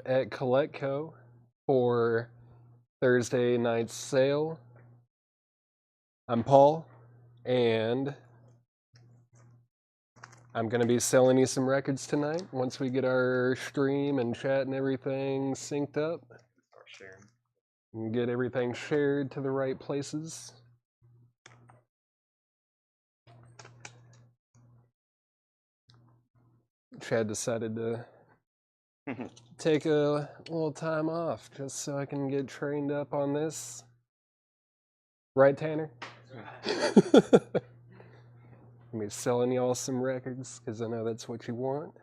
at Coletco for Thursday night's sale. I'm Paul, and I'm going to be selling you some records tonight once we get our stream and chat and everything synced up. Start sharing. And get everything shared to the right places. Chad decided to take a little time off just so I can get trained up on this. Right, Tanner? I'm be selling y'all some records because I know that's what you want.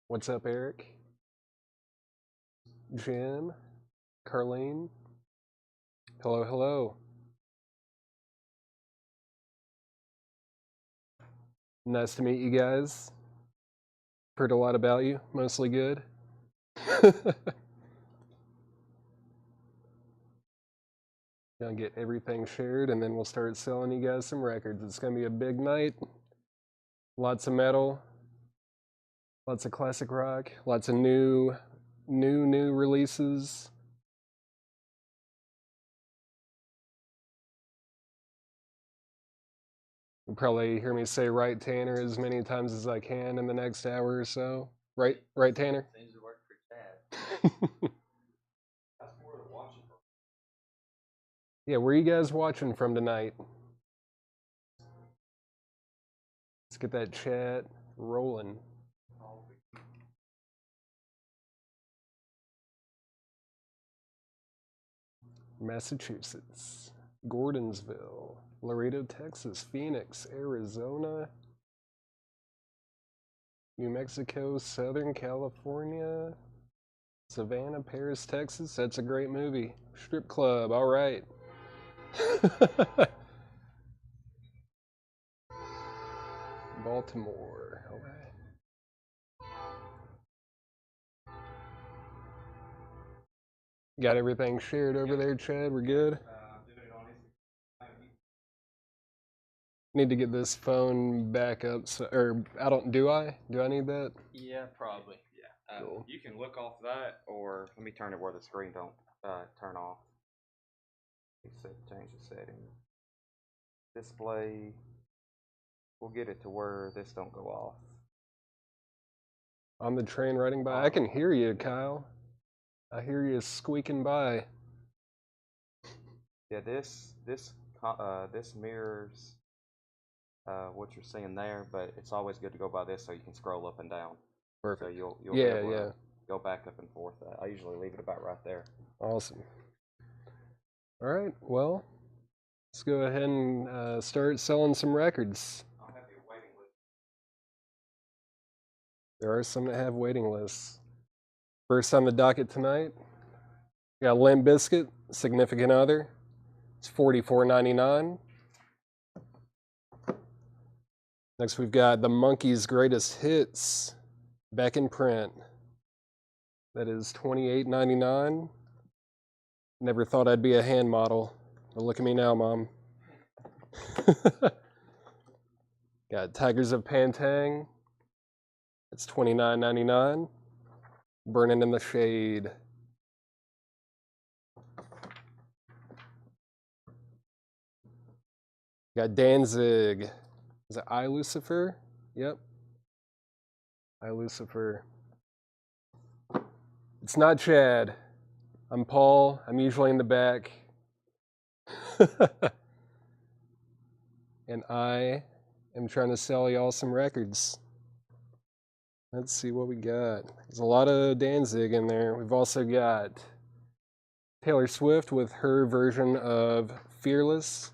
What's up, Eric? Jim? Carlene? Hello, hello. Nice to meet you guys. Heard a lot about you, mostly good. Gonna get everything shared and then we'll start selling you guys some records. It's gonna be a big night. Lots of metal, lots of classic rock, lots of new releases. You'll probably hear me say "right, Tanner" as many times as I can in the next hour or so. Right, Tanner? Seems to work for Chad. That's more than watching. Yeah, where are you guys watching from tonight? Let's get that chat rolling. Massachusetts, Gordonsville, Laredo, Texas, Phoenix, Arizona, New Mexico, Southern California, Savannah, Paris, Texas. That's a great movie. Strip Club, all right. Baltimore, all right. Got everything shared over there, Chad? We're good? Need to get this phone back up, so, or I don't, do I need that? Yeah, probably. Yeah. Cool. You can look off that, or let me turn it where the screen don't turn off. Change the setting. Display. We'll get it to where this don't go off. On the train riding by. I can hear you, Kyle. I hear you squeaking by. Yeah, this mirrors what you're seeing there, but it's always good to go by this so you can scroll up and down. Perfect. So you'll be able to go back up and forth. I usually leave it about right there. Awesome. All right, well, let's go ahead and start selling some records. I'll have your waiting list. There are some that have waiting lists. First on the docket tonight, we got Limp Bizkit, Significant Other. It's $44.99. Next, we've got The Monkees' Greatest Hits, back in print. That is $28.99. Never thought I'd be a hand model, but look at me now, Mom. Got Tigers of Pantang. It's $29.99. Burning in the Shade. Got Danzig. Is it I, Lucifer? Yep. I, Lucifer. It's not Chad. I'm Paul. I'm usually in the back. And I am trying to sell y'all some records. Let's see what we got. There's a lot of Danzig in there. We've also got Taylor Swift with her version of Fearless.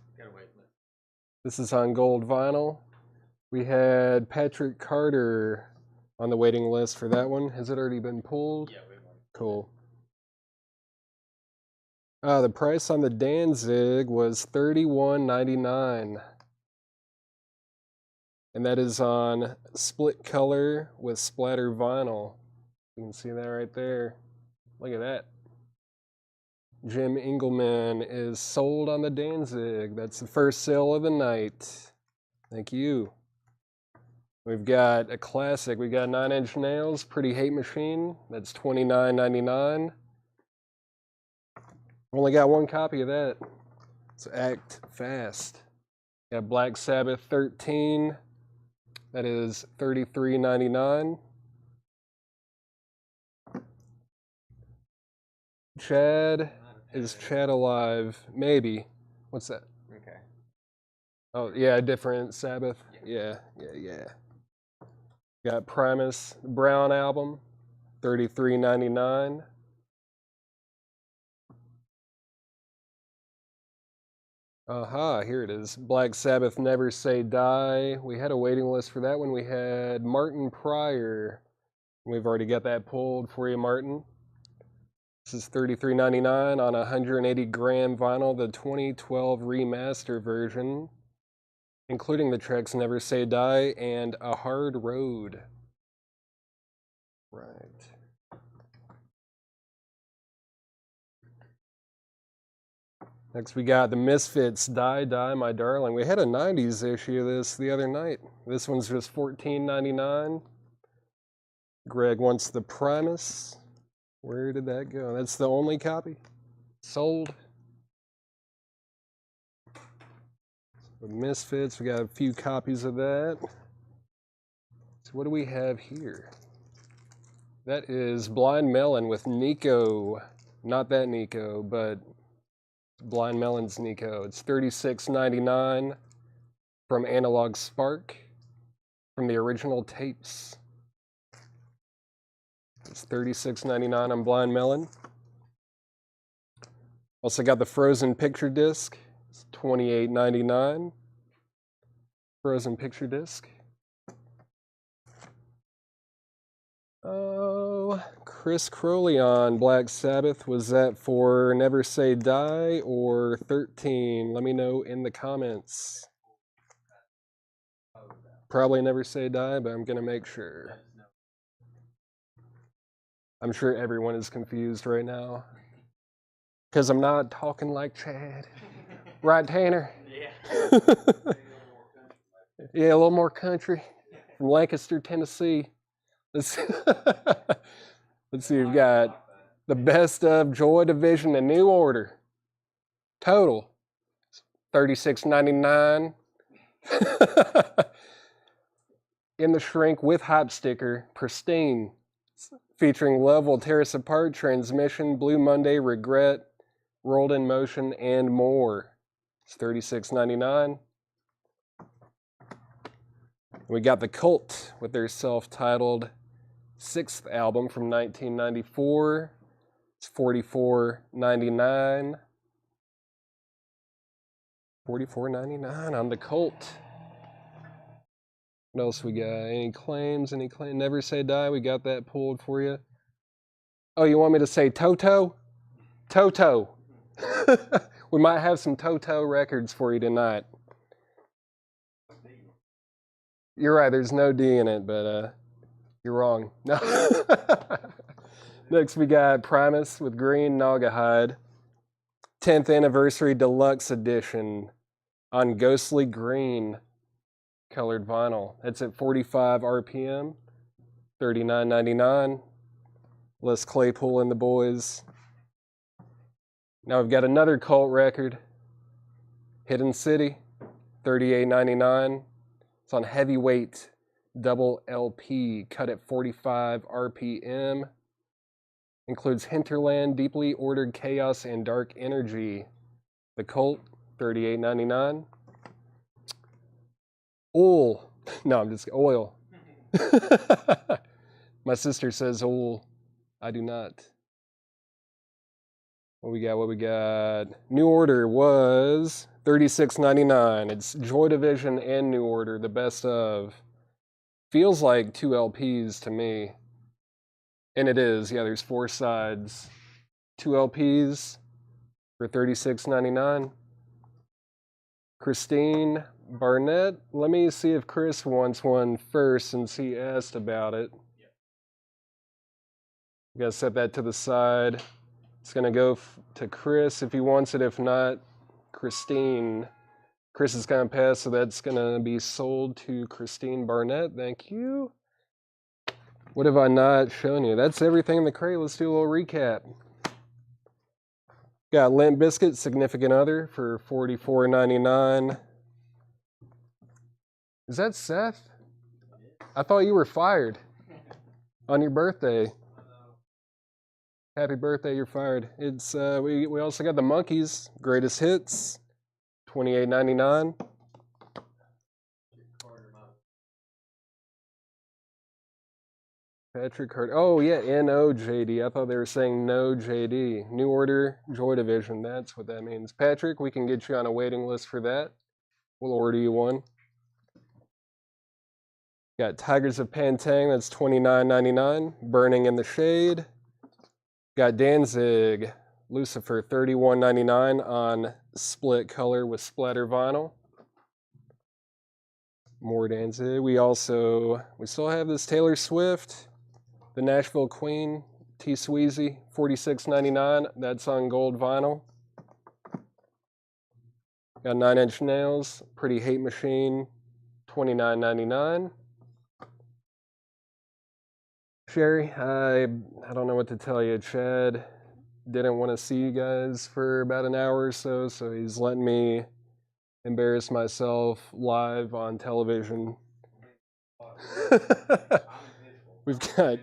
This is on gold vinyl. We had Patrick Carter on the waiting list for that one. Has it already been pulled? Yeah, we won. Cool. The price on the Danzig was $31.99. And that is on split color with splatter vinyl. You can see that right there. Look at that. Jim Engelman is sold on the Danzig. That's the first sale of the night. Thank you. We've got a classic. We got 9 Inch Nails, Pretty Hate Machine. That's $29.99. Only got one copy of that. So act fast. Got Black Sabbath 13. That is $33.99. Chad, is Chad alive? Maybe. What's that? Okay. Oh, yeah, different Sabbath. Yeah. Got Primus, the Brown album, $33.99. Aha, here it is. Black Sabbath, Never Say Die. We had a waiting list for that one. We had Martin Pryor. We've already got that pulled for you, Martin. This is $33.99 on 180 gram vinyl, the 2012 remaster version, including the tracks Never Say Die and A Hard Road. Right. Next we got the Misfits, Die, Die, My Darling. We had a 90s issue of this the other night. This one's just $14.99. Greg wants the Primus. Where did that go? That's the only copy? Sold. The Misfits, we got a few copies of that. So what do we have here? That is Blind Melon with Nico. Not that Nico, but Blind Melon's Nico. It's $36.99 from Analog Spark, from the original tapes. It's $36.99 on Blind Melon. Also got the Frozen Picture Disc. It's $28.99. Frozen Picture Disc. Oh, Chris Crowley on Black Sabbath. Was that for Never Say Die or 13? Let me know in the comments. Probably Never Say Die, but I'm going to make sure. I'm sure everyone is confused right now. Because I'm not talking like Chad. Right, Tanner? Yeah. Yeah, a little more country. From Lancaster, Tennessee. Let's see, we've got the Best of Joy Division and New Order. Total, $36.99. In the Shrink with Hype Sticker, Pristine. Featuring Love Will Tear Us Apart, Transmission, Blue Monday, Regret, Rolled in Motion, and more. It's $36.99. We got The Cult with their self-titled 6th album from 1994. It's $44.99. $44.99 on The Cult. What else we got? Any claims? Never Say Die. We got that pulled for you. Oh, you want me to say Toto? Toto. We might have some Toto records for you tonight. You're right, there's no D in it, but you're wrong. No. Next we got Primus with Green Naugahyde. 10th Anniversary Deluxe Edition on Ghostly Green colored vinyl. It's at 45 RPM, $39.99. Les Claypool and the Boys. Now we've got another Cult record, Hidden City, $38.99. It's on heavyweight double LP, cut at 45 RPM. Includes Hinterland, Deeply Ordered Chaos, and Dark Energy. The Cult, $38.99. Oil. No, I'm just oil. My sister says oil. I do not. What we got? New Order was $36.99. It's Joy Division and New Order, the best of. Feels like 2 LPs to me. And it is. Yeah, there's 4 sides. 2 LPs for $36.99. Christine Barnett. Let me see if Chris wants one first since he asked about it. We gotta set that to the side. It's gonna go to Chris if he wants it. If not, Christine. Chris is kind of passed, so that's going to be sold to Christine Barnett. Thank you. What have I not shown you? That's everything in the crate. Let's do a little recap. Got Limp Bizkit, Significant Other for $44.99. Is that Seth? I thought you were fired on your birthday. Happy birthday, you're fired. It's we also got the Monkees, Greatest Hits, $28.99. Patrick Carter. Oh yeah, NOJD. I thought they were saying no JD. New Order, Joy Division. That's what that means. Patrick, we can get you on a waiting list for that. We'll order you one. Got Tigers of Pantang. That's $29.99. Burning in the Shade. Got Danzig, Lucifer, $31.99 on split color with splatter vinyl. More Danzig. We still have this Taylor Swift, the Nashville Queen, T Sweezy, $46.99. That's on gold vinyl. Got 9 Inch Nails, Pretty Hate Machine, $29.99. Sherry, I don't know what to tell you. Chad didn't want to see you guys for about an hour or so, so he's letting me embarrass myself live on television. We've got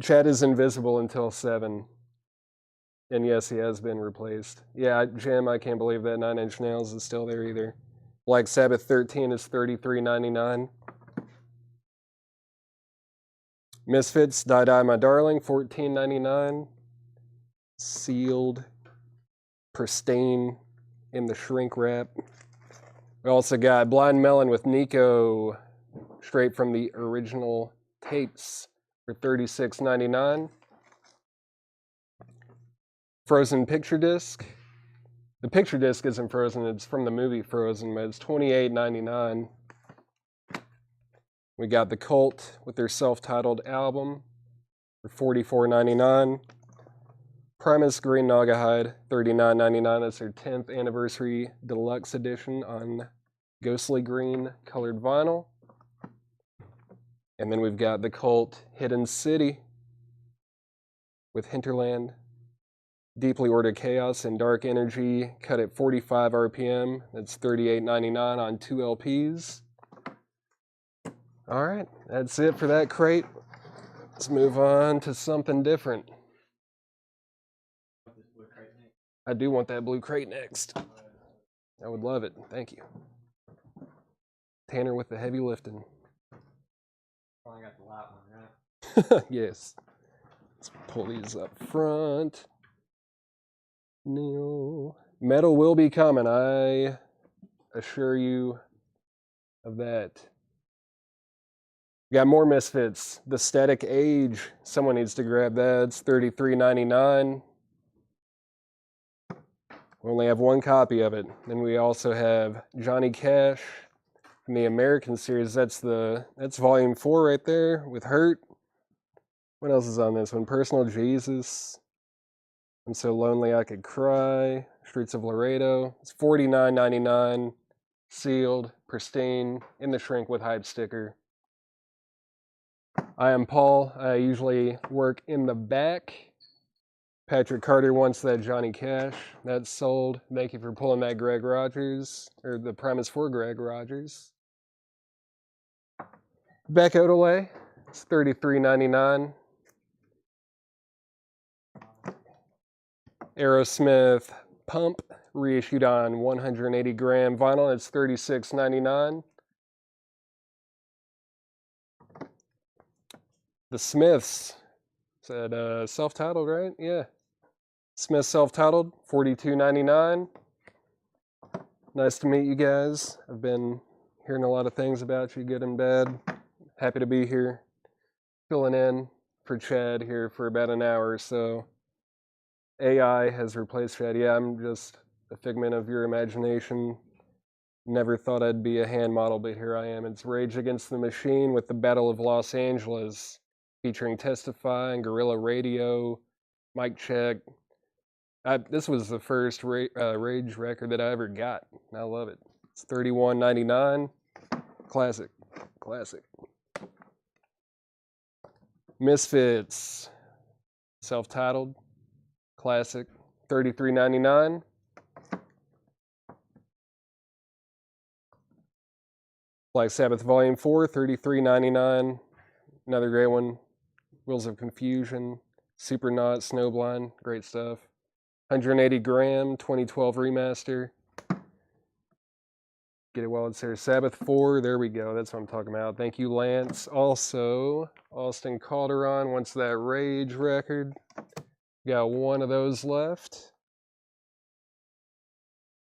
Chad is invisible until 7. And yes, he has been replaced. Yeah, Jim, I can't believe that 9 Inch Nails is still there either. Black Sabbath 13 is $33.99. Misfits, Die Die My Darling, $14.99. Sealed, pristine, in the shrink wrap. We also got Blind Melon with Nico, straight from the original tapes, for $36.99. Frozen picture disc. The picture disc isn't Frozen, it's from the movie Frozen, but it's $28.99. We got The Cult with their self-titled album for $44.99. Primus Green Naugahyde, $39.99. That's their 10th anniversary deluxe edition on ghostly green colored vinyl. And then we've got The Cult Hidden City with Hinterland, Deeply Ordered Chaos, and Dark Energy, cut at 45 RPM. That's $38.99 on 2 LPs. All right, that's it for that crate. Let's move on to something different. I do want that blue crate next. I would love it. Thank you. Tanner with the heavy lifting. I got the light one, right? Yes. Let's pull these up front. No. Metal will be coming, I assure you of that. We got more Misfits. The Static Age. Someone needs to grab that. It's $33.99. We only have one copy of it. Then we also have Johnny Cash from the American series. That's volume 4 right there with Hurt. What else is on this one? Personal Jesus. I'm So Lonely I Could Cry. Streets of Laredo. It's $49.99. Sealed, pristine, in the shrink with hype sticker. I am Paul. I usually work in the back. Patrick Carter wants that Johnny Cash. That's sold. Thank you for pulling that Greg Rogers, or the premise for Greg Rogers. Beck Odelay. It's $33.99. Aerosmith Pump, reissued on 180 gram vinyl. It's $36.99. The Smiths. Is that self-titled, right? Yeah. Smith self-titled, $42.99. Nice to meet you guys. I've been hearing a lot of things about you, good and bad. Happy to be here, filling in for Chad here for about an hour or so. AI has replaced Chad. Yeah, I'm just a figment of your imagination. Never thought I'd be a hand model, but here I am. It's Rage Against the Machine with the Battle of Los Angeles, featuring Testify and Guerrilla Radio, Mic Check, This was the first Rage record that I ever got. I love it. It's $31.99. Classic. Classic. Misfits. Self-titled. Classic. $33.99. Black Sabbath Volume 4, $33.99. Another great one. Wheels of Confusion. Supernaut, Snowblind. Great stuff. 180 gram, 2012 remaster. Get it while it's there. Sabbath 4, there we go. That's what I'm talking about. Thank you, Lance. Also, Austin Calderon wants that Rage record. Got one of those left.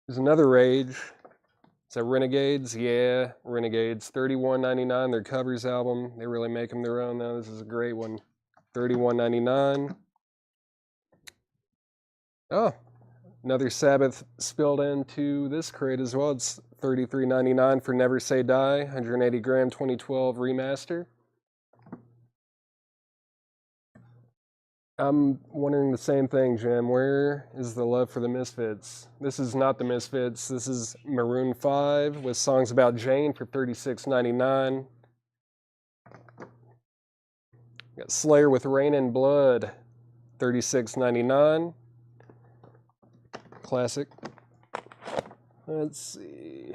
There's another Rage. Is that Renegades? Yeah, Renegades. $31.99. Their covers album. They really make them their own now. This is a great one. $31.99. Oh, another Sabbath spilled into this crate as well. It's $33.99 for Never Say Die, 180 gram 2012 remaster. I'm wondering the same thing, Jim. Where is the love for the Misfits? This is not the Misfits. This is Maroon 5 with Songs About Jane for $36.99. Got Slayer with Rain and Blood, $36.99. Classic. Let's see.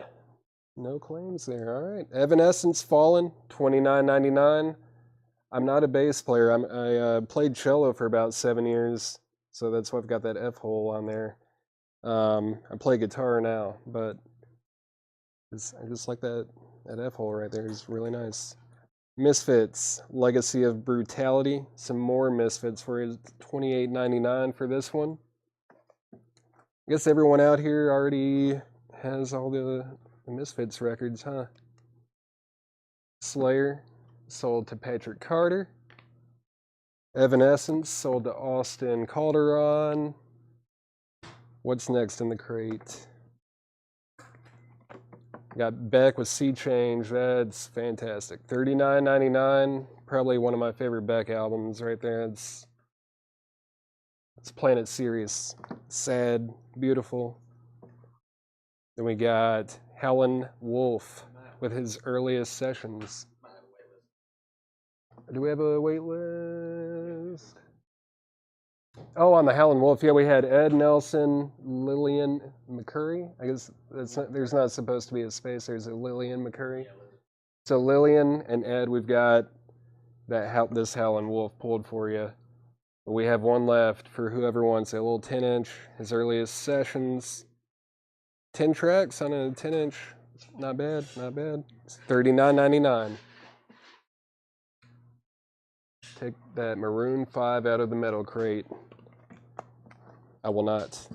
No claims there. All right. Evanescence Fallen, $29.99. I'm not a bass player. I played cello for about 7 years, so that's why I've got that F hole on there. I play guitar now, but I just like that F hole right there. It's really nice. Misfits, Legacy of Brutality. Some more Misfits for you. $28.99 for this one. I guess everyone out here already has all the Misfits records, huh? Slayer, sold to Patrick Carter. Evanescence, sold to Austin Calderon. What's next in the crate? Got Beck with Sea Change. That's fantastic. $39.99. Probably one of my favorite Beck albums right there. It's Planet Sirius. Sad, beautiful. Then we got Helen Wolf with his earliest sessions. Do we have a wait list? Oh, on the Howlin' Wolf, yeah, we had Ed Nelson, Lillian McCurry. I guess there's not supposed to be a space. There's a Lillian McCurry. So Lillian and Ed, we've got this Howlin' Wolf pulled for you. We have one left for whoever wants a little 10-inch, his earliest sessions. 10 tracks on a 10-inch. Not bad, not bad. It's $39.99. Take that Maroon 5 out of the metal crate. I will not.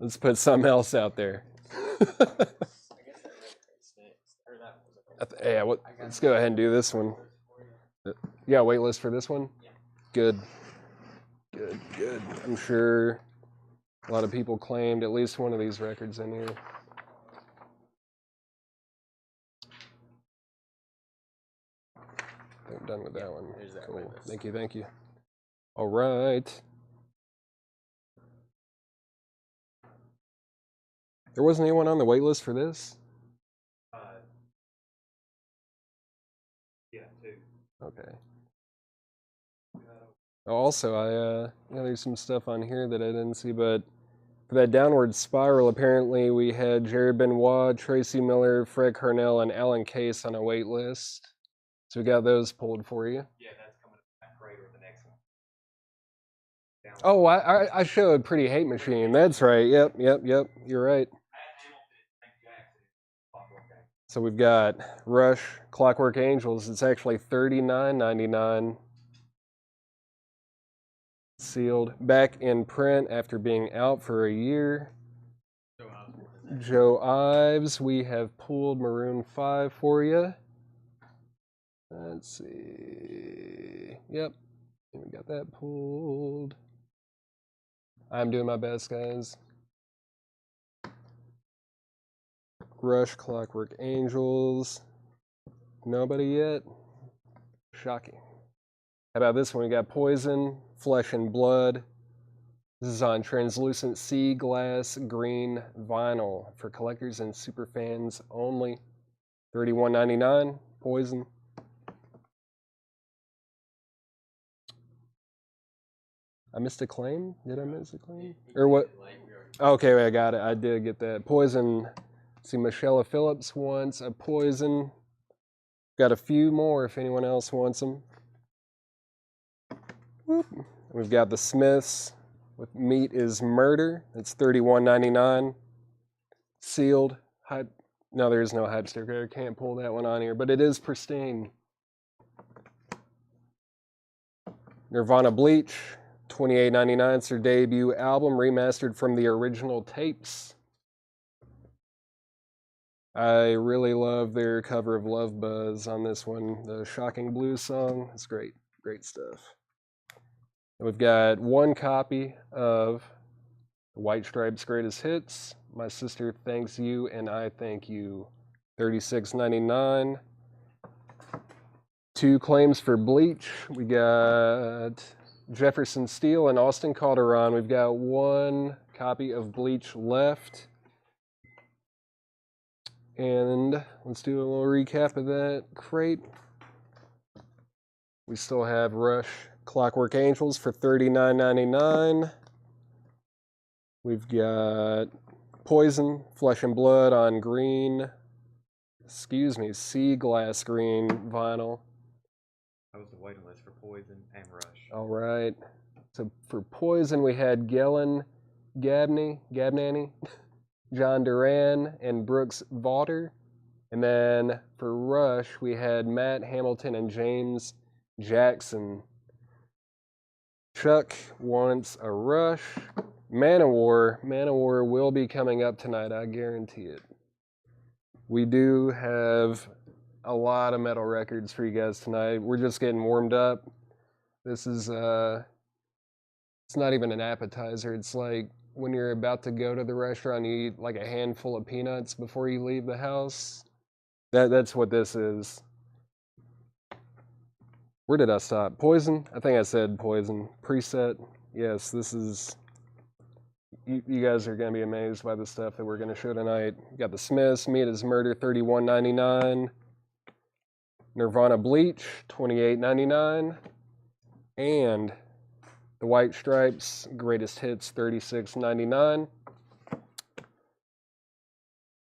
Let's put something else out there. Yeah, let's go ahead and do this one. Yeah, wait list for this one? Good. Good, good. I'm sure a lot of people claimed at least one of these records in here. I'm done with that one. Cool. Thank you, thank you. All right. There wasn't anyone on the wait list for this? Yeah, two. Okay. Also, there's some stuff on here that I didn't see, but for that downward spiral, apparently we had Jared Benoit, Tracy Miller, Fred Carnell, and Alan Case on a wait list. So we got those pulled for you. Yeah, that's coming up that crate or the next one. Oh, I showed Pretty Hate Machine. That's right. Yep. You're right. So we've got Rush, Clockwork Angels. It's actually $39.99. Sealed. Back in print after being out for a year. Joe Ives. We have pulled Maroon 5 for you. Let's see. Yep. We got that pulled. I'm doing my best, guys. Rush, Clockwork Angels. Nobody yet? Shocking. How about this one? We got Poison, Flesh and Blood. This is on translucent sea glass green vinyl for collectors and super fans only. $31.99. Poison. I missed a claim? Did I miss a claim? Or what? Okay, I got it. I did get that. Poison. See, Michelle Phillips wants a Poison. Got a few more if anyone else wants them. Whoop. We've got the Smiths with Meat is Murder. It's $31.99. Sealed. No, there is no hype sticker. I can't pull that one on here, but it is pristine. Nirvana Bleach. $28.99. It's their debut album, remastered from the original tapes. I really love their cover of Love Buzz on this one. The Shocking Blues song. It's great. Great stuff. We've got one copy of White Stripes' Greatest Hits. My Sister Thanks You and I Thank You. $36.99. Two claims for Bleach. We got Jefferson Steele and Austin Calderon. We've got one copy of Bleach left. And let's do a little recap of that crate. We still have Rush Clockwork Angels for $39.99. We've got Poison, Flesh and Blood on sea glass green vinyl. That was the waiting list for Poison and Rush. All right. So for Poison, we had Gabnani, John Duran, and Brooks Vaughter. And then for Rush, we had Matt Hamilton and James Jackson. Chuck wants a Rush. Manowar will be coming up tonight, I guarantee it. We do have a lot of metal records for you guys tonight. We're just getting warmed up. This is, it's not even an appetizer. It's like when you're about to go to the restaurant, you eat like a handful of peanuts before you leave the house. That's what this is. Where did I stop? Poison? I think I said Poison. Preset. Yes, this is... You guys are going to be amazed by the stuff that we're going to show tonight. We got the Smiths, Meat is Murder, $31.99. Nirvana Bleach, $28.99. And the White Stripes, Greatest Hits, $36.99.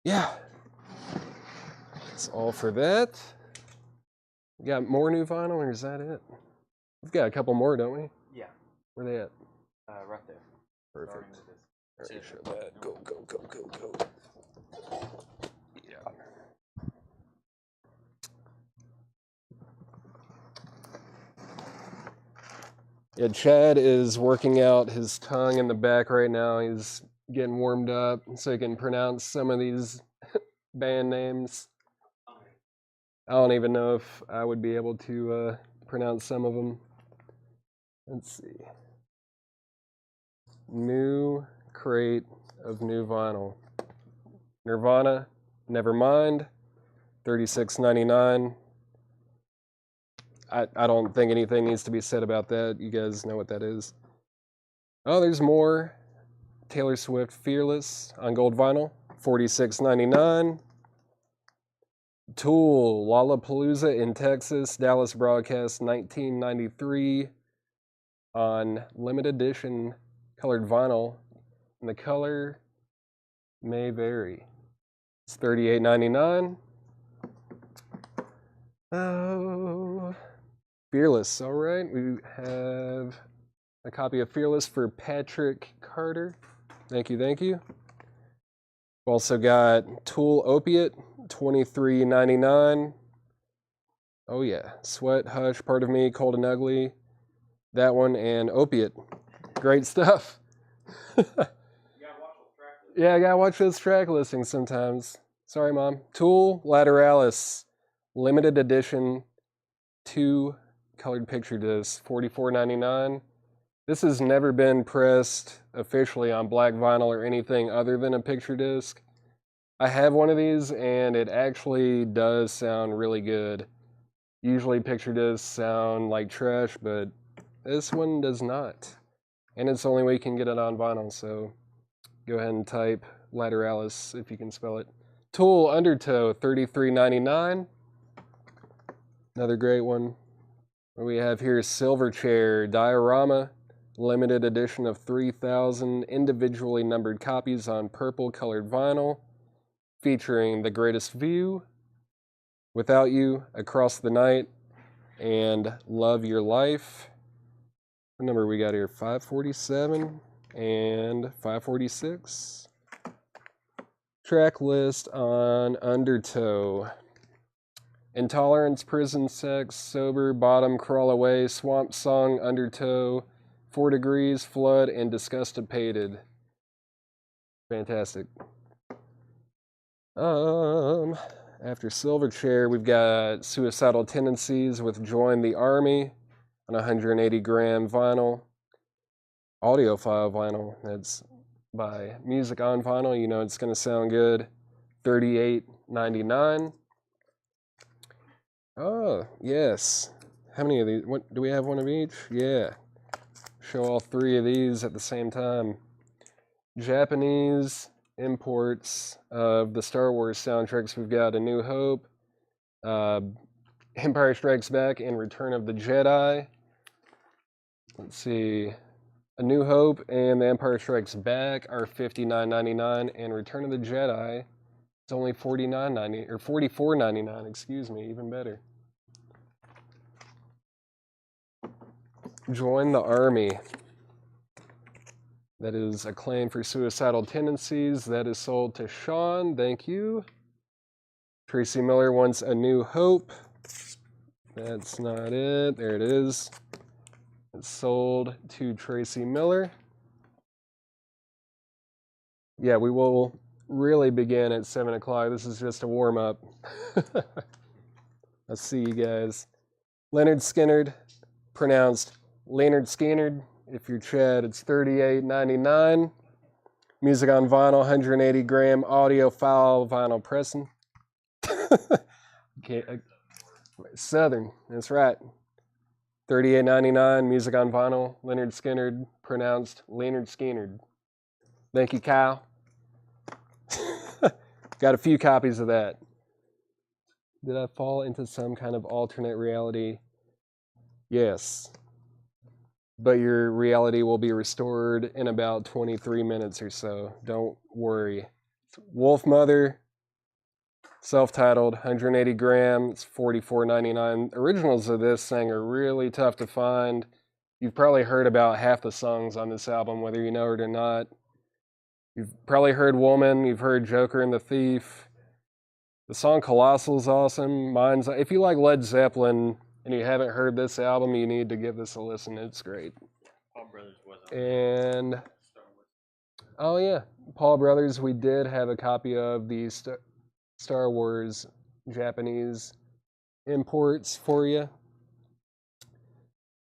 Yeah. That's all for that. We got more new vinyl, or is that it? We've got a couple more, don't we? Yeah. Where they at? Right there. Perfect. All right, show that. Go. Yeah. Yeah, Chad is working out his tongue in the back right now. He's getting warmed up so he can pronounce some of these band names. I don't even know if I would be able to pronounce some of them. Let's see. New crate of new vinyl. Nirvana, Nevermind, $36.99. I don't think anything needs to be said about that. You guys know what that is. Oh, there's more. Taylor Swift, Fearless on gold vinyl, $46.99. Tool, Lollapalooza in Texas, Dallas broadcast 1993 on limited edition colored vinyl. And the color may vary. It's $38.99. Oh, Fearless. All right, we have a copy of Fearless for Patrick Carter. Thank you. We've also got Tool Opiate, $23.99. Oh yeah, Sweat, Hush, Part of Me, Cold and Ugly. That one and Opiate. Great stuff. Yeah, I gotta watch those track listings sometimes. Sorry, Mom. Tool, Lateralis, limited edition, 2 colored picture discs, $44.99. This has never been pressed officially on black vinyl or anything other than a picture disc. I have one of these, and it actually does sound really good. Usually picture discs sound like trash, but this one does not. And it's the only way you can get it on vinyl, so go ahead and type Lateralis if you can spell it. Tool Undertow, $33.99. Another great one. What we have here is Silverchair Diorama, limited edition of 3,000 individually numbered copies on purple colored vinyl, featuring The Greatest View, Without You, Across the Night, and Love Your Life. What number we got here? 547 and 546. Track list on Undertow. Intolerance, Prison Sex, Sober, Bottom, Crawl Away, Swamp Song, Undertow, 4 Degrees, Flood, and Disgustipated. Fantastic. After Silverchair, we've got Suicidal Tendencies with Join the Army on 180 gram vinyl. Audiophile vinyl. That's by Music on Vinyl. You know it's going to sound good. $38.99. Oh, yes. How many of these? What, do we have one of each? Yeah. Show all 3 of these at the same time. Japanese imports of the Star Wars soundtracks. We've got A New Hope, Empire Strikes Back, and Return of the Jedi. Let's see. A New Hope and The Empire Strikes Back are $59.99, and Return of the Jedi is only $49.90 or $44.99. Excuse me, even better. Join the Army. That is Acclaim for Suicidal Tendencies. That is sold to Sean. Thank you. Tracy Miller wants A New Hope. That's not it. There it is. It's sold to Tracy Miller. Yeah, we will really begin at 7 o'clock. This is just a warm-up. I'll see you guys. Leonard Skinnard, pronounced Leonard Skinnard. If you're Chad, it's $38.99. Music on Vinyl, 180 gram audiophile vinyl pressing. Okay, Southern, that's right. $38.99. Music on Vinyl, Leonard Skinnard, pronounced Leonard Skinnard. Thank you, Kyle. Got a few copies of that. Did I fall into some kind of alternate reality? Yes. But your reality will be restored in about 23 minutes or so. Don't worry. Wolf Mother, self-titled, 180 grams, $44.99. Originals of this thing are really tough to find. You've probably heard about half the songs on this album, whether you know it or not. You've probably heard Woman, you've heard Joker and the Thief. The song Colossal's awesome. If you like Led Zeppelin and you haven't heard this album, you need to give this a listen. It's great. Paul Brothers was And oh yeah, Paul Brothers, we did have a copy of the Star Wars Japanese imports for you.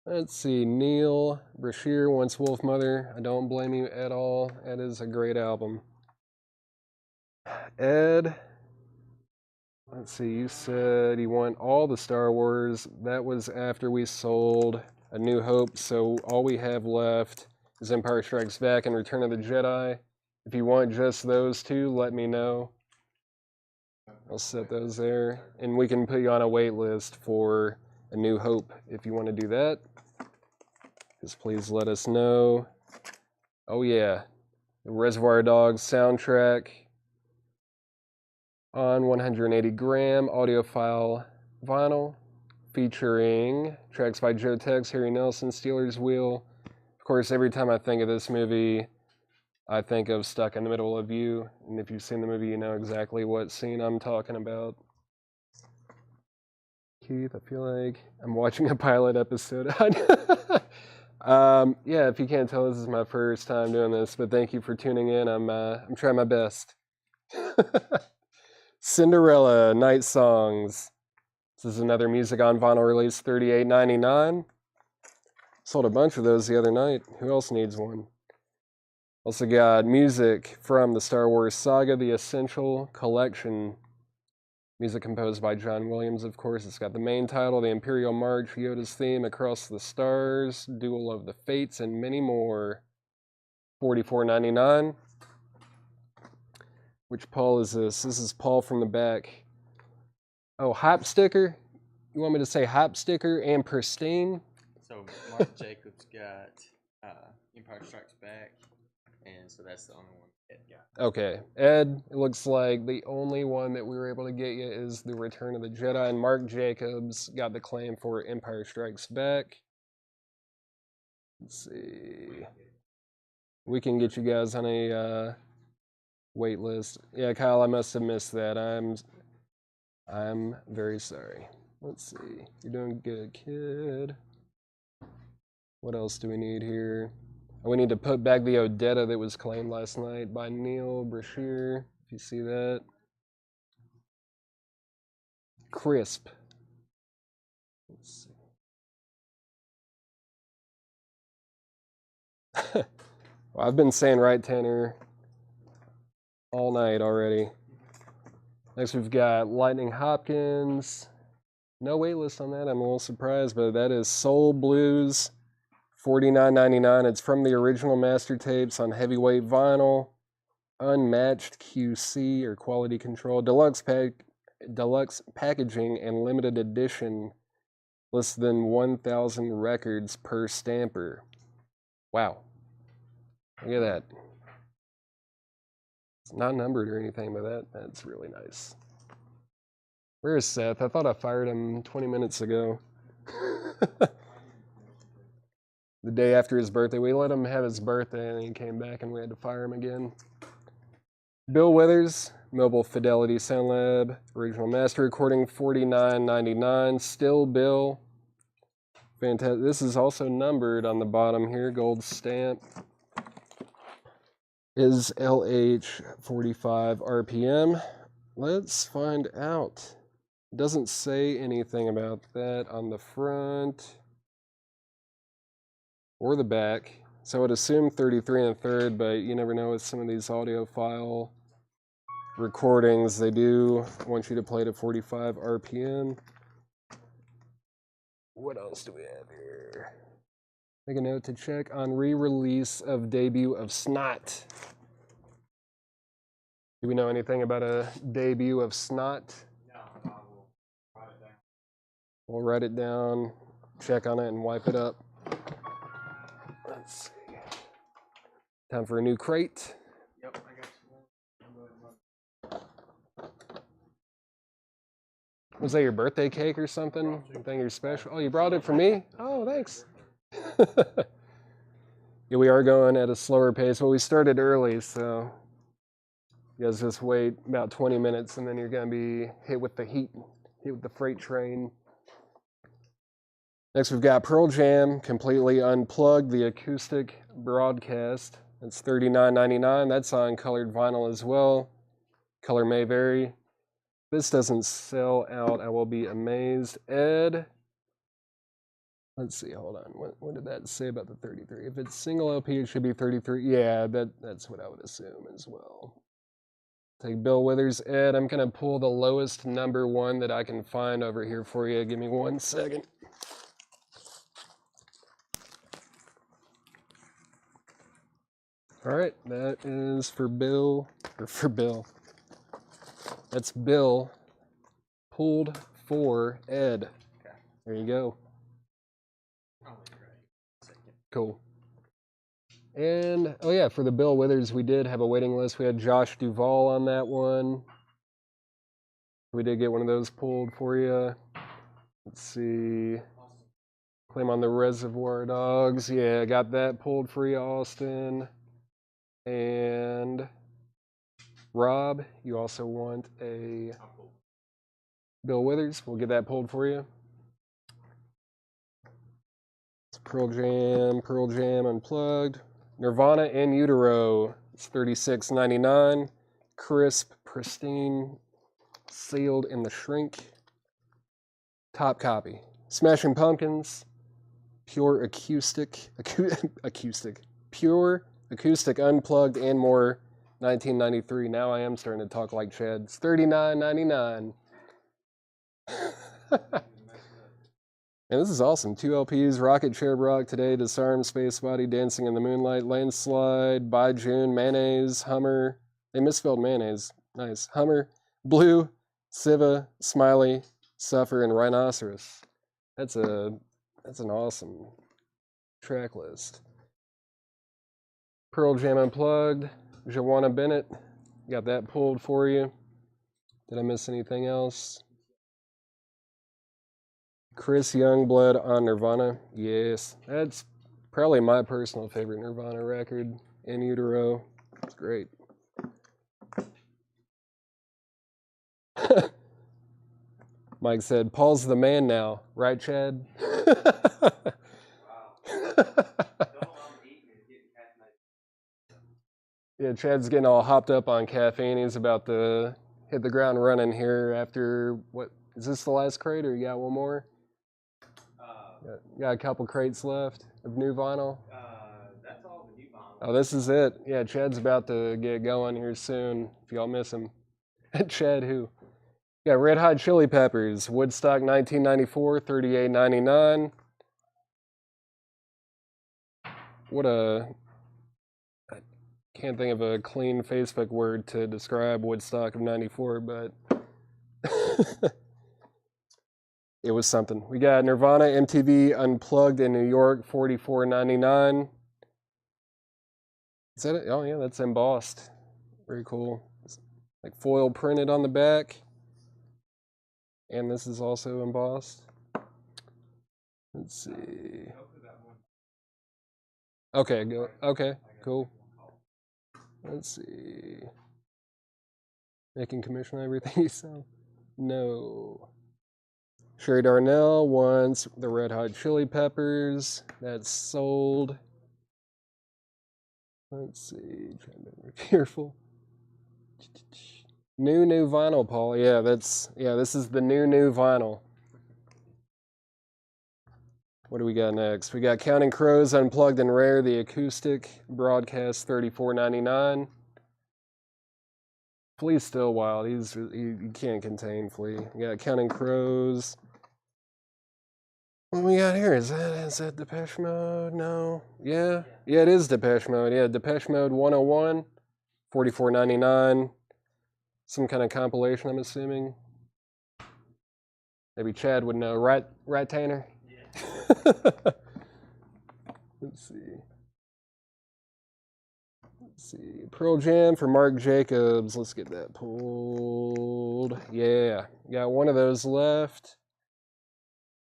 Let's see, Neil Brashear wants Wolf Mother. I don't blame you at all. That is a great album. Ed, let's see, you said you want all the Star Wars. That was after we sold A New Hope, so all we have left is Empire Strikes Back and Return of the Jedi. If you want just those 2, let me know. I'll set those there. And we can put you on a wait list for A New Hope if you want to do that. Just please let us know. Oh yeah, the Reservoir Dogs soundtrack on 180 gram audiophile vinyl, featuring tracks by Joe Tex, Harry Nelson, Steelers Wheel. Of course, every time I think of this movie, I think of Stuck in the Middle of You, and if you've seen the movie, you know exactly what scene I'm talking about. Keith, I feel like I'm watching a pilot episode. Yeah, if you can't tell, this is my first time doing this, but thank you for tuning in. I'm trying my best. Cinderella Night Songs. This is another Music on Vinyl release, $38.99. Sold a bunch of those the other night. Who else needs one? Also got music from the Star Wars saga, the Essential Collection. Music composed by John Williams, of course. It's got the main title, the Imperial March, Yoda's theme, Across the Stars, Duel of the Fates, and many more. $44.99. Which Paul is this? This is Paul from the back. Oh, Hype Sticker? You want me to say Hype Sticker and Pristine? So Mark Jacobs got Empire Strikes Back, and so that's the only one Ed got. Okay. Ed, it looks like the only one that we were able to get you is The Return of the Jedi, and Mark Jacobs got the claim for Empire Strikes Back. Let's see. We can get you guys on a wait list. Yeah, Kyle, I must have missed that. I'm very sorry. Let's see. You're doing good, kid. What else do we need here? Oh, we need to put back the Odetta that was claimed last night by Neil Brashear. If you see that. Crisp. Let's see. Well, I've been saying right, Tanner, all night already. Next, we've got Lightning Hopkins. No waitlist on that. I'm a little surprised, but that is Soul Blues, $49.99. It's from the original master tapes on heavyweight vinyl, unmatched QC or quality control, deluxe packaging, and limited edition. Less than 1,000 records per stamper. Wow. Look at that. It's not numbered or anything, but that's really nice. Where is Seth? I thought I fired him 20 minutes ago. The day after his birthday. We let him have his birthday, and he came back, and we had to fire him again. Bill Withers, Mobile Fidelity Sound Lab, original master recording, $49.99. Still Bill. Fantastic. This is also numbered on the bottom here, gold stamp. Is LH 45 RPM? Let's find out. It doesn't say anything about that on the front or the back. So I would assume 33 1/3, but you never know with some of these audiophile recordings. They do want you to play to 45 RPM. What else do we have here? Make a note to check on re-release of debut of Snot. Do we know anything about a debut of Snot? No, I will write it down. We'll write it down, check on it, and wipe it up. Let's see. Time for a new crate. Yep, I got you. Was that your birthday cake or something? Something you're special? Oh, you brought it for me? Oh, thanks. Yeah, we are going at a slower pace. Well, we started early, so you guys just wait about 20 minutes, and then you're going to be hit with the heat, hit with the freight train. Next, we've got Pearl Jam, completely unplugged, the acoustic broadcast. It's $39.99. That's on colored vinyl as well. Color may vary. If this doesn't sell out, I will be amazed. Ed, let's see, hold on. What did that say about the 33? If it's single LP, it should be 33. Yeah, that's what I would assume as well. Take Bill Withers. Ed, I'm going to pull the lowest number one that I can find over here for you. Give me 1 second. All right, that is for Bill, or for Bill. That's Bill pulled for Ed. Okay. There you go. I'll leave it right. Second. Cool. And, oh yeah, for the Bill Withers, we did have a waiting list. We had Josh Duvall on that one. We did get one of those pulled for you. Let's see. Claim on the Reservoir Dogs. Yeah, got that pulled for you, Austin. And Rob, you also want a Bill Withers. We'll get that pulled for you. It's Pearl Jam Unplugged. Nirvana In Utero. It's $36.99. Crisp, pristine, sealed in the shrink. Top copy. Smashing Pumpkins. Pure acoustic. Pure acoustic unplugged and more. 1993. Now I am starting to talk like Chad. It's $39.99. And this is awesome. 2 LPs, Rocket Chair Rock Today, Disarm, Space Body, Dancing in the Moonlight, Landslide, By June, Mayonnaise, Hummer. They misspelled mayonnaise. Nice. Hummer, Blue, Siva, Smiley, Suffer, and Rhinoceros. That's an awesome track list. Pearl Jam Unplugged, Joanna Bennett. Got that pulled for you. Did I miss anything else? Chris Youngblood on Nirvana. Yes, that's probably my personal favorite Nirvana record, In Utero. It's great. Mike said, Paul's the man now. Right, Chad? Yeah, Chad's getting all hopped up on caffeine. He's about to hit the ground running here after, what, is this the last crate or you got one more? Got a couple crates left of new vinyl. That's all the new vinyl. Oh, this is it. Yeah, Chad's about to get going here soon. If y'all miss him. Chad who? Yeah, Red Hot Chili Peppers, Woodstock 1994, $38.99. What a... I can't think of a clean Facebook word to describe Woodstock of 94, but... It was something. We got Nirvana MTV Unplugged in New York, $44.99. Is that it? Oh yeah, that's embossed. Very cool. It's like foil printed on the back. And this is also embossed. Let's see. Okay, go. Okay, cool. Let's see. Making commission on everything you sell? No. Sherry Darnell wants the Red Hot Chili Peppers. That's sold. Let's see. Trying to be careful. New vinyl, Paul. Yeah, this is the new vinyl. What do we got next? We got Counting Crows Unplugged and Rare, the acoustic broadcast, $34.99. Flea's still wild. You can't contain Flea. We got Counting Crows. What we got here? Is that Depeche Mode? No. Yeah, it is Depeche Mode. Yeah, Depeche Mode 101, $44.99. Some kind of compilation, I'm assuming. Maybe Chad would know. Right, Tanner? Yeah. Let's see. Pearl Jam for Mark Jacobs. Let's get that pulled. Yeah, got one of those left.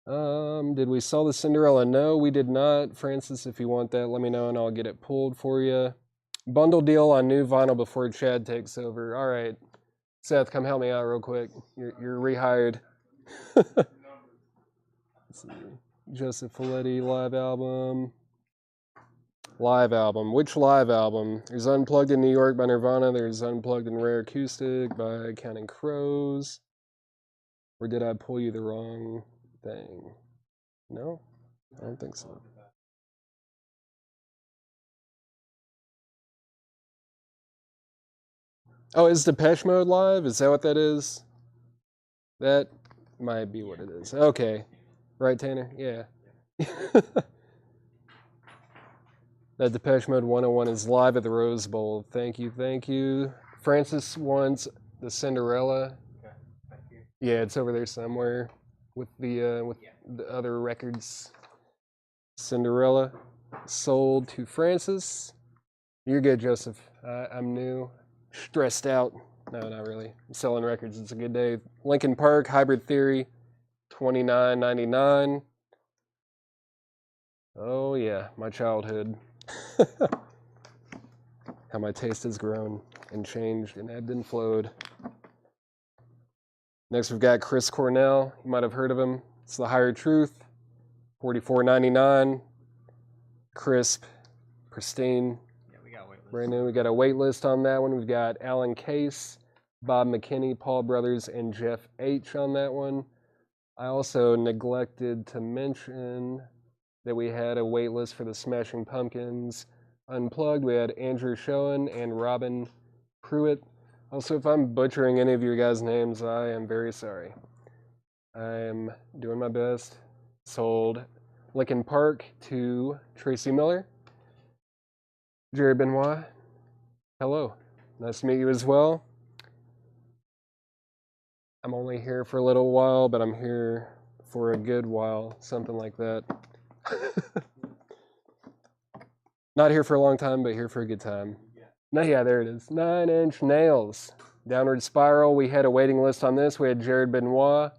Did we sell the Cinderella? No, we did not. Francis, if you want that, let me know and I'll get it pulled for you. Bundle deal on new vinyl before Chad takes over. All right. Seth, come help me out real quick. You're rehired. Let's see. Joseph Folletti live album. Live album. Which live album? There's Unplugged in New York by Nirvana. There's Unplugged in Rare Acoustic by Counting Crows. Or did I pull you the wrong thing? No? I don't think so. Oh, is Depeche Mode live? Is that what that is? That might be what it is. Okay. Right, Tanner? Yeah. That Depeche Mode 101 is live at the Rose Bowl. Thank you. Francis wants the Cinderella. Okay, thank you. Yeah, it's over there somewhere with the other records. Cinderella sold to Francis. You're good, Joseph. I'm new. Stressed out. No, not really. I'm selling records. It's a good day. Linkin Park, Hybrid Theory, $29.99. Oh, yeah, my childhood. How my taste has grown and changed and ebbed and flowed. Next, we've got Chris Cornell. You might have heard of him. It's The Higher Truth, $44.99. Crisp, pristine. Yeah, we got a wait list. Brand new. We got a wait list on that one. We've got Alan Case, Bob McKinney, Paul Brothers, and Jeff H. on that one. I also neglected to mention that we had a wait list for the Smashing Pumpkins Unplugged. We had Andrew Schoen and Robin Pruitt. Also, if I'm butchering any of your guys' names, I am very sorry. I'm doing my best. Sold Lincoln Park to Tracy Miller. Jerry Benoit, hello. Nice to meet you as well. I'm only here for a little while, but I'm here for a good while, something like that. Not here for a long time, but here for a good time. No, yeah, there it is. 9 Inch Nails. Downward Spiral. We had a waiting list on this. We had Jared Benoit,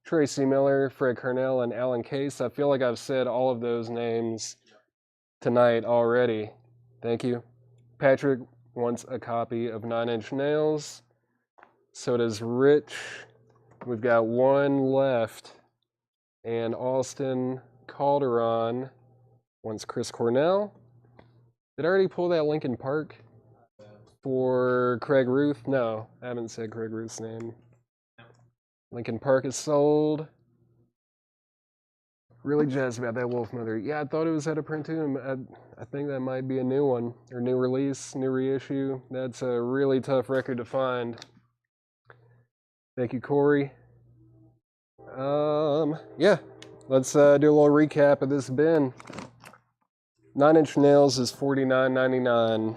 Tracy Miller, Fred Cornell, and Alan Case. I feel like I've said all of those names tonight already. Thank you. Patrick wants a copy of 9 Inch Nails. So does Rich. We've got one left. And Austin Calderon wants Chris Cornell. Did I already pull that Lincoln Park for Craig Ruth? No, I haven't said Craig Ruth's name. Lincoln Park is sold. Really jazzed about that Wolf Mother. Yeah, I thought it was out of print too. I think that might be a new one, or new release, new reissue. That's a really tough record to find. Thank you, Corey. Yeah, let's do a little recap of this bin. 9 Inch Nails is $49.99.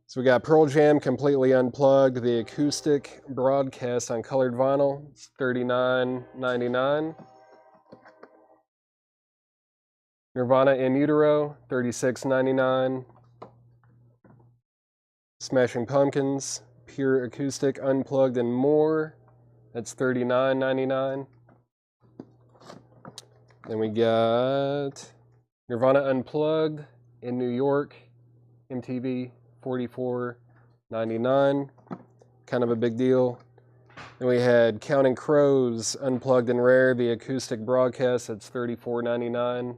So we got Pearl Jam completely unplugged, the acoustic broadcast on colored vinyl, it's $39.99. Nirvana in Utero, $36.99. Smashing Pumpkins, pure acoustic, unplugged and more, that's $39.99. Then we got Nirvana Unplugged in New York, MTV, $44.99. Kind of a big deal. Then we had Counting Crows Unplugged and Rare, the acoustic broadcast, that's $34.99.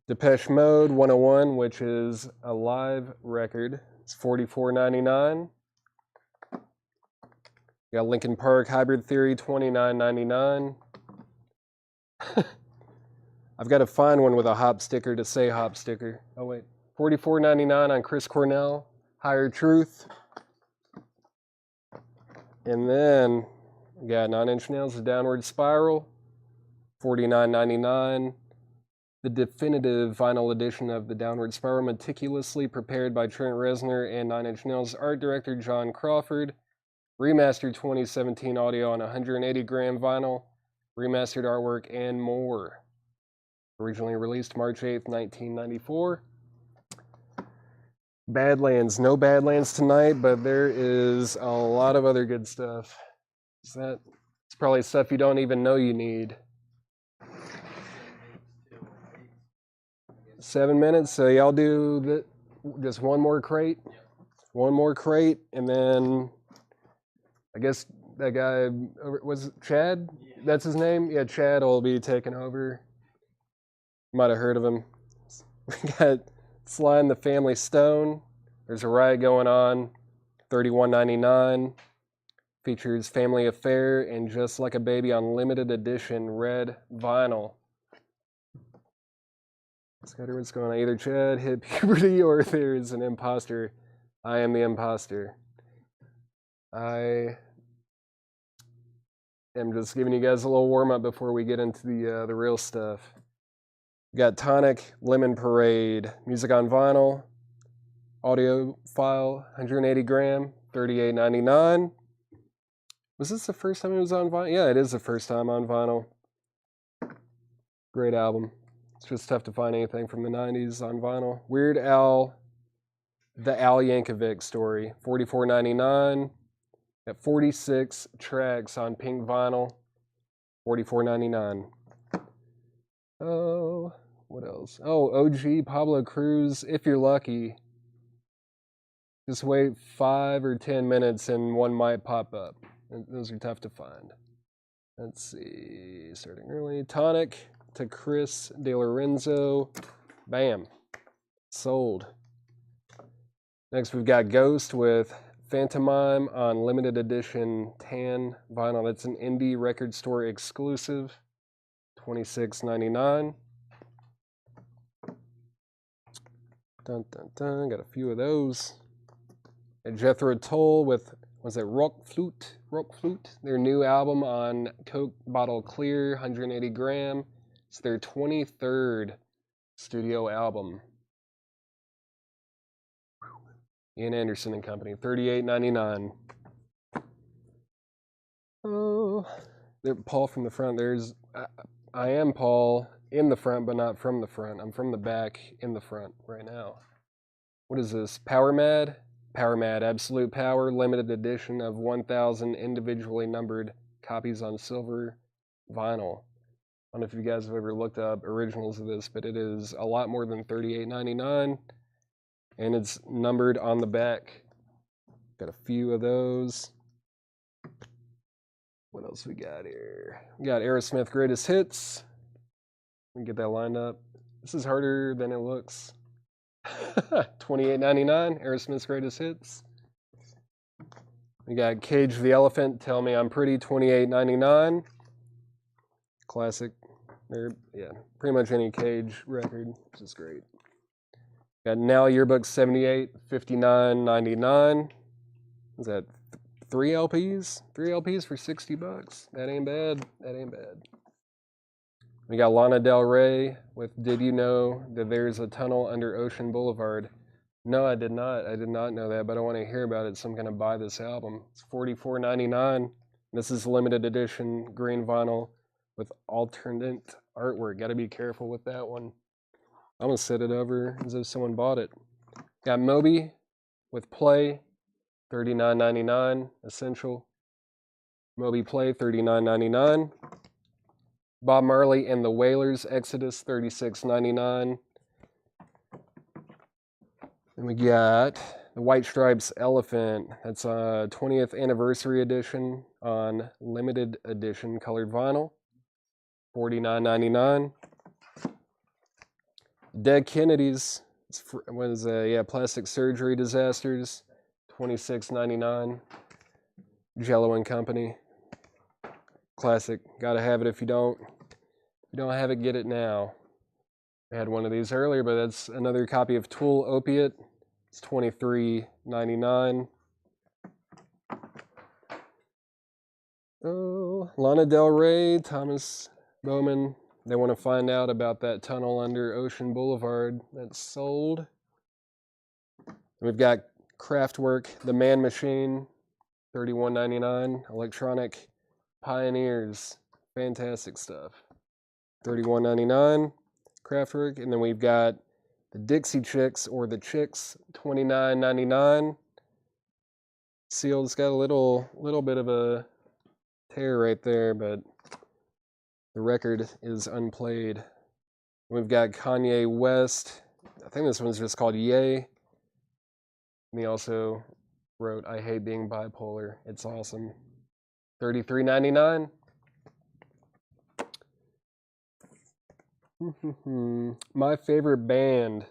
Depeche Mode 101, which is a live record, it's $44.99. We got Linkin Park Hybrid Theory, $29.99. I've got to find one with a hop sticker to say hop sticker. Oh wait, $44.99 on Chris Cornell, Higher Truth. And then we got 9 Inch Nails, The Downward Spiral, $49.99. The definitive vinyl edition of The Downward Spiral, meticulously prepared by Trent Reznor and 9 Inch Nails art director John Crawford. Remastered 2017 audio on 180-gram vinyl, remastered artwork, and more. Originally released March 8th, 1994. Badlands. No Badlands tonight, but there is a lot of other good stuff. It's probably stuff you don't even know you need. 7 minutes, so y'all do just one more crate? One more crate, and then I guess that guy, was Chad? That's his name? Yeah, Chad will be taking over. Might have heard of him. We got Sly and the Family Stone. There's a riot going on. $31.99. Features Family Affair and Just Like a Baby on limited edition red vinyl. Scotty, what's going on? Either Chad hit puberty or there's an imposter. I am the imposter. I am just giving you guys a little warm up before we get into the real stuff. We got Tonic, Lemon Parade, music on vinyl, audio file, 180 gram, $38.99. Was this the first time it was on vinyl? Yeah, it is the first time on vinyl. Great album. It's just tough to find anything from the 90s on vinyl. Weird Al, the Al Yankovic story, $44.99. Got 46 tracks on pink vinyl, $44.99. Oh, what else? Oh, OG Pablo Cruz, If You're Lucky. Just wait 5 or 10 minutes and one might pop up. Those are tough to find. Let's see, starting early. Tonic to Chris De Lorenzo. Bam. Sold. Next we've got Ghost with Phantomime on limited edition tan vinyl. That's an indie record store exclusive. $26.99. Dun dun dun. Got a few of those. Jethro Tull with, was it Rock Flute? Their new album on Coke Bottle Clear, 180 gram. It's their 23rd studio album. Ian Anderson and Company, $38.99. Oh, Paul from the front. I am Paul in the front, but not from the front. I'm from the back in the front right now. What is this? Power Mad? Power Mad Absolute Power, limited edition of 1,000 individually numbered copies on silver vinyl. I don't know if you guys have ever looked up originals of this, but it is a lot more than $38.99, and it's numbered on the back. Got a few of those. What else we got here? We got Aerosmith Greatest Hits. We can get that lined up. This is harder than it looks. $28.99, Aerosmith's Greatest Hits. We got Cage the Elephant, Tell Me I'm Pretty, $28.99. Classic. Yeah, pretty much any Cage record, which is great. Got Now Yearbook 78, $59.99. Is that 3 LPs? 3 LPs for $60. That ain't bad. That ain't bad. We got Lana Del Rey with Did You Know That There's a Tunnel Under Ocean Boulevard? No, I did not. I did not know that, but I want to hear about it, so I'm going to buy this album. It's $44.99. This is limited edition green vinyl with alternate artwork. Got to be careful with that one. I'm going to set it over as if someone bought it. Got Moby with Play, $39.99. Essential. Moby Play, $39.99. Bob Marley and the Wailers, Exodus, $36.99. Then we got the White Stripes Elephant. That's a 20th anniversary edition on limited edition colored vinyl, $49.99. Dead Kennedys, plastic surgery disasters, $26.99. Jello and Company. Classic. Gotta have it if you don't. If you don't have it, get it now. I had one of these earlier, but that's another copy of Tool Opiate. It's $23.99. Oh, Lana Del Rey, Thomas Bowman. They want to find out about that tunnel under Ocean Boulevard that's sold. We've got Kraftwerk, The Man Machine, $31.99. Electronic Pioneers, fantastic stuff. $31.99, Kraftwerk. And then we've got the Dixie Chicks, or the Chicks, $29.99. Sealed. It's got a little bit of a tear right there, but the record is unplayed. We've got Kanye West. I think this one's just called Yay. And he also wrote I Hate Being Bipolar. It's awesome. $33.99. My favorite band.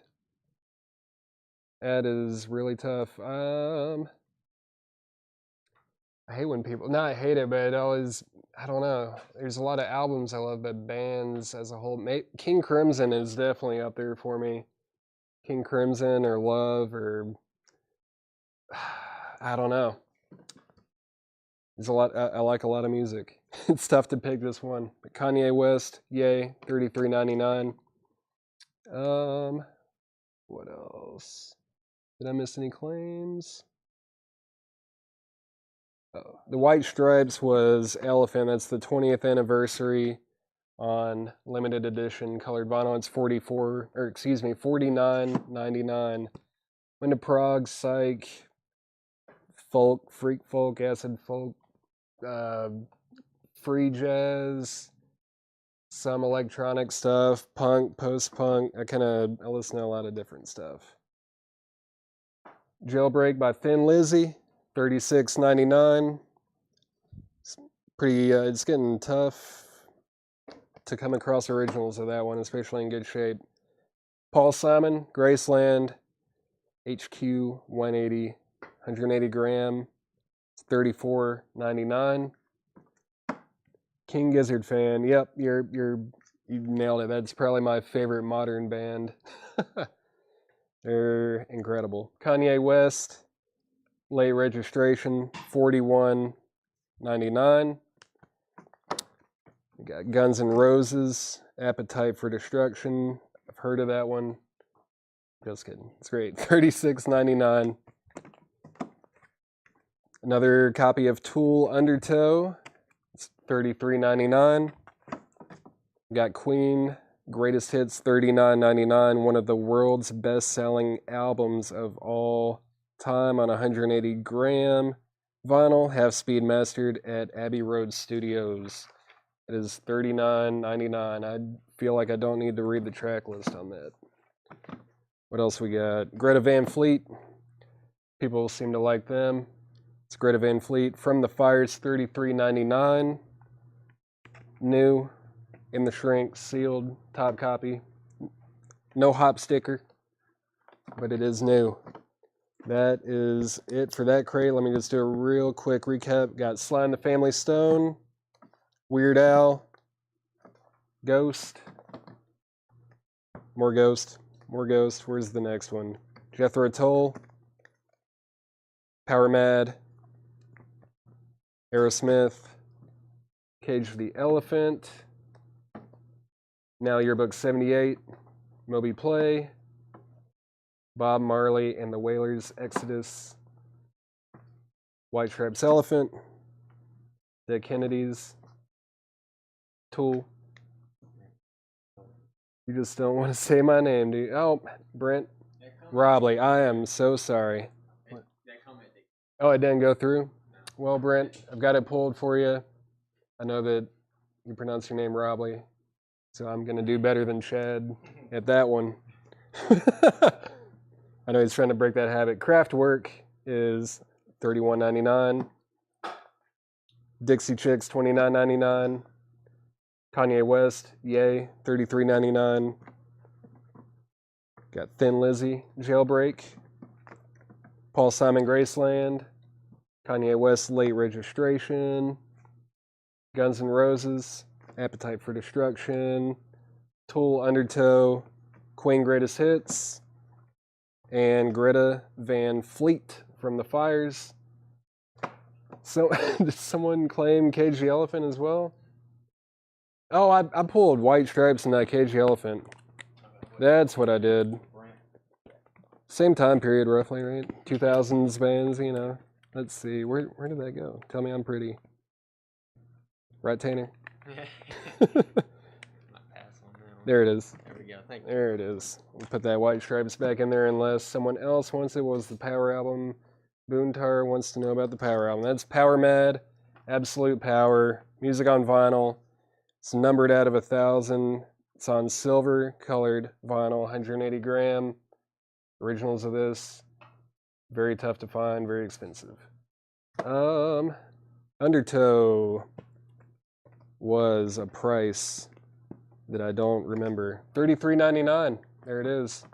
That is really tough. I hate when people, not I hate it, but it always, I don't know. There's a lot of albums I love, but bands as a whole, King Crimson is definitely up there for me. King Crimson or Love or, I don't know. There's a lot. I like a lot of music. It's tough to pick this one. But Kanye West, Yay, $33.99. What else? Did I miss any claims? Oh, the White Stripes was Elephant. That's the 20th anniversary on limited edition colored vinyl. It's $49.99. Went to Prague, Psych, folk, freak folk, acid folk. Free jazz, some electronic stuff, punk, post-punk. I listen to a lot of different stuff. Jailbreak by Thin Lizzy, $36.99. It's pretty. It's getting tough to come across originals of that one, especially in good shape. Paul Simon, Graceland, HQ 180, 180 gram. It's $34.99. King Gizzard fan. Yep, you nailed it. That's probably my favorite modern band. They're incredible. Kanye West, late registration, $41.99. We got Guns N' Roses, Appetite for Destruction. I've heard of that one. Just kidding. It's great. $36.99. Another copy of Tool, Undertow. It's $33.99. Got Queen, Greatest Hits, $39.99. One of the world's best-selling albums of all time on 180-gram vinyl, half-speed mastered at Abbey Road Studios. It is $39.99. I feel like I don't need to read the track list on that. What else we got? Greta Van Fleet. People seem to like them. It's Greta Van Fleet. From the Fires, $33.99. New, in the shrink, sealed, top copy. No hop sticker, but it is new. That is it for that crate. Let me just do a real quick recap. Got Sly and the Family Stone, Weird Al, Ghost, more Ghost, more Ghost. Where's the next one? Jethro Tull, Power Mad, Aerosmith, Cage the Elephant, Now Yearbook 78, Moby Play, Bob Marley and the Wailers, Exodus, White Stripes Elephant, The Kennedys, Tool. You just don't want to say my name, do you? Oh, Brent, Robley, I am so sorry. Oh, it didn't go through? Well, Brent, I've got it pulled for you. I know that you pronounce your name Robley, so I'm going to do better than Chad at that one. I know he's trying to break that habit. Kraftwerk is $31.99. Dixie Chicks, $29.99. Kanye West, Yay, $33.99. Got Thin Lizzy, Jailbreak. Paul Simon, Graceland. Kanye West, Late Registration. Guns N' Roses, Appetite for Destruction. Tool, Undertow. Queen, Greatest Hits. And Greta Van Fleet from the Fires. So, did someone claim Cage the Elephant as well? Oh, I pulled White Stripes and that Cage the Elephant. That's what I did. Same time period, roughly, right? 2000s bands, you know. Let's see, where did that go? Tell me I'm pretty. Right, Tanner? There it is. There we go. Thank you. There it is. We'll put that White Stripes back in there unless someone else wants it. What was the Power album? Boontar wants to know about the Power album. That's Power Mad, Absolute Power, music on vinyl. It's numbered out of 1,000. It's on silver colored vinyl, 180 gram. Originals of this, very tough to find, very expensive. Undertow was a price that I don't remember. $33.99. There it is.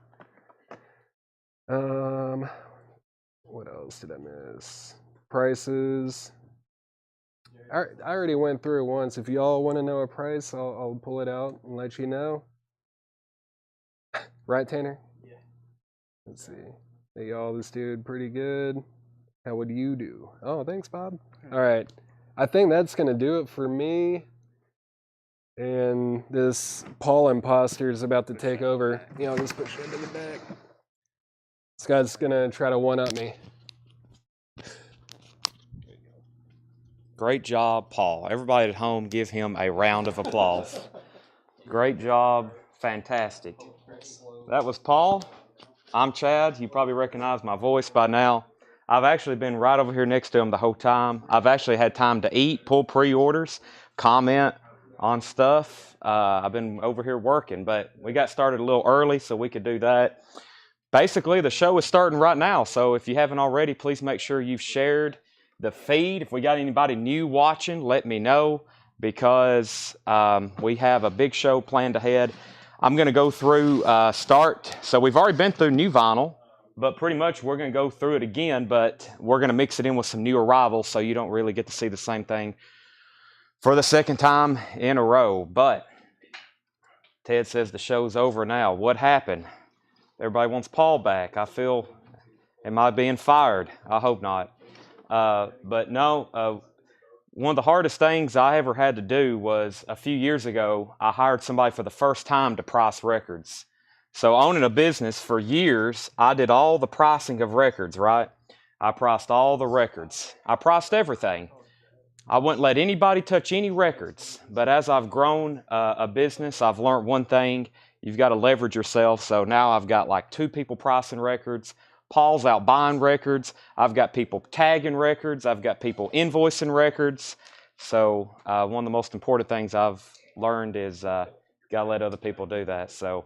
What else did I miss? Prices. I already went through it once. If y'all want to know a price, I'll pull it out and let you know. Right, Tanner? Yeah. Let's see. Hey, y'all, this dude pretty good. How would you do? Oh, thanks, Bob. All right. I think that's going to do it for me. And this Paul imposter is about to take over. You know, just push it to the back. This guy's going to try to one-up me. Great job, Paul. Everybody at home, give him a round of applause. Great job. Fantastic. That was Paul. I'm Chad. You probably recognize my voice by now. I've actually been right over here next to him the whole time. I've actually had time to eat, pull pre-orders, comment on stuff. I've been over here working, but we got started a little early so we could do that. Basically, the show is starting right now, so if you haven't already, please make sure you've shared the feed. If we got anybody new watching, let me know, because we have a big show planned ahead. I'm going to go through start. So we've already been through new vinyl, but pretty much we're going to go through it again, but we're going to mix it in with some new arrivals so you don't really get to see the same thing for the second time in a row. But Ted says the show's over now. What happened? Everybody wants Paul back. I feel Am I being fired? I hope not. But no, one of the hardest things I ever had to do was a few years ago, I hired somebody for the first time to price records. So, owning a business for years, I did all the pricing of records, right? I priced all the records. I priced everything. I wouldn't let anybody touch any records. But as I've grown a business, I've learned one thing. You've got to leverage yourself. So now I've got like 2 people pricing records. Paul's out buying records. I've got people tagging records. I've got people invoicing records. So one of the most important things I've learned is got to let other people do that. So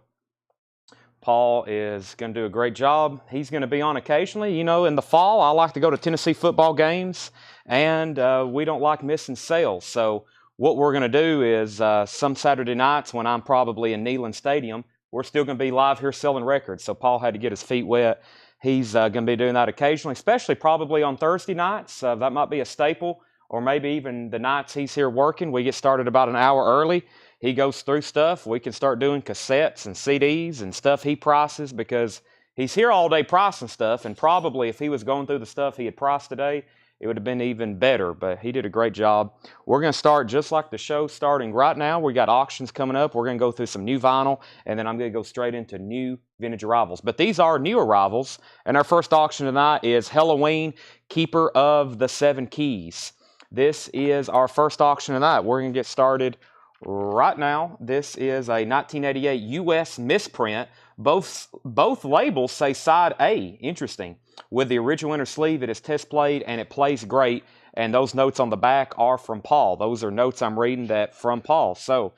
Paul is going to do a great job. He's going to be on occasionally. You know, in the fall, I like to go to Tennessee football games, and we don't like missing sales. So what we're going to do is some Saturday nights when I'm probably in Neyland Stadium, we're still going to be live here selling records. So Paul had to get his feet wet. He's going to be doing that occasionally, especially probably on Thursday nights. That might be a staple, or maybe even the nights he's here working. We get started about an hour early. He goes through stuff. We can start doing cassettes and CDs and stuff he prices because he's here all day pricing stuff. And probably if he was going through the stuff he had priced today, it would have been even better. But he did a great job. We're going to start just like the show starting right now. We got auctions coming up. We're going to go through some new vinyl, and then I'm going to go straight into new vintage arrivals. But these are new arrivals. And our first auction tonight is Halloween Keeper of the 7 Keys. This is our first auction tonight. We're going to get started right now. This is a 1988 U.S. misprint. Both labels say side A. Interesting. With the original inner sleeve, it is test played and it plays great. And those notes on the back are from Paul. Those are notes I'm reading that from Paul. So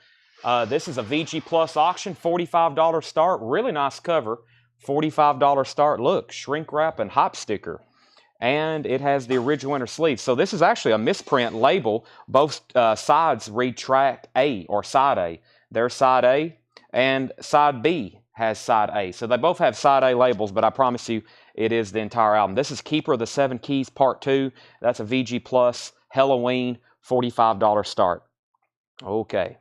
this is a VG Plus auction, $45 start. Really nice cover. $45 start. Look, shrink wrap and hop sticker. And it has the original inner sleeve. So this is actually a misprint label. Both sides read track A or side A. There's side A, and side B has side A. So they both have side A labels, but I promise you it is the entire album. This is Keeper of the 7 Keys Part 2. That's a VG Plus Halloween $45 start. Okay,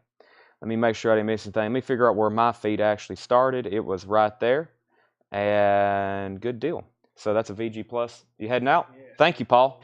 let me make sure I didn't miss anything. Let me figure out where my feed actually started. It was right there, and good deal. So that's a VG Plus. You heading out? Yeah. Thank you, Paul.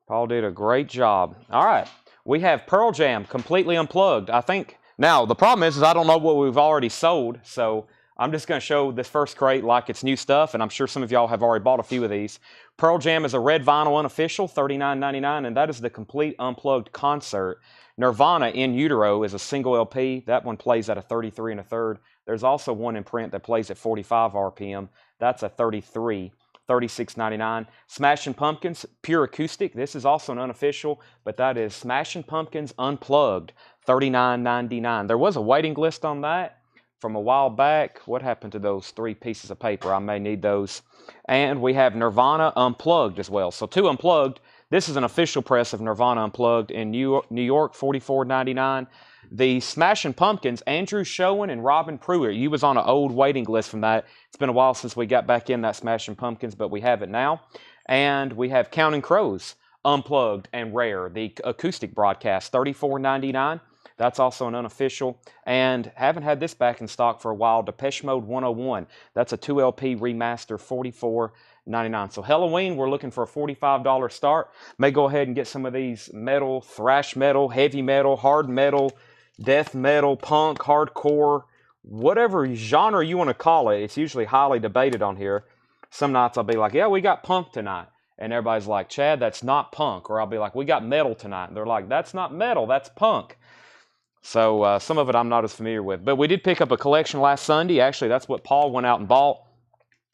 Paul did a great job. All right. We have Pearl Jam completely unplugged. I think now the problem is I don't know what we've already sold, so I'm just going to show this first crate like it's new stuff, and I'm sure some of y'all have already bought a few of these. Pearl Jam is a red vinyl unofficial, $39.99, and that is the complete unplugged concert. Nirvana in Utero is a single LP. That one plays at a 33 1/3. There's also one in print that plays at 45 RPM. That's a 33, $36.99. Smashing Pumpkins, pure acoustic. This is also an unofficial, but that is Smashing Pumpkins Unplugged, $39.99. There was a waiting list on that from a while back. What happened to those 3 pieces of paper? I may need those. And we have Nirvana Unplugged as well. So 2 unplugged. This is an official press of Nirvana Unplugged in New York, $44.99. The Smashing Pumpkins, Andrew Schoen and Robin Pruitt. You was on an old waiting list from that. It's been a while since we got back in that Smashing Pumpkins, but we have it now. And we have Counting Crows, Unplugged and Rare, the acoustic broadcast, $34.99. That's also an unofficial. And haven't had this back in stock for a while, Depeche Mode 101. That's a 2 LP remaster, $44.99. So Halloween, we're looking for a $45 start. May go ahead and get some of these metal, thrash metal, heavy metal, hard metal, death metal, punk, hardcore, whatever genre you want to call it. It's usually highly debated on here. Some nights I'll be like, yeah, we got punk tonight. And everybody's like, Chad, that's not punk. Or I'll be like, we got metal tonight. And they're like, that's not metal, that's punk. So some of it I'm not as familiar with. But we did pick up a collection last Sunday. Actually, that's what Paul went out and bought.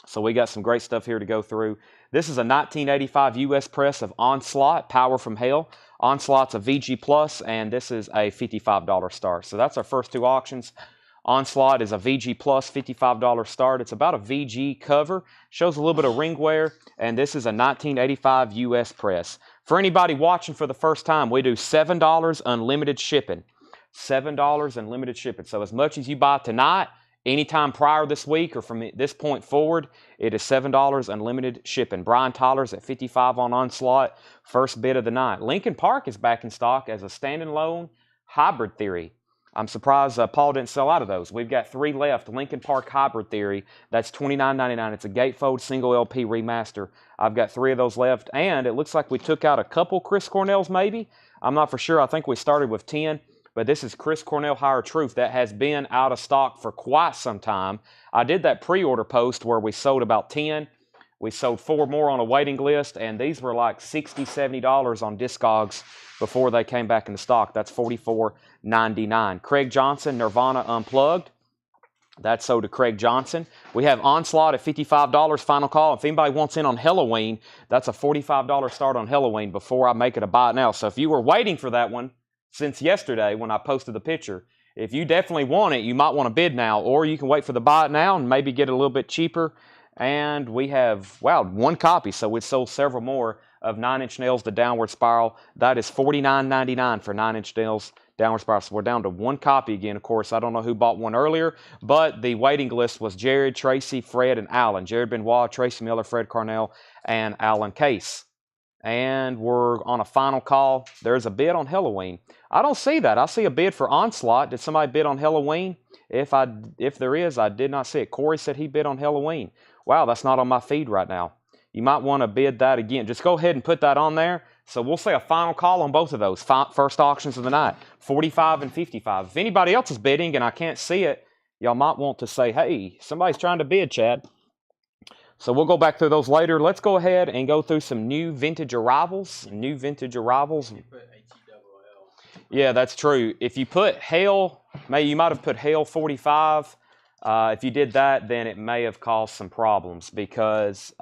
So we got some great stuff here to go through. This is a 1985 U.S. press of Onslaught, Power from Hell. Onslaught's a VG Plus, and this is a $55 start. So that's our first 2 auctions. Onslaught is a VG Plus, $55 start. It's about a VG cover. Shows a little bit of ring wear, and this is a 1985 U.S. press. For anybody watching for the first time, we do $7 unlimited shipping. $7 unlimited shipping. So as much as you buy tonight, anytime prior this week or from this point forward, it is $7 unlimited shipping. Brian Tyler's at 55 on Onslaught, first bid of the night. Lincoln Park is back in stock as a standalone hybrid theory. I'm surprised Paul didn't sell out of those. We've got 3 left. Lincoln Park Hybrid Theory. That's $29.99. It's a gatefold single LP remaster. I've got 3 of those left. And it looks like we took out a couple Chris Cornells maybe. I'm not for sure. I think we started with 10. But this is Chris Cornell Higher Truth. That has been out of stock for quite some time. I did that pre-order post where we sold about 10. We sold 4 more on a waiting list, and these were like $60, $70 on Discogs before they came back into stock. That's $44.99. Craig Johnson, Nirvana Unplugged. That's sold to Craig Johnson. We have Onslaught at $55, final call. If anybody wants in on Halloween, that's a $45 start on Halloween before I make it a buy it now. So if you were waiting for that one since yesterday when I posted the picture, if you definitely want it, you might want to bid now, or you can wait for the buy it now and maybe get it a little bit cheaper. And we have, wow, 1 copy, so we sold several more of 9 Inch Nails, The Downward Spiral. That is $49.99 for 9 Inch Nails, Downward Spiral. So we're down to 1 copy again, of course. I don't know who bought one earlier, but the waiting list was Jared, Tracy, Fred, and Alan. Jared Benoit, Tracy Miller, Fred Carnell, and Alan Case. And we're on a final call. There's a bid on Halloween. I don't see that. I see a bid for Onslaught. Did somebody bid on Halloween? If there is, I did not see it. Corey said he bid on Halloween. Wow, that's not on my feed right now. You might want to bid that again. Just go ahead and put that on there. So we'll say a final call on both of those. First auctions of the night, 45 and 55. If anybody else is bidding and I can't see it, y'all might want to say, hey, somebody's trying to bid, Chad. So we'll go back through those later. Let's go ahead and go through some new vintage arrivals. New vintage arrivals. Yeah, that's true. If you put Hail, you might have put Hail 45. If you did that, then it may have caused some problems because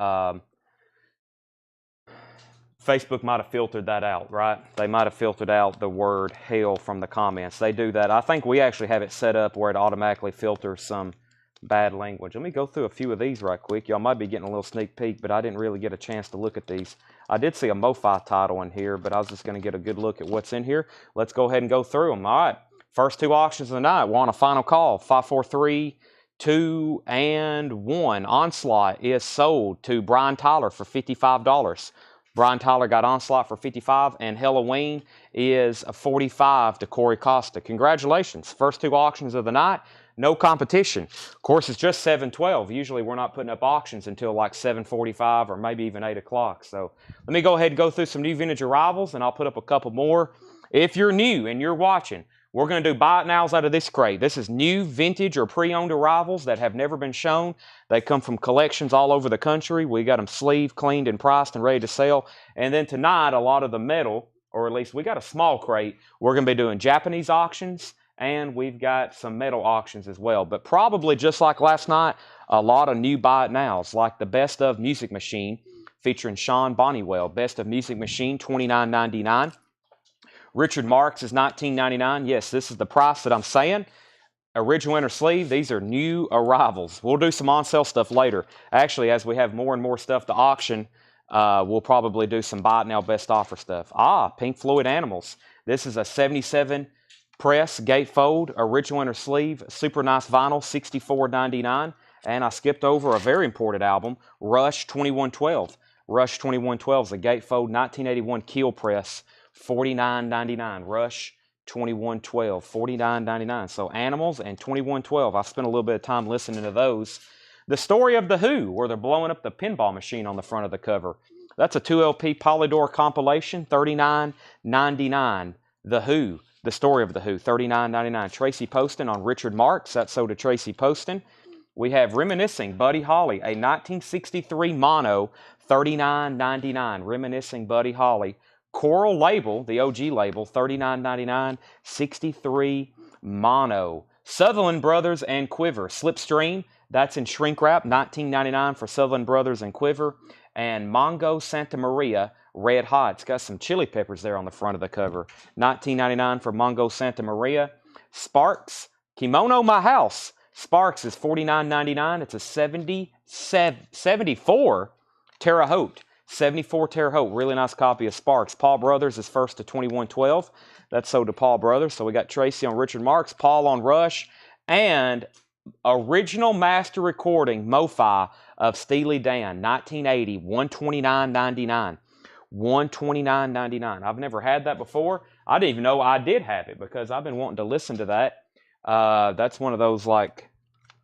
Facebook might have filtered that out, right? They might have filtered out the word Hail from the comments. They do that. I think we actually have it set up where it automatically filters some bad language. Let me go through a few of these right quick. Y'all might be getting a little sneak peek, but I didn't really get a chance to look at these. I did see a MoFi title in here, but I was just going to get a good look at what's in here. Let's go ahead and go through them. All right. First 2 auctions of the night. We're on a final call. 543, 2, and 1. Onslaught is sold to Brian Tyler for $55. Brian Tyler got Onslaught for $55, and Halloween is $45 to Corey Costa. Congratulations. First 2 auctions of the night. No competition. Of course, it's just 7:12. Usually we're not putting up auctions until like 7:45 or maybe even 8 o'clock. So let me go ahead and go through some new vintage arrivals, and I'll put up a couple more. If you're new and you're watching, we're going to do buy it nows out of this crate. This is new vintage or pre-owned arrivals that have never been shown. They come from collections all over the country. We got them sleeved, cleaned, and priced and ready to sell. And then tonight, a lot of the metal, or at least we got a small crate, we're going to be doing Japanese auctions, and we've got some metal auctions as well. But probably just like last night, a lot of new buy it nows, like the Best of Music Machine featuring Sean Bonniwell. Best of Music Machine, $29.99. Richard Marx is $19.99. Yes, this is the price that I'm saying. Original inner sleeve, these are new arrivals. We'll do some on-sale stuff later. Actually, as we have more and more stuff to auction, we'll probably do some buy it now best offer stuff. Pink Floyd Animals. This is a 77 press gatefold, original inner sleeve, super nice vinyl, $64.99. And I skipped over a very important album, Rush 2112. Rush 2112 is a gatefold 1981 keel press, $49.99. Rush 2112, $49.99. So Animals and 2112. I spent a little bit of time listening to those. The Story of the Who, where they're blowing up the pinball machine on the front of the cover. That's a 2LP Polydor compilation, $39.99. The Who, The Story of the Who, $39.99. Tracy Poston on Richard Marx. That's sold to Tracy Poston. We have Reminiscing, Buddy Holly, a 1963 mono, $39.99. Reminiscing, Buddy Holly. Coral label, the OG label, $39.99, 63 mono. Sutherland Brothers and Quiver, Slipstream, that's in shrink wrap, $19.99 for Sutherland Brothers and Quiver. And Mongo Santa Maria, Red Hot. It's got some chili peppers there on the front of the cover. $19.99 for Mongo Santa Maria. Sparks, Kimono My House. Sparks is $49.99. It's a 74 Terre Haute. 74 Terre Haute, really nice copy of Sparks. Paul Brothers is first to 2112. That's sold to Paul Brothers. So we got Tracy on Richard Marx, Paul on Rush, and original master recording, MoFi, of Steely Dan, 1980, $129.99. $129.99. I've never had that before. I didn't even know I did have it because I've been wanting to listen to that. That's one of those like,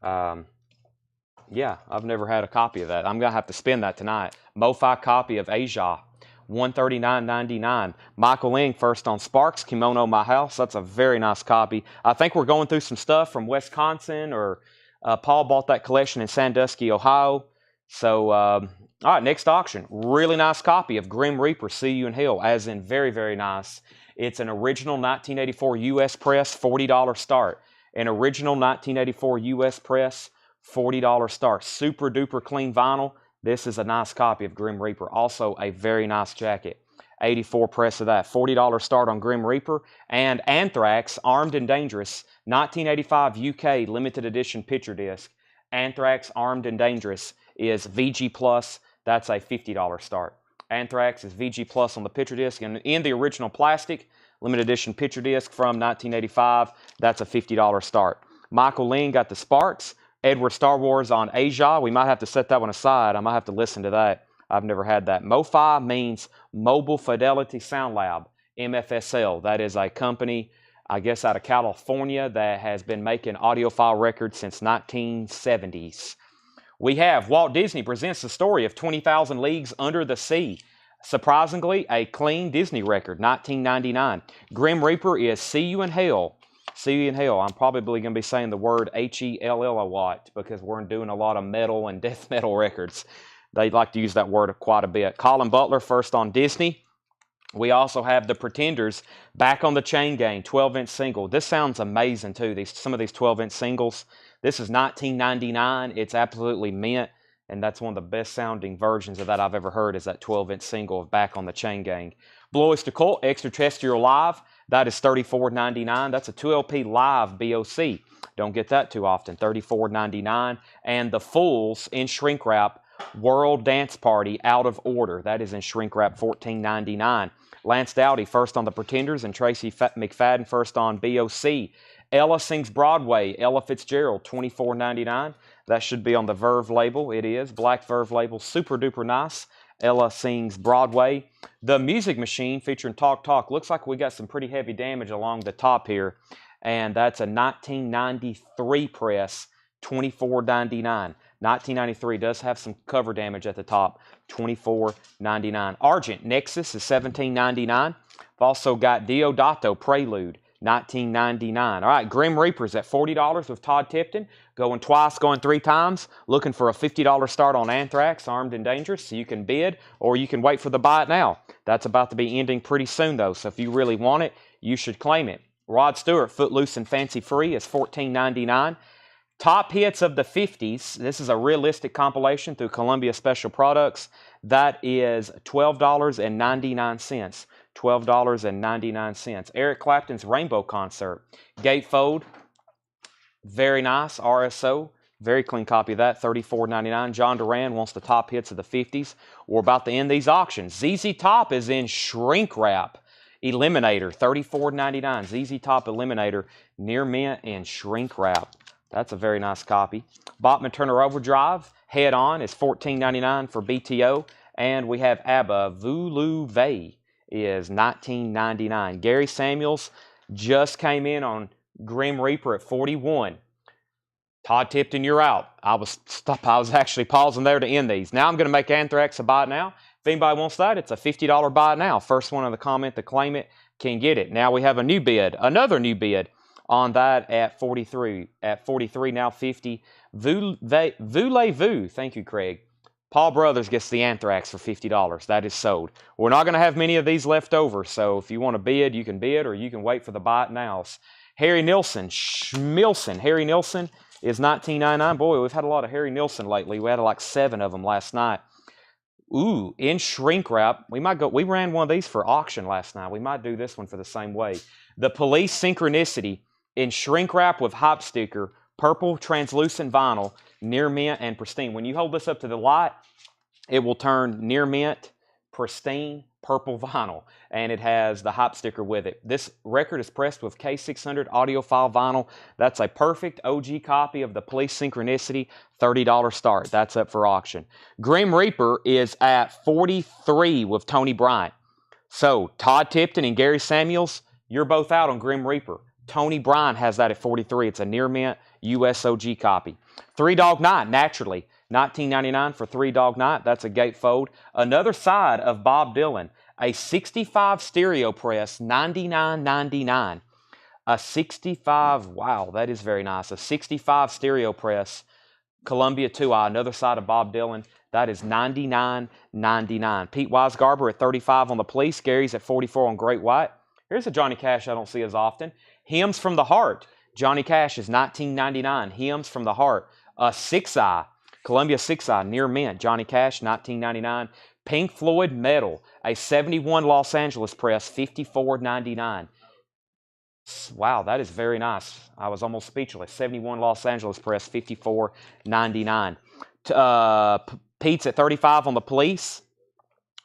yeah, I've never had a copy of that. I'm going to have to spend that tonight. MoFi copy of Asia, $139.99. Michael Ing, first on Sparks, Kimono My House. That's a very nice copy. I think we're going through some stuff from Wisconsin, or Paul bought that collection in Sandusky, Ohio. So, all right, next auction. Really nice copy of Grim Reaper, See You in Hell, as in very, very nice. It's an original 1984 U.S. press, $40 start. An original 1984 U.S. press, $40 start. Super duper clean vinyl. This is a nice copy of Grim Reaper. Also a very nice jacket. 84 press of that. $40 start on Grim Reaper. And Anthrax, Armed and Dangerous, 1985 UK limited edition picture disc. Anthrax, Armed and Dangerous is VG Plus. That's a $50 start. Anthrax is VG Plus on the picture disc. And in the original plastic, limited edition picture disc from 1985, that's a $50 start. Michael Ling got the Sparks. Edward Star Wars on Asia. We might have to set that one aside. I might have to listen to that. I've never had that. MoFi means Mobile Fidelity Sound Lab, MFSL. That is a company, I guess, out of California that has been making audiophile records since 1970s. We have Walt Disney presents the story of 20,000 Leagues Under the Sea. Surprisingly, a clean Disney record, 1999. Grim Reaper is See You in Hell. See You in Hell. I'm probably going to be saying the word Hell a lot because we're doing a lot of metal and death metal records. They like to use that word quite a bit. Colin Butler, first on Disney. We also have The Pretenders, back on the Chain Gang, 12-inch single. This sounds amazing too, some of these 12-inch singles. This is 1999. It's absolutely mint, and that's one of the best sounding versions of that I've ever heard, is that 12-inch single of Back on the Chain Gang. Blue Oyster Cult, Extraterrestrial Live. That is $34.99. That's a 2LP live BOC. Don't get that too often. $34.99. And The Fools in shrink wrap, World Dance Party, Out of Order. That is in shrink wrap, $14.99. Lance Dowdy first on The Pretenders, and Tracy McFadden first on BOC. Ella Sings Broadway, Ella Fitzgerald, $24.99. That should be on the Verve label. It is. Black Verve label, super duper nice. Ella Sings Broadway. The Music Machine featuring Talk Talk. Looks like we got some pretty heavy damage along the top here. And that's a 1993 press, $24.99. 1993 does have some cover damage at the top, $24.99. Argent Nexus is $17.99. I've also got Diodato Prelude, $19.99. All right, Grim Reaper's at $40 with Todd Tipton. Going twice, going three times. Looking for a $50 start on Anthrax, Armed and Dangerous. So you can bid, or you can wait for the buy it now. That's about to be ending pretty soon, though. So if you really want it, you should claim it. Rod Stewart, Footloose and Fancy Free, is $14.99. Top hits of the 50s. This is a realistic compilation through Columbia Special Products. That is $12.99. $12.99. Eric Clapton's Rainbow Concert. Gatefold, very nice. RSO, very clean copy of that, $34.99. John Duran wants the top hits of the 50s. We're about to end these auctions. ZZ Top is in shrink wrap. Eliminator, $34.99. ZZ Top Eliminator, near mint and shrink wrap. That's a very nice copy. Bachman Turner Overdrive, Head On, is $14.99 for BTO. And we have ABBA, Voulez Vey, is $19.99. Gary Samuels just came in on Grim Reaper at $41. Todd Tipton, you're out. I was actually pausing there to end these. Now I'm going to make Anthrax a buy it now. If anybody wants that, it's a $50 buy it now. First one in the comment to claim it can get it. Now we have a new bid, another new bid on that at 43. At 43, now 50. Voulez-vous. Thank you, Craig. Paul Brothers gets the Anthrax for $50. That is sold. We're not going to have many of these left over, so if you want to bid, you can bid, or you can wait for the buy it nows. Harry Nilsson, Schmilson. Harry Nilsson is $19.99. Boy, we've had a lot of Harry Nilsson lately. We had like 7 of them last night. Ooh, in shrink wrap. We ran one of these for auction last night. We might do this one for the same way. The Police Synchronicity in shrink wrap with hype sticker, purple translucent vinyl, near mint and pristine. When you hold this up to the light, it will turn near mint, pristine, purple vinyl, and it has the hype sticker with it. This record is pressed with K600 audiophile vinyl. That's a perfect OG copy of the Police Synchronicity, $30 start. That's up for auction. Grim Reaper is at 43 with Tony Bryant. So Todd Tipton and Gary Samuels, you're both out on Grim Reaper. Tony Bryant has that at 43. It's a near mint US OG copy. Three Dog Night, naturally. $19.99 for Three Dog Night. That's a gatefold. Another side of Bob Dylan. A 65 stereo press, $99.99. A 65, wow, that is very nice. A 65 stereo press, Columbia 2i, another side of Bob Dylan. That is $99.99. Pete Weisgarber at 35 on the Police. Gary's at 44 on Great White. Here's a Johnny Cash I don't see as often. Hymns from the Heart. Johnny Cash is $19.99. Hymns from the Heart. A 6i. Columbia 6i, near mint. Johnny Cash, $19.99. Pink Floyd Metal. A 71 Los Angeles press, $54.99. Wow, that is very nice. I was almost speechless. 71 Los Angeles press, $54.99. Pete's at 35 on the Police.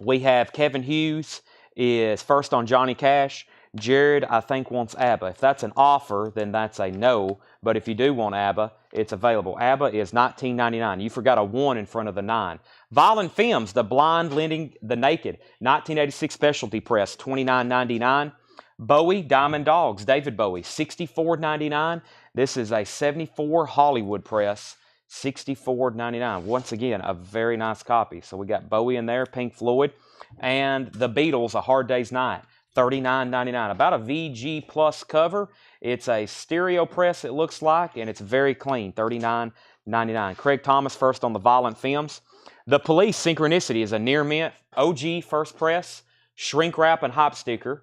We have Kevin Hughes is first on Johnny Cash. Jared, I think, wants ABBA. If that's an offer, then that's a no. But if you do want ABBA, it's available. ABBA is $19.99. You forgot a 1 in front of the 9. Violent Femmes, The Blind Lending the Naked, 1986 specialty press, $29.99. Bowie, Diamond Dogs, David Bowie, $64.99. This is a 74 Hollywood press, $64.99. Once again, a very nice copy. So we got Bowie in there, Pink Floyd, and the Beatles, A Hard Day's Night, $39.99. About a VG Plus cover. It's a stereo press, it looks like, and it's very clean, $39.99. Craig Thomas first on the Violent Femmes. The Police Synchronicity is a near mint OG first press, shrink wrap and hype sticker.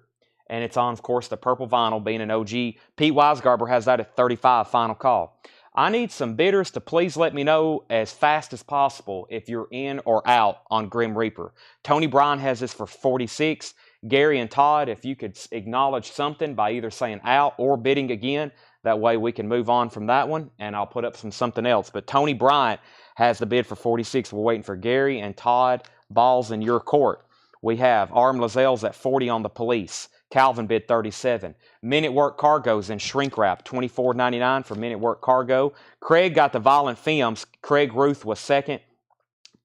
And it's on, of course, the purple vinyl, being an OG. Pete Weisgarber has that at 35, final call. I need some bidders to please let me know as fast as possible if you're in or out on Grim Reaper. Tony Bryan has this for 46. Gary and Todd, if you could acknowledge something by either saying out or bidding again, that way we can move on from that one, and I'll put up something else. But Tony Bryant has the bid for 46. We're waiting for Gary and Todd. Ball's in your court. We have Arm Lazelle's at 40 on the Police. Calvin bid 37. Men at Work Cargo's in shrink wrap, $24.99 for Men at Work Cargo. Craig got the Violent Femmes. Craig Ruth was second.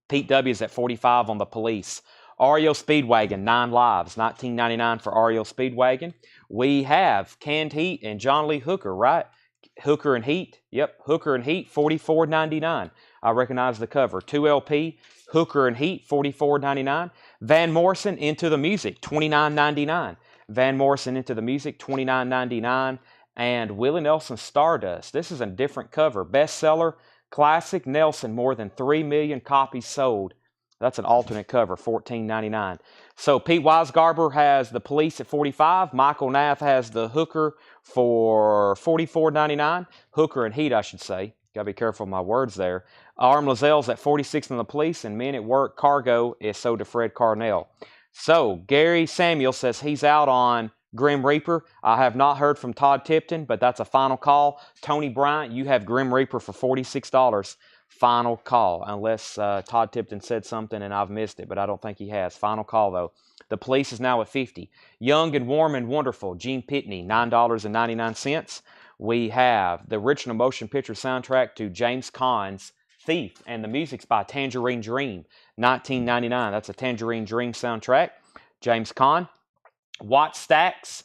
Pete W's at 45 on the Police. REO Speedwagon, 9 lives, $19.99 for REO Speedwagon. We have Canned Heat and John Lee Hooker, right? Hooker and Heat. Yep, Hooker and Heat, $44.99. I recognize the cover. 2LP, Hooker and Heat, $44.99. Van Morrison, Into the Music, $29.99. Van Morrison, Into the Music, $29.99. And Willie Nelson, Stardust. This is a different cover. Bestseller, Classic Nelson, more than 3 million copies sold. That's an alternate cover, $14.99. So Pete Weisgarber has the Police at 45. Michael Nath has the Hooker for $44.99. Hooker and Heat, I should say. Got to be careful with my words there. Arm Lazelle's at 46 on the Police, and Men at Work Cargo is sold to Fred Carnell. So Gary Samuel says he's out on Grim Reaper. I have not heard from Todd Tipton, but that's a final call. Tony Bryant, you have Grim Reaper for $46. Final call, unless Todd Tipton said something and I've missed it, but I don't think he has. Final call, though. The Police is now at 50. Young and Warm and Wonderful, Gene Pitney, $9.99. We have the original motion picture soundtrack to James Caan's Thief, and the music's by Tangerine Dream, $19.99. That's a Tangerine Dream soundtrack. James Caan. Watt Stacks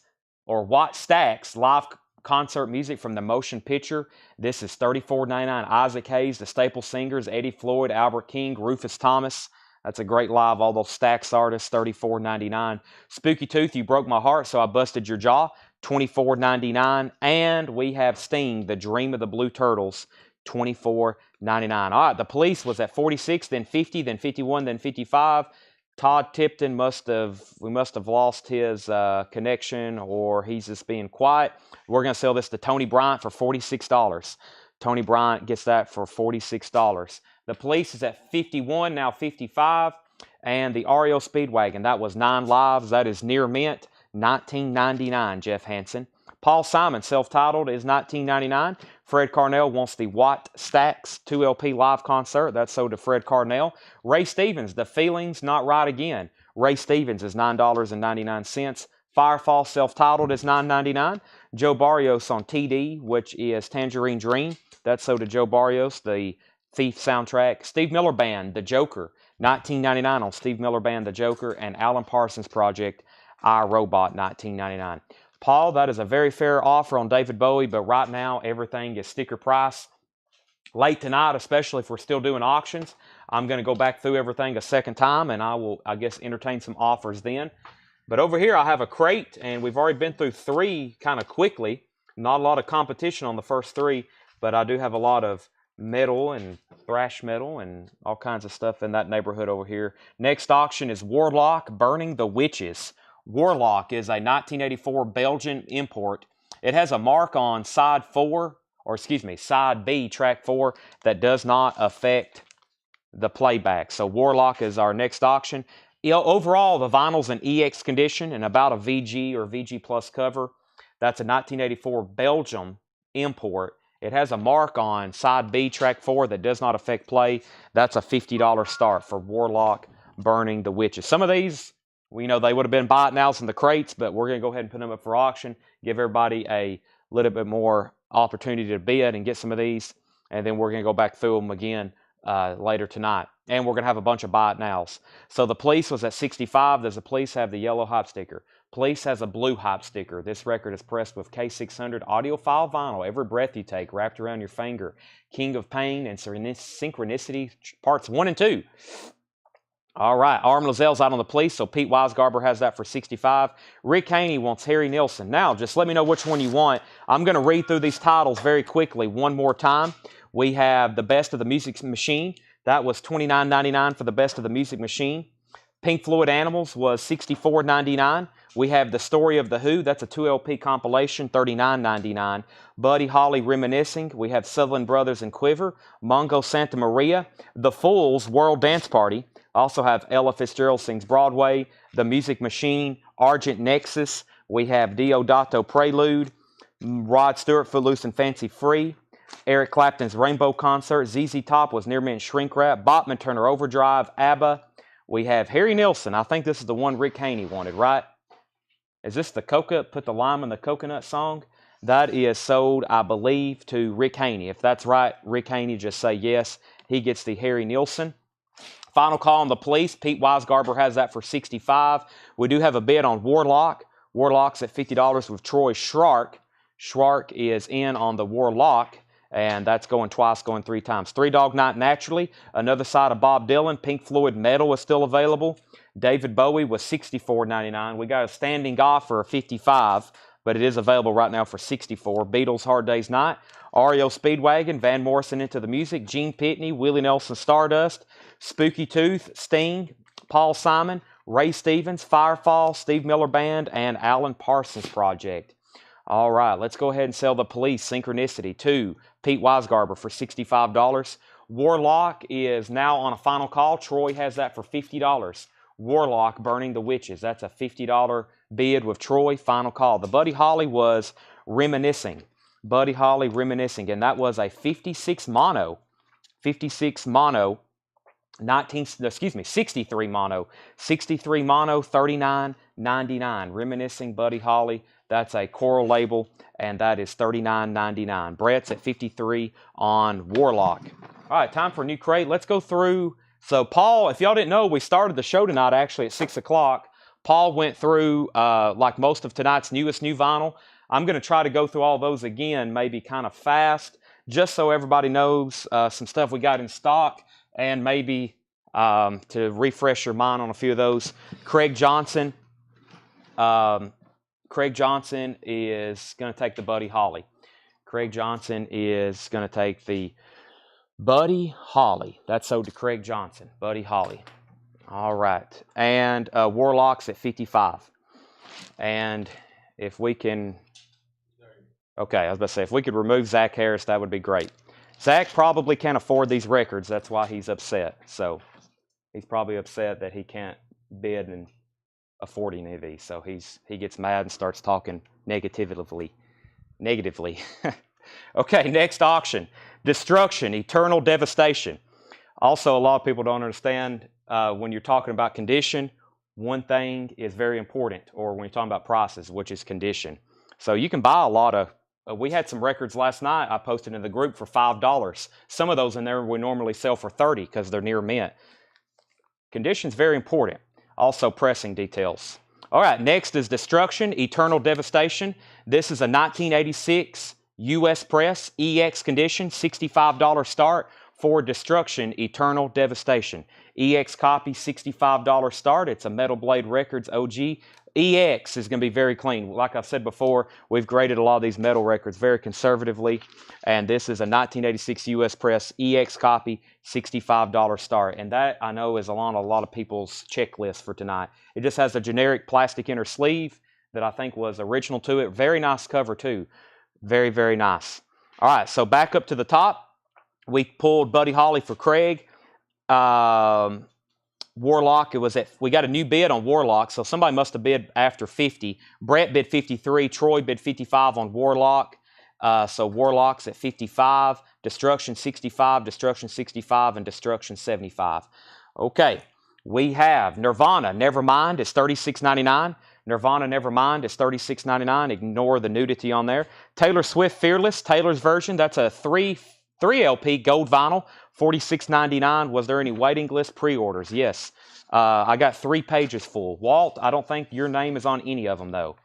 live concert music from the motion picture. This is $34.99. Isaac Hayes, the Staple Singers, Eddie Floyd, Albert King, Rufus Thomas. That's a great live, all those Stax artists, $34.99. Spooky Tooth, You Broke My Heart, So I Busted Your Jaw, $24.99. And we have Sting, The Dream of the Blue Turtles, $24.99. All right, the Police was at 46, then 50, then 51, then 55. Todd Tipton must have lost his connection, or he's just being quiet. We're going to sell this to Tony Bryant for $46. Tony Bryant gets that for $46. The Police is at 51, now 55. And the REO Speedwagon, that was 9 lives. That is near mint, $19.99, Jeff Hansen. Paul Simon, self-titled, is $19.99. Fred Carnell wants the Watt Stacks 2LP live concert. That's sold to Fred Carnell. Ray Stevens, The Feelings Not Right Again. Ray Stevens is $9.99. Firefall self-titled is $9.99. Joe Barrios on TD, which is Tangerine Dream. That's sold to Joe Barrios, the Thief soundtrack. Steve Miller Band, The Joker, $19.99 on Steve Miller Band, The Joker. And Alan Parsons Project, I, Robot, $19.99. Paul, that is a very fair offer on David Bowie, but right now everything is sticker price. Late tonight, especially if we're still doing auctions, I'm going to go back through everything a second time, and I will, I guess, entertain some offers then. But over here I have a crate, and we've already been through 3 kind of quickly. Not a lot of competition on the first 3, but I do have a lot of metal and thrash metal and all kinds of stuff in that neighborhood over here. Next auction is Warlock, Burning the Witches. Warlock is a 1984 Belgian import. It has a mark on side 4, or excuse me, side B, track 4, that does not affect the playback. So Warlock is our next auction. Overall, the vinyl's in EX condition and about a VG or VG Plus cover. That's a 1984 Belgium import. It has a mark on side B, track 4, that does not affect play. That's a $50 start for Warlock, Burning the Witches. Some of these, we know they would have been buy it nows in the crates, but we're going to go ahead and put them up for auction, give everybody a little bit more opportunity to bid and get some of these, and then we're going to go back through them again later tonight. And we're going to have a bunch of buy it nows. So the Police was at 65. Does the Police have the yellow hype sticker? Police has a blue hype sticker. This record is pressed with K600 audiophile vinyl. Every breath you take, wrapped around your finger. King of Pain and Synchronicity, parts 1 and 2. All right, Arm Lazelle's out on the Police, so Pete Weisgarber has that for 65. Rick Haney wants Harry Nilsson. Now, just let me know which one you want. I'm going to read through these titles very quickly one more time. We have The Best of the Music Machine. That was $29.99 for The Best of the Music Machine. Pink Floyd Animals was $64.99. We have The Story of the Who. That's a 2 LP compilation, $39.99. Buddy Holly Reminiscing. We have Sutherland Brothers and Quiver. Mongo Santa Maria. The Fools World Dance Party. Also have Ella Fitzgerald Sings Broadway. The Music Machine. Argent Nexus. We have Diodato Prelude. Rod Stewart Footloose and Fancy Free. Eric Clapton's Rainbow Concert. ZZ Top was Near Mint Shrink Wrap. Bachman Turner Overdrive. ABBA. We have Harry Nilsson. I think this is the one Rick Haney wanted, right? Is this the Put the Lime in the Coconut song? That is sold, I believe, to Rick Haney. If that's right, Rick Haney, just say yes. He gets the Harry Nilsson. Final call on the Police. Pete Weisgarber has that for 65. We do have a bid on Warlock. Warlock's at $50 with Troy Schwark. Schwark is in on the Warlock, and that's going twice, going 3 times. 3 Dog Night Naturally. Another side of Bob Dylan. Pink Floyd Metal is still available. David Bowie was $64.99. We got a standing offer of $55, but it is available right now for $64. Beatles Hard Day's Night. REO Speedwagon. Van Morrison Into the Music. Gene Pitney. Willie Nelson Stardust. Spooky Tooth. Sting. Paul Simon. Ray Stevens. Firefall. Steve Miller Band. And Alan Parsons Project. All right, let's go ahead and sell The Police Synchronicity to Pete Weisgarber for $65. Warlock is now on a final call. Troy has that for $50. Warlock Burning the Witches. That's a $50 bid with Troy. Final call. The Buddy Holly was Reminiscing. Buddy Holly Reminiscing. And that was a 56 mono. 63 mono. 63 mono, $39.99. Reminiscing Buddy Holly. That's a Coral label, and that is $39.99. Brett's at 53 on Warlock. All right, time for a new crate. Let's go through. So Paul, if y'all didn't know, we started the show tonight actually at 6 o'clock. Paul went through like most of tonight's new vinyl. I'm going to try to go through all those again, maybe kind of fast, just so everybody knows some stuff we got in stock, and maybe to refresh your mind on a few of those. Craig Johnson is going to take the Buddy Holly. Craig Johnson is going to take the Buddy Holly. That's sold to Craig Johnson. Buddy Holly. All right. And Warlock's at 55. And if we can... Okay, I was about to say, if we could remove Zach Harris, that would be great. Zach probably can't afford these records. That's why he's upset. So he's probably upset that he can't bid and afford any of these. So he gets mad and starts talking negatively. Okay, next auction. Destruction, Eternal Devastation. Also, a lot of people don't understand when you're talking about condition, one thing is very important, or when you're talking about prices, which is condition. So you can buy a lot of, we had some records last night I posted in the group for $5. Some of those in there we normally sell for $30 because they're near mint. Condition's very important. Also pressing details. All right, next is Destruction, Eternal Devastation. This is a 1986 U.S. press, EX condition, $65 start for Destruction, Eternal Devastation. EX copy, $65 start. It's a Metal Blade Records OG. EX is going to be very clean. Like I said before, we've graded a lot of these metal records very conservatively, and this is a 1986 U.S. press EX copy, $65 start. And that, I know, is on a lot of people's checklist for tonight. It just has a generic plastic inner sleeve that I think was original to it. Very nice cover, too. Very, very nice. All right, so back up to the top. We pulled Buddy Holly for Craig. Warlock, we got a new bid on Warlock, so somebody must have bid after 50. Brett bid 53, Troy bid 55 on Warlock. So Warlock's at 55, Destruction 65, Destruction 65, and Destruction 75. Okay, we have Nirvana, Nevermind is $36.99. Nirvana Nevermind is $36.99. Ignore the nudity on there. Taylor Swift Fearless, Taylor's version, that's a 3 LP gold vinyl, $46.99. Was there any waiting list pre-orders? Yes. I got 3 pages full. Walt, I don't think your name is on any of them, though.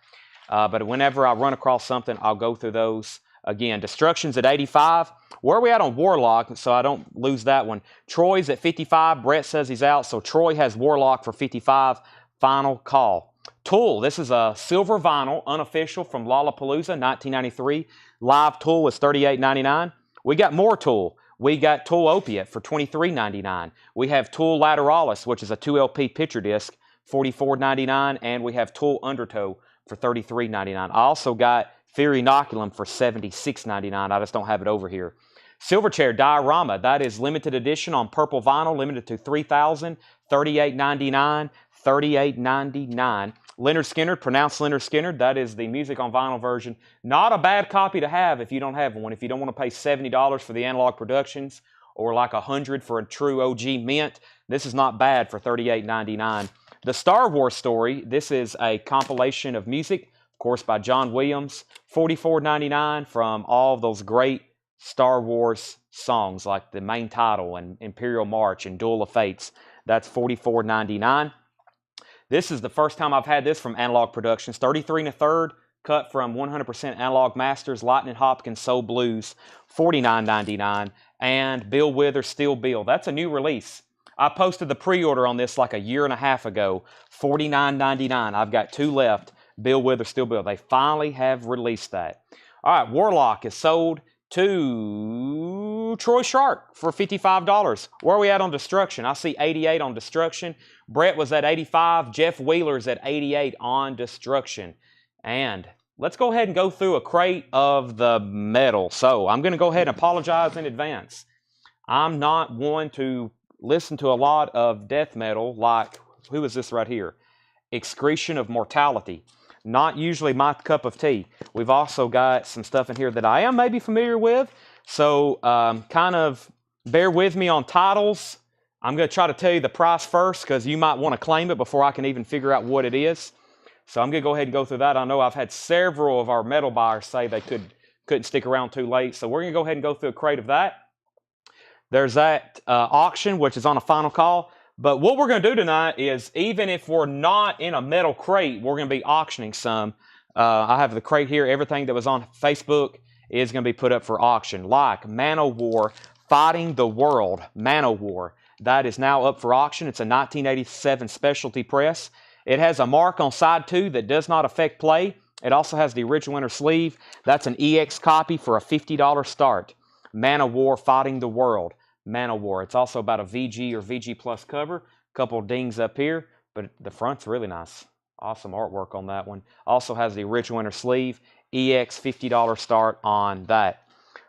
But whenever I run across something, I'll go through those. Again, Destruction's at 85. Where are we at on Warlock, so I don't lose that one? Troy's at 55. Brett says he's out, so Troy has Warlock for 55. Final call. Tool, this is a silver vinyl, unofficial, from Lollapalooza, 1993. Live Tool is $38.99. We got more Tool. We got Tool Opiate for $23.99. We have Tool Lateralis, which is a 2 LP picture disc, $44.99. And we have Tool Undertow for $33.99. I also got Fear Inoculum for $76.99. I just don't have it over here. Silverchair Diorama, that is limited edition on purple vinyl, limited to 3,000, $38.99, $38.99. Leonard Skinner, pronounced Leonard Skinner, that is the music on vinyl version. Not a bad copy to have if you don't have one. If you don't want to pay $70 for the analog productions or like $100 for a true OG mint, this is not bad for $38.99. The Star Wars Story, this is a compilation of music, of course, by John Williams, $44.99 from all of those great Star Wars songs like the main title and Imperial March and Duel of Fates. That's $44.99. This is the first time I've had this from Analog Productions. 33 1/3, cut from 100% Analog Masters, Lightning Hopkins Soul Blues, $49.99. And Bill Withers, Steel Bill. That's a new release. I posted the pre-order on this like a year and a half ago, $49.99. I've got 2 left, Bill Withers, Steel Bill. They finally have released that. All right, Warlock is sold to Troy Shark for $55. Where are we at on Destruction? I see 88 on Destruction. Brett was at 85. Jeff Wheeler's at 88 on Destruction. And let's go ahead and go through a crate of the metal. So I'm going to go ahead and apologize in advance. I'm not one to listen to a lot of death metal like, who is this right here? Excretion of Mortality. Not usually my cup of tea. We've also got some stuff in here that I am maybe familiar with. So kind of bear with me on titles. I'm going to try to tell you the price first because you might want to claim it before I can even figure out what it is. So I'm going to go ahead and go through that. I know I've had several of our metal buyers say they couldn't stick around too late. So we're going to go ahead and go through a crate of that. There's that auction, which is on a final call. But what we're going to do tonight is, even if we're not in a metal crate, we're going to be auctioning some. I have the crate here. Everything that was on Facebook is going to be put up for auction. Like Manowar, Fighting the World, Manowar. That is now up for auction. It's a 1987 specialty press. It has a mark on side 2 that does not affect play. It also has the original inner sleeve. That's an EX copy for a $50 start. Manowar, Fighting the World. Manowar. It's also about a VG or VG Plus cover. A couple of dings up here, but the front's really nice. Awesome artwork on that one. Also has the original inner sleeve. EX $50 start on that.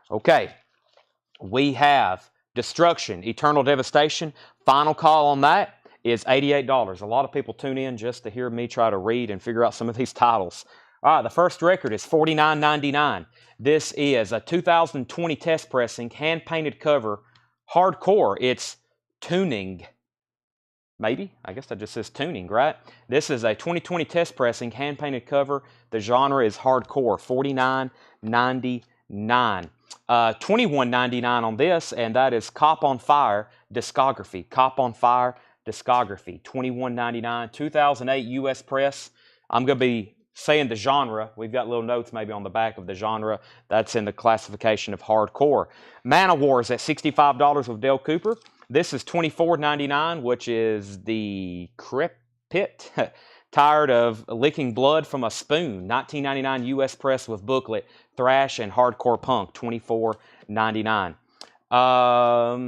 Okay, we have Destruction, Eternal Devastation. Final call on that is $88. A lot of people tune in just to hear me try to read and figure out some of these titles. All right, the first record is $49.99. This is a 2020 test pressing, hand-painted cover. Hardcore, it's Tuning. Maybe. I guess that just says tuning, right? This is a 2020 test pressing, hand-painted cover. The genre is hardcore, $49.99. $21.99 on this, and that is Cop on Fire discography. Cop on Fire discography, $21.99. 2008 U.S. press. I'm going to be saying the genre. We've got little notes maybe on the back of the genre. That's in the classification of hardcore. Man of War is at $65 with Dale Cooper. This is $24.99, which is the Crip Pit. Tired of licking blood from a spoon. $19.99 U.S. press with booklet. Thrash and hardcore punk. $24.99.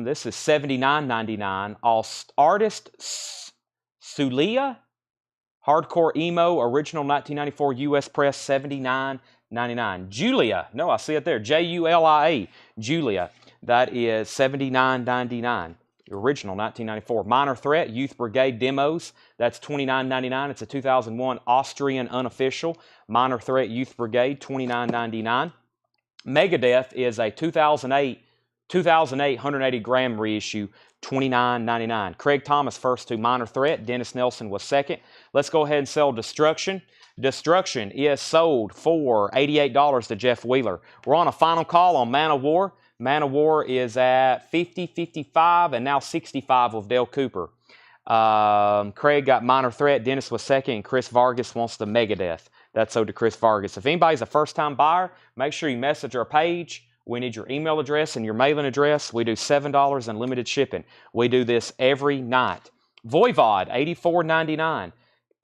This is $79.99. Artist Sulia. Hardcore emo. Original 1994 U.S. press. $79.99. Julia. No, I see it there. Julia. Julia. That is $79.99. Original 1994. Minor Threat, Youth Brigade demos. That's $29.99. It's a 2001 Austrian unofficial. Minor Threat, Youth Brigade, $29.99. Megadeth is a 2008 180 gram reissue, $29.99. Craig Thomas first to Minor Threat. Dennis Nelson was second. Let's go ahead and sell Destruction. Destruction is sold for $88 to Jeff Wheeler. We're on a final call on Man of War. Man of War is at 50, 55, and now 65 with Dale Cooper. Craig got Minor Threat. Dennis was second, and Chris Vargas wants the Megadeth. That's sold to Chris Vargas. If anybody's a first-time buyer, make sure you message our page. We need your email address and your mailing address. We do $7 unlimited shipping. We do this every night. Voivod, $84.99.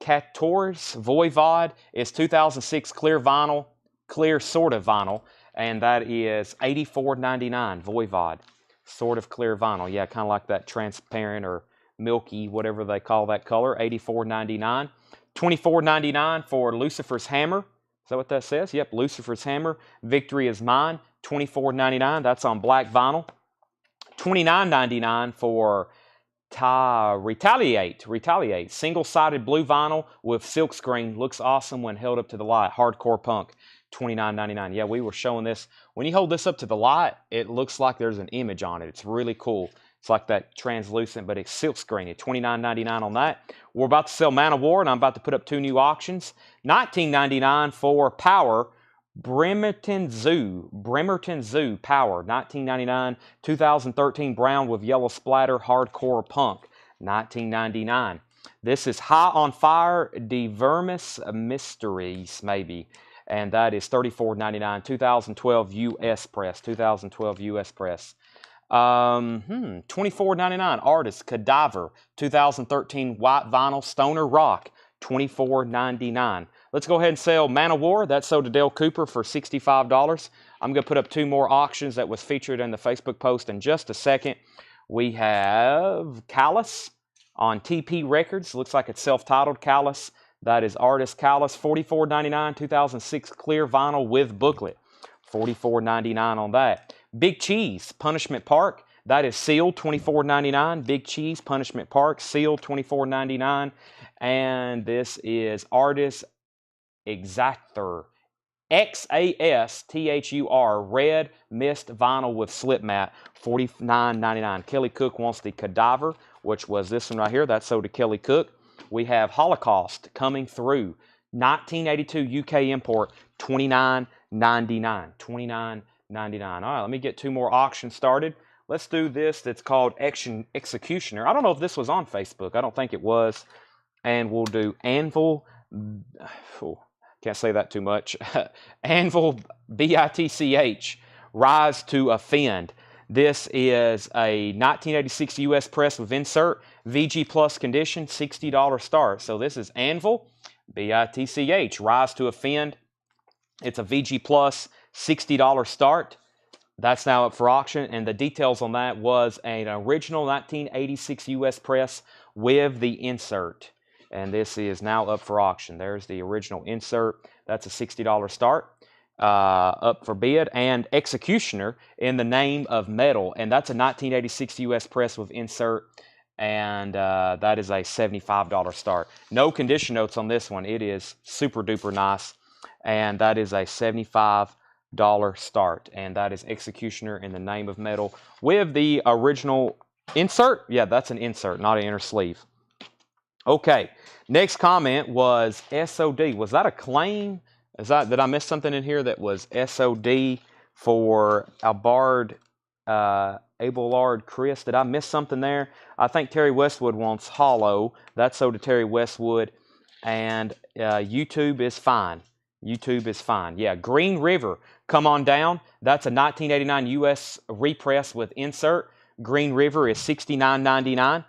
Kators Voivod is 2006 clear vinyl, clear sort of vinyl. And that is $84.99, Voivod. Sort of clear vinyl. Yeah, kind of like that transparent or milky, whatever they call that color, $84.99. $24.99 for Lucifer's Hammer. Is that what that says? Yep, Lucifer's Hammer. Victory is Mine, $24.99. That's on black vinyl. $29.99 for Retaliate. Single-sided blue vinyl with silkscreen. Looks awesome when held up to the light. Hardcore punk. $29.99. Yeah, we were showing this. When you hold this up to the light, it looks like there's an image on it. It's really cool. It's like that translucent, but it's silkscreen. At $29.99 on that. We're about to sell Man of War, and I'm about to put up 2 new auctions. $19.99 for Power. Bremerton Zoo Power. $19.99. 2013 brown with yellow splatter. Hardcore punk. $19.99. This is High on Fire. De Vermis Mysteries, maybe. And that is $34.99. 2012 U.S. press. 2012 U.S. press. $24.99. Artist Cadaver. 2013 white vinyl Stoner Rock. $24.99. Let's go ahead and sell Man of War. That's sold to Dale Cooper for $65. I'm going to put up 2 more auctions that was featured in the Facebook post in just a second. We have Callus on TP Records. Looks like it's self-titled Callus. That is Artist Callus, $44.99, 2006 clear vinyl with booklet. $44.99 on that. Big Cheese, Punishment Park. That is sealed, $24.99. Big Cheese, Punishment Park, sealed, $24.99. And this is Artist Exactor, XASTHUR, red mist vinyl with slip mat, $49.99. Kelly Cook wants the Cadaver, which was this one right here. That's sold to Kelly Cook. We have Holocaust Coming Through, 1982 UK import, $29.99. $29.99. All right, let me get 2 more auctions started. Let's do this that's called Executioner. I don't know if this was on Facebook. I don't think it was. And we'll do Anvil. Can't say that too much. Anvil, BITCH, Rise to Offend. This is a 1986 U.S. press with insert, VG Plus condition, $60 start. So this is Anvil, BITCH, Rise to Offend. It's a VG Plus, $60 start. That's now up for auction, and the details on that was an original 1986 U.S. press with the insert. And this is now up for auction. There's the original insert. That's a $60 start. Up for bid. And Executioner in the Name of Metal. And that's a 1986 U.S. press with insert. And that is a $75 start. No condition notes on this one. It is super duper nice. And that is a $75 start. And that is Executioner in the Name of Metal with the original insert. Yeah, that's an insert, not an inner sleeve. Okay. Next comment was SOD. Was that a claim? Did I miss something in here that was SOD for Albard, Abelard Chris? Did I miss something there? I think Terry Westwood wants hollow. That's so to Terry Westwood. And YouTube is fine. YouTube is fine. Yeah, Green River, come on down. That's a 1989 US repress with insert. Green River is $69.99.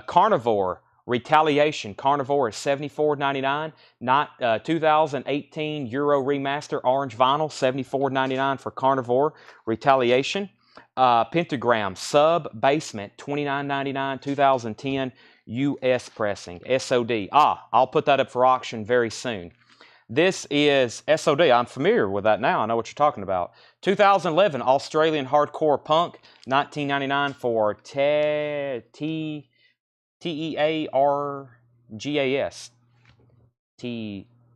Carnivore, Retaliation. Carnivore is $74.99. Not 2018 Euro Remaster Orange Vinyl, $74.99 for Carnivore. Retaliation. Pentagram, Sub Basement, $29.99. 2010 US pressing. SOD. I'll put that up for auction very soon. This is SOD. I'm familiar with that now. I know what you're talking about. 2011 Australian Hardcore Punk, $19.99 for Teargas.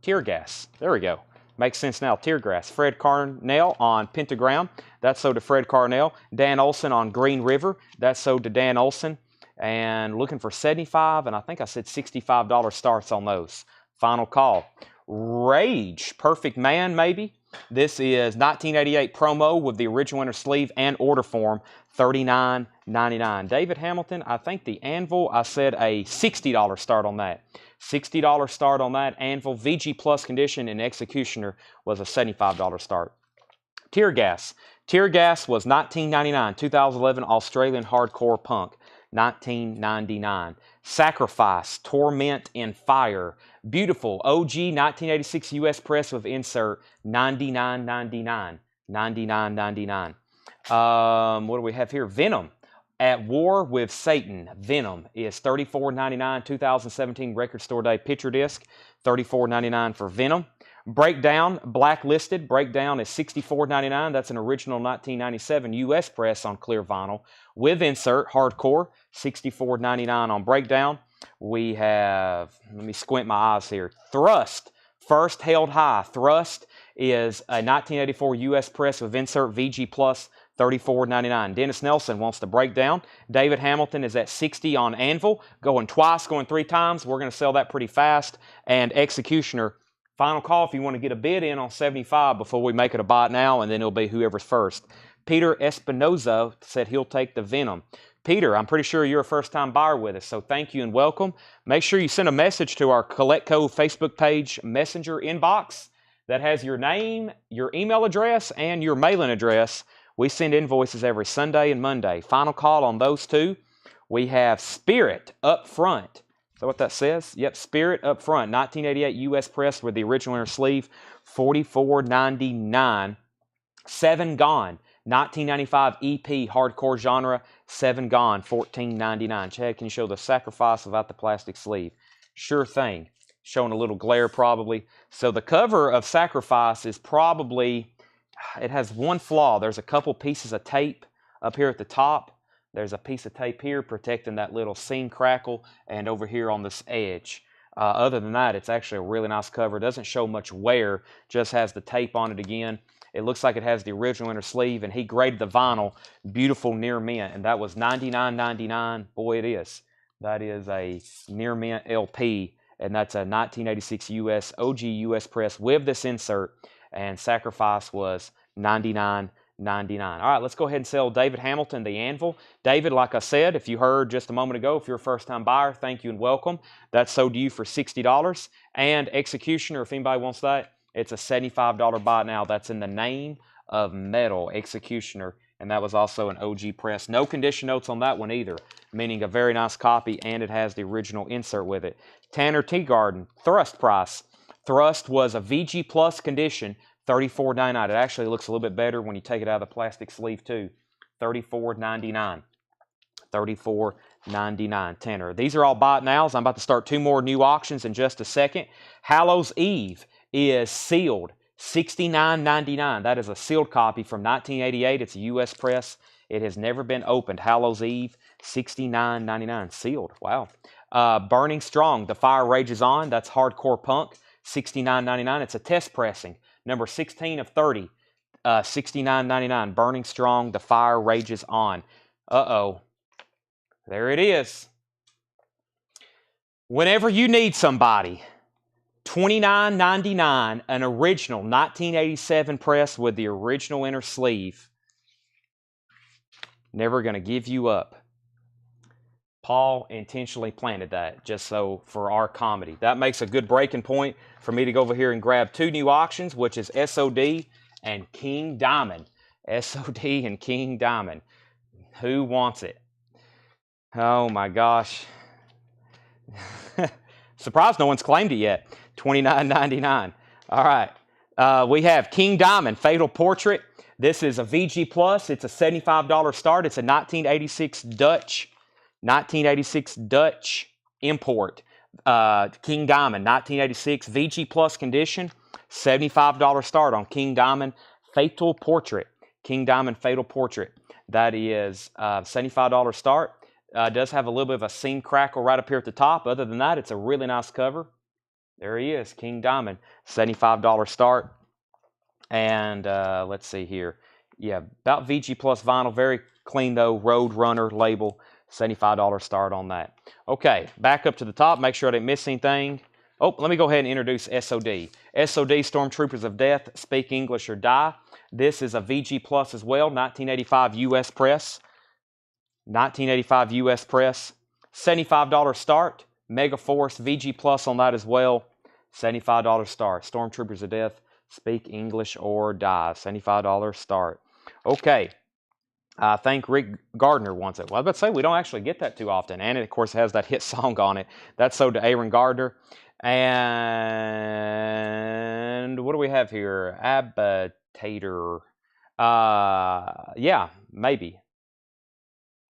Tear Gas. There we go. Makes sense now. Tear Gas. Fred Carnell on Pentagram. That's sold to Fred Carnell. Dan Olson on Green River. That's sold to Dan Olson. And looking for $75, and I think I said $65 starts on those. Final call. Rage. Perfect Man, maybe. This is 1988 promo with the original inner sleeve and order form. $39.99. David Hamilton, I think the Anvil, I said a $60 start on that. $60 start on that. Anvil, VG Plus condition, and Executioner was a $75 start. Tear Gas. Tear Gas was $19.99. 2011 Australian Hardcore Punk. $19.99. Sacrifice, Torment, and Fire. Beautiful. OG 1986 US press with insert. $99.99. $99.99. What do we have here? Venom. At War with Satan. Venom is $34.99. 2017 Record Store Day picture disc. $34.99 for Venom. Breakdown, Blacklisted. Breakdown is $64.99. That's an original 1997 US press on clear vinyl with insert. Hardcore, $64.99 on Breakdown. We have, let me squint my eyes here. Thrust, First Held High. Thrust is a 1984 US press with insert. VG Plus, $34.99. Dennis Nelson wants to break down. David Hamilton is at $60 on Anvil. Going twice, going 3 times. We're going to sell that pretty fast. And Executioner, final call if you want to get a bid in on $75 before we make it a bot now, and then it'll be whoever's first. Peter Espinoza said he'll take the Venom. Peter, I'm pretty sure you're a first-time buyer with us, so thank you and welcome. Make sure you send a message to our Collectco Facebook page messenger inbox that has your name, your email address, and your mailing address. We send invoices every Sunday and Monday. Final call on those two. We have Spirit up front. Is that what that says? Yep, Spirit up front. 1988 US press with the original inner sleeve. $44.99. 7 Gone. 1995 EP hardcore genre. 7 Gone. $14.99. Chad, can you show the Sacrifice without the plastic sleeve? Sure thing. Showing a little glare probably. So the cover of Sacrifice is probably, it has one flaw. There's a couple pieces of tape up here at the top. There's a piece of tape here protecting that little seam crackle, and over here on this edge. Other than that, it's actually a really nice cover. It doesn't show much wear, just has the tape on it again. It looks like it has the original inner sleeve, and he graded the vinyl beautiful near mint, and that was $99.99. Boy, it is. That is a near mint LP, and that's a 1986 US OG US press with this insert, and Sacrifice was $99.99. All right, let's go ahead and sell David Hamilton the Anvil. David, like I said, if you heard just a moment ago, if you're a first-time buyer, thank you and welcome. That's sold to you for $60. And Executioner, if anybody wants that, it's a $75 buy now. That's in the name of metal, Executioner. And that was also an OG press. No condition notes on that one either, meaning a very nice copy, and it has the original insert with it. Tanner Teagarden, Thrust price. Thrust was a VG Plus condition, $34.99. It actually looks a little bit better when you take it out of the plastic sleeve too. $34.99. $34.99 Tanner. These are all bought nows. I'm about to start 2 more new auctions in just a second. Hallows Eve is sealed. $69.99. That is a sealed copy from 1988. It's a US press. It has never been opened. Hallows Eve, $69.99. Sealed. Wow. Burning Strong, The Fire Rages On. That's hardcore punk. $69.99. It's a test pressing. Number 16 of 30, $69.99. Burning Strong, The Fire Rages On. Uh-oh. There it is. Whenever you need somebody, $29.99, an original 1987 press with the original inner sleeve. Never going to give you up. Paul intentionally planted that just so for our comedy. That makes a good breaking point for me to go over here and grab two new auctions, which is SOD and King Diamond. SOD and King Diamond. Who wants it? Oh my gosh. Surprised no one's claimed it yet. $29.99. All right. We have King Diamond Fatal Portrait. This is a VG Plus. It's a $75 start. It's a 1986 Dutch import. King Diamond 1986 VG Plus condition. $75 start on King Diamond Fatal Portrait. King Diamond Fatal Portrait. That is $75 start. Does have a little bit of a seam crackle right up here at the top. Other than that, it's a really nice cover. There he is, King Diamond, $75 start. And let's see here. Yeah, about VG Plus vinyl. Very clean, though. Road Runner label. $75 start on that. Okay, back up to the top. Make sure I didn't miss anything. Oh, let me go ahead and introduce SOD. SOD, Stormtroopers of Death, Speak English or Die. This is a VG Plus as well, 1985 U.S. press. 1985 U.S. press. $75 start. Mega Force VG Plus on that as well. $75 start. Stormtroopers of Death, Speak English or Die. $75 start. Okay. I think Rick Gardner wants it. Well, I was about to say, we don't actually get that too often. And it, of course, has that hit song on it. That's sold to Aaron Gardner. And what do we have here? Abitator. Yeah, maybe.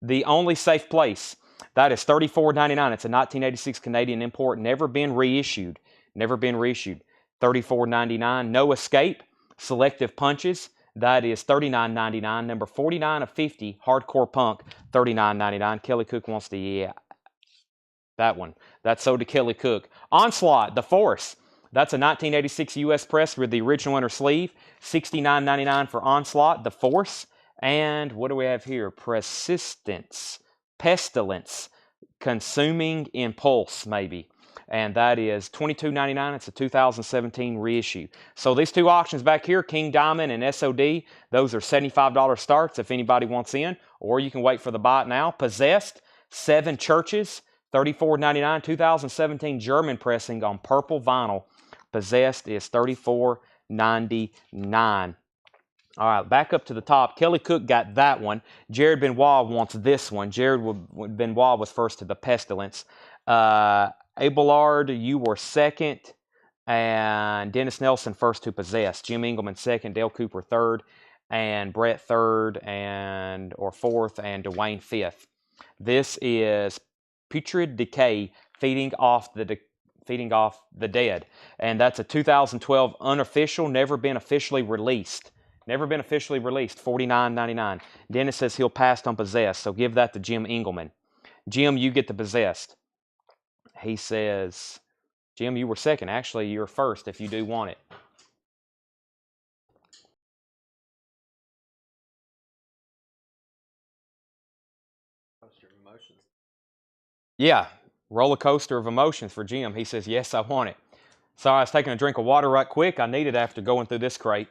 The Only Safe Place. That is $34.99. It's a 1986 Canadian import. Never been reissued. Never been reissued. $34.99. No Escape. Selective Punches. That is $39.99. Number 49 of 50. Hardcore Punk. $39.99. Kelly Cook wants to, yeah. That one. That's sold to Kelly Cook. Onslaught. The Force. That's a 1986 U.S. press with the original inner sleeve. $69.99 for Onslaught. The Force. And what do we have here? Persistence. Pestilence. Consuming Impulse, maybe. And that is $22.99. It's a 2017 reissue. So these two auctions back here, King Diamond and SOD, those are $75 starts if anybody wants in. Or you can wait for the buy it now. Possessed, 7 Churches, $34.99. 2017 German pressing on purple vinyl. Possessed is $34.99. All right, back up to the top. Kelly Cook got that one. Jared Benoit wants this one. Jared Benoit was first to the Pestilence. Abelard, you were second. And Dennis Nelson first to Possess. Jim Engelman second. Dale Cooper third. And Brett third or fourth. And Dwayne fifth. This is Putrid Decay, feeding off the dead. And that's a 2012 unofficial, never been officially released. Never been officially released, $49.99. Dennis says he'll pass on Possessed, so give that to Jim Engelman. Jim, you get the Possessed. He says, Jim, you were second. Actually, you're first if you do want it. Emotions. Yeah, roller coaster of emotions for Jim. He says, yes, I want it. Sorry, I was taking a drink of water right quick. I need it after going through this crate.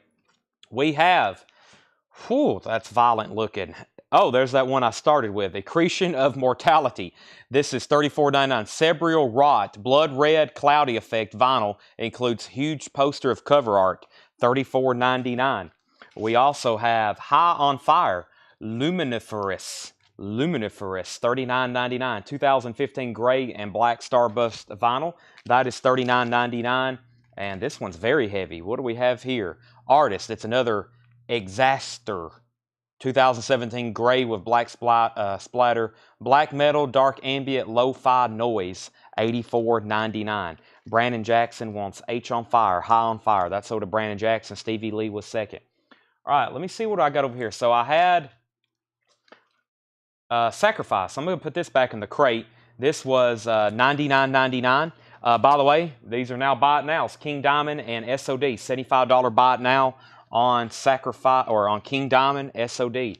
We have, whew, that's violent looking. Oh, there's that one I started with, Accretion of Mortality. This is $34.99. Cerebral Rot, Blood Red, Cloudy Effect vinyl. Includes huge poster of cover art, $34.99. We also have High on Fire, Luminiferous, $39.99. 2015 gray and black Starburst vinyl. That is $39.99. And this one's very heavy. What do we have here? Artist, it's another Exaster. 2017 gray with black splatter. Black metal, dark ambient, lo-fi noise. $84.99. Brandon Jackson wants H on Fire, High on Fire. That's sold to Brandon Jackson. Stevie Lee was second. All right, let me see what I got over here. So I had Sacrifice. I'm going to put this back in the crate. This was $99.99. By the way, these are now buy it nows. King Diamond and SOD. $75 buy it now on Sacrifice or on King Diamond, SOD.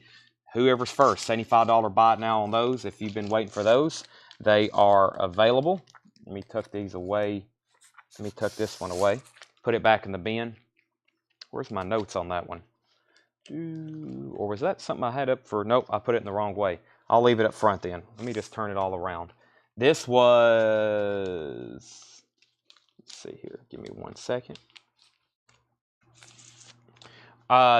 Whoever's first, $75 buy it now on those. If you've been waiting for those, they are available. Let me tuck these away. Let me tuck this one away. Put it back in the bin. Where's my notes on that one? Or was that something I had up for? Nope, I put it in the wrong way. I'll leave it up front then. Let me just turn it all around. This was, let's see here. Give me 1 second.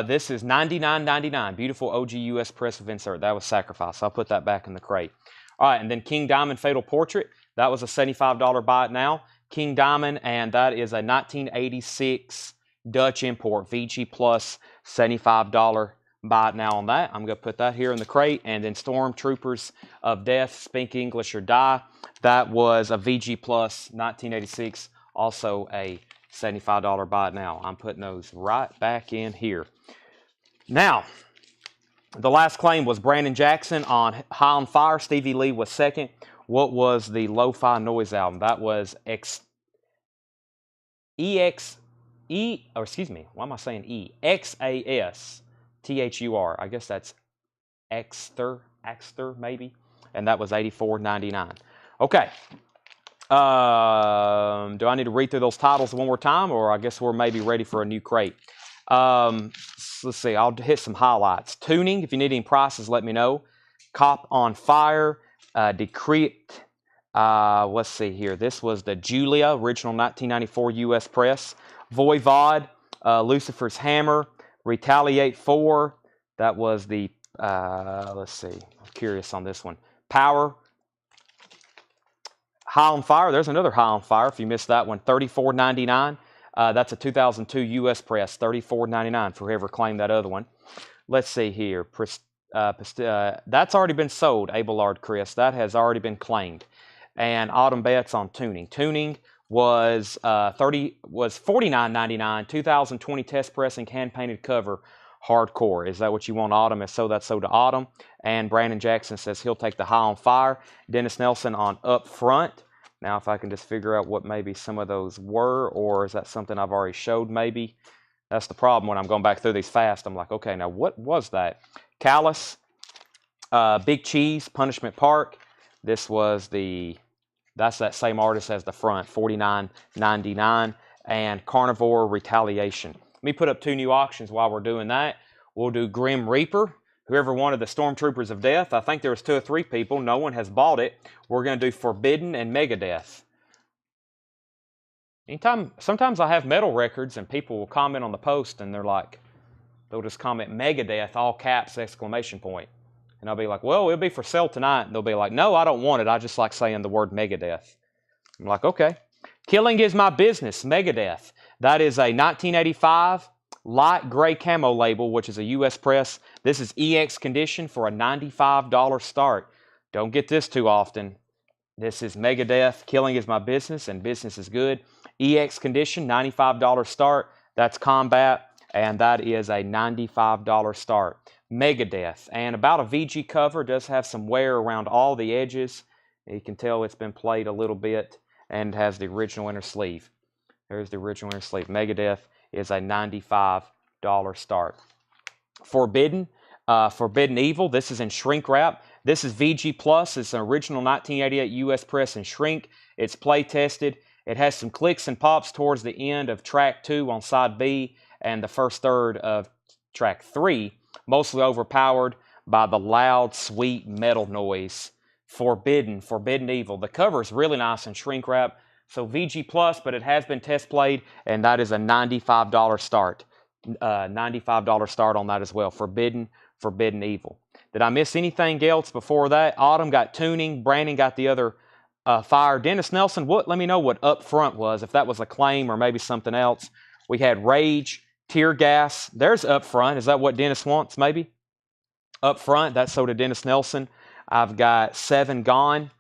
This is $99.99. Beautiful OG US press with insert. That was Sacrifice. I'll put that back in the crate. All right, and then King Diamond Fatal Portrait. That was a $75 buy it now. King Diamond, and that is a 1986 Dutch import. VG Plus, $75 buy it now on that. I'm going to put that here in the crate. And then Stormtroopers of Death, Speak English or Die. That was a VG Plus, 1986. Also a $75 buy it now. I'm putting those right back in here. Now, the last claim was Brandon Jackson on High on Fire. Stevie Lee was second. What was the Lo-Fi Noise album? That was XASTHUR. I guess that's Exter maybe. And that was $84.99. Okay. Do I need to read through those titles one more time, or I guess we're maybe ready for a new crate? Let's see. I'll hit some highlights. Tuning. If you need any prices, let me know. Cop on Fire. Decrete. Let's see here. This was the Julia, original 1994 U.S. press. Voivod. Lucifer's Hammer. Retaliate 4. That was the, let's see. I'm curious on this one. Power. High on Fire. There's another High on Fire if you missed that one. $34.99. That's a 2002 U.S. press. $34.99 for whoever claimed that other one. Let's see here. That's already been sold, Abelard Chris. That has already been claimed. And Autumn Betts on Tuning. Tuning was $49.99. 2020 test press and hand painted cover. Hardcore. Is that what you want, Autumn? If so, that's sold to Autumn. And Brandon Jackson says he'll take the High on Fire. Dennis Nelson on Up Front. Now, if I can just figure out what maybe some of those were, or is that something I've already showed maybe? That's the problem when I'm going back through these fast. I'm like, okay, now what was that? Callus, Big Cheese, Punishment Park. This was that's that same artist as the front, $49.99. And Carnivore Retaliation. Let me put up 2 new auctions while we're doing that. We'll do Grim Reaper. Whoever wanted the Stormtroopers of Death, I think there was 2 or 3 people. No one has bought it. We're going to do Forbidden and Megadeth. Sometimes I have metal records and people will comment on the post and they'll just comment Megadeth, all caps, exclamation point. And I'll be like, well, it'll be for sale tonight. And they'll be like, no, I don't want it. I just like saying the word Megadeth. I'm like, okay. Killing is My Business, Megadeth. That is a 1985 light gray camo label, which is a U.S. press. This is EX condition for a $95 start. Don't get this too often. This is Megadeth, Killing is My Business, and Business is Good. EX condition, $95 start. That's Combat, and that is a $95 start. Megadeth, and about a VG cover, does have some wear around all the edges. You can tell it's been played a little bit, and has the original inner sleeve. There's the original inner sleeve. Megadeth is a $95 start. Forbidden Evil. This is in shrink wrap. This is VG Plus. It's an original 1988 U.S. press in shrink. It's play tested. It has some clicks and pops towards the end of track 2 on side B and the first third of track 3. Mostly overpowered by the loud, sweet metal noise. Forbidden Evil. The cover is really nice in shrink wrap. So VG Plus, but it has been test played, and that is a $95 start. $95 start on that as well. Forbidden Evil. Did I miss anything else before that? Autumn got Tuning. Brandon got the other Fire. Dennis Nelson, let me know what Up Front was, if that was a claim or maybe something else. We had Rage, Tear Gas. There's Up Front. Is that what Dennis wants, maybe? Up Front, that's sold to Dennis Nelson. I've got 7 Gone.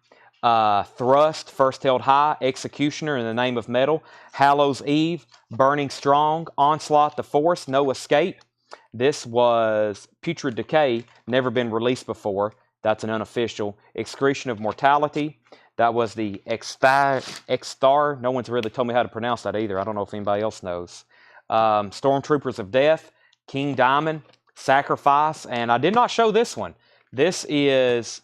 Thrust, First Held High, Executioner in the Name of Metal, Hallows Eve, Burning Strong, Onslaught the Force, No Escape. This was Putrid Decay, never been released before. That's an unofficial. Excretion of Mortality. That was the X-Star. No one's really told me how to pronounce that either. I don't know if anybody else knows. Stormtroopers of Death, King Diamond, Sacrifice, and I did not show this one. This is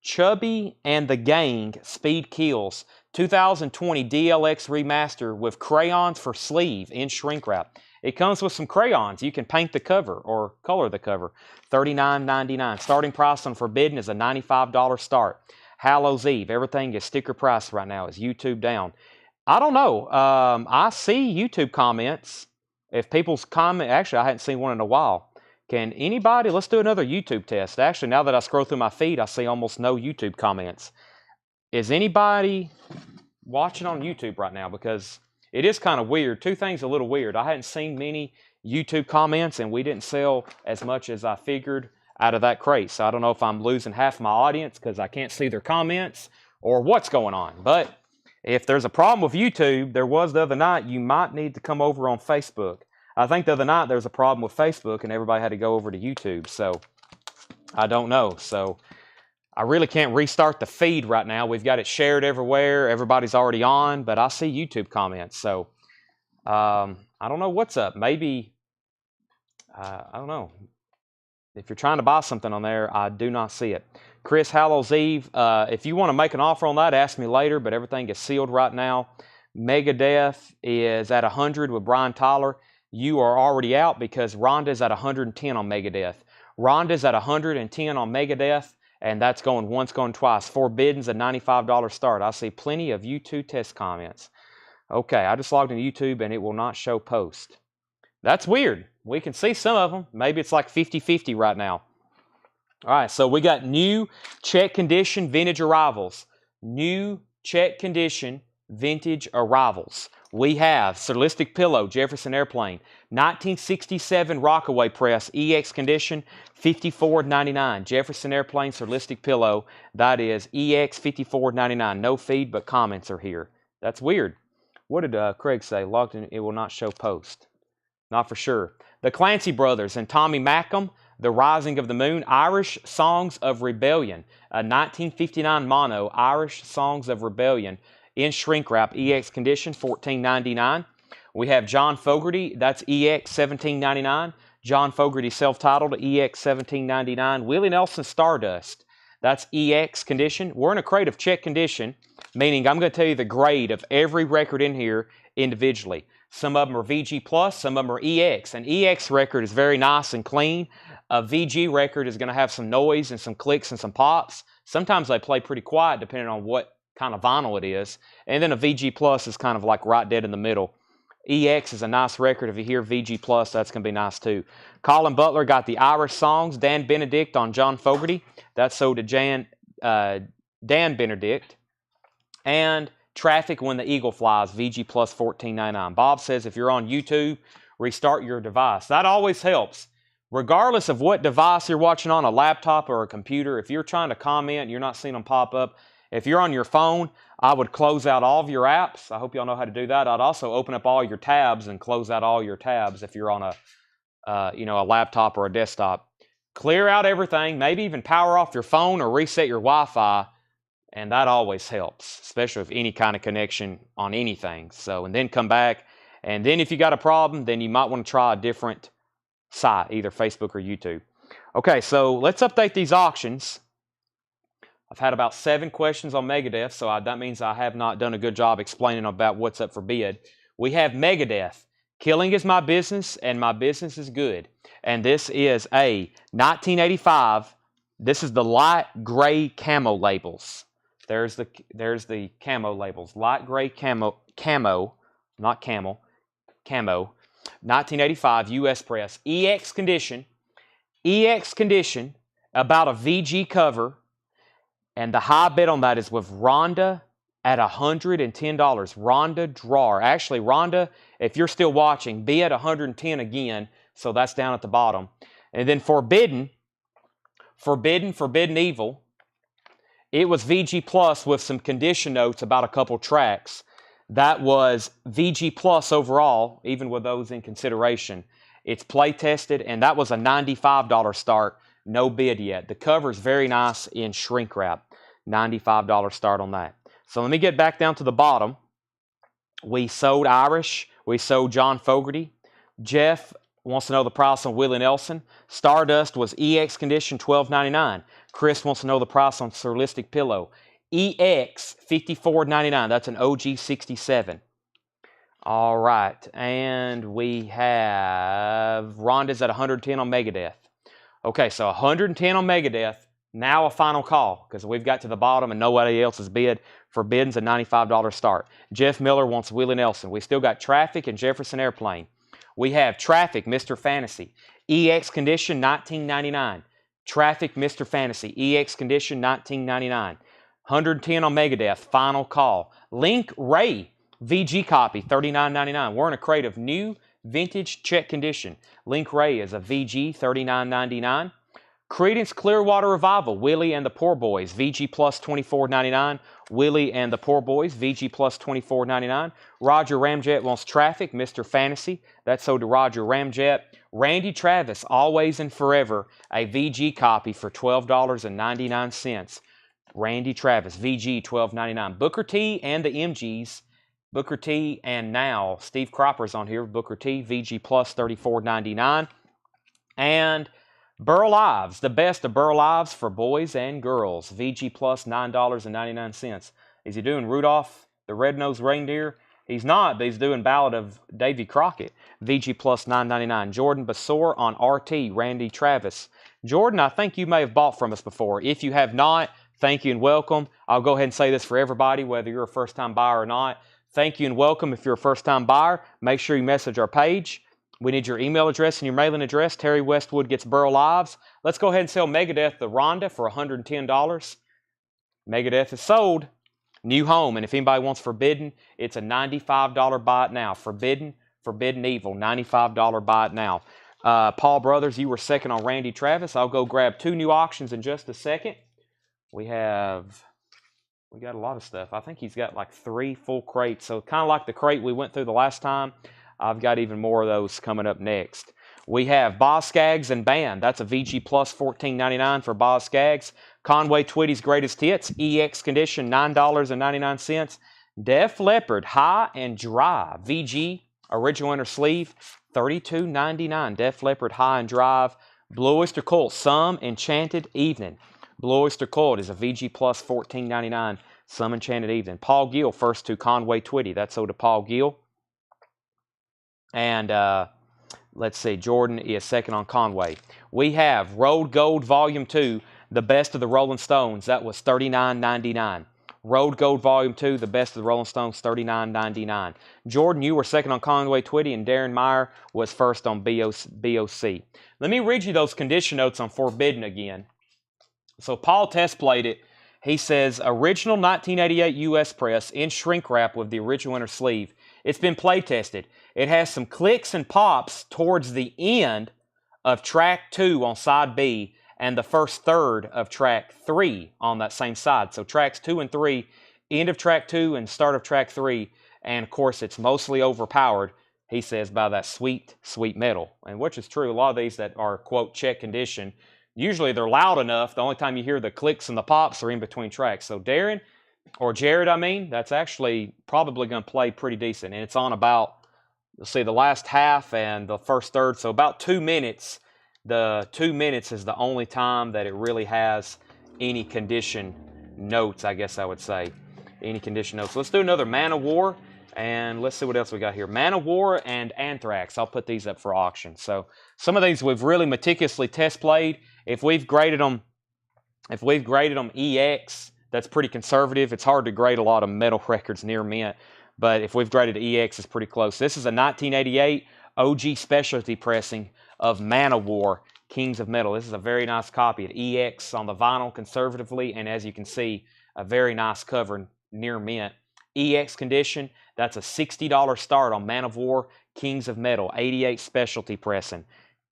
Chubby and the Gang Speed Kills 2020 DLX Remaster with crayons for sleeve in shrink wrap. It comes with some crayons. You can paint the cover or color the cover. $39.99. Starting price on Forbidden is a $95 start. Hallows Eve. Everything is sticker price right now. Is YouTube down? I don't know. I see YouTube comments. If people's comment, actually, I hadn't seen one in a while. Can anybody, let's do another YouTube test. Actually, now that I scroll through my feed, I see almost no YouTube comments. Is anybody watching on YouTube right now? Because it is kind of weird. Two things a little weird. I hadn't seen many YouTube comments, and we didn't sell as much as I figured out of that crate. So I don't know if I'm losing half my audience because I can't see their comments or what's going on. But if there's a problem with YouTube, there was the other night, you might need to come over on Facebook. I think the other night there was a problem with Facebook and everybody had to go over to YouTube. So I don't know. So I really can't restart the feed right now. We've got it shared everywhere. Everybody's already on, but I see YouTube comments. So I don't know what's up. Maybe, I don't know. If you're trying to buy something on there, I do not see it. Chris, Hallows Eve. If you want to make an offer on that, ask me later, but everything is sealed right now. Megadeth is at 100 with Brian Tyler. You are already out because Rhonda's at 110 on Megadeth. Rhonda's at 110 on Megadeth, and that's going once, going twice. Forbidden's a $95 start. I see plenty of YouTube test comments. Okay, I just logged into YouTube, and it will not show post. That's weird. We can see some of them. Maybe it's like 50-50 right now. All right, so we got new check condition vintage arrivals. New check condition vintage arrivals. We have Surlistic Pillow, Jefferson Airplane, 1967 Rockaway Press, EX condition, $54.99. Jefferson Airplane, Surlistic Pillow, that is EX $54.99. No feed, but comments are here. That's weird. What did Craig say? Logged in, it will not show post. Not for sure. The Clancy Brothers and Tommy Mackham, The Rising of the Moon, Irish Songs of Rebellion, a 1959 mono, Irish Songs of Rebellion, in shrink wrap, EX condition, $14.99. We have John Fogerty, that's EX $17.99. John Fogerty self-titled, EX $17.99. Willie Nelson Stardust, that's EX condition. We're in a crate of check condition, meaning I'm going to tell you the grade of every record in here individually. Some of them are VG+, some of them are EX. An EX record is very nice and clean. A VG record is going to have some noise and some clicks and some pops. Sometimes they play pretty quiet depending on what kind of vinyl it is. And then a VG+ is kind of like right dead in the middle. EX is a nice record. If you hear VG+, that's going to be nice too. Colin Butler got the Irish Songs. Dan Benedict on John Fogerty. That's sold to Dan Benedict. And Traffic When the Eagle Flies, VG+ $14.99. Bob says if you're on YouTube, restart your device. That always helps. Regardless of what device you're watching on, a laptop or a computer, if you're trying to comment and you're not seeing them pop up, if you're on your phone, I would close out all of your apps. I hope y'all know how to do that. I'd also open up all your tabs and close out all your tabs if you're on a laptop or a desktop. Clear out everything, maybe even power off your phone or reset your Wi-Fi, and that always helps, especially with any kind of connection on anything. So, and then come back, and then if you got a problem, then you might want to try a different site, either Facebook or YouTube. Okay, so let's update these auctions. I've had about 7 questions on Megadeth, so that means I have not done a good job explaining about what's up for bid. We have Megadeth. Killing is my business, and my business is good. And this is a 1985. This is the light gray camo labels. There's the camo labels. Light gray camo, not camel, camo. 1985 U.S. press. EX condition, about a VG cover. And the high bid on that is with Rhonda at $110. Rhonda Drawer. Actually, Rhonda, if you're still watching, be at 110 again. So that's down at the bottom. And then Forbidden Evil. It was VG Plus with some condition notes about a couple tracks. That was VG Plus overall, even with those in consideration. It's play tested, and that was a $95 start. No bid yet. The cover is very nice in shrink wrap. $95 start on that. So let me get back down to the bottom. We sold Irish. We sold John Fogerty. Jeff wants to know the price on Willie Nelson. Stardust was EX condition $12.99. Chris wants to know the price on Surlistic pillow. EX $54.99. That's an OG 67. All right, and we have Rhonda's at 110 on Megadeth. Okay, so 110 on Megadeth. Now a final call because we've got to the bottom and nobody else has bid. Forbidden's a $95 start. Jeff Miller wants Willie Nelson. We still got Traffic and Jefferson Airplane. We have Traffic, Mr. Fantasy. EX Condition, $19.99. Traffic, Mr. Fantasy. EX Condition, $19.99. 110 on Megadeth. Final call. Link Ray, VG copy, $39.99. We're in a crate of new vintage check condition. Link Ray is a VG, $39.99. Creedence Clearwater Revival, Willie and the Poor Boys, VG plus $24.99. Willie and the Poor Boys, VG plus $24.99. Roger Ramjet wants Traffic, Mr. Fantasy. That's sold to Roger Ramjet. Randy Travis, Always and Forever, a VG copy for $12.99. Randy Travis, VG $12.99. Booker T and the MGs. Booker T and now Steve Cropper's on here. Booker T, VG plus $34.99. And Burl Ives, the best of Burl Ives for boys and girls. VG plus $9.99. Is he doing Rudolph the Red-Nosed Reindeer? He's not, but he's doing Ballad of Davy Crockett. VG plus $9.99. Jordan Basor on RT, Randy Travis. Jordan, I think you may have bought from us before. If you have not, thank you and welcome. I'll go ahead and say this for everybody, whether you're a first-time buyer or not. Thank you and welcome. If you're a first-time buyer, make sure you message our page. We need your email address and your mailing address. Terry Westwood gets Burl Ives. Let's go ahead and sell Megadeth the Rhonda for $110. Megadeth is sold. New home. And if anybody wants Forbidden, it's a $95 buy it now. Forbidden Evil, $95 buy it now. Paul Brothers, you were second on Randy Travis. I'll go grab 2 new auctions in just a second. We got a lot of stuff. I think he's got like 3 full crates. So kind of like the crate we went through the last time. I've got even more of those coming up next. We have Boz Scaggs and Band. That's a VG plus $14.99 for Boz Scaggs. Conway Twitty's Greatest Hits, EX Condition, $9.99. Def Leppard, High and Dry, VG, Original Inner Sleeve, $32.99. Def Leppard, High and Drive. Blue Oyster Cult, Some Enchanted Evening. Blue Oyster Cult is a VG plus $14.99. Some Enchanted Evening. Paul Gill, first to Conway Twitty. That's sold to Paul Gill. And let's see, Jordan is second on Conway. We have Road Gold Volume 2, The Best of the Rolling Stones. That was $39.99. Road Gold Volume 2, The Best of the Rolling Stones, $39.99. Jordan, you were second on Conway Twitty, and Darren Meyer was first on BOC. Let me read you those condition notes on Forbidden again. So Paul test played it. He says, original 1988 US press in shrink wrap with the original inner sleeve. It's been play tested. It has some clicks and pops towards the end of track 2 on side B and the first third of track 3 on that same side. So tracks 2 and 3, end of track 2 and start of track 3. And of course, it's mostly overpowered, he says, by that sweet, sweet metal. And which is true. A lot of these that are, quote, check condition, usually they're loud enough. The only time you hear the clicks and the pops are in between tracks. So Darren, or Jared, I mean, that's actually probably going to play pretty decent. And it's on about, you'll see the last half and the first third. So about 2 minutes. The 2 minutes is the only time that it really has any condition notes, I guess I would say. Any condition notes. Let's do another Man of War. And let's see what else we got here. Man of War and Anthrax. I'll put these up for auction. So some of these we've really meticulously test played. If we've graded them EX, that's pretty conservative. It's hard to grade a lot of metal records near mint, but if we've graded EX, it's pretty close. This is a 1988 OG specialty pressing of Man of War, Kings of Metal. This is a very nice copy of EX on the vinyl conservatively, and as you can see, a very nice cover near mint. EX condition, that's a $60 start on Man of War, Kings of Metal, 88 specialty pressing.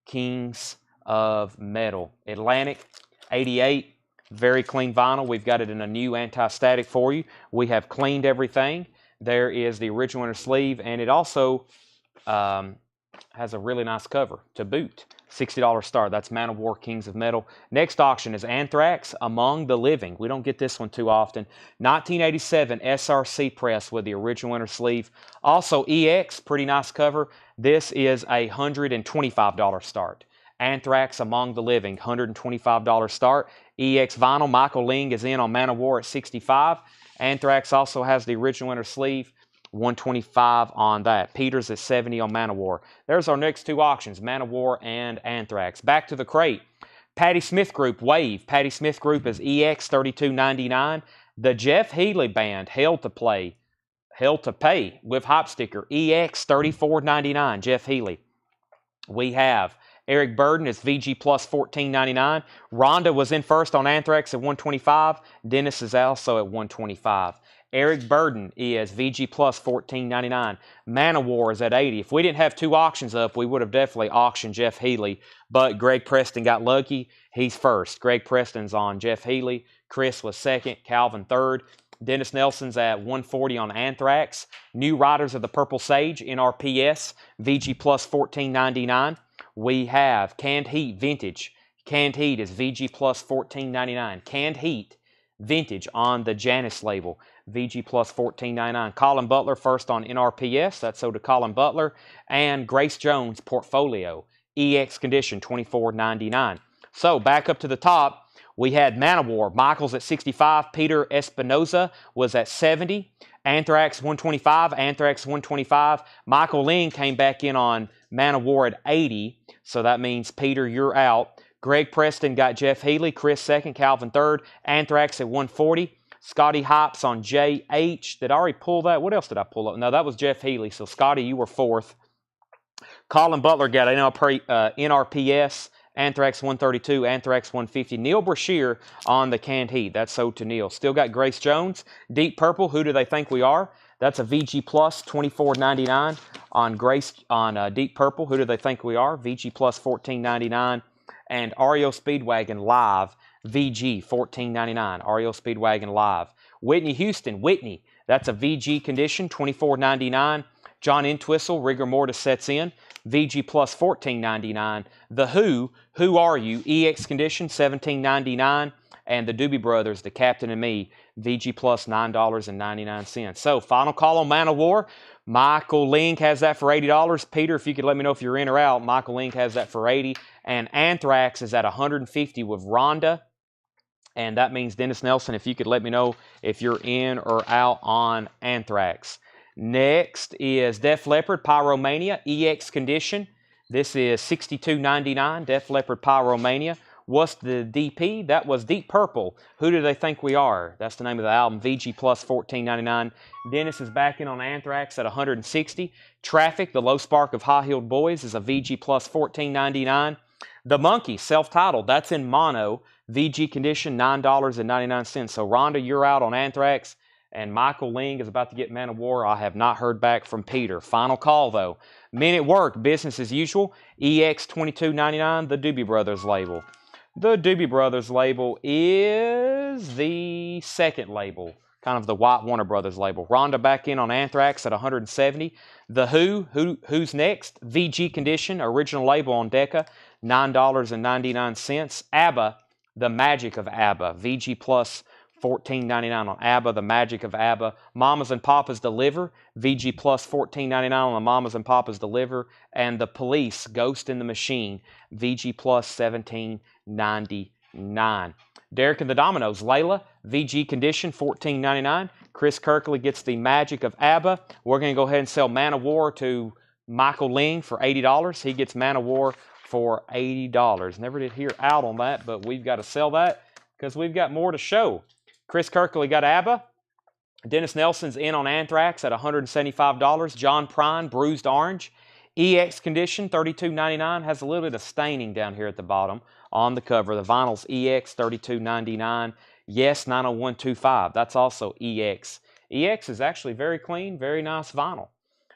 Kings of Metal. Atlantic, 88. Very clean vinyl. We've got it in a new anti-static for you. We have cleaned everything. There is the original inner sleeve, and it also has a really nice cover to boot. $60 start. That's Man of War, Kings of Metal. Next auction is Anthrax, Among the Living. We don't get this one too often. 1987 SRC press with the original inner sleeve. Also EX, pretty nice cover. This is a $125 start. Anthrax, Among the Living, $125 start. EX vinyl. Michael Ling is in on Man of War at 65. Anthrax also has the original inner sleeve, 125 on that. Peter's at 70 on Man of War. There's our next two auctions, Man of War and Anthrax. Back to the crate. Patty Smith Group, Wave. Patty Smith Group is EX 32.99. The Jeff Healey Band, Hell to Pay with Hop Sticker, EX 34.99. Jeff Healey. We have Eric Burden is VG plus $14.99. Rhonda was in first on Anthrax at $125. Dennis is also at $125. Eric Burden is VG plus $14.99. Man of War is at $80. If we didn't have two auctions up, we would have definitely auctioned Jeff Healey, but Greg Preston got lucky. He's first. Greg Preston's on Jeff Healey. Chris was second. Calvin third. Dennis Nelson's at $140 on Anthrax. New Riders of the Purple Sage, NRPS, VG plus $14.99. We have Canned Heat Vintage. Canned Heat is VG plus $14.99. Canned Heat Vintage on the Janus label, VG plus $14.99. Colin Butler first on NRPS. That's so to Colin Butler. And Grace Jones Portfolio, EX Condition, $24.99. So back up to the top. We had Man of War. Michael's at 65. Peter Espinoza was at 70. Anthrax 125. Anthrax 125. Michael Ling came back in on Man of War at 80. So that means, Peter, you're out. Greg Preston got Jeff Healey. Chris second. Calvin third. Anthrax at 140. Scotty Hops on JH. Did I already pull that? What else did I pull up? No, that was Jeff Healey. So, Scotty, you were fourth. Colin Butler got NRPS. Anthrax 132, Anthrax 150. Neil Brashear on the Canned Heat. That's sold to Neil. Still got Grace Jones. Deep Purple, Who Do They Think We Are? That's a VG Plus, $24.99 on Deep Purple. Who Do They Think We Are? VG Plus, $14.99. And REO Speedwagon Live, VG, $14.99. REO Speedwagon Live. Whitney Houston, Whitney. That's a VG Condition, $24.99. John Entwistle, Rigor Mortis Sets In, VG plus $14.99. The Who Are You, EX Condition, $17.99. And the Doobie Brothers, The Captain and Me, VG plus $9.99. So, final call on Man of War. Michael Link has that for $80. Peter, if you could let me know if you're in or out. Michael Link has that for $80. And Anthrax is at $150 with Rhonda. And that means, Dennis Nelson, if you could let me know if you're in or out on Anthrax. Next is Def Leppard Pyromania, EX Condition. This is $62.99, Def Leppard Pyromania. What's the DP? That was Deep Purple. Who Do They Think We Are? That's the name of the album, VG plus $14.99. Dennis is back in on Anthrax at $160. Traffic, The Low Spark of High-Heeled Boys, is a VG plus $14.99. The Monkey, self-titled, that's in mono, VG Condition, $9.99. So, Rhonda, you're out on Anthrax. And Michael Ling is about to get Man of War. I have not heard back from Peter. Final call, though. Men at Work, business as usual. EX $22.99, the Doobie Brothers label. The Doobie Brothers label is the second label, kind of the White Warner Brothers label. Rhonda back in on Anthrax at $170. The Who's Next? VG Condition, original label on Decca, $9.99. ABBA, The Magic of ABBA, VG plus $14.99 on ABBA, The Magic of ABBA. Mamas and Papas Deliver, VG plus $14.99 on the Mamas and Papas Deliver. And The Police, Ghost in the Machine, VG plus $17.99. Derek and the Dominoes, Layla, VG Condition, $14.99. Chris Kirkley gets The Magic of ABBA. We're going to go ahead and sell Man of War to Michael Ling for $80. He gets Man of War for $80. Never did hear out on that, but we've got to sell that because we've got more to show. Chris Kirkley got ABBA. Dennis Nelson's in on Anthrax at $175. John Prine, Bruised Orange. EX Condition, $32.99. Has a little bit of staining down here at the bottom on the cover. The vinyl's EX, $32.99. Yes, 90125. That's also EX. EX is actually very clean, very nice vinyl.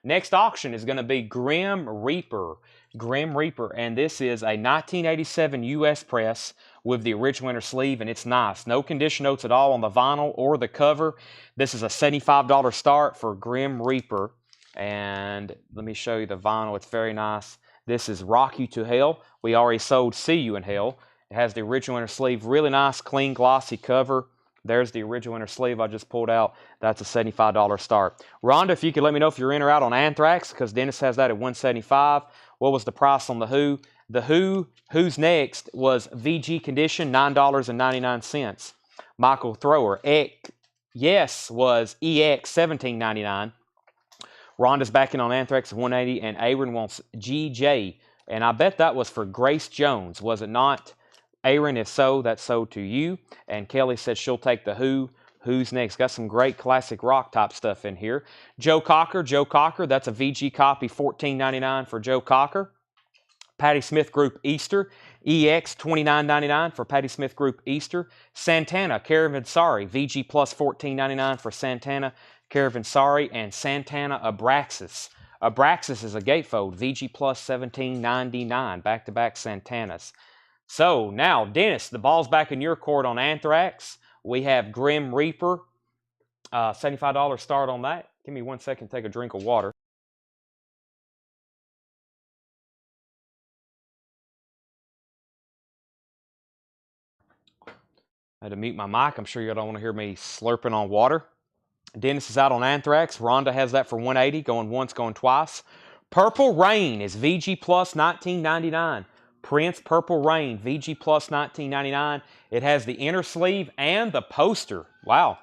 Next auction is going to be Grim Reaper. Grim Reaper, and this is a 1987 U.S. press with the original inner sleeve, and it's nice. No condition notes at all on the vinyl or the cover. This is a $75 start for Grim Reaper, and let me show you the vinyl. It's very nice. This is Rock You to Hell. We already sold See You in Hell. It has the original inner sleeve. Really nice, clean, glossy cover. There's the original inner sleeve I just pulled out. That's a $75 start. Rhonda, if you could let me know if you're in or out on Anthrax, because Dennis has that at $175. What was the price on the Who? The Who's Next was VG Condition, $9.99. Michael Thrower. Yes was EX, $17.99. Rhonda's backing on Anthrax, 180, and Aaron wants GJ. And I bet that was for Grace Jones, was it not? Aaron, if so, that's so to you. And Kelly said she'll take the Who's Next? Got some great classic rock type stuff in here. Joe Cocker, that's a VG copy, $14.99 for Joe Cocker. Patti Smith Group Easter, EX, $29.99 for Patti Smith Group Easter. Santana, Caravansari, VG plus $14.99 for Santana Caravansari. And Santana Abraxas. Abraxas is a gatefold, VG plus $17.99, back-to-back Santanas. So now, Dennis, the ball's back in your court on Anthrax. We have Grim Reaper, $75 start on that. Give me 1 second to take a drink of water. I had to mute my mic. I'm sure you don't want to hear me slurping on water. Dennis is out on Anthrax. Rhonda has that for 180, going once, going twice. Purple Rain is VG plus $19.99. Prince Purple Rain, VG plus $19.99. It has the inner sleeve and the poster. Wow.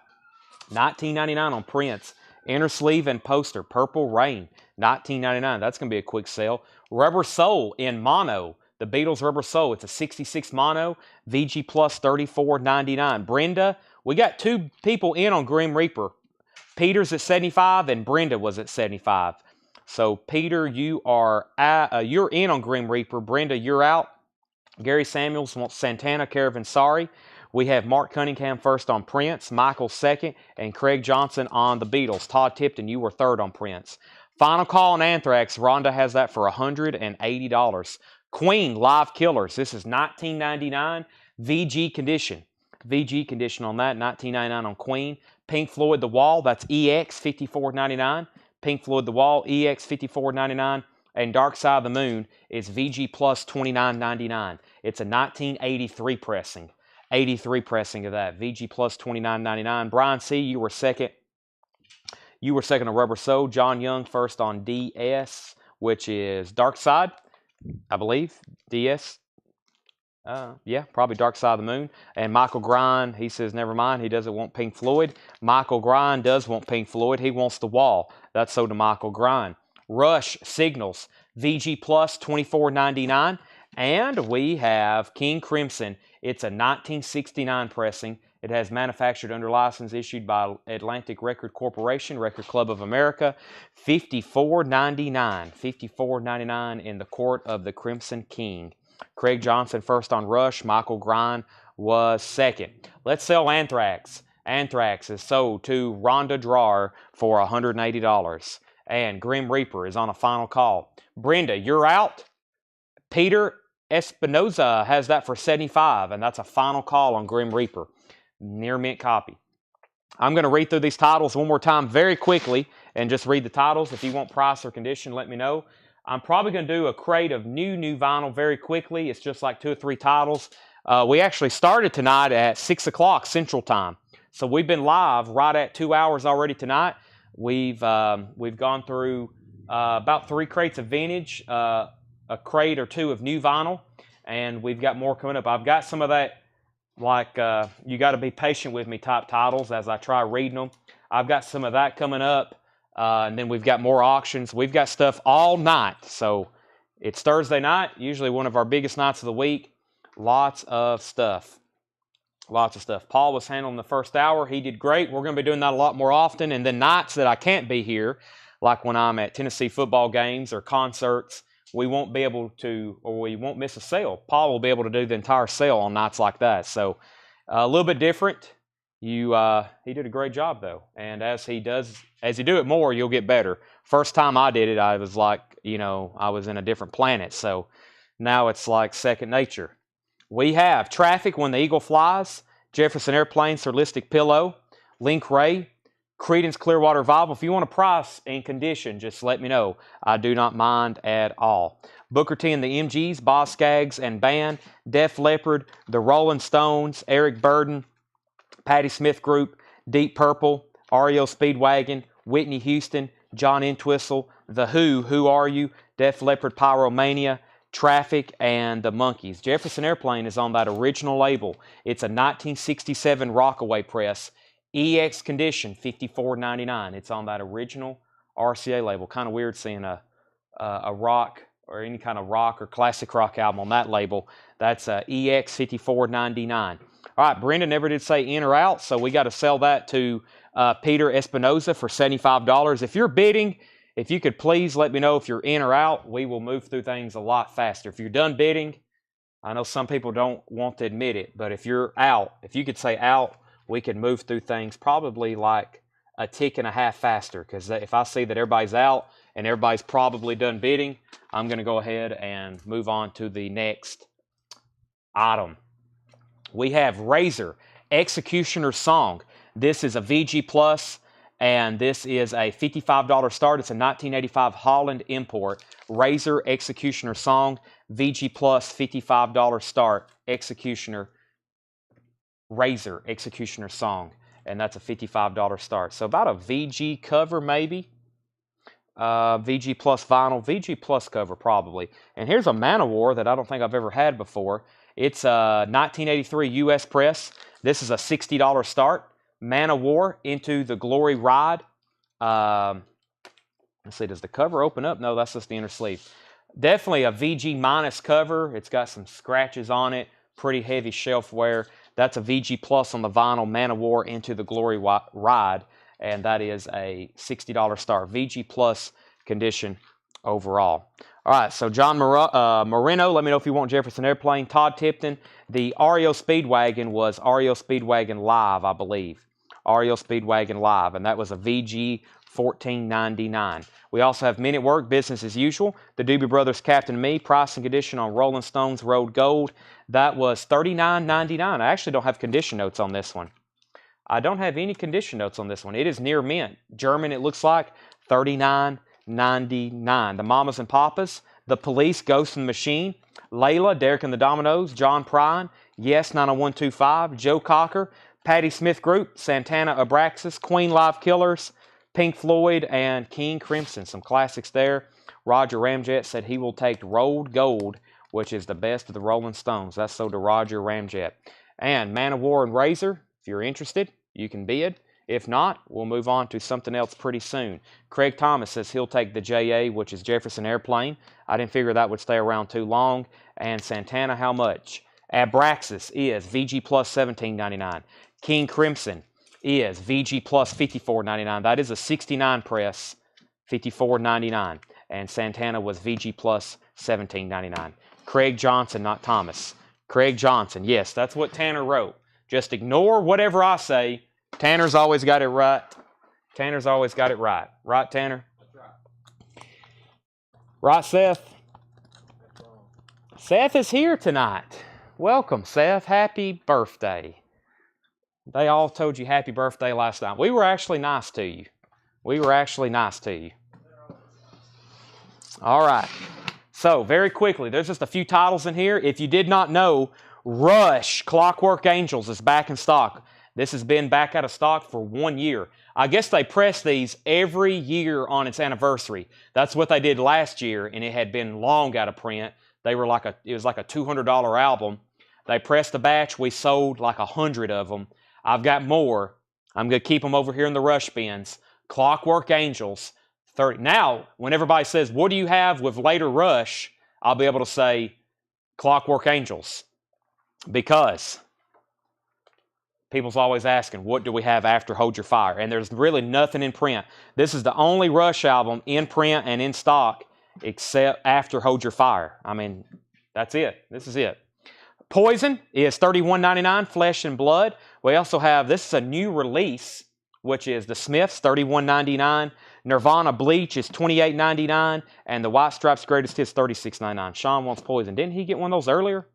$19.99 on Prince. Inner sleeve and poster. Purple Rain, $19.99. That's going to be a quick sale. Rubber Soul in mono. The Beatles Rubber Soul. It's a 66 mono. VG plus $34.99. Brenda, we got two people in on Grim Reaper. Peter's at 75 and Brenda was at 75. So Peter, you're in on Grim Reaper. Brenda, you're out. Gary Samuels wants Santana Caravansari. We have Mark Cunningham first on Prince, Michael second, and Craig Johnson on the Beatles. Todd Tipton, you were third on Prince. Final call on Anthrax. Rhonda has that for $180. Queen Live Killers. This is $19.99. VG Condition. VG Condition on that, $19.99 on Queen. Pink Floyd The Wall, that's EX, $54.99. Pink Floyd The Wall, EX, $54.99. And Dark Side of the Moon is VG plus $29.99. It's a 1983 pressing. 83 pressing of that. VG plus $29.99. Brian C., you were second. You were second on Rubber Soul. John Young first on DS, which is Dark Side, I believe. DS. Yeah, probably Dark Side of the Moon. And Michael Grind, he says, never mind, he doesn't want Pink Floyd. Michael Grind does want Pink Floyd. He wants The Wall. That's so to Michael Grind. Rush Signals, VG plus $24.99. And we have King Crimson. It's a 1969 pressing. It has manufactured under license issued by Atlantic Record Corporation, Record Club of America. $54.99. $54.99 in the court of the Crimson King. Craig Johnson first on Rush. Michael Grind was second. Let's sell Anthrax. Anthrax is sold to Rhonda Drawer for $180. And Grim Reaper is on a final call. Brenda, you're out. Peter Espinoza has that for $75, and that's a final call on Grim Reaper. Near mint copy. I'm going to read through these titles one more time very quickly and just read the titles. If you want price or condition, let me know. I'm probably going to do a crate of new vinyl very quickly. It's just like 2 or 3 titles. We actually started tonight at 6 o'clock Central Time. So we've been live right at 2 hours already tonight. We've gone through about 3 crates of vintage, a crate or 2 of new vinyl, and we've got more coming up. I've got some of that, like you got to be patient with me type titles as I try reading them. I've got some of that coming up. And then we've got more auctions. We've got stuff all night. So it's Thursday night, usually one of our biggest nights of the week. Lots of stuff. Lots of stuff. Paul was handling the first hour. He did great. We're going to be doing that a lot more often. And then nights that I can't be here, like when I'm at Tennessee football games or concerts, we won't be able to, or we won't miss a sale. Paul will be able to do the entire sale on nights like that. So a little bit different. He did a great job though, and as you do it more, you'll get better. First time I did it, I was like, I was in a different planet. So now it's like second nature. We have Traffic When the Eagle Flies, Jefferson Airplane, Surlistic Pillow, Link Ray, Creedence Clearwater Revival. If you want a price and condition, just let me know. I do not mind at all. Booker T and the MGs, Boz Scaggs and Band, Def Leppard, The Rolling Stones, Eric Burden, Patti Smith Group, Deep Purple, REO Speedwagon, Whitney Houston, John Entwistle, The Who Are You, Def Leppard Pyromania, Traffic, and the Monkees. Jefferson Airplane is on that original label. It's a 1967 Rockaway press. EX condition, $54.99. It's on that original RCA label. Kind of weird seeing a rock or any kind of rock or classic rock album on that label. That's EX $54.99. All right, Brenda never did say in or out, so we got to sell that to Peter Espinoza for $75. If you're bidding, if you could please let me know if you're in or out. We will move through things a lot faster. If you're done bidding, I know some people don't want to admit it, but if you're out, if you could say out, we could move through things probably like a tick and a half faster, because if I see that everybody's out and everybody's probably done bidding, I'm going to go ahead and move on to the next item. We have Razor Executioner Song. This is a VG Plus, and this is a $55 start. It's a 1985 Holland import. Razor Executioner Song, VG Plus, $55 start. Executioner, Razor Executioner Song, and that's a $55 start. So about a VG cover maybe. VG Plus vinyl, VG Plus cover probably. And here's a Man-O-War that I don't think I've ever had before. It's a 1983 US press. This is a $60 start. Man-O-War Into the Glory Ride. Let's see, does the cover open up? No, that's just the inner sleeve. Definitely a VG minus cover. It's got some scratches on it. Pretty heavy shelf wear. That's a VG Plus on the vinyl. Man-O-War Into the Glory Ride. And that is a $60 start. VG Plus condition overall. All right, so John Moreno, let me know if you want Jefferson Airplane. Todd Tipton, the REO Speedwagon was REO Speedwagon Live, I believe. REO Speedwagon Live, and that was a VG $14.99. We also have Men at Work, Business as Usual. The Doobie Brothers, Captain and Me, price and condition on Rolling Stones Road Gold. That was $39.99. I actually don't have condition notes on this one. I don't have any condition notes on this one. It is near mint. German, it looks like, $39.99. The Mamas and Papas, The Police, Ghost in the Machine, Layla, Derek and the Dominoes, John Prine, Yes 90125, Joe Cocker, Patti Smith Group, Santana Abraxas, Queen Live Killers, Pink Floyd, and King Crimson. Some classics there. Roger Ramjet said he will take Road Gold, which is the best of the Rolling Stones. That's so to Roger Ramjet. And Man-O-War and Razor, if you're interested, you can bid. If not, we'll move on to something else pretty soon. Craig Thomas says he'll take the JA, which is Jefferson Airplane. I didn't figure that would stay around too long. And Santana, how much? Abraxas is VG Plus $17.99. King Crimson is VG Plus $54.99. That is a 69 press, $54.99. And Santana was VG Plus $17.99. Craig Johnson, not Thomas. Craig Johnson, yes, that's what Tanner wrote. Just ignore whatever I say. Tanner's always got it right. Tanner's always got it right. Right, Tanner? That's right. Right, Seth? Seth is here tonight. Welcome, Seth. Happy birthday. They all told you happy birthday last night. We were actually nice to you. We were actually nice to you. All right. So, very quickly, there's just a few titles in here. If you did not know, Rush Clockwork Angels is back in stock. This has been back out of stock for 1 year. I guess they press these every year on its anniversary. That's what they did last year, and it had been long out of print. It was like a $200 album. They pressed a batch. We sold like 100 of them. I've got more. I'm going to keep them over here in the Rush bins. Clockwork Angels, 30. Now, when everybody says, what do you have with later Rush? I'll be able to say Clockwork Angels. Because people's always asking, what do we have after Hold Your Fire? And there's really nothing in print. This is the only Rush album in print and in stock except after Hold Your Fire. I mean, that's it. This is it. Poison is $31.99, Flesh and Blood. We also have, this is a new release, which is the Smiths, $31.99. Nirvana Bleach is $28.99. And the White Stripes Greatest Hits, $36.99. Sean wants Poison. Didn't he get one of those earlier?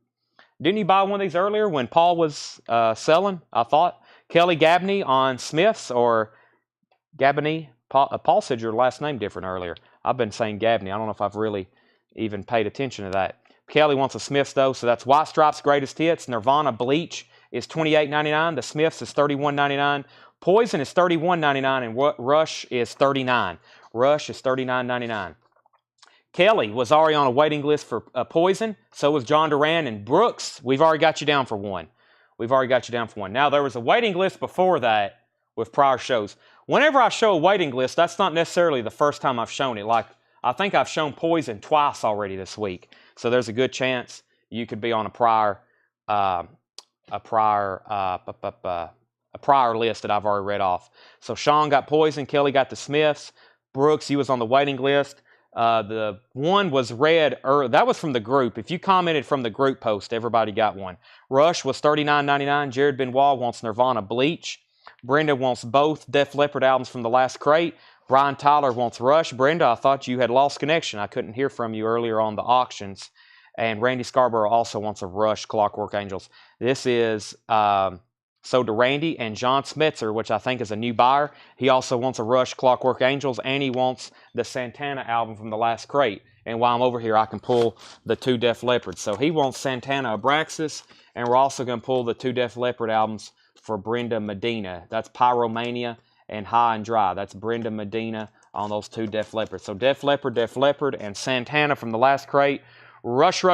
Didn't you buy one of these earlier when Paul was selling? I thought. Kelly Gabney on Smiths or Gabney. Paul said your last name different earlier. I've been saying Gabney. I don't know if I've really even paid attention to that. Kelly wants a Smiths though, so that's White Stripes Greatest Hits. Nirvana Bleach is $28.99. The Smiths is $31.99. Poison is $31.99 and Rush is $39. Rush is $39.99. Kelly was already on a waiting list for Poison. So was John Duran and Brooks. We've already got you down for one. Now, there was a waiting list before that with prior shows. Whenever I show a waiting list, that's not necessarily the first time I've shown it. Like, I think I've shown Poison twice already this week. So there's a good chance you could be on a prior list that I've already read off. So Sean got Poison, Kelly got the Smiths, Brooks, he was on the waiting list. The one was read early. That was from the group. If you commented from the group post, everybody got one. Rush was $39.99. Jared Benoit wants Nirvana Bleach. Brenda wants both Def Leppard albums from the last crate. Brian Tyler wants Rush. Brenda, I thought you had lost connection. I couldn't hear from you earlier on the auctions. And Randy Scarborough also wants a Rush Clockwork Angels. This is so to Randy and John Smetzer, which I think is a new buyer. He also wants a Rush Clockwork Angels, and he wants the Santana album from the last crate. And while I'm over here, I can pull the 2 Def Leppards. So he wants Santana Abraxas, and we're also going to pull the 2 Def Leppard albums for Brenda Medina. That's Pyromania and High and Dry. That's Brenda Medina on those 2 Def Leppards. So Def Leppard, and Santana from the last crate. Rush,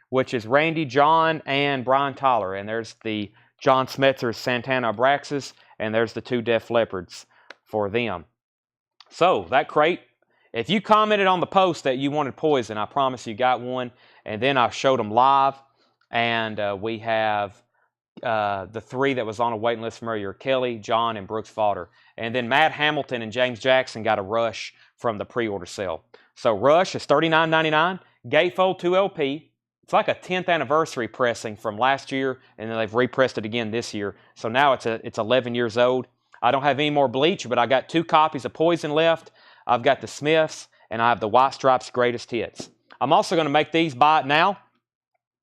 which is Randy, John, and Brian Tyler. And there's the John Smetzer's Santana Abraxas, and there's the 2 Def Leppards for them. So that crate, if you commented on the post that you wanted Poison, I promise you got one. And then I showed them live, and we have the 3 that was on a waiting list from earlier, Kelly, John, and Brooks Fodder. And then Matt Hamilton and James Jackson got a Rush from the pre-order sale. So Rush is $39.99, gatefold 2 LP. It's like a 10th anniversary pressing from last year, and then they've repressed it again this year. So now it's 11 years old. I don't have any more Bleach, but I got 2 copies of Poison left. I've got the Smiths, and I have the White Stripes Greatest Hits. I'm also going to make these buy it now.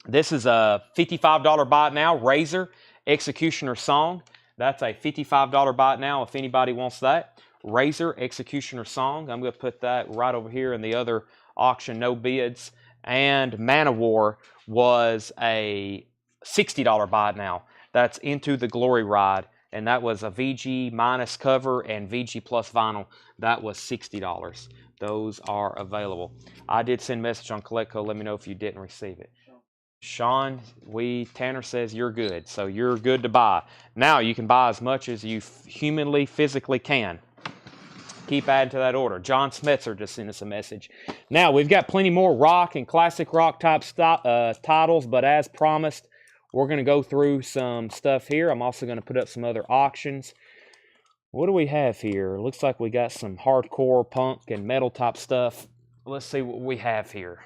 This is a $55 buy it now, Razor Executioner Song. That's a $55 buy it now if anybody wants that. Razor Executioner Song. I'm going to put that right over here in the other auction, no bids. And Manowar was a $60 buy it now. That's Into the Glory Ride. And that was a VG minus cover and VG plus vinyl. That was $60. Those are available. I did send a message on CollectCo. Let me know if you didn't receive it. Sean, Tanner says you're good. So you're good to buy. Now you can buy as much as you humanly, physically can. Keep adding to that order. John Smetzer just sent us a message. Now, we've got plenty more rock and classic rock type titles, but as promised, we're going to go through some stuff here. I'm also going to put up some other auctions. What do we have here? Looks like we got some hardcore punk and metal type stuff. Let's see what we have here.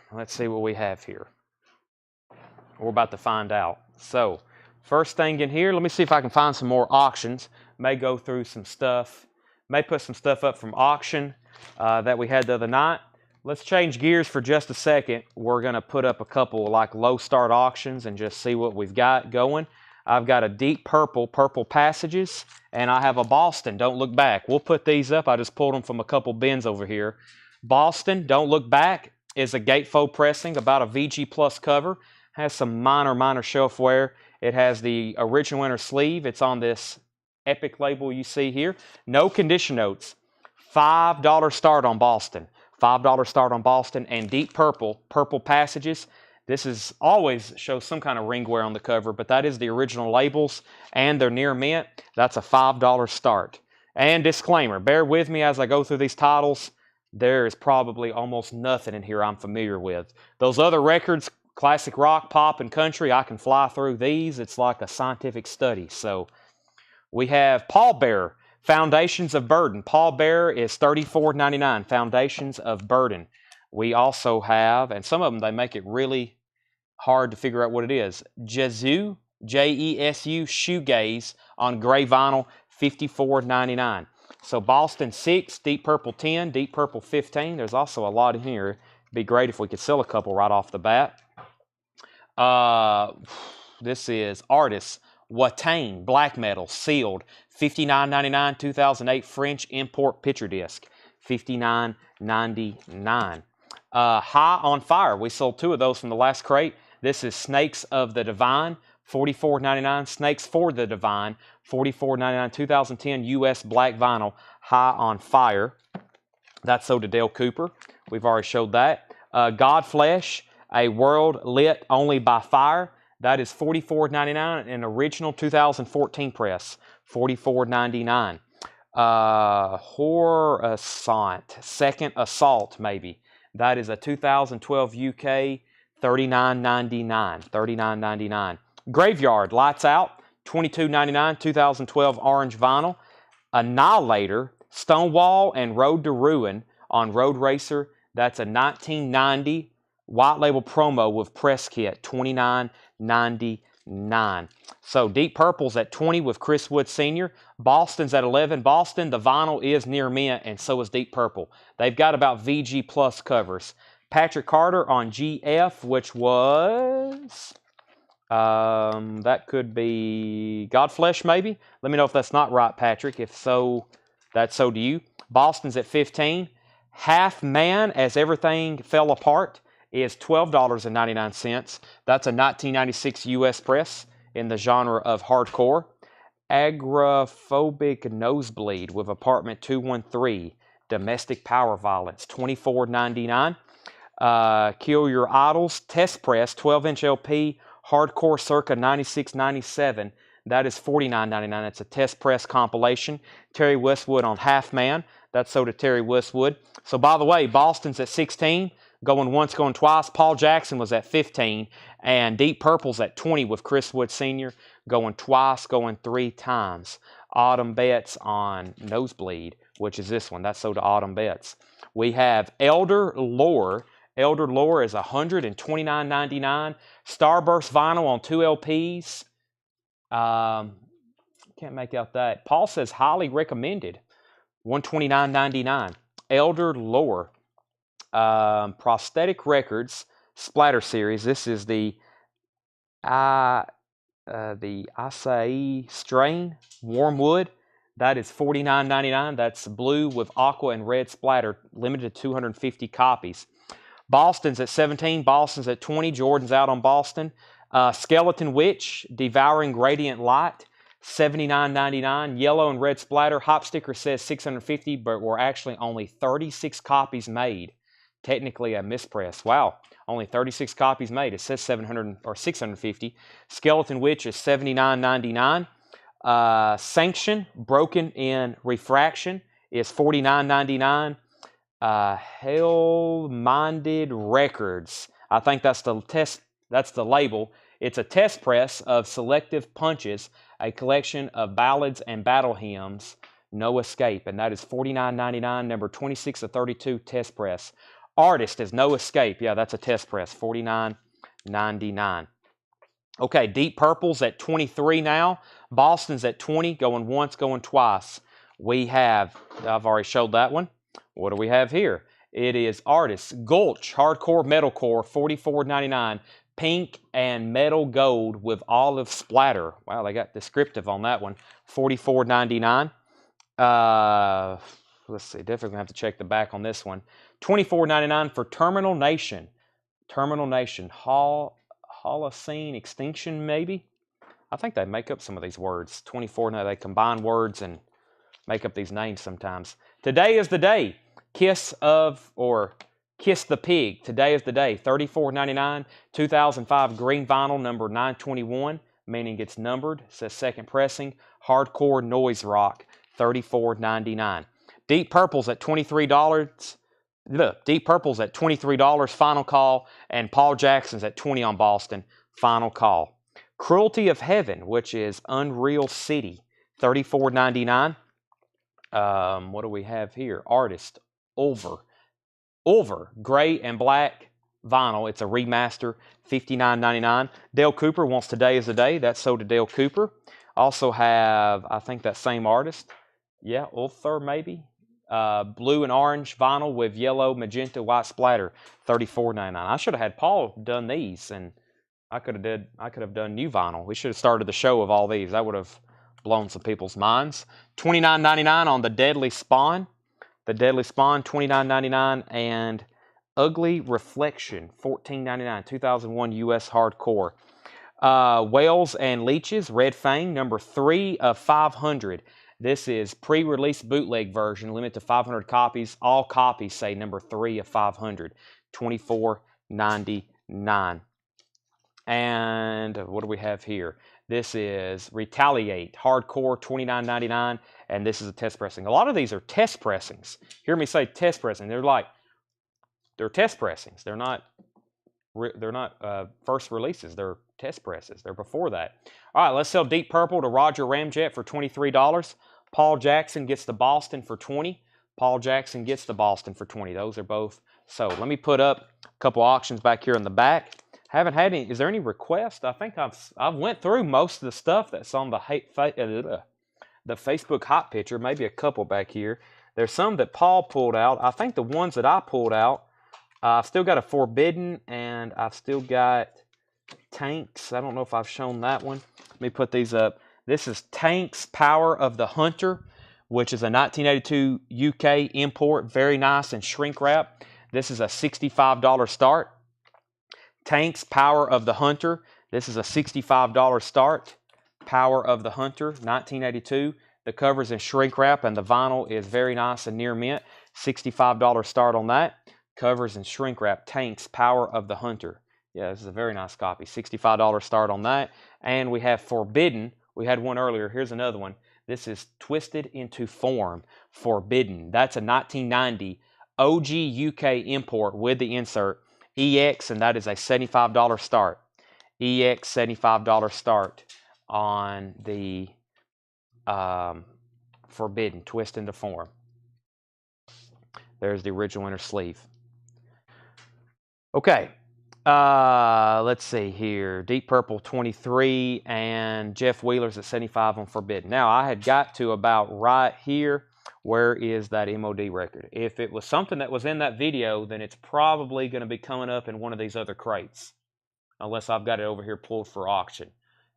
We're about to find out. So, first thing in here, let me see if I can find some more auctions. May go through some stuff. May put some stuff up from auction that we had the other night. Let's change gears for just a second. We're going to put up a couple like low start auctions and just see what we've got going. I've got a Deep Purple Passages, and I have a Boston, Don't Look Back. We'll put these up. I just pulled them from a couple bins over here. Boston, Don't Look Back is a gatefold pressing, about a VG Plus cover. Has some minor shelf wear. It has the original inner sleeve. It's on this Epic label you see here. No condition notes. $5 start on Boston. $5 start on Boston. And Deep Purple Passages. This is always shows some kind of ring wear on the cover, but that is the original labels, and they're near mint. That's a $5 start. And disclaimer, bear with me as I go through these titles. There is probably almost nothing in here I'm familiar with. Those other records, classic rock, pop, and country, I can fly through these. It's like a scientific study. So we have Pallbearer, Foundations of Burden. Pallbearer is $34.99, Foundations of Burden. We also have, and some of them, they make it really hard to figure out what it is, Jesu, Jesu, Shoegaze on gray vinyl, $54.99. So Boston 6, Deep Purple 10, Deep Purple 15. There's also a lot in here. It'd be great if we could sell a couple right off the bat. This is Artists. Watain, Black Metal, sealed, $59.99, 2008 French import picture disc, $59.99. High on Fire, we sold 2 of those from the last crate. This is Snakes of the Divine, $44.99. Snakes for the Divine, $44.99, 2010 US black vinyl, High on Fire. That's sold to Dale Cooper. We've already showed that. Godflesh, A World Lit Only by Fire. That is $44.99, an original 2014 press. $44.99. Coruscant, Second Assault, maybe. That is a 2012 UK, $39.99. $39.99. Graveyard, Lights Out, $22.99, 2012 orange vinyl. Annihilator, Stonewall and Road to Ruin on Road Racer. That's a 1990 white label promo with press kit, $29.99. So Deep Purple's at 20 with Chris Wood Sr. Boston's at 11. Boston, the vinyl is near mint, and so is Deep Purple. They've got about VG Plus covers. Patrick Carter on GF, which was... that could be Godflesh, maybe. Let me know if that's not right, Patrick. If so, that's so to you. Boston's at 15. Half Man, As Everything Fell Apart, is $12.99. That's a 1996 U.S. press in the genre of hardcore. Agoraphobic Nosebleed with Apartment 213, Domestic Power Violence, $24.99. Kill Your Idols, Test Press, 12-inch LP, Hardcore circa 96-97. That is $49.99. It's a test press compilation. Terry Westwood on Half Man. That's sold to Terry Westwood. So by the way, Boston's at 16. Going once, going twice. Paul Jackson was at 15. And Deep Purple's at 20 with Chris Wood Sr. Going twice, going 3 times. Autumn Betts on Nosebleed, which is this one. That's sold to Autumn Betts. We have Elder Lore. Elder Lore is $129.99. Starburst vinyl on 2 LPs. Can't make out that. Paul says highly recommended. $129.99. Elder Lore. Prosthetic Records Splatter Series. This is the Acai Strain Warmwood. That is $49.99. That's blue with aqua and red splatter. Limited to 250 copies. Boston's at 17. Boston's at 20. Jordan's out on Boston. Skeleton Witch, Devouring Radiant Light, $79.99. Yellow and red splatter. Hop sticker says 650, but were actually only 36 copies made. Technically a mispress. Wow, only 36 copies made. It says 700 or 650. Skeleton Witch is $79.99. Sanction, Broken in Refraction, is $49.99. Hell-Minded Records. I think that's the test. That's the label. It's a test press of Selective Punches, a collection of ballads and battle hymns. No Escape, and that is $49.99. Number 26 of 32 test press. Artist is No Escape. Yeah, that's a test press. $49.99. Okay, Deep Purple's at 23 now. Boston's at 20. Going once, going twice. We have. I've already showed that one. What do we have here? It is Artists. Gulch, Hardcore Metalcore, $44.99. Pink and Metal Gold with Olive Splatter. Wow, they got descriptive on that one. $44.99. Let's see, definitely gonna have to check the back on this one. $24.99 for Terminal Nation. Terminal Nation. Holocene Extinction, maybe? I think they make up some of these words. 24, now they combine words and make up these names sometimes. Today is the day. Kiss the Pig. Today is the day. $34.99. 2005 green vinyl, number 921, meaning it's numbered. It says second pressing. Hardcore noise rock. $34.99. Deep Purple's at $23. Look, Deep Purple's at $23. Final call. And Paul Jackson's at $20 on Boston. Final call. Cruelty of Heaven, which is Unreal City. $34.99. What do we have here? Artist, Ulver, gray and black vinyl. It's a remaster, $59.99. Dale Cooper wants Today is the Day. That's sold to Dale Cooper. Also have, I think that same artist. Yeah, Ulthur maybe. Blue and orange vinyl with yellow, magenta, white splatter, $34.99. I should have had Paul done these, and I could have done new vinyl. We should have started the show of all these. That would have blown some people's minds. $29.99 on The Deadly Spawn. The Deadly Spawn, $29.99. And Ugly Reflection, $14.99. 2001 U.S. Hardcore. Whales and Leeches, Red Fang, number 3 of 500. This is pre-release bootleg version, limited to 500 copies. All copies say number 3 of 500, $24.99. And what do we have here? This is Retaliate Hardcore, $29.99, and this is a test pressing. A lot of these are test pressings. Hear me say test pressing. They're test pressings. They're not first releases. They're test presses. They're before that. All right, let's sell Deep Purple to Roger Ramjet for $23. Paul Jackson gets the Boston for $20. Paul Jackson gets the Boston for $20. Those are both sold. Let me put up a couple auctions back here in the back. Haven't had any. Is there any request? I think I've went through most of the stuff that's on the Facebook hot picture. Maybe a couple back here. There's some that Paul pulled out. I think the ones that I pulled out, I've still got a Forbidden, and I've still got Tanks. I don't know if I've shown that one. Let me put these up. This is Tanks Power of the Hunter, which is a 1982 UK import. Very nice and shrink wrap. This is a $65 start. Tanks Power of the Hunter. This is a $65 start. Power of the Hunter, 1982. The cover's in shrink wrap, and the vinyl is very nice and near mint. $65 start on that. Covers and shrink wrap. Tanks Power of the Hunter. Yeah, this is a very nice copy. $65 start on that. And we have Forbidden. We had one earlier. Here's another one. This is Twisted into Form. Forbidden. That's a 1990 OG UK import with the insert. EX, and that is a $75 start. EX, $75 start on the Forbidden. Twist into Form. There's the original inner sleeve. Okay, let's see here. Deep Purple 23 and Jeff Wheeler's at 75 on Forbidden. Now, I had got to about right here. Where is that MOD record? If it was something that was in that video, then it's probably going to be coming up in one of these other crates. Unless I've got it over here pulled for auction.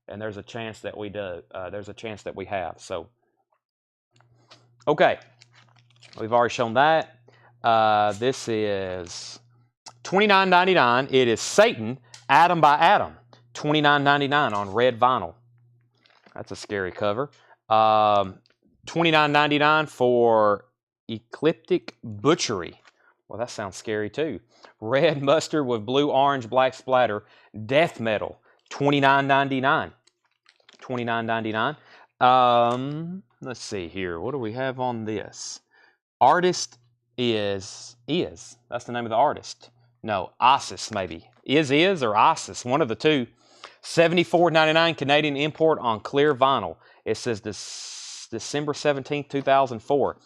And there's a chance that we do. There's a chance that we have. So, okay. We've already shown that. This is $29.99. It is Satan, Atom by Atom. $29.99 on red vinyl. That's a scary cover. $29.99 for Ecliptic Butchery. Well, that sounds scary too. Red mustard with blue, orange, black splatter. Death metal. $29.99. $29.99. Let's see here. What do we have on this? Artist is. That's the name of the artist. No, Isis maybe. Is or Isis, one of the two. $74.99 Canadian import on clear vinyl. It says December 17th, 2004.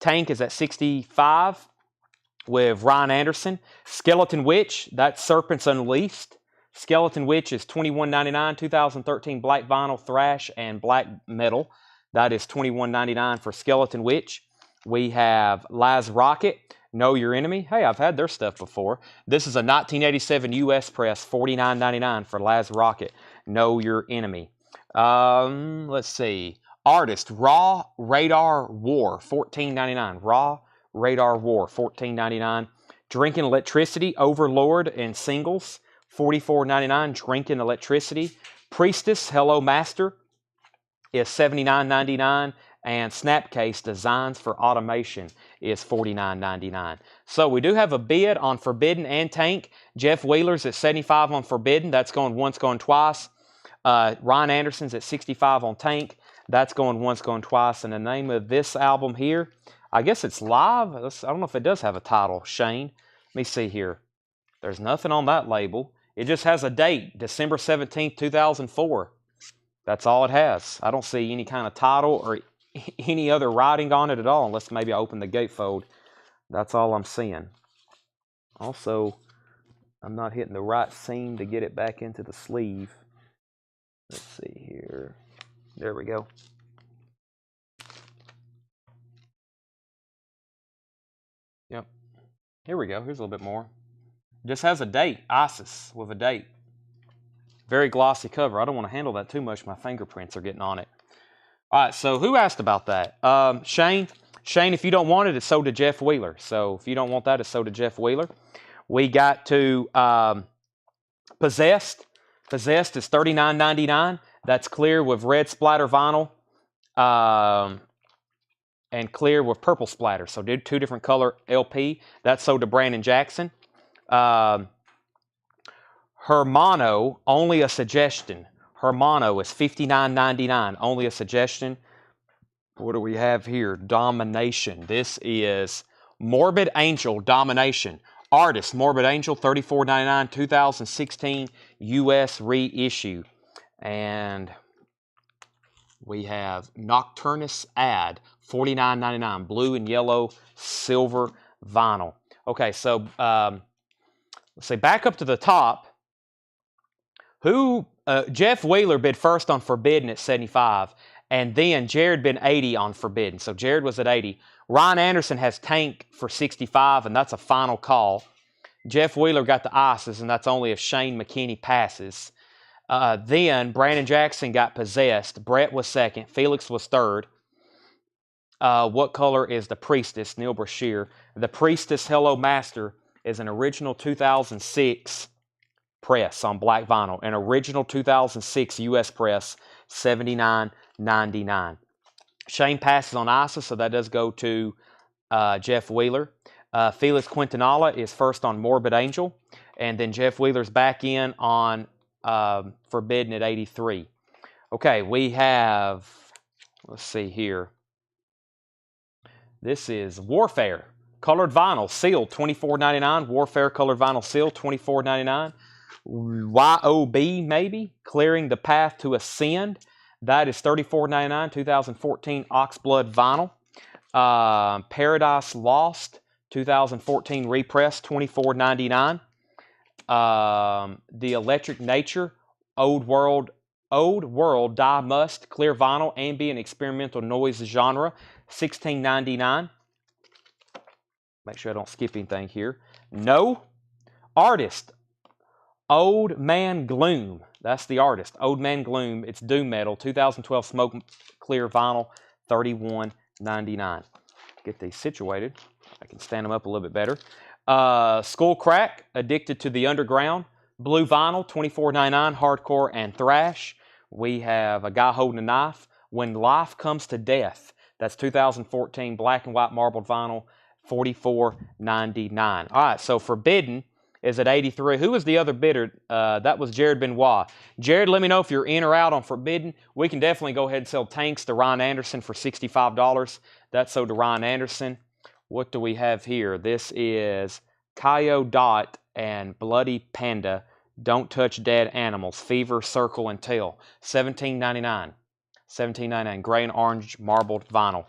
Tank is at 65 with Ryan Anderson. Skeleton Witch, that's Serpents Unleashed. Skeleton Witch is $21.99. 2013 black vinyl, thrash, and black metal. That is $21.99 for Skeleton Witch. We have Laz Rocket, Know Your Enemy. Hey, I've had their stuff before. This is a 1987 US press, $49.99 for Laz Rocket, Know Your Enemy. Let's see. Artist, Raw Radar War, $14.99. Raw Radar War, $14.99. Drinking Electricity, Overlord and Singles, $44.99. Drinking Electricity. Priestess, Hello Master, is $79.99. And Snapcase Designs for Automation is $49.99. So we do have a bid on Forbidden and Tank. Jeff Wheeler's at 75 on Forbidden. That's going once, going twice. Ryan Anderson's at 65 on Tank. That's going once, going twice. And the name of this album here, I guess it's live. I don't know if it does have a title, Shane. Let me see here. There's nothing on that label. It just has a date, December 17th, 2004. That's all it has. I don't see any kind of title or any other writing on it at all, unless maybe I open the gatefold. That's all I'm seeing. Also, I'm not hitting the right seam to get it back into the sleeve. Let's see here. There we go. Yep. Here we go. Here's a little bit more. Just has a date. Isis with a date. Very glossy cover. I don't want to handle that too much. My fingerprints are getting on it. All right, so who asked about that? Shane. Shane, if you don't want it, it's sold to Jeff Wheeler. So if you don't want that, it's sold to Jeff Wheeler. We got to Possessed. Possessed is $39.99. That's clear with red splatter vinyl. and clear with purple splatter. So did 2 different color LP. That's sold to Brandon Jackson. Hermano, only a suggestion. Hermano is $59.99, only a suggestion. What do we have here? Domination. This is Morbid Angel Domination. Artist, Morbid Angel, $34.99, 2016 U.S. reissue. And we have Nocturnus Ad, $49.99, blue and yellow, silver vinyl. Okay, so let's say back up to the top. Jeff Wheeler bid first on Forbidden at 75, and then Jared bid 80 on Forbidden. So Jared was at 80. Ryan Anderson has Tank for 65, and that's a final call. Jeff Wheeler got the Ices, and that's only if Shane McKinney passes. Then Brandon Jackson got Possessed. Brett was second. Felix was third. What color is the Priestess? Neil Brashear. The Priestess Hello Master is an original 2006 press on black vinyl. An original 2006 U.S. press, $79.99. Shane passes on Isis, so that does go to Jeff Wheeler. Felix Quintanilla is first on Morbid Angel. And then Jeff Wheeler's back in on Forbidden at 83. Okay, we have, let's see here. This is Warfare. Colored vinyl, sealed, $24.99. Warfare colored vinyl sealed, $24.99. YOB, maybe, Clearing the Path to Ascend. That is $34.99, 2014 Oxblood vinyl. Paradise Lost, 2014 repress, $24.99. The Electric Nature, Old World Die Must, clear vinyl, ambient experimental noise genre, $16.99. Make sure I don't skip anything here. No. Artist, Old Man Gloom. That's the artist. Old Man Gloom. It's doom metal. 2012 smoke clear vinyl. $31.99. Get these situated. I can stand them up a little bit better. Skull Crack. Addicted to the Underground. Blue vinyl. $24.99. Hardcore and thrash. We have A Guy Holding a Knife. When Life Comes to Death. That's 2014 black and white marbled vinyl. $44.99. All right. So Forbidden is at 83. Who was the other bidder? That was Jared Benoit. Jared, let me know if you're in or out on Forbidden. We can definitely go ahead and sell Tanks to Ryan Anderson for $65. That's sold to Ryan Anderson. What do we have here? This is Kaio Dot and Bloody Panda. Don't Touch Dead Animals. Fever, Circle, and Tail. $17.99. $17.99. Gray and orange marbled vinyl.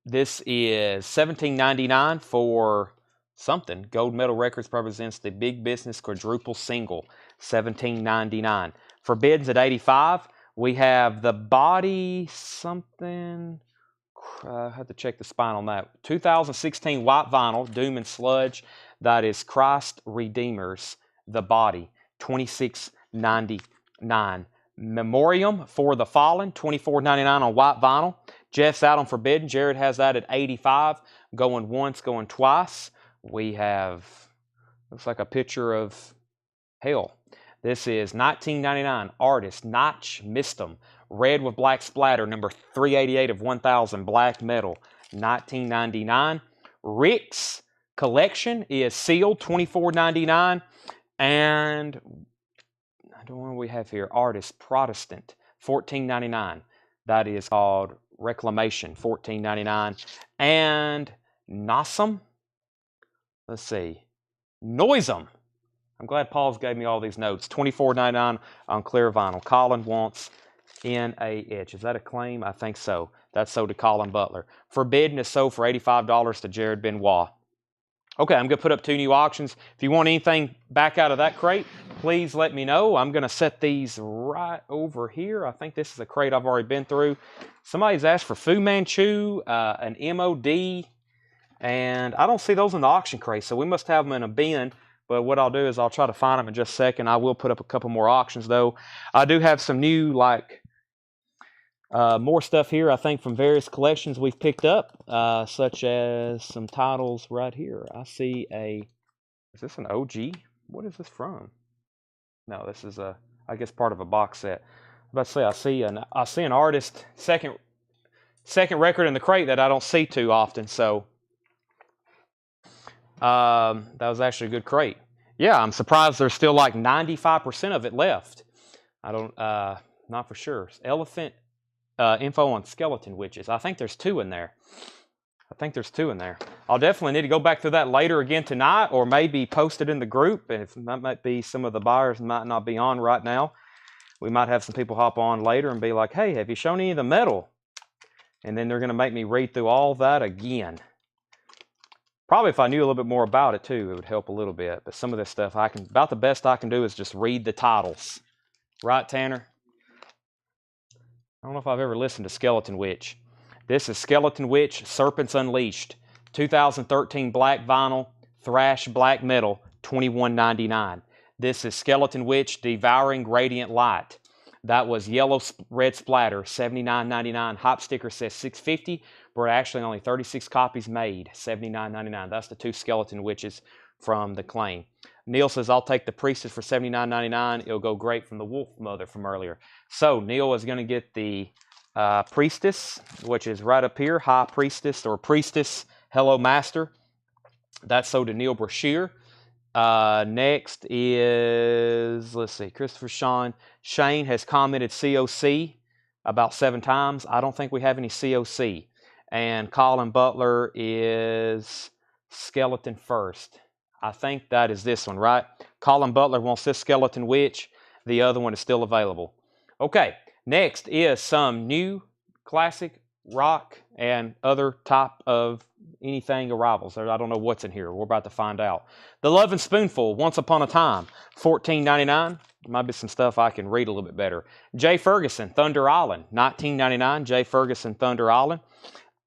This is $17.99 for something. Gold Medal Records represents the Big Business Quadruple Single, $17.99. Forbidden's at 85. We have the Body something. I have to check the spine on that. 2016 white vinyl, Doom and Sludge. That is Christ Redeemers, The Body, $26.99. Memoriam for the Fallen, $24.99 on white vinyl. Jeff's out on Forbidden. Jared has that at 85. Going once, going twice. We have, looks like a picture of hell. This is $19.99. Artist, Notch Mistum. Red with black splatter, number 388 of 1000, black metal, $19.99. Rick's collection is sealed, $24.99. And I don't know what we have here. Artist, Protestant, $14.99. That is called Reclamation, $14.99. And Nossum. Let's see. Noisem. I'm glad Paul's gave me all these notes. $24.99 on clear vinyl. Colin wants NAH. Is that a claim? I think so. That's sold to Colin Butler. Forbidden is sold for $85 to Jared Benoit. Okay, I'm going to put up 2 new auctions. If you want anything back out of that crate, please let me know. I'm going to set these right over here. I think this is a crate I've already been through. Somebody's asked for Fu Manchu, an MOD, and I don't see those in the auction crate, so we must have them in a bin. But what I'll do is I'll try to find them in just a second. I will put up a couple more auctions, though. I do have some new, more stuff here, I think, from various collections we've picked up, such as some titles right here. I see is this an OG? What is this from? No, this is I guess part of a box set. I was about to say, I see an artist, second second record in the crate that I don't see too often. So that was actually a good crate. Yeah, I'm surprised there's still like 95% of it left. I don't, not for sure. Elephant info on skeleton witches. I think there's 2 in there. I'll definitely need to go back through that later again tonight, or maybe post it in the group. And if that might be some of the buyers might not be on right now, we might have some people hop on later and be like, hey, have you shown any of the metal? And then they're going to make me read through all that again. Probably if I knew a little bit more about it too, it would help a little bit. But some of this stuff, about the best I can do is just read the titles. Right, Tanner? I don't know if I've ever listened to Skeleton Witch. This is Skeleton Witch, Serpents Unleashed. 2013 black vinyl, thrash black metal, $21.99. This is Skeleton Witch, Devouring Radiant Light. That was yellow red splatter, $79.99. Hop sticker says $6.50, but actually only 36 copies made, $79.99. That's the 2 Skeleton Witches from the claim. Neil says, I'll take the Priestess for $79.99. It'll go great from the Wolf Mother from earlier. So Neil is going to get the Priestess, which is right up here, High Priestess or Priestess, Hello Master. That's sold to Neil Brashear. Next is, let's see, Christopher Sean. Shane has commented COC about 7 times. I don't think we have any COC. And Colin Butler is Skeleton First. I think that is this one, right? Colin Butler wants this Skeleton Witch. The other one is still available. Okay, next is some new classic rock and other type of anything arrivals. I don't know what's in here. We're about to find out. The Lovin' Spoonful, Once Upon a Time, $14.99. Might be some stuff I can read a little bit better. Jay Ferguson, Thunder Island, $19.99. Jay Ferguson, Thunder Island.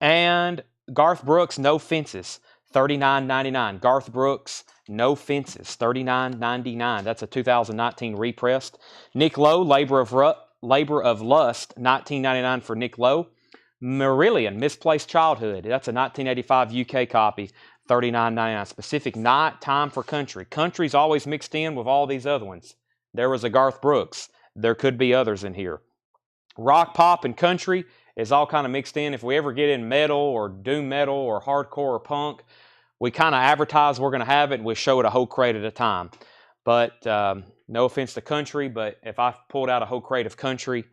And Garth Brooks, No Fences, $39.99. Garth Brooks, No Fences, $39.99. That's a 2019 repressed. Nick Lowe, Labor of Lust, $19.99 for Nick Lowe. Marillion, Misplaced Childhood. That's a 1985 UK copy, $39.99. Specific Night, Time for Country. Country's always mixed in with all these other ones. There was a Garth Brooks. There could be others in here. Rock, pop, and country is all kind of mixed in. If we ever get in metal or doom metal or hardcore or punk, we kind of advertise we're going to have it and we show it a whole crate at a time. But no offense to country, but if I pulled out a whole crate of country,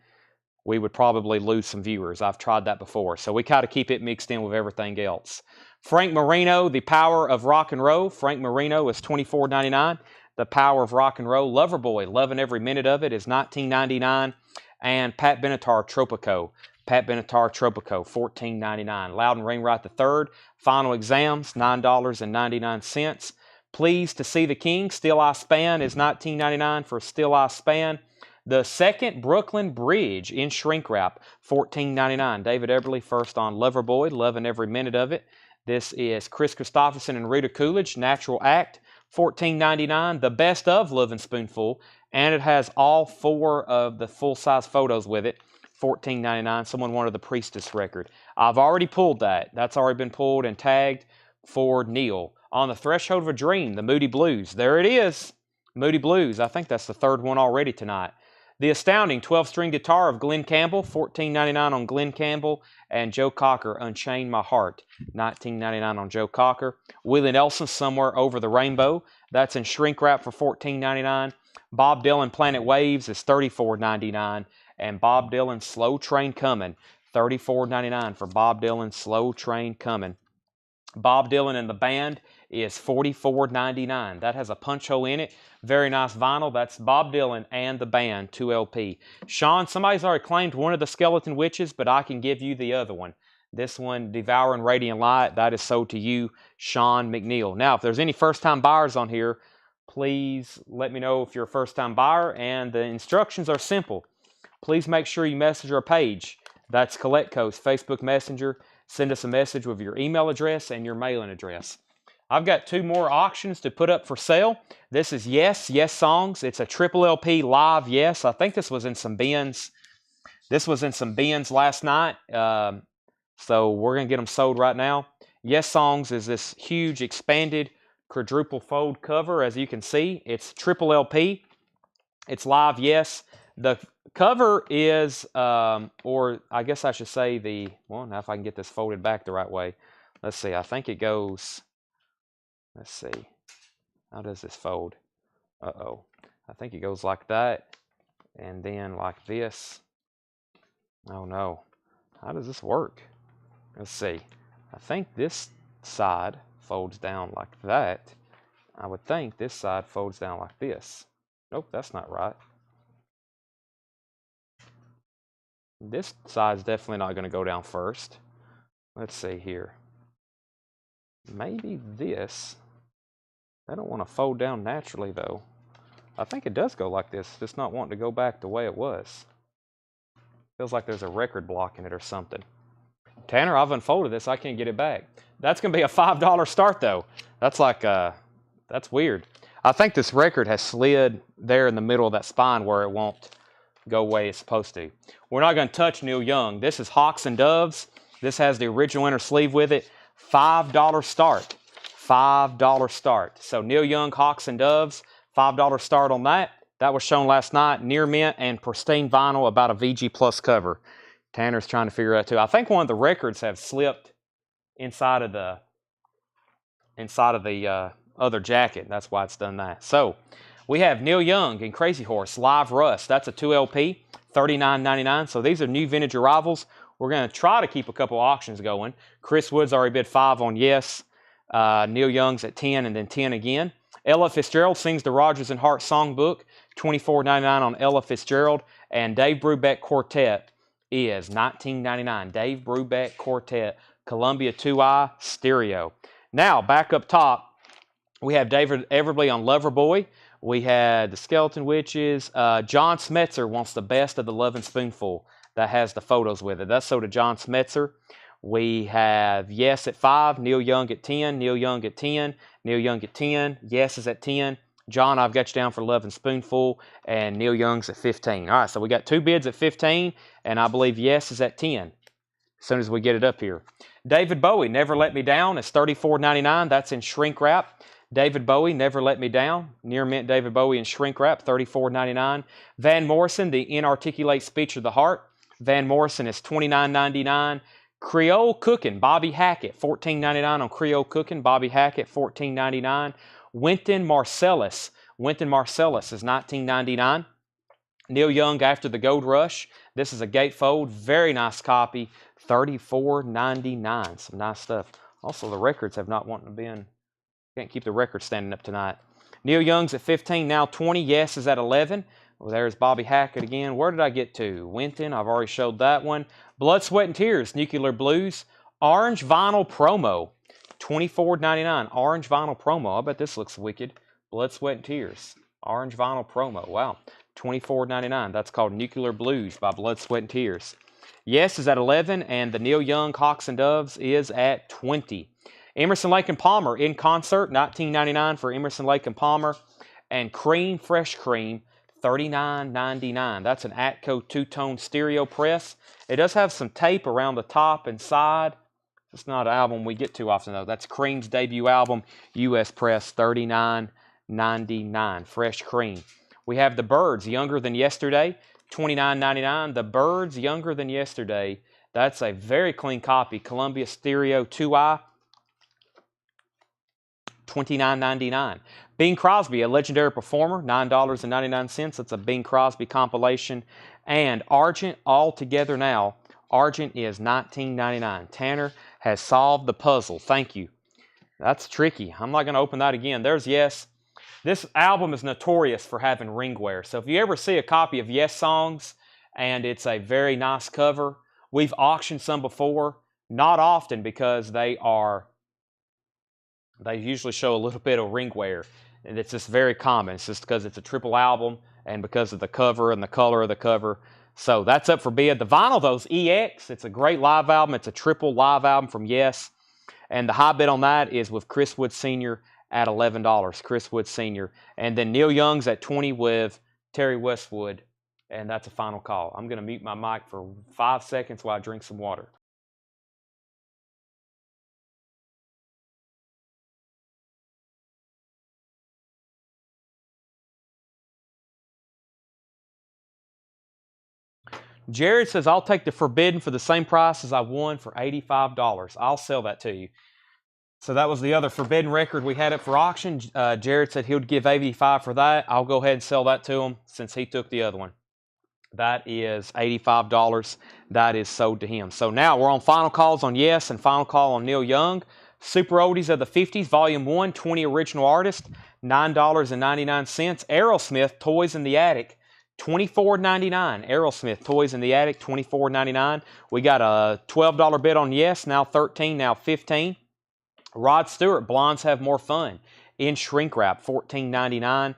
we would probably lose some viewers. I've tried that before. So we kind of keep it mixed in with everything else. Frank Marino, The Power of Rock and Roll. Frank Marino is $24.99. The Power of Rock and Roll. Loverboy, Loving Every Minute of It is $19.99. And Pat Benatar, Tropico. Pat Benatar, Tropico, $14.99. Loudon Ringwright III, Final Exams, $9.99. Pleased to See the King, Still I Span is $19.99 for Still I Span. The Second Brooklyn Bridge in shrink wrap, $14.99. David Eberly first on Loverboy, Loving Every Minute of It. This is Chris Christopherson and Rita Coolidge, Natural Act, $14.99. The Best of Lovin' Spoonful, and it has all 4 of the full-size photos with it, $14.99. Someone wanted the Priestess record. I've already pulled that. That's already been pulled and tagged for Neil. On the Threshold of a Dream, the Moody Blues. There it is. Moody Blues. I think that's the 3rd one already tonight. The Astounding 12-string guitar of Glenn Campbell, $14.99 on Glenn Campbell. And Joe Cocker, Unchain My Heart, $19.99 on Joe Cocker. Willie Nelson, Somewhere Over the Rainbow. That's in shrink wrap for $14.99. Bob Dylan, Planet Waves is $34.99. And Bob Dylan, Slow Train Coming, $34.99 for Bob Dylan, Slow Train Coming. Bob Dylan and the Band is $44.99. That has a punch hole in it. Very nice vinyl. That's Bob Dylan and the Band, 2LP. Sean, somebody's already claimed one of the Skeleton Witches, but I can give you the other one. This one, Devouring Radiant Light, that is sold to you, Sean McNeil. Now, if there's any first-time buyers on here, please let me know if you're a first-time buyer, and the instructions are simple. Please make sure you message our page. That's Coletco's Facebook Messenger. Send us a message with your email address and your mailing address. I've got 2 more auctions to put up for sale. This is Yes Songs. It's a triple LP live Yes. I think this was in some bins. This was in some bins last night. So we're going to get them sold right now. Yes Songs is this huge expanded quadruple fold cover. As you can see, it's triple LP. It's live Yes. The Cover is, or I guess I should say well, now if I can get this folded back the right way. Let's see, I think it goes, let's see, how does this fold? Uh-oh, I think it goes like that, and then like this. Oh no, how does this work? Let's see, I think this side folds down like that. I would think this side folds down like this. Nope, that's not right. This side's definitely not going to go down first. Let's see here. Maybe this. I don't want to fold down naturally though. I think it does go like this, just not wanting to go back the way it was. Feels like there's a record blocking it or something. Tanner, I've unfolded this. I can't get it back. That's going to be a $5 start though. That's like, that's weird. I think this record has slid there in the middle of that spine where it won't go way it's supposed to. We're not going to touch Neil Young. This is Hawks and Doves. This has the original inner sleeve with it. $5 start. $5 start. So Neil Young, Hawks and Doves, $5 start on that. That was shown last night. Near mint and pristine vinyl, about a VG Plus cover. Tanner's trying to figure out too. I think one of the records have slipped inside of the other jacket. That's why it's done that. So we have Neil Young and Crazy Horse Live Rust. That's a 2LP, $39.99. So these are new vintage arrivals. We're going to try to keep a couple auctions going. Chris Wood's already bid 5 on Yes. Neil Young's at 10 and then 10 again. Ella Fitzgerald sings the Rodgers and Hart songbook, $24.99 on Ella Fitzgerald. And Dave Brubeck Quartet is $19.99. Dave Brubeck Quartet, Columbia 2i stereo. Now, back up top, we have David Everbley on Loverboy. We had the Skeleton Witches. John Smetzer wants the best of the Lovin' Spoonful. That has the photos with it. That's so to John Smetzer. We have Yes at 5, Neil Young at 10, Neil Young at 10, Neil Young at 10, Yes is at 10. John, I've got you down for Lovin' Spoonful, and Neil Young's at 15. All right, so we got 2 bids at 15, and I believe Yes is at 10 as soon as we get it up here. David Bowie, Never Let Me Down, is $34.99. That's in shrink wrap. David Bowie, Never Let Me Down. Near mint David Bowie in shrink wrap, $34.99. Van Morrison, The Inarticulate Speech of the Heart. Van Morrison is $29.99. Creole Cookin', Bobby Hackett, $14.99 on Creole Cookin', Bobby Hackett, $14.99. Wynton Marsalis is $19.99. Neil Young, After the Gold Rush. This is a gatefold, very nice copy, $34.99. Some nice stuff. Also, the records have not wanted to been. Can't keep the record standing up tonight. Neil Young's at 15, now 20. Yes is at 11. Well, there's Bobby Hackett again. Where did I get to? Wynton, I've already showed that one. Blood, Sweat, and Tears, Nuclear Blues. Orange Vinyl Promo, $24.99. Orange Vinyl Promo. I bet this looks wicked. Blood, Sweat, and Tears. Orange Vinyl Promo. Wow. $24.99. That's called Nuclear Blues by Blood, Sweat, and Tears. Yes is at 11, and the Neil Young Hawks and Doves is at 20. Emerson, Lake and Palmer in concert, $19.99 for Emerson, Lake and Palmer. And Cream, Fresh Cream, $39.99. That's an Atco two-tone stereo press. It does have some tape around the top and side. It's not an album we get too often, though. That's Cream's debut album, U.S. press, $39.99. Fresh Cream. We have the Byrds, Younger Than Yesterday, $29.99. The Byrds, Younger Than Yesterday. That's a very clean copy. Columbia Stereo 2i, $29.99. Bing Crosby, A Legendary Performer, $9.99. That's a Bing Crosby compilation. And Argent, All Together Now. Argent is $19.99. Tanner has solved the puzzle. Thank you. That's tricky. I'm not going to open that again. There's Yes. This album is notorious for having ringware. So if you ever see a copy of Yes songs and it's a very nice cover, we've auctioned some before. Not often because they usually show a little bit of ringware. And it's just very common. It's just because it's a triple album and because of the cover and the color of the cover. So that's up for bid. The vinyl, though, is EX. It's a great live album. It's a triple live album from Yes. And the high bid on that is with Chris Wood Sr. at $11. Chris Wood Sr. And then Neil Young's at 20 with Terry Westwood. And that's a final call. I'm going to mute my mic for 5 seconds while I drink some water. Jared says, I'll take the Forbidden for the same price as I won for $85. I'll sell that to you. So that was the other Forbidden record we had up for auction. Jared said he would give $85 for that. I'll go ahead and sell that to him since he took the other one. That is $85. That is sold to him. So now we're on final calls on Yes and final call on Neil Young. Super Oldies of the 50s, Volume 1, 20 original artists, $9.99. Aerosmith, Toys in the Attic, $24.99. Aerosmith, Toys in the Attic, $24.99. We got a $12 bid on Yes, now $13, now $15. Rod Stewart, Blondes Have More Fun, in shrink wrap, $14.99.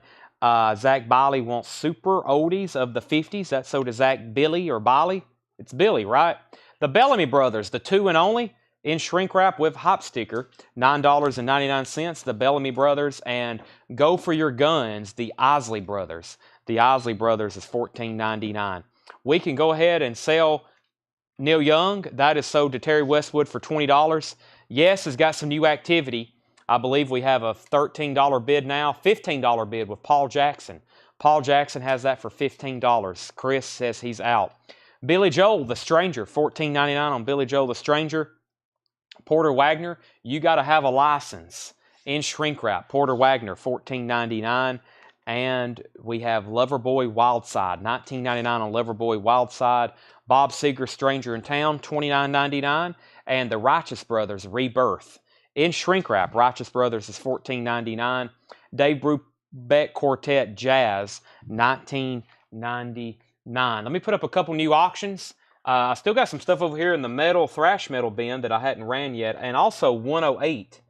Zach Biley wants Super Oldies of the 50s. That's so does Zach Billy or Biley. It's Billy, right? The Bellamy Brothers, the 2 and only, in shrink wrap with hop sticker, $9.99. The Bellamy Brothers. And Go For Your Guns, the Isley Brothers. The Isley Brothers is $14.99. We can go ahead and sell Neil Young. That is sold to Terry Westwood for $20. Yes has got some new activity. I believe we have a $13 bid now, $15 bid with Paul Jackson. Paul Jackson has that for $15. Chris says he's out. Billy Joel, The Stranger, $14.99 on Billy Joel, The Stranger. Porter Wagner, You Gotta Have a License, in shrink wrap. Porter Wagner, $14.99. And we have Loverboy Wildside, $19.99 on Loverboy Wildside. Bob Seger, Stranger in Town, $29.99. And the Righteous Brothers, Rebirth, in shrink wrap. Righteous Brothers is $14.99. Dave Brubeck Quartet Jazz, $19.99. Let me put up a couple new auctions. I still got some stuff over here in the metal, thrash metal bin that I hadn't ran yet, and also 108.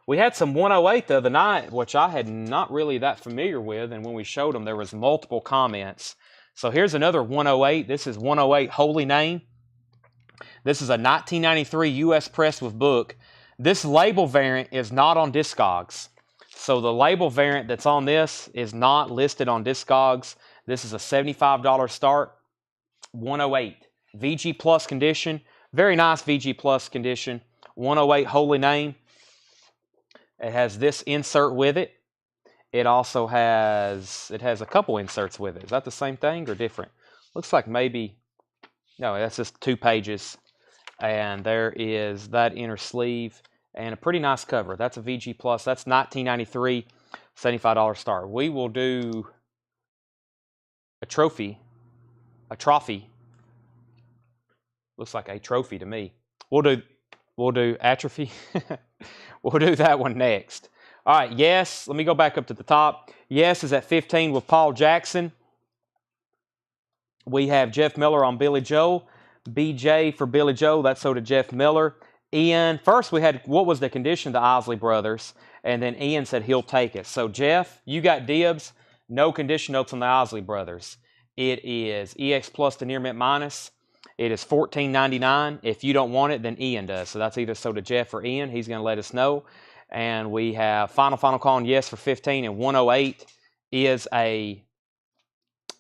We had some 108 the other night, which I had not really that familiar with, and when we showed them, there was multiple comments. So here's another 108. This is 108 Holy Name. This is a 1993 U.S. press with book. This label variant is not on Discogs. So the label variant that's on this is not listed on Discogs. This is a $75 start, 108. VG Plus condition, very nice VG Plus condition, 108 Holy Name. It has this insert with it. It also has, a couple inserts with it. Is that the same thing or different? Looks like maybe, no, that's just 2 pages. And there is that inner sleeve and a pretty nice cover. That's a VG Plus. That's $19.93, $75 start. We will do a trophy. Looks like a trophy to me. We'll do atrophy. We'll do that one next. All right, Yes. Let me go back up to the top. Yes is at 15 with Paul Jackson. We have Jeff Miller on Billy Joel. BJ for Billy Joel. That's so to Jeff Miller. Ian. First we had what was the condition? The Isley Brothers. And then Ian said he'll take it. So Jeff, you got dibs. No condition notes on the Isley Brothers. It is EX Plus to Near Mint Minus. It is $14.99. If you don't want it, then Ian does. So that's either so to Jeff or Ian. He's going to let us know. And we have final call on Yes for 15, and 108 is a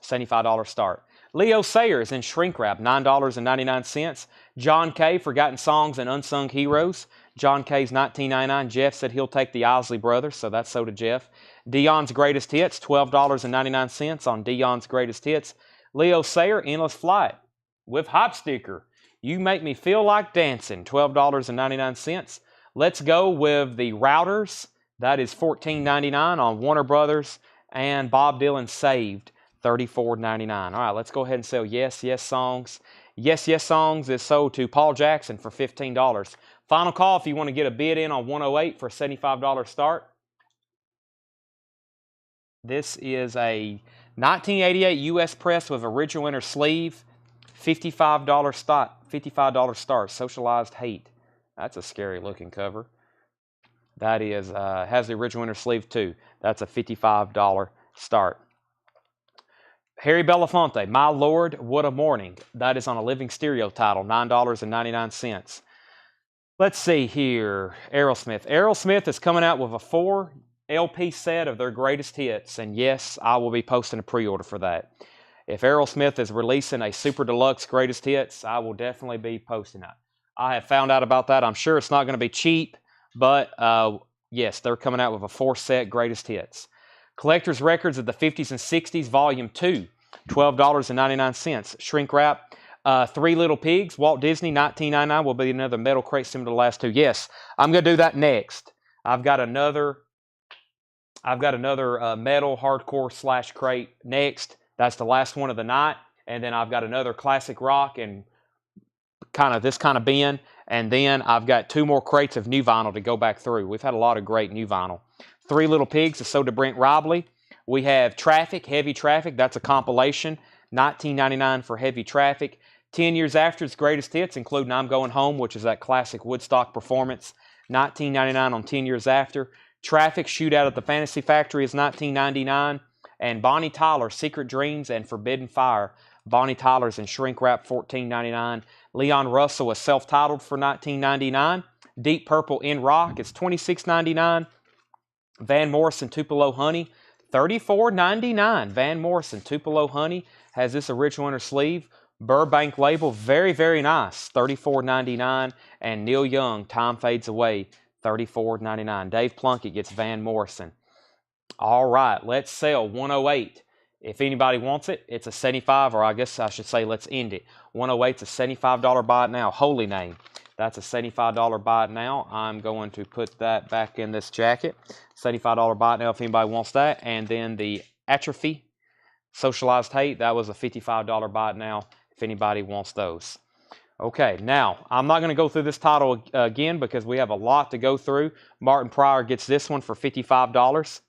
$75 start. Leo Sayers in shrink wrap, $9.99. John Kay, Forgotten Songs and Unsung Heroes. John Kay's $19.99. Jeff said he'll take the Isley Brothers, so that's so to Jeff. Dion's Greatest Hits, $12.99 on Dion's Greatest Hits. Leo Sayer, Endless Flight with hop sticker. You Make Me Feel Like Dancing, $12.99. Let's go with the Routers. That is $14.99 on Warner Brothers. And Bob Dylan Saved, $34.99. All right, let's go ahead and sell Yes, Yes Songs. Yes, Yes Songs is sold to Paul Jackson for $15. Final call if you want to get a bid in on 108 for a $75 start. This is a 1988 U.S. press with original inner sleeve. $55 start. $55 start. Socialized Hate. That's a scary looking cover. That is has the original inner sleeve too. That's a $55 start. Harry Belafonte, My Lord, What a Morning. That is on a Living Stereo title, $9.99. Let's see here. Aerosmith. Aerosmith is coming out with a 4 LP set of their greatest hits, and yes, I will be posting a pre-order for that. If Aerosmith is releasing a super deluxe greatest hits, I will definitely be posting that. I have found out about that. I'm sure it's not going to be cheap, but yes, they're coming out with a 4 set greatest hits. Collector's Records of the 50s and 60s, Volume 2. $12.99. Shrink wrap. Three Little Pigs, Walt Disney, $19.99 will be another metal crate similar to the last two. Yes, I'm going to do that next. I've got another metal hardcore / crate next. That's the last one of the night. And then I've got another classic rock and this kind of bin. And then I've got two more crates of new vinyl to go back through. We've had a lot of great new vinyl. Three Little Pigs is sold to Brent Robley. We have Traffic, Heavy Traffic. That's a compilation. $19.99 for Heavy Traffic. 10 years after its greatest hits, including I'm Going Home, which is that classic Woodstock performance. $19.99 on 10 years after. Traffic, Shootout at the Fantasy Factory is $19.99. And Bonnie Tyler, Secret Dreams and Forbidden Fire. Bonnie Tyler's in shrink wrap, $14.99. Leon Russell is self-titled for $19.99. Deep Purple in Rock is $26.99. Van Morrison Tupelo Honey, $34.99. Van Morrison Tupelo Honey has this original inner sleeve. Burbank label, very, very nice, $34.99. And Neil Young, Time Fades Away, $34.99. Dave Plunkett gets Van Morrison. All right, let's sell 108. If anybody wants it, it's a $75, or I guess I should say let's end it. 108's a $75 buy it now. Holy Name. That's a $75 buy it now. I'm going to put that back in this jacket. $75 buy it now if anybody wants that. And then the Atrophy Socialized Hate, that was a $55 buy it now if anybody wants those. Okay, now, I'm not going to go through this title again because we have a lot to go through. Martin Pryor gets this one for $55.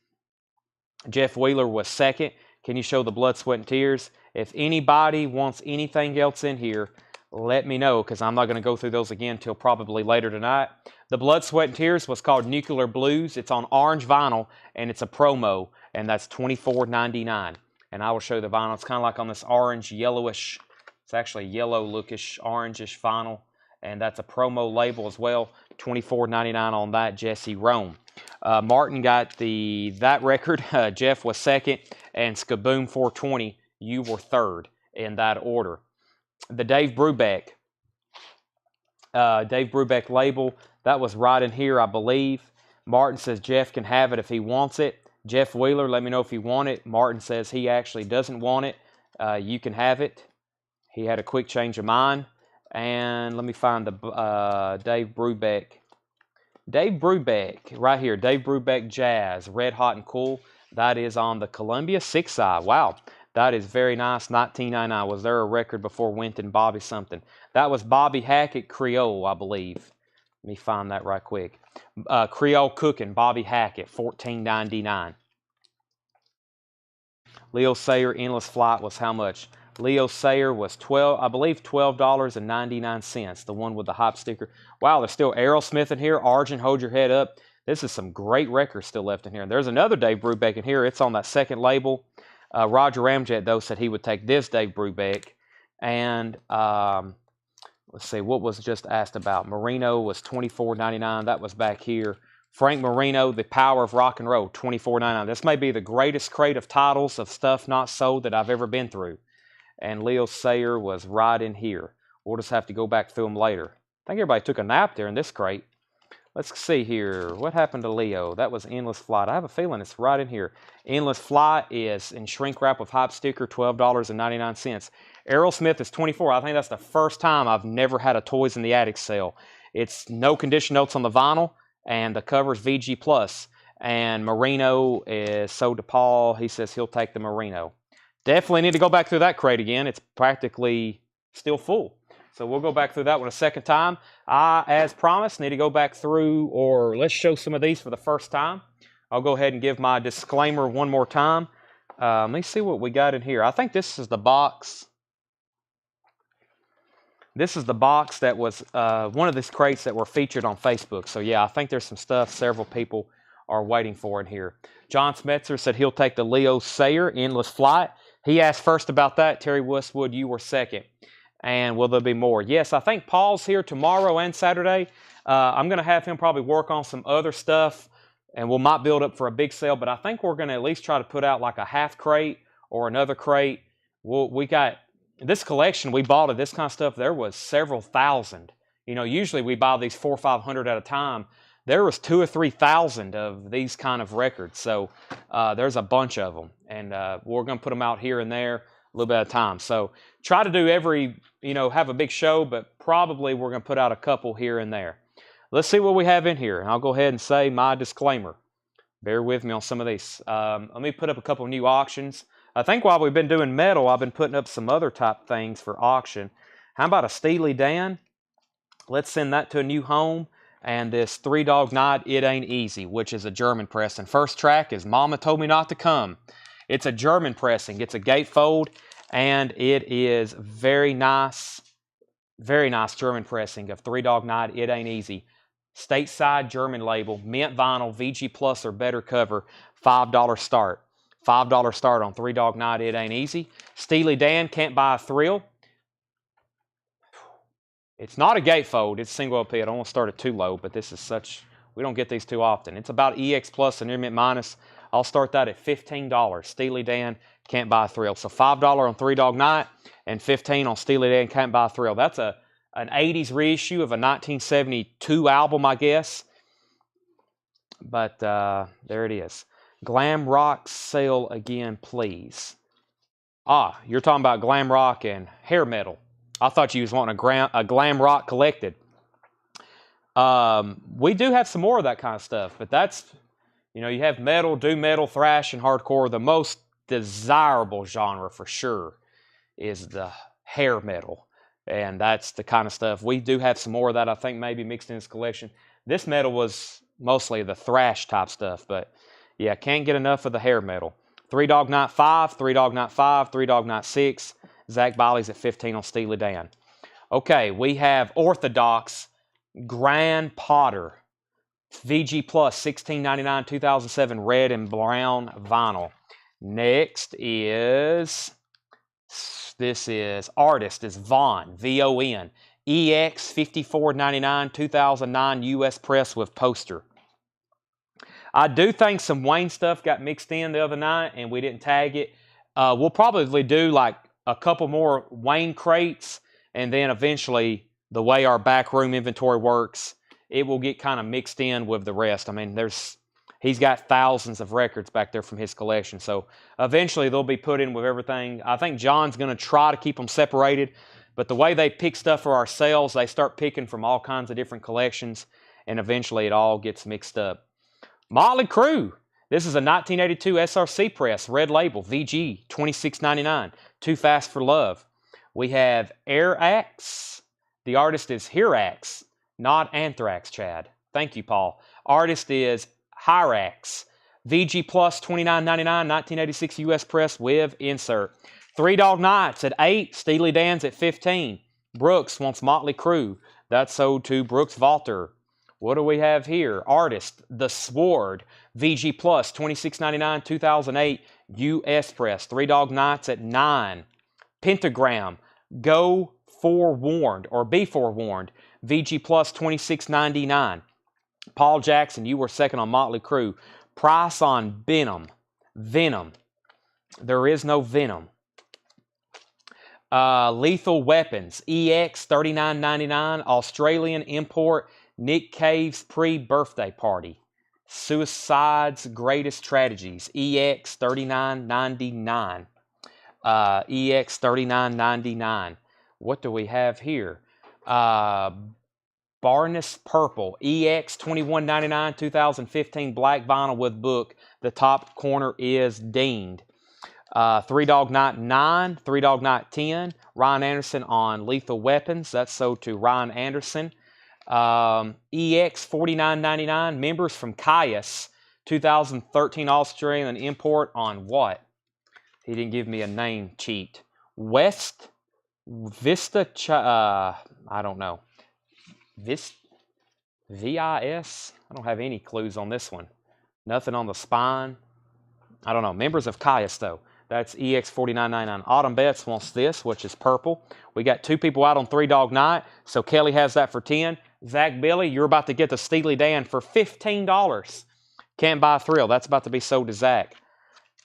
Jeff Wheeler was second. Can you show the Blood, Sweat, and Tears? If anybody wants anything else in here, let me know because I'm not going to go through those again until probably later tonight. The Blood, Sweat, and Tears was called Nuclear Blues. It's on orange vinyl, and it's a promo, and that's $24.99. And I will show you the vinyl. It's kind of like on this orange, yellowish, it's actually yellow lookish, orangish vinyl, and that's a promo label as well. $24.99 on that, Jesse Rome. Martin got that record. Jeff was second, and Skaboom 420, you were third in that order. The Dave Brubeck label, that was right in here, I believe. Martin says Jeff can have it if he wants it. Jeff Wheeler, let me know if you want it. Martin says he actually doesn't want it. You can have it. He had a quick change of mind. And let me find the Dave Brubeck. Dave Brubeck, right here. Dave Brubeck Jazz, Red Hot and Cool. That is on the Columbia 6-side. Wow, that is very nice. $19.99. Was there a record before Winton Bobby something? That was Bobby Hackett Creole, I believe. Let me find that right quick. Creole Cooking, Bobby Hackett, $14.99. Leo Sayer, Endless Flight was how much? Leo Sayer was $12.99, the one with the hype sticker. Wow, there's still Aerosmith in here. Argent, Hold Your Head Up. This is some great records still left in here. And there's another Dave Brubeck in here. It's on that second label. Roger Ramjet, though, said he would take this Dave Brubeck. And let's see, what was just asked about? Marino was $24.99. That was back here. Frank Marino, The Power of Rock and Roll, $24.99. This may be the greatest crate of titles of stuff not sold that I've ever been through. And Leo Sayer was right in here. We'll just have to go back through them later. I think everybody took a nap there in this crate. Let's see here. What happened to Leo? That was Endless Flight. I have a feeling it's right in here. Endless Flight is in shrink wrap with hype sticker, $12.99. Aerosmith is $24. I think that's the first time I've never had a Toys in the Attic sale. It's no condition notes on the vinyl, and the cover's VG+. And Marino is sold to Paul. He says he'll take the Marino. Definitely need to go back through that crate again. It's practically still full. So we'll go back through that one a second time. I, as promised, need to go back through, or let's show some of these for the first time. I'll go ahead and give my disclaimer one more time. Let me see what we got in here. I think this is the box. This is the box that was one of these crates that were featured on Facebook. So yeah, I think there's some stuff several people are waiting for in here. John Smetzer said he'll take the Leo Sayer Endless Flight. He asked first about that. Terry Westwood, you were second. And will there be more? Yes, I think Paul's here tomorrow and Saturday. I'm going to have him probably work on some other stuff, and we might build up for a big sale, but I think we're going to at least try to put out like a half crate or another crate. We got this collection we bought of this kind of stuff. There was several thousand. You know, usually we buy these 400 or 500 at a time. There was 2,000 or 3,000 of these kind of records. So there's a bunch of them, and we're going to put them out here and there. little bit at a time. So try to do every, have a big show, but probably we're going to put out a couple here and there. Let's see what we have in here. And I'll go ahead and say my disclaimer. Bear with me on some of these. Let me put up a couple new auctions. I think while we've been doing metal, I've been putting up some other type things for auction. How about a Steely Dan? Let's send that to a new home. And this Three Dog Night, It Ain't Easy, which is a German press. And first track is Mama Told Me Not to Come. It's a German pressing. It's a gatefold, and it is very nice German pressing of Three Dog Night, It Ain't Easy. Stateside German label, mint vinyl, VG Plus or better cover, $5 start. $5 start on Three Dog Night, It Ain't Easy. Steely Dan, Can't Buy a Thrill. It's not a gatefold, it's single LP. I don't want to start it too low, but this is such, we don't get these too often. It's about EX Plus and Intermittent Minus. I'll start that at $15. Steely Dan, Can't Buy a Thrill. So $5 on Three Dog Night and $15 on Steely Dan, Can't Buy a Thrill. That's an 80s reissue of a 1972 album, I guess. But there it is. Glam Rock sale again, please. Ah, you're talking about glam rock and hair metal. I thought you was wanting a glam rock collected. We do have some more of that kind of stuff, but that's, you have metal, doom metal, thrash, and hardcore. The most desirable genre for sure is the hair metal, and that's the kind of stuff. We do have some more of that, I think, maybe mixed in this collection. This metal was mostly the thrash type stuff, but yeah, can't get enough of the hair metal. Three Dog Night 5, Three Dog Night 5, Three Dog Night 6. Zach Biley's at 15 on Steely Dan. Okay, we have Orthodox Grand Potter VG Plus 1699 2007 red and brown vinyl. Next is, this is Artist is Von, VON, EX 5499 2009 US press with poster. I do think some Wayne stuff got mixed in the other night and we didn't tag it. We'll probably do like a couple more Wayne crates, and then eventually, the way our backroom inventory works, it will get kind of mixed in with the rest. I mean, he's got thousands of records back there from his collection, so eventually they'll be put in with everything. I think John's going to try to keep them separated, but the way they pick stuff for our sales, they start picking from all kinds of different collections, and eventually it all gets mixed up. Motley Crue. This is a 1982 SRC press, red label, VG, $26.99. Too Fast for Love. We have Airax. The artist is Hirax, not Anthrax, Chad. Thank you, Paul. Artist is Hyrax. VG Plus, $29.99, 1986 US press with insert. Three Dog Nights at 8. Steely Dan's at 15. Brooks wants Motley Crue. That's sold to Brooks Valter. What do we have here? Artist, The Sword, VG Plus, $26.99, 2008, US press. Three Dog Nights at 9. Pentagram, Go Forewarned, or Be Forewarned, VG Plus, $26.99. Paul Jackson, you were second on Motley Crue. Price on Venom. There is no Venom. Lethal Weapons, EX, $39.99, Australian import, Nick Cave's pre-birthday party. Suicide's Greatest Tragedies. EX $39.99. EX $39.99. What do we have here? Barnes Purple. EX $21.99. 2015 black vinyl with book. The top corner is dinged. Three Dog Night 9. Three Dog Night 10. Ryan Anderson on Lethal Weapons. That's sold to Ryan Anderson. EX $49.99. Members from Caius, 2013 Australian import on what? He didn't give me a name cheat. West Vista, I don't know. VIS? I don't have any clues on this one. Nothing on the spine. I don't know. Members of Caius, though. That's EX $49.99. Autumn Betts wants this, which is purple. We got two people out on Three Dog Night, so Kelly has that for 10. Zach Billy, you're about to get the Steely Dan for $15. Can't Buy a Thrill. That's about to be sold to Zach.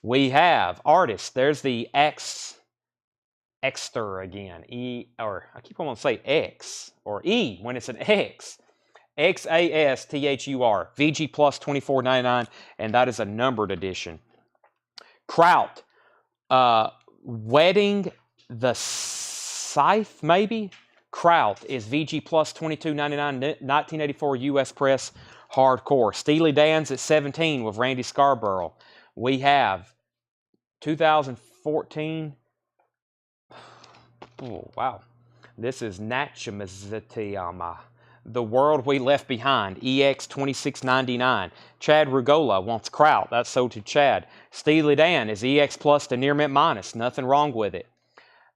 We have Artist. There's the Xter again. I keep on wanting to say X or E when it's an X. XASTHUR. VG Plus $24.99, and that is a numbered edition. Kraut. Wedding the Scythe, maybe? Kraut is VG plus $22.99, 1984 US Press Hardcore. Steely Dan's at 17 with Randy Scarborough. We have 2014. Oh, wow. This is Natchamazitiyama. The World We Left Behind, EX 26.99. Chad Rugola wants Kraut. That's sold to Chad. Steely Dan is EX plus to near mint minus. Nothing wrong with it.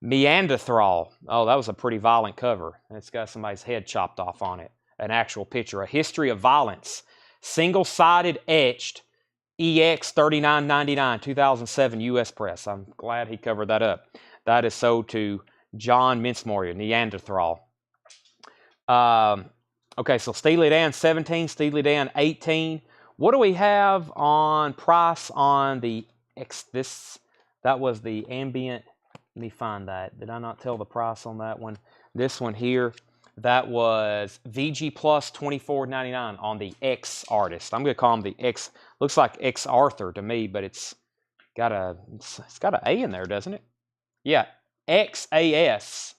Meanderthal. Oh, that was a pretty violent cover. It's got somebody's head chopped off on it. An actual picture. A History of Violence. Single-sided etched. EX 39.99. 2007 US Press. I'm glad he covered that up. That is sold to John Mincemoyer. Neanderthal. Okay, so Steely Dan 17, Steely Dan 18. What do we have on price on the that was the ambient. Let me find that. Did I not tell the price on that one? This one here, that was VG plus $24.99 on the X artist. I'm gonna call him the X. Looks like X Arthur to me, but it's got an A in there, doesn't it? Yeah, XASTHUR.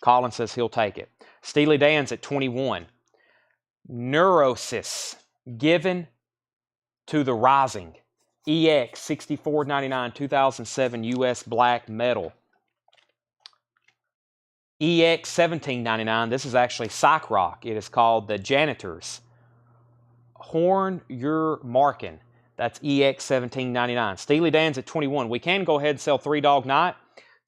Colin says he'll take it. Steely Dan's at 21. Neurosis, Given to the Rising. EX 64.99, 2007 US Black Metal. EX 17.99. This is actually Psych Rock. It is called The Janitors. Horn Your Markin. That's EX 17.99. Steely Dan's at 21. We can go ahead and sell Three Dog Night.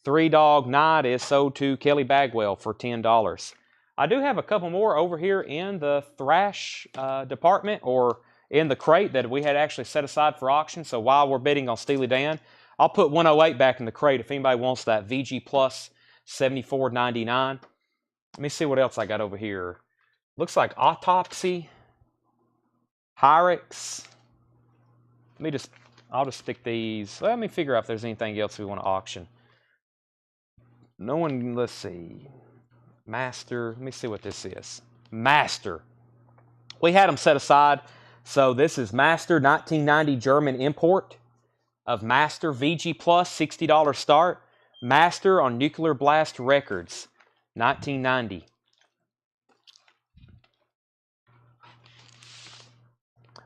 Three Dog Night is sold to Kelly Bagwell for $10. I do have a couple more over here in the thrash department, or in the crate that we had actually set aside for auction. So while we're bidding on Steely Dan, I'll put 108 back in the crate if anybody wants that. VG plus $74.99. Let me see what else I got over here. Looks like Autopsy, Hyrex. I'll just stick these. Let me figure out if there's anything else we want to auction. No one, let's see. Master, let me see what this is. Master. We had them set aside. So this is Master 1990 German import of Master VG Plus, $60 start. Master on Nuclear Blast Records, 1990.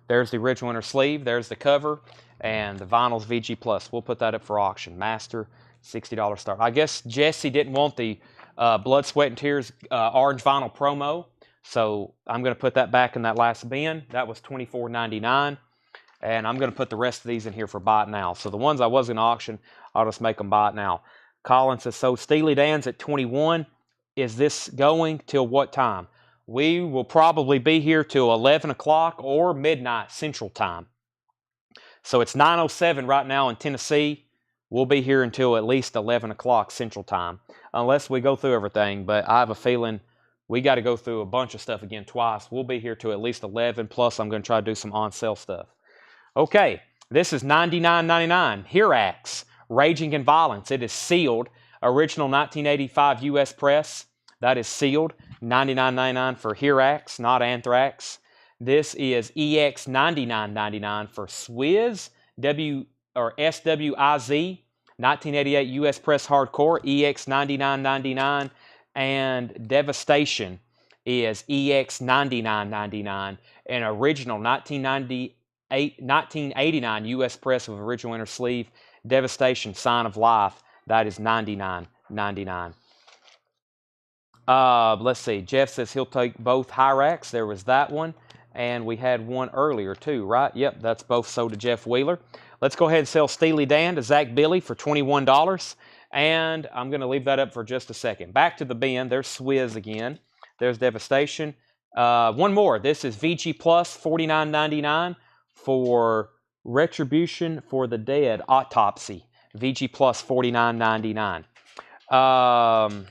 There's the original inner sleeve. There's the cover. And the vinyl's VG Plus. We'll put that up for auction. Master, $60 start. I guess Jesse didn't want the Blood, Sweat, and Tears orange vinyl promo. So I'm going to put that back in that last bin. That was $24.99. And I'm going to put the rest of these in here for buy it now. So the ones I was going to auction, I'll just make them buy it now. Colin says, so Steely Dan's at 21. Is this going till what time? We will probably be here till 11 o'clock or midnight Central Time. So it's 9:07 right now in Tennessee. We'll be here until at least 11 o'clock Central Time, unless we go through everything. But I have a feeling we got to go through a bunch of stuff again twice. We'll be here till at least 11, plus I'm going to try to do some on-sale stuff. Okay, this is $99.99. Hirax, Raging in Violence. It is sealed. Original 1985 US Press. That is sealed. $99.99 for Hirax, not Anthrax. This is EX $99.99 for Swizz, SWIZ, 1988 US Press Hardcore, EX $99.99. And Devastation is EX $99.99. And original 1989 US Press with original inner sleeve, Devastation, Sign of Life. That is $99.99. Let's see. Jeff says he'll take both Hyrax. There was that one. And we had one earlier too, right? Yep, that's both sold to Jeff Wheeler. Let's go ahead and sell Steely Dan to Zach Billy for $21. And I'm going to leave that up for just a second. Back to the bin. There's Swizz again. There's Devastation. One more. This is VG Plus, $49.99 for Retribution for the Dead, Autopsy. VG Plus, $49.99.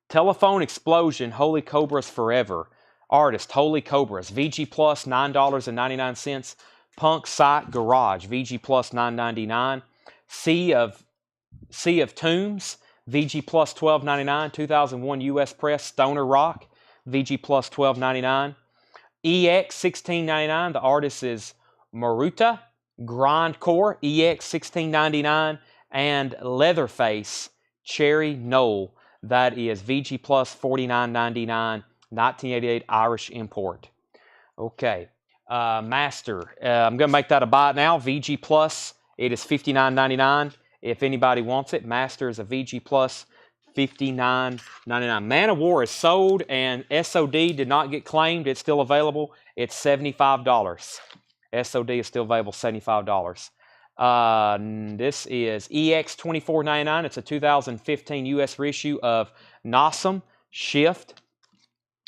Telephone Explosion, Holy Cobras Forever. Artist, Holy Cobras. VG Plus, $9.99. Punk Site Garage, VG Plus, $9.99. Sea of Tombs, VG Plus, $12.99. 2001 US Press, Stoner Rock, VG Plus, $12.99. EX, $16.99. The artist is Maruta. Grindcore EX 1699, and Leatherface Cherry Knoll. That is VG Plus 49.99, 1988 Irish import. Okay, Master. I'm going to make that a buy now. VG Plus, it is $59.99. If anybody wants it, Master is a VG Plus, $59.99. Man of War is sold, and SOD did not get claimed. It's still available. It's $75. SOD is still available, $75. This is EX 24.99. It's a 2015 US reissue of Nossum, Shift,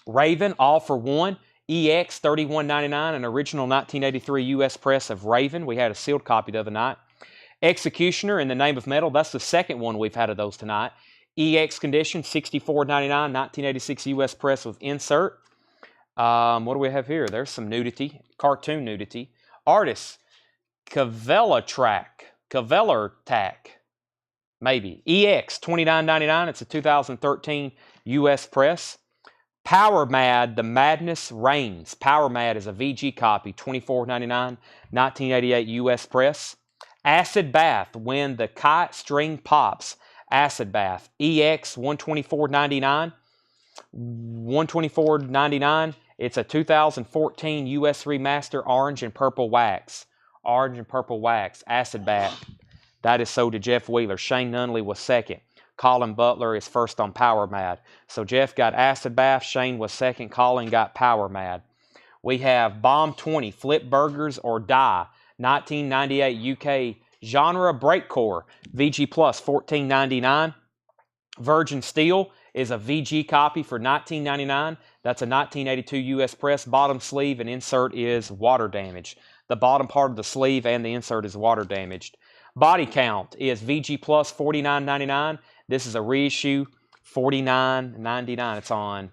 Raven, All for One. EX 31.99, an original 1983 US press of Raven. We had a sealed copy the other night. Executioner, In the Name of Metal. That's the second one we've had of those tonight. EX condition, 64.99, 1986 US press with insert. What do we have here? There's some nudity, cartoon nudity. Artist, Caveller Tack, maybe. EX 29.99. It's a 2013 US press. Power Mad, The Madness Reigns. Power Mad is a VG copy, $24.99, 1988 US press. Acid Bath, When the Kite String Pops. Acid Bath, EX 124.99. 124.99. It's a 2014 US remaster, Orange and Purple Wax. Orange and Purple Wax, Acid Bath. That is sold to Jeff Wheeler. Shane Nunley was second. Colin Butler is first on Power Mad. So Jeff got Acid Bath, Shane was second, Colin got Power Mad. We have Bomb 20, Flip Burgers or Die, 1998 UK genre breakcore, VG Plus, $14.99. Virgin Steel is a VG copy for $19.99. That's a 1982 US press. Bottom sleeve and insert is water damaged. The bottom part of the sleeve and the insert is water damaged. Body Count is VG Plus, $49.99. This is a reissue, $49.99. It's on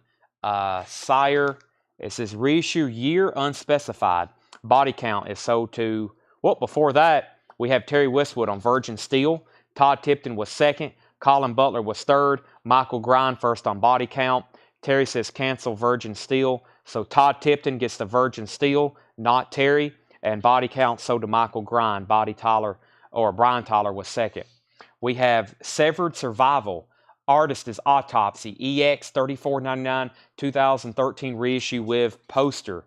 Sire. It says reissue year unspecified. Body Count is sold to, well, before that, we have Terry Westwood on Virgin Steel. Todd Tipton was second. Colin Butler was third. Michael Grind first on Body Count. Terry says cancel Virgin Steel. So Todd Tipton gets the Virgin Steel, not Terry. And Body Count sold to Michael Grind. Brian Tyler was second. We have Severed Survival. Artist is Autopsy. EX 34.99, 2013 reissue with poster.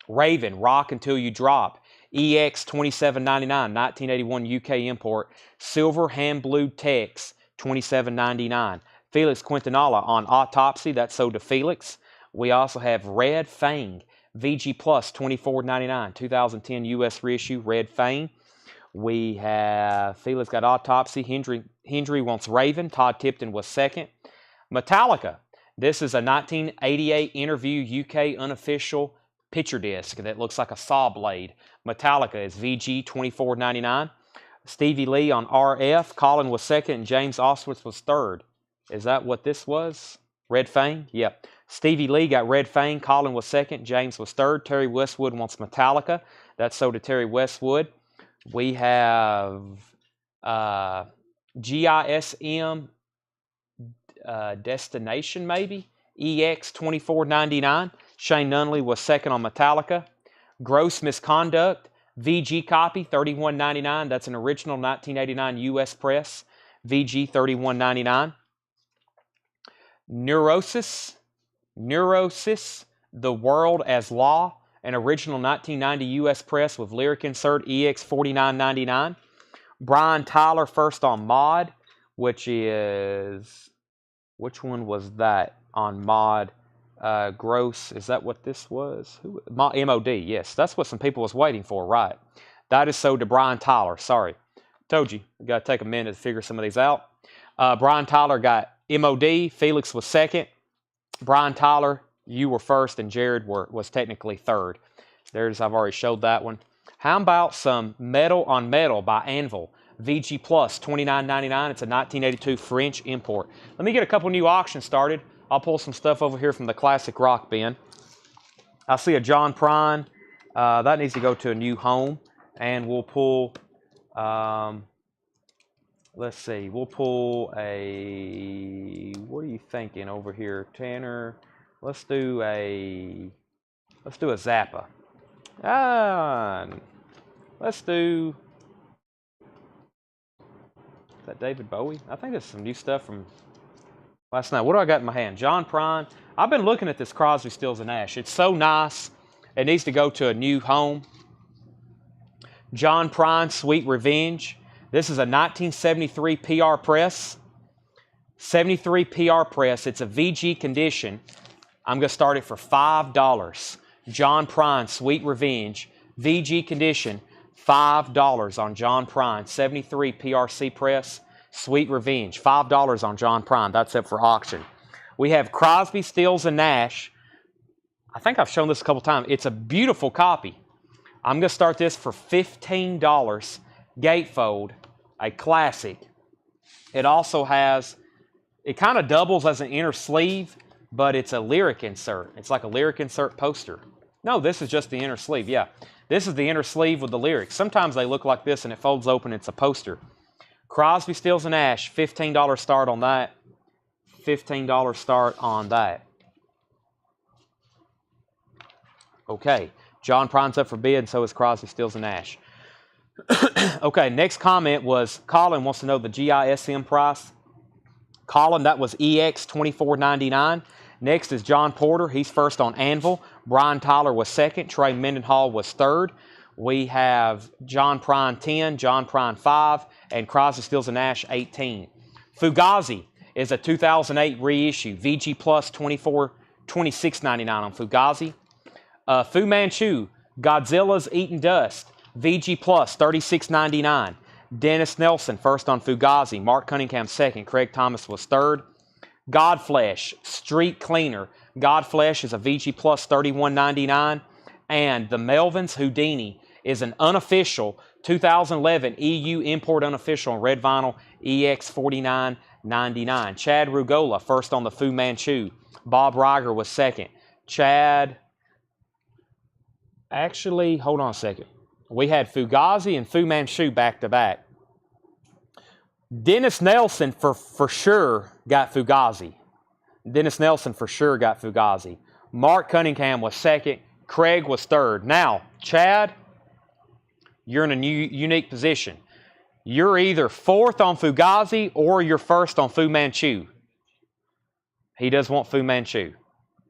Raven, Rock Until You Drop. EX 27.99, 1981 UK import. Silver Hand Blued Text, $27.99. Felix Quintanilla on Autopsy. That's sold to Felix. We also have Red Fang. VG Plus, $24.99, 2010 US reissue. Red Fang. We have Felix got Autopsy. Hendry wants Raven. Todd Tipton was second. Metallica. This is a 1988 Interview UK unofficial picture disc that looks like a saw blade. Metallica is VG, $24.99. Stevie Lee on RF. Colin was second and James Oswitz was third. Is that what this was? Red Fang? Yep. Stevie Lee got Red Fang. Colin was second. James was third. Terry Westwood wants Metallica. That's sold to Terry Westwood. We have GISM Destination, maybe? EX 24.99. Shane Nunley was second on Metallica. Gross Misconduct, VG copy, $31.99. That's an original 1989 US press. VG, $31.99. Neurosis, The World as Law, an original 1990 US press with lyric insert, EX 49.99. Brian Tyler first on Mod, which one was that on Mod? Gross, is that what this was? MOD, yes, that's what some people was waiting for, right? That is sold to Brian Tyler, sorry. Told you, we got to take a minute to figure some of these out. Brian Tyler got MOD, Felix was second. Brian Tyler, you were first, and Jared was technically third. I've already showed that one. How about some Metal on Metal by Anvil? VG Plus, $29.99. It's a 1982 French import. Let me get a couple new auctions started. I'll pull some stuff over here from the Classic Rock bin. I see a John Prine. That needs to go to a new home. And we'll pull, let's see, we'll pull a, what are you thinking over here, Tanner? Let's do a Zappa. Let's do, is that David Bowie? I think there's some new stuff from last night. What do I got in my hand? John Prine. I've been looking at this Crosby, Stills, and Nash. It's so nice. It needs to go to a new home. John Prine, Sweet Revenge. This is a 1973 PR press. 73 PR press. It's a VG condition. I'm going to start it for $5. John Prine, Sweet Revenge. VG condition, $5 on John Prine. 73 PRC press. Sweet Revenge, $5 on John Prine. That's up for auction. We have Crosby, Stills, and Nash. I think I've shown this a couple times. It's a beautiful copy. I'm going to start this for $15. Gatefold, a classic. It also has, it kind of doubles as an inner sleeve, but it's a lyric insert. It's like a lyric insert poster. No, this is just the inner sleeve, yeah. This is the inner sleeve with the lyrics. Sometimes they look like this and it folds open, it's a poster. Crosby, Stills, and Nash, $15 start on that. $15 start on that. Okay, John Prine's up for bid, and so is Crosby, Stills, and Nash. Okay, next comment was Colin wants to know the GISM price. Colin, that was EX $24.99. Next is John Porter. He's first on Anvil. Brian Tyler was second. Trey Mendenhall was third. We have John Prine 10, John Prine 5, and Crosby, Stills, and Nash 18. Fugazi is a 2008 reissue. VG Plus $26.99 on Fugazi. Fu Manchu, Godzilla's Eating Dust. VG Plus $36.99. Dennis Nelson first on Fugazi. Mark Cunningham second. Craig Thomas was third. Godflesh, Street Cleaner. Godflesh is a VG Plus $31.99. And the Melvins Houdini is an unofficial 2011 EU import unofficial on red vinyl EX $49.99. Chad Rugola first on the Fu Manchu. Bob Reiger was second. Chad, actually, hold on a second. We had Fugazi and Fu Manchu back to back. Dennis Nelson for sure got Fugazi. Dennis Nelson for sure got Fugazi. Mark Cunningham was second. Craig was third. Now, Chad, you're in a unique position. You're either fourth on Fugazi or you're first on Fu Manchu. He does want Fu Manchu.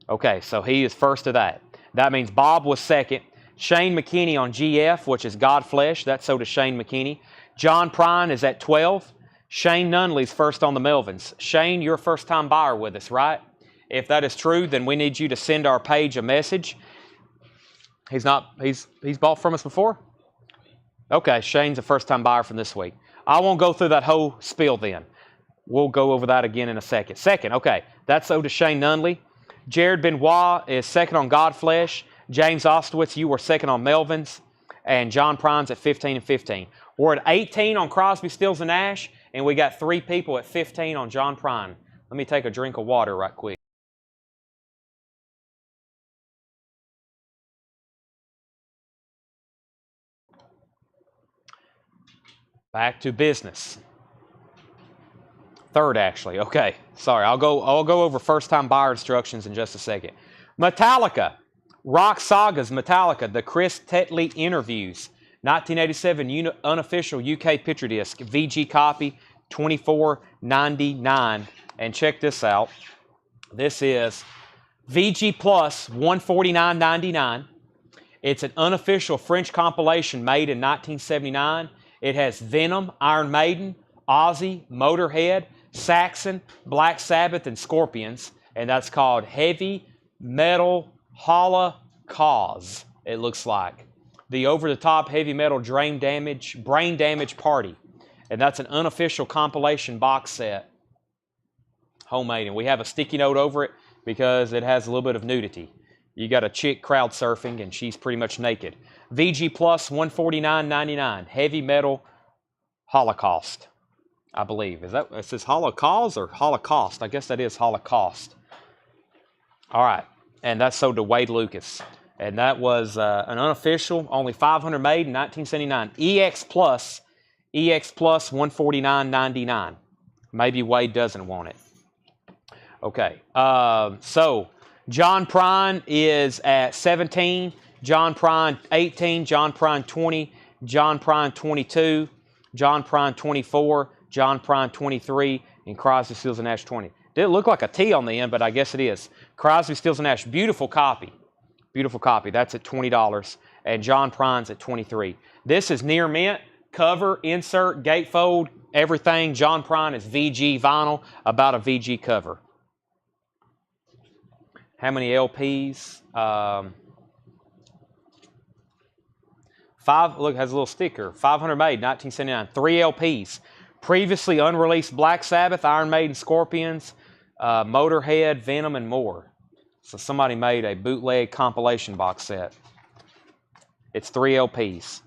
Okay, so he is first of that. That means Bob was second. Shane McKinney on GF, which is Godflesh. That's so does Shane McKinney. John Prine is at 12. Shane Nunley's first on the Melvins. Shane, you're a first-time buyer with us, right? If that is true, then we need you to send our page a message. He's bought from us before? Okay, Shane's a first-time buyer from this week. I won't go through that whole spiel then. We'll go over that again in a second. Second, okay, that's so does Shane Nunley. Jared Benoit is second on Godflesh. James Ostwitz, you were second on Melvins. And John Prine's at 15 and 15. We're at 18 on Crosby, Stills, and Nash. And we got 3 people at 15 on John Prine. Let me take a drink of water right quick. Back to business. Third, actually. Okay, sorry. I'll go over first-time buyer instructions in just a second. Metallica. Rock Saga's Metallica. The Chris Tetley Interviews. 1987 unofficial UK picture disc. VG copy. $24.99. And check this out. This is VG Plus $149.99. It's an unofficial French compilation made in 1979. It has Venom, Iron Maiden, Ozzy, Motorhead, Saxon, Black Sabbath, and Scorpions. And that's called Heavy Metal Holocaust, it looks like. The over-the-top heavy metal brain damage party. And that's an unofficial compilation box set. Homemade. And we have a sticky note over it because it has a little bit of nudity. You got a chick crowd surfing and she's pretty much naked. VG Plus $149.99. Heavy Metal Holocaust, I believe. It says Holocaust or Holocaust? I guess that is Holocaust. All right. And that's sold to Wade Lucas. And that was an unofficial, only 500 made in 1979. EX Plus $149.99. Maybe Wade doesn't want it. Okay. So John Prine is at 17. John Prine 18. John Prine 20. John Prine 22, John Prine 24, John Prine 23, and Crosby, Stills, and Nash 20. Didn't look like a T on the end, but I guess it is. Crosby, Stills, and Nash, beautiful copy. Beautiful copy. That's at $20. And John Prine's at $23. This is near mint. Cover, insert, gatefold, everything. John Prine is VG vinyl, about a VG cover. How many LPs? Look, has a little sticker. 500 made, 1979. 3 LPs. Previously unreleased Black Sabbath, Iron Maiden, Scorpions, Motorhead, Venom, and more. So somebody made a bootleg compilation box set. It's 3 LPs.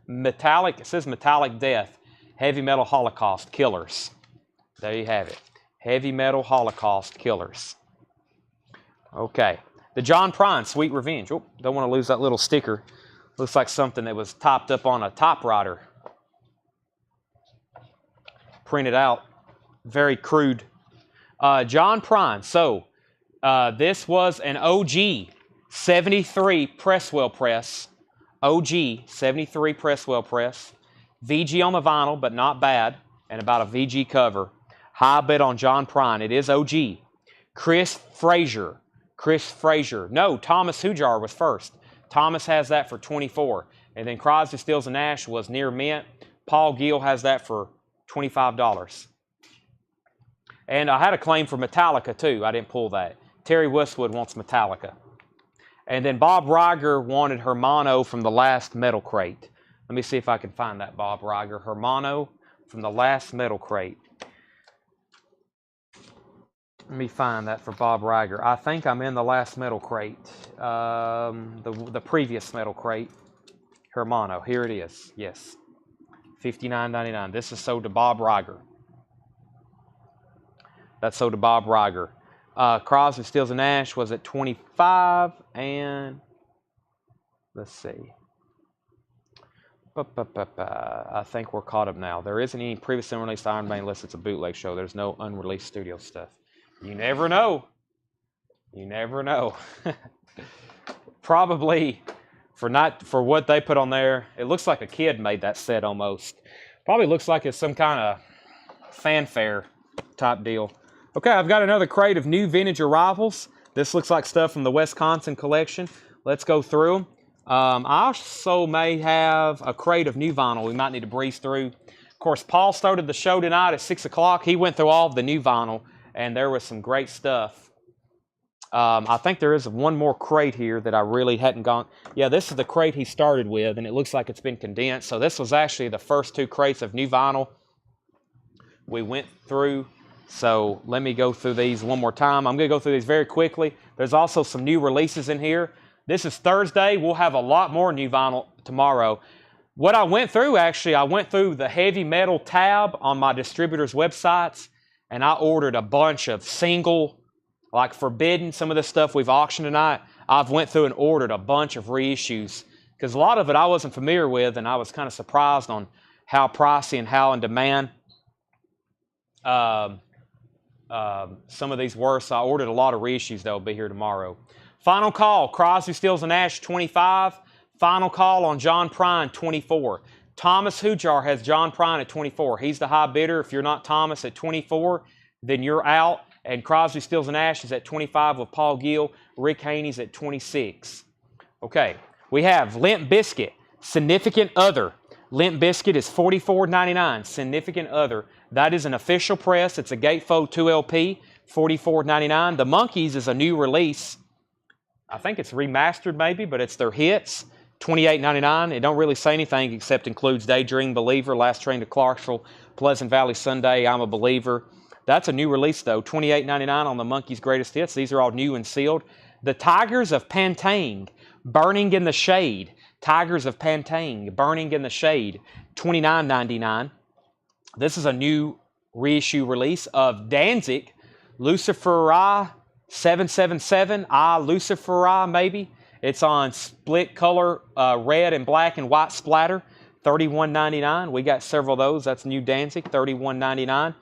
Metallic, it says Metallic Death, Heavy Metal Holocaust, Killers. There you have it. Heavy Metal Holocaust, Killers. Okay. The John Prine, Sweet Revenge. Oh, don't want to lose that little sticker. Looks like something that was topped up on a typewriter. Printed out. Very crude. John Prine. So, this was an OG 73 Presswell press. OG 73 Presswell press. VG on the vinyl, but not bad. And about a VG cover. High bid on John Prine. It is OG. Chris Frazier. No, Thomas Hujar was first. Thomas has that for $24. And then Crosby, Stills, and Nash was near mint. Paul Gill has that for $25. And I had a claim for Metallica, too. I didn't pull that. Terry Westwood wants Metallica. And then Bob Riger wanted Hermano from the last Metal Crate. Let me see if I can find that, Bob Riger. Hermano from the last Metal Crate. Let me find that for Bob Riger. I think I'm in the last Metal Crate. The previous Metal Crate. Hermano. Here it is. Yes. $59.99. This is sold to Bob Riger. That's sold to Bob Riger. Crosby, Stills, and Nash was at $25. And let's see. I think we're caught up now. There isn't any previously unreleased Iron Maiden unless it's a bootleg show. There's no unreleased studio stuff. You never know. You never know. Probably for what they put on there, it looks like a kid made that set almost. Probably looks like it's some kind of fanfare type deal. Okay, I've got another crate of new vintage arrivals. This looks like stuff from the Wisconsin collection. Let's go through them. I also may have a crate of new vinyl we might need to breeze through. Of course, Paul started the show tonight at 6 o'clock. He went through all of the new vinyl, and there was some great stuff. I think there is one more crate here that I really hadn't gone. Yeah, this is the crate he started with, and it looks like it's been condensed. So this was actually the first 2 crates of new vinyl we went through. So let me go through these one more time. I'm going to go through these very quickly. There's also some new releases in here. This is Thursday. We'll have a lot more new vinyl tomorrow. What I went through, actually, I went through the heavy metal tab on my distributor's websites, and I ordered a bunch of single, like Forbidden, some of the stuff we've auctioned tonight. I've went through and ordered a bunch of reissues because a lot of it I wasn't familiar with, and I was kind of surprised on how pricey and how in demand some of these were. So I ordered a lot of reissues that will be here tomorrow. Final call, Crosby, Stills, and Nash, 25. Final call on John Prine, 24. Thomas Hujar has John Prine at 24. He's the high bidder. If you're not Thomas at 24, then you're out. And Crosby, Stills, and Nash is at 25 with Paul Gill. Rick Haney's at 26. Okay, we have Limp Bizkit, Significant Other. Limp Bizkit is $44.99, Significant Other. That is an official press. It's a gatefold 2LP, $44.99. The Monkees is a new release. I think it's remastered maybe, but it's their hits, $28.99. It don't really say anything except includes Daydream Believer, Last Train to Clarksville, Pleasant Valley Sunday, I'm a Believer. That's a new release though, $28.99 on the Monkees' greatest hits. These are all new and sealed. The Tigers of Pantang, Burning in the Shade. Tigers of Pantang, Burning in the Shade, $29.99. This is a new reissue release of Danzig, Luciferi 777, Luciferi maybe. It's on split color, red and black and white splatter, $31.99. We got several of those. That's new Danzig, $31.99.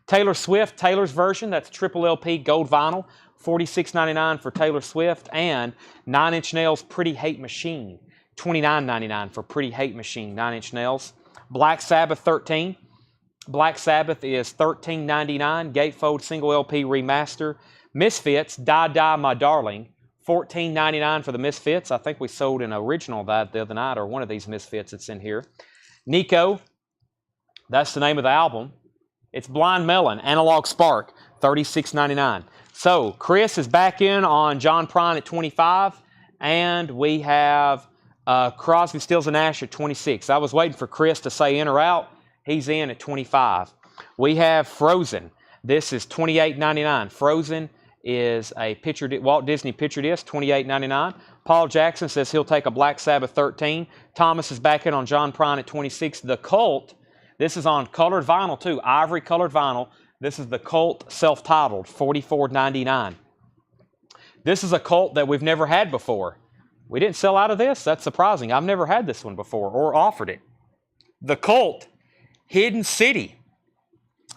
Taylor Swift, Taylor's version, that's triple LP gold vinyl, $46.99 for Taylor Swift. And 9 Inch Nails' Pretty Hate Machine, $29.99 for Pretty Hate Machine 9-inch nails. Black Sabbath 13. Black Sabbath is $13.99. Gatefold single LP remaster. Misfits, Die Die My Darling, $14.99 for the Misfits. I think we sold an original of that the other night, or one of these Misfits that's in here. Nico, that's the name of the album. It's Blind Melon, Analog Spark, $36.99. So Chris is back in on John Prine at 25, and we have Crosby, Stills, and Nash at 26. I was waiting for Chris to say in or out. He's in at 25. We have Frozen. This is $28.99. Frozen is a Walt Disney picture disc, $28.99. Paul Jackson says he'll take a Black Sabbath 13. Thomas is back in on John Prine at 26. The Cult, this is on colored vinyl too, ivory colored vinyl. This is the Cult self-titled, $44.99. This is a Cult that we've never had before. We didn't sell out of this? That's surprising. I've never had this one before or offered it. The Cult, Hidden City,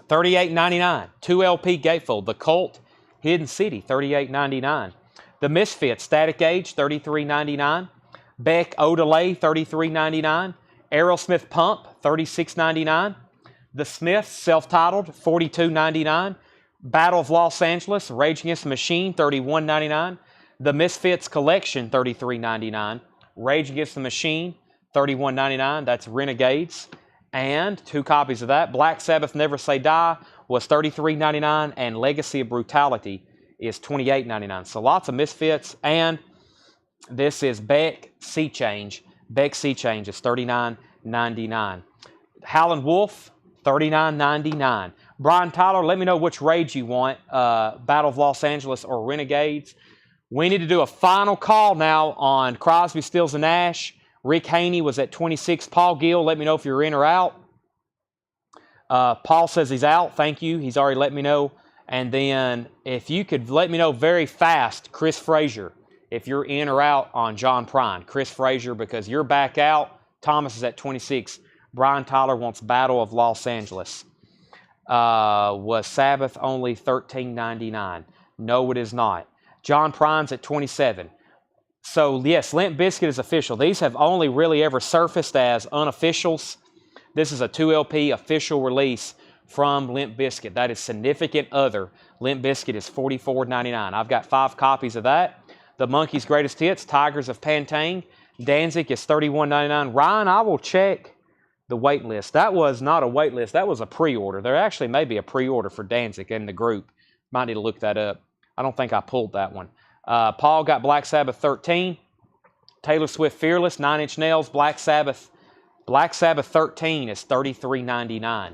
$38.99. 2 LP gatefold. The Cult, Hidden City, $38.99. The Misfits, Static Age, $33.99. Beck, Odelay, $33.99. Aerosmith Pump, $36.99. The Smiths, self-titled, $42.99. Battle of Los Angeles, Rage Against the Machine, $31.99. The Misfits Collection, $33.99. Rage Against the Machine, $31.99. That's Renegades. And 2 copies of that. Black Sabbath Never Say Die was $33.99, and Legacy of Brutality is $28.99. So lots of Misfits, and this is Beck Sea Change. Beck Sea Change is $39.99. Howlin' Wolf, $39.99. Brian Tyler, let me know which Rage you want, Battle of Los Angeles or Renegades. We need to do a final call now on Crosby, Stills, and Nash. Rick Haney was at 26. Paul Gill, let me know if you're in or out. Paul says he's out. Thank you. He's already let me know. And then if you could let me know very fast, Chris Frazier, if you're in or out on John Prine. Chris Frazier, because you're back out. Thomas is at 26. Brian Tyler wants Battle of Los Angeles. Was Sabbath only $13.99? No, it is not. John Prine's at 27. So, yes, Limp Bizkit is official. These have only really ever surfaced as unofficials. This is a 2 LP official release from Limp Bizkit. That is Significant Other. Limp Bizkit is $44.99. I've got 5 copies of that. The Monkees' Greatest Hits, Tigers of Pantang. Danzig is $31.99. Ryan, I will check the wait list. That was not a wait list. That was a pre-order. There actually may be a pre-order for Danzig in the group. Might need to look that up. I don't think I pulled that one. Paul got Black Sabbath 13. Taylor Swift Fearless, 9-inch nails. Black Sabbath 13 is $33.99.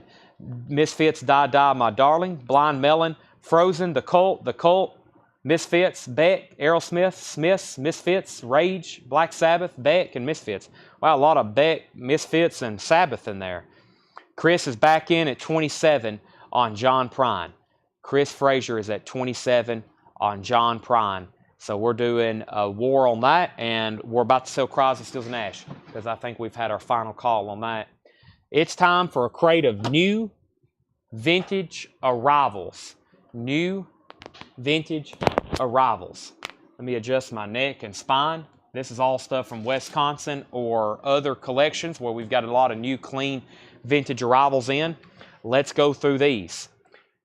Misfits, Die Die My Darling. Blind Melon, Frozen, The Cult, Misfits, Beck, Aerosmith, Smiths, Misfits, Rage, Black Sabbath, Beck, and Misfits. Wow, a lot of Beck, Misfits, and Sabbath in there. Chris is back in at 27 on John Prine. Chris Frazier is at 27 on John Prine. So we're doing a war on that, and we're about to sell Crosby, Stills, and Nash because I think we've had our final call on that. It's time for a crate of new vintage arrivals. New vintage arrivals. Let me adjust my neck and spine. This is all stuff from Wisconsin or other collections where we've got a lot of new, clean, vintage arrivals in. Let's go through these.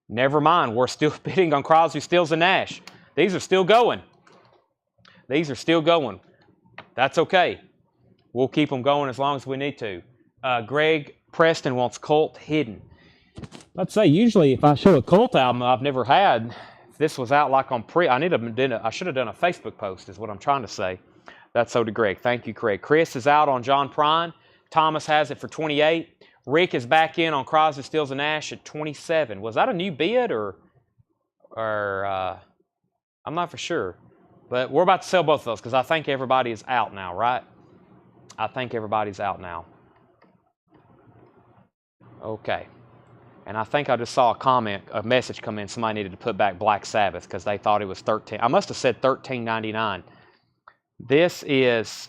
Never mind, we're still bidding on Crosby, Stills, and Nash. These are still going. These are still going. That's okay. We'll keep them going as long as we need to. Greg Preston wants Cult Hidden. Let's say usually if I show a Cult album I've never had, if this was out like on I should have done a Facebook post is what I'm trying to say. That's so to Greg. Thank you, Craig. Chris is out on John Prine. Thomas has it for 28. Rick is back in on Crosby, Stills, and Nash at 27. Was that a new bid or I'm not for sure. But we're about to sell both of those because I think everybody is out now, right? I think everybody's out now. Okay. And I think I just saw a message come in. Somebody needed to put back Black Sabbath because they thought it was 13. I must have said $13.99. This is,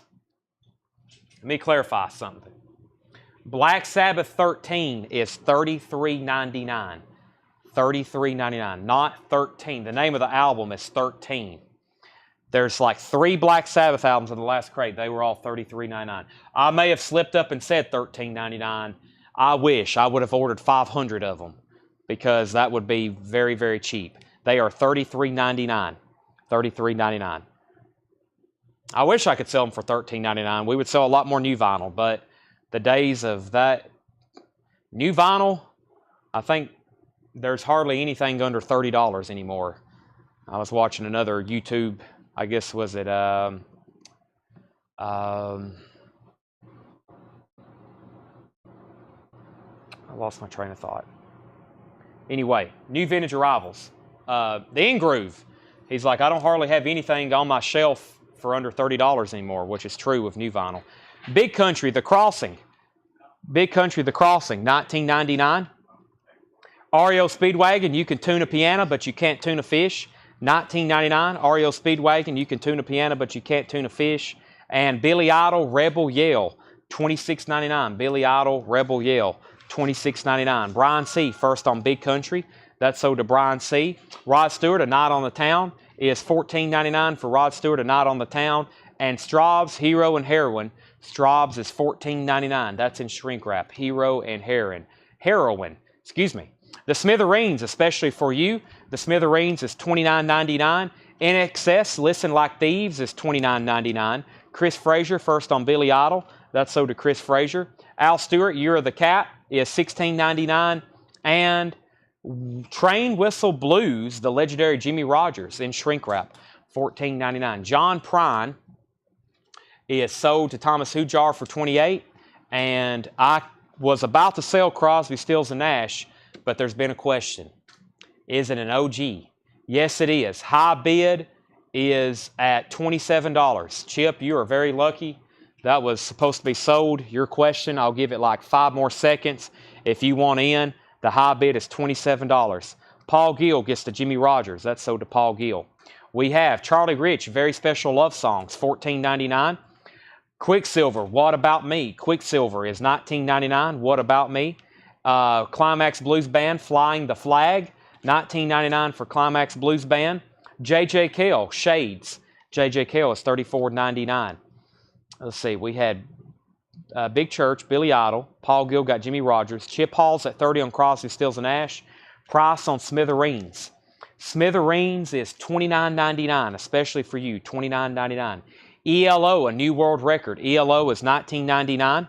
let me clarify something. Black Sabbath 13 is $33.99. $33.99, not 13. The name of the album is 13. There's like 3 Black Sabbath albums in the last crate. They were all $33.99. I may have slipped up and said $13.99. I wish I would have ordered 500 of them because that would be very, very cheap. They are $33.99. $33.99. I wish I could sell them for $13.99. We would sell a lot more new vinyl, but the days of that new vinyl, I think there's hardly anything under $30 anymore. I was watching another YouTube, I guess, was it, I lost my train of thought. Anyway, new vintage arrivals. The In-Groove. He's like, I don't hardly have anything on my shelf for under $30 anymore, which is true with new vinyl. Big Country, The Crossing. Big Country, The Crossing, $19.99. REO Speedwagon, you can tune a piano, but you can't tune a fish. $19.99. REO Speedwagon, you can tune a piano, but you can't tune a fish. And Billy Idol, Rebel Yell, $26.99. Billy Idol, Rebel Yell, $26.99. Brian C., first on Big Country. That's sold to Brian C. Rod Stewart, A Night on the Town, is $14.99 for Rod Stewart, A Night on the Town. And Straub's, Hero and Heroin. Straub's is $14.99. That's in shrink wrap. Hero and Heroin. Excuse me. The Smithereens, especially for you. The Smithereens is $29.99. NXS, Listen Like Thieves, is $29.99. Chris Frazier, first on Billy Idol. That's sold to Chris Frazier. Al Stewart, Year of the Cat, is $16.99. And Train Whistle Blues, the legendary Jimmy Rogers, in shrink wrap, $14.99. John Prine is sold to Thomas Hujar for $28. And I was about to sell Crosby, Stills, and Nash, but there's been a question. Is it an OG? Yes, it is. High bid is at $27. Chip, you are very lucky. That was supposed to be sold. Your question, I'll give it like 5 more seconds. If you want in, the high bid is $27. Paul Gill gets to Jimmy Rogers. That's sold to Paul Gill. We have Charlie Rich, Very Special Love Songs, $14.99. Quicksilver, What About Me? Quicksilver is $19.99. What About Me? Climax Blues Band, Flying the Flag, $19.99 for Climax Blues Band. J.J. Cale, Shades. J.J. Cale is $34.99. Let's see, we had Big Church, Billy Idol. Paul Gill got Jimmy Rogers. Chip Hall's at $30 on Crosby, Stills, and Nash. Price on Smithereens. Smithereens is $29.99, especially for you, $29.99. ELO, A New World Record. ELO is $19.99.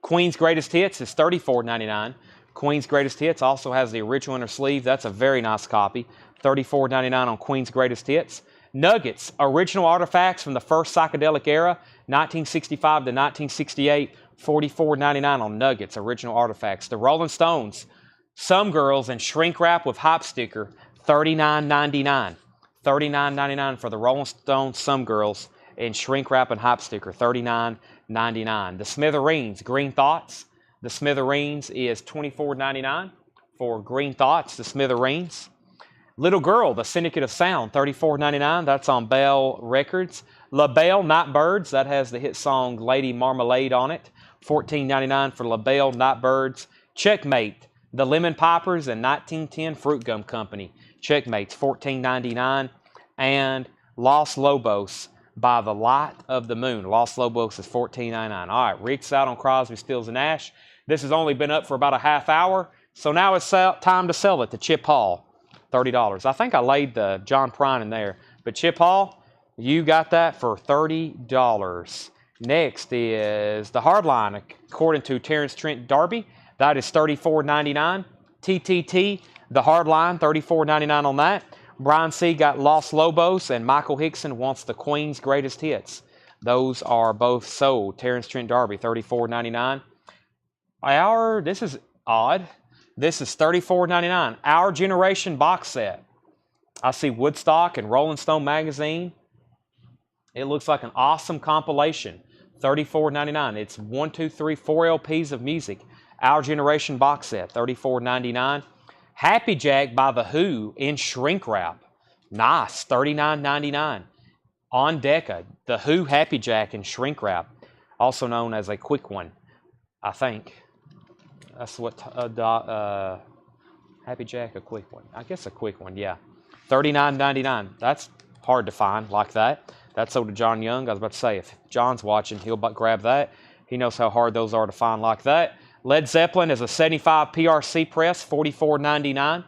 Queen's Greatest Hits is $34.99. Queen's Greatest Hits also has the original inner sleeve. That's a very nice copy. $34.99 on Queen's Greatest Hits. Nuggets, original artifacts from the first psychedelic era, 1965 to 1968, $44.99 on Nuggets, original artifacts. The Rolling Stones, Some Girls in shrink wrap with hop sticker, $39.99. $39.99 for the Rolling Stones, Some Girls in shrink wrap and hop sticker, $39.99. The Smithereens, Green Thoughts. The Smithereens is $24.99 for Green Thoughts, the Smithereens. Little Girl, The Syndicate of Sound, $34.99. That's on Bell Records. La Belle, Nightbirds, that has the hit song Lady Marmalade on it. $14.99 for La Belle, Nightbirds. Checkmate, The Lemon Pipers and 1910 Fruit Gum Company. Checkmate's $14.99. And Los Lobos, By the Light of the Moon. Los Lobos is $14.99. All right, Rick's out on Crosby, Stills, and Nash. This has only been up for about a half hour, so now it's time to sell it to Chip Hall. $30. I think I laid the John Prine in there. But Chip Hall, you got that for $30. Next is the Hardline, according to Terrence Trent D'Arby. That is $34.99. TTT, the Hardline, $34.99 on that. Brian C. got Los Lobos, and Michael Hickson wants the Queen's Greatest Hits. Those are both sold. Terrence Trent D'Arby, $34.99. This is odd. This is $34.99. Our Generation box set. I see Woodstock and Rolling Stone magazine. It looks like an awesome compilation. $34.99. It's 4 LPs of music. Our Generation box set. $34.99. Happy Jack by The Who in shrink wrap. Nice. $39.99. On Decca. The Who Happy Jack in shrink wrap. Also known as a quick one, I think. That's what Happy Jack, a quick one. I guess a quick one, yeah. $39.99. That's hard to find like that. That's sold to John Young. I was about to say, if John's watching, he'll grab that. He knows how hard those are to find like that. Led Zeppelin is a 75 PRC press, $44.99.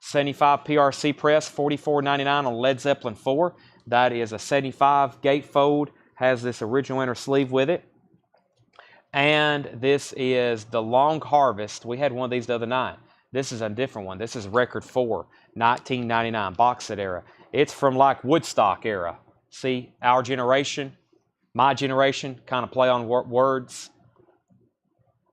75 PRC press, $44.99 on Led Zeppelin 4. That is a 75 gatefold, has this original inner sleeve with it. And this is the Long Harvest. We had one of these the other night. This is a different one. This is record 4, 1999, box set era. It's from like Woodstock era. See, our generation, my generation, kind of play on words.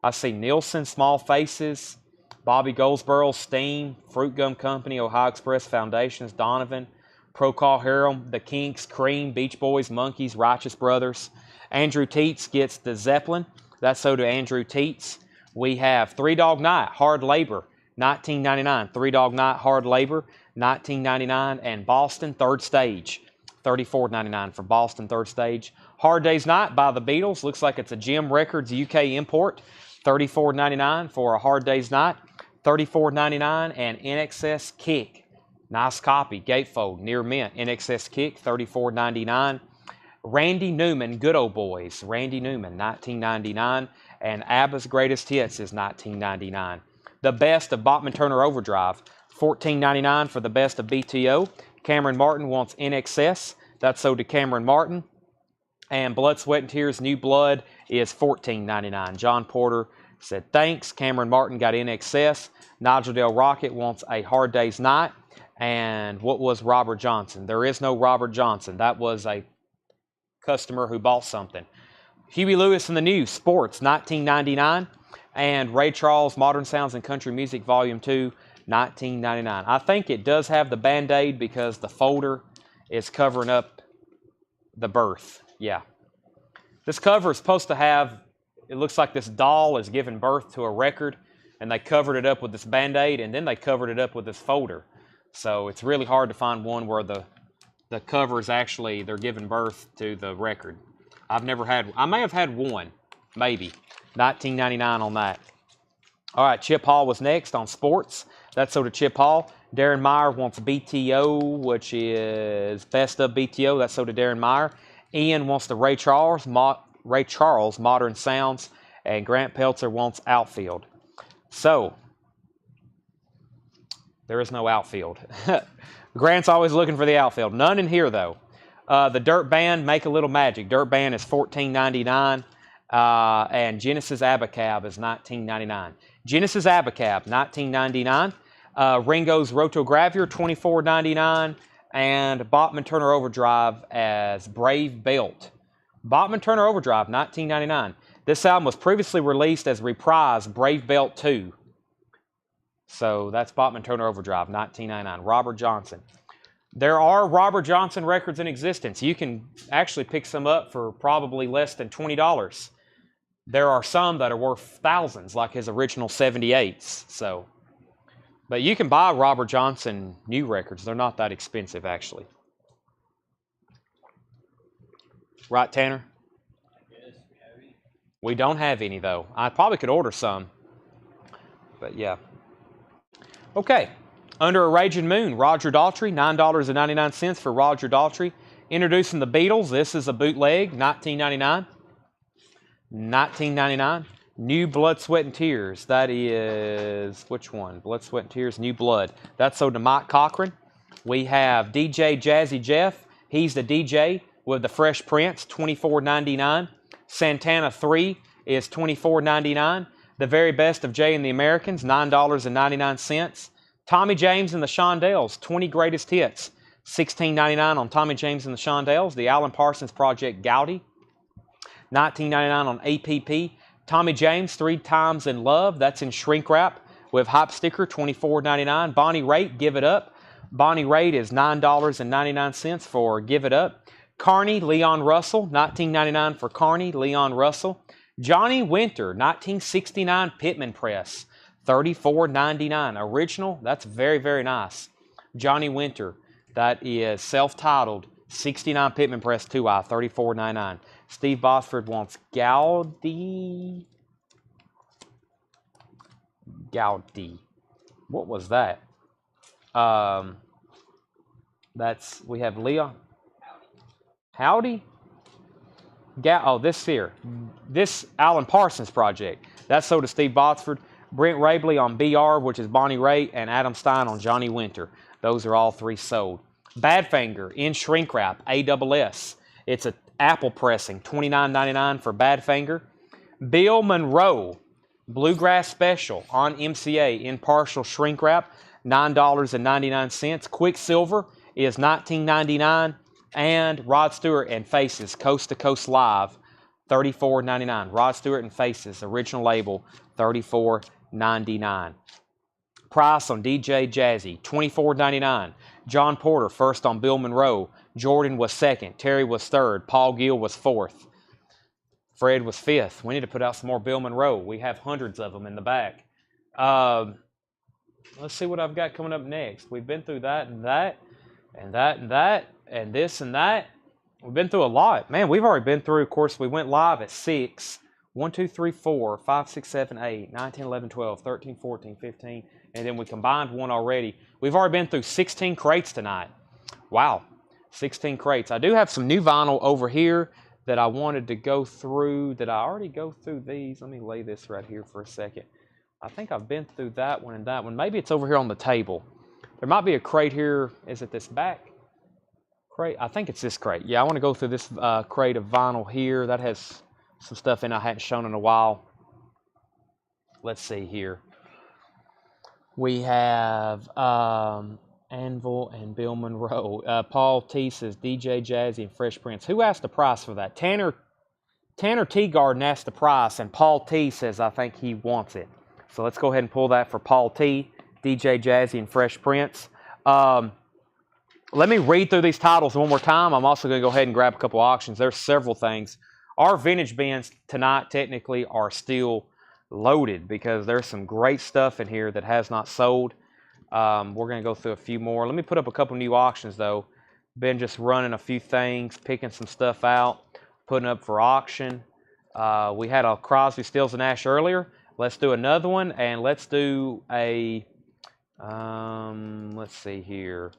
I see Nielsen, Small Faces, Bobby Goldsboro, Steam, Fruit Gum Company, Ohio Express Foundations, Donovan, Procol Harum, The Kinks, Cream, Beach Boys, Monkees, Righteous Brothers. Andrew Teets gets the Zeppelin. That's so to Andrew Teets. We have Three Dog Night, Hard Labor, 1999. Three Dog Night, Hard Labor, 1999. And Boston, Third Stage, $34.99 for Boston Third Stage. Hard Day's Night by the Beatles. Looks like it's a Jim Records UK import. $34.99 for a Hard Day's Night. $34.99. And NXS Kick. Nice copy. Gatefold. Near mint. NXS Kick. $34.99. Randy Newman, Good Old Boys. Randy Newman, 1999. And ABBA's Greatest Hits is 1999. The Best of Bachman Turner Overdrive. $14.99 for the Best of BTO. Cameron Martin wants NXS. That's sold to Cameron Martin. And Blood, Sweat, and Tears New Blood is $14.99. John Porter said thanks. Cameron Martin got NXS. Nigel Del Rocket wants A Hard Day's Night. And what was Robert Johnson? There is no Robert Johnson. That was a customer who bought something. Huey Lewis and the News, Sports, 1999. And Ray Charles, Modern Sounds and Country Music, Volume 2, 1999. I think it does have the Band-Aid because the folder is covering up the birth. Yeah. This cover is supposed to have, it looks like this doll is giving birth to a record, and they covered it up with this Band-Aid, and then they covered it up with this folder. So it's really hard to find one where the cover is actually, they're giving birth to the record. I've never had, I may have had one, maybe. $19.99 on that. All right, Chip Hall was next on Sports. That's so to Chip Hall. Darren Meyer wants BTO, which is Best of BTO. That's so to Darren Meyer. Ian wants the Ray Charles, Modern Sounds. And Grant Peltzer wants Outfield. So, there is no outfield. Grant's always looking for the outfield. None in here, though. The Dirt Band, Make a Little Magic. Dirt Band is $14.99. And Genesis Abacab is $19.99. Genesis Abacab, $19.99. Ringo's Rotogravure, $24.99. And Bachman Turner Overdrive as Brave Belt. Bachman Turner Overdrive, $19.99. This album was previously released as Reprise Brave Belt 2. So that's Bachman Turner Overdrive, $19.99. Robert Johnson. There are Robert Johnson records in existence. You can actually pick some up for probably less than $20. There are some that are worth thousands, like his original 78s. So, but you can buy Robert Johnson new records. They're not that expensive, actually. Right, Tanner? We don't have any, though. I probably could order some. But, yeah. Okay. Under a Raging Moon, Roger Daltrey, $9.99 for Roger Daltrey. Introducing the Beatles. This is a bootleg, $19.99. $19.99. New Blood, Sweat, and Tears. That is, which one? Blood, Sweat, and Tears, New Blood. That's sold to Mike Cochran. We have DJ Jazzy Jeff. He's the DJ with the Fresh Prince, $24.99. Santana 3 is $24.99. The Very Best of Jay and the Americans, $9.99. Tommy James and the Shondells, 20 Greatest Hits, $16.99 on Tommy James and the Shondells. The Alan Parsons Project, Gowdy, $19.99 on APP. Tommy James, 3 Times in Love, that's in shrink wrap with hype sticker, $24.99. Bonnie Raitt, Give It Up. Bonnie Raitt is $9.99 for Give It Up. Carney, Leon Russell, $19.99 for Carney, Leon Russell. Johnny Winter, 1969 Pittman Press, $34.99. Original, that's very, very nice. Johnny Winter, that is self-titled, 69 Pittman Press 2i, $34.99. Steve Bosford wants Gowdy. What was that? We have Leah. Howdy. This Alan Parsons project. That's sold to Steve Botsford. Brent Rabley on BR, which is Bonnie Raitt, and Adam Stein on Johnny Winter. Those are all 3 sold. Badfinger in shrink wrap, ASS. It's an apple pressing, $29.99 for Badfinger. Bill Monroe, Bluegrass Special on MCA in partial shrink wrap, $9.99. Quicksilver is $19.99. And Rod Stewart and Faces, Coast to Coast Live, $34.99. Rod Stewart and Faces, original label, $34.99. Price on DJ Jazzy, $24.99. John Porter, first on Bill Monroe. Jordan was second. Terry was third. Paul Gill was fourth. Fred was fifth. We need to put out some more Bill Monroe. We have hundreds of them in the back. Let's see what I've got coming up next. We've been through that and that and that and that and this and that. We've been through a lot. Man, we've already been through, of course, we went live at 6. 1, 2, 3, 4, 5, 6, 7, 8, 9, 10, 11, 12, 13, 14, 15, and then we combined one already. We've already been through 16 crates tonight. Wow, 16 crates. I do have some new vinyl over here that I wanted to go through. Did I already go through these? Let me lay this right here for a second. I think I've been through that one and that one. Maybe it's over here on the table. There might be a crate here. Is it this back crate? I think it's this crate. Yeah, I want to go through this crate of vinyl here. That has some stuff in I hadn't shown in a while. Let's see here. We have Anvil and Bill Monroe. Paul T says DJ Jazzy and Fresh Prince. Who asked the price for that? Tanner Teagarden asked the price, and Paul T says I think he wants it. So let's go ahead and pull that for Paul T, DJ Jazzy and Fresh Prince. Let me read through these titles one more time. I'm also going to go ahead and grab a couple auctions. There's several things. Our vintage bins tonight technically are still loaded because there's some great stuff in here that has not sold. We're going to go through a few more. Let me put up a couple new auctions though. Been just running a few things, picking some stuff out, putting up for auction. We had a Crosby, Stills, and Nash earlier. Let's do another one, and let's do a, let's see here,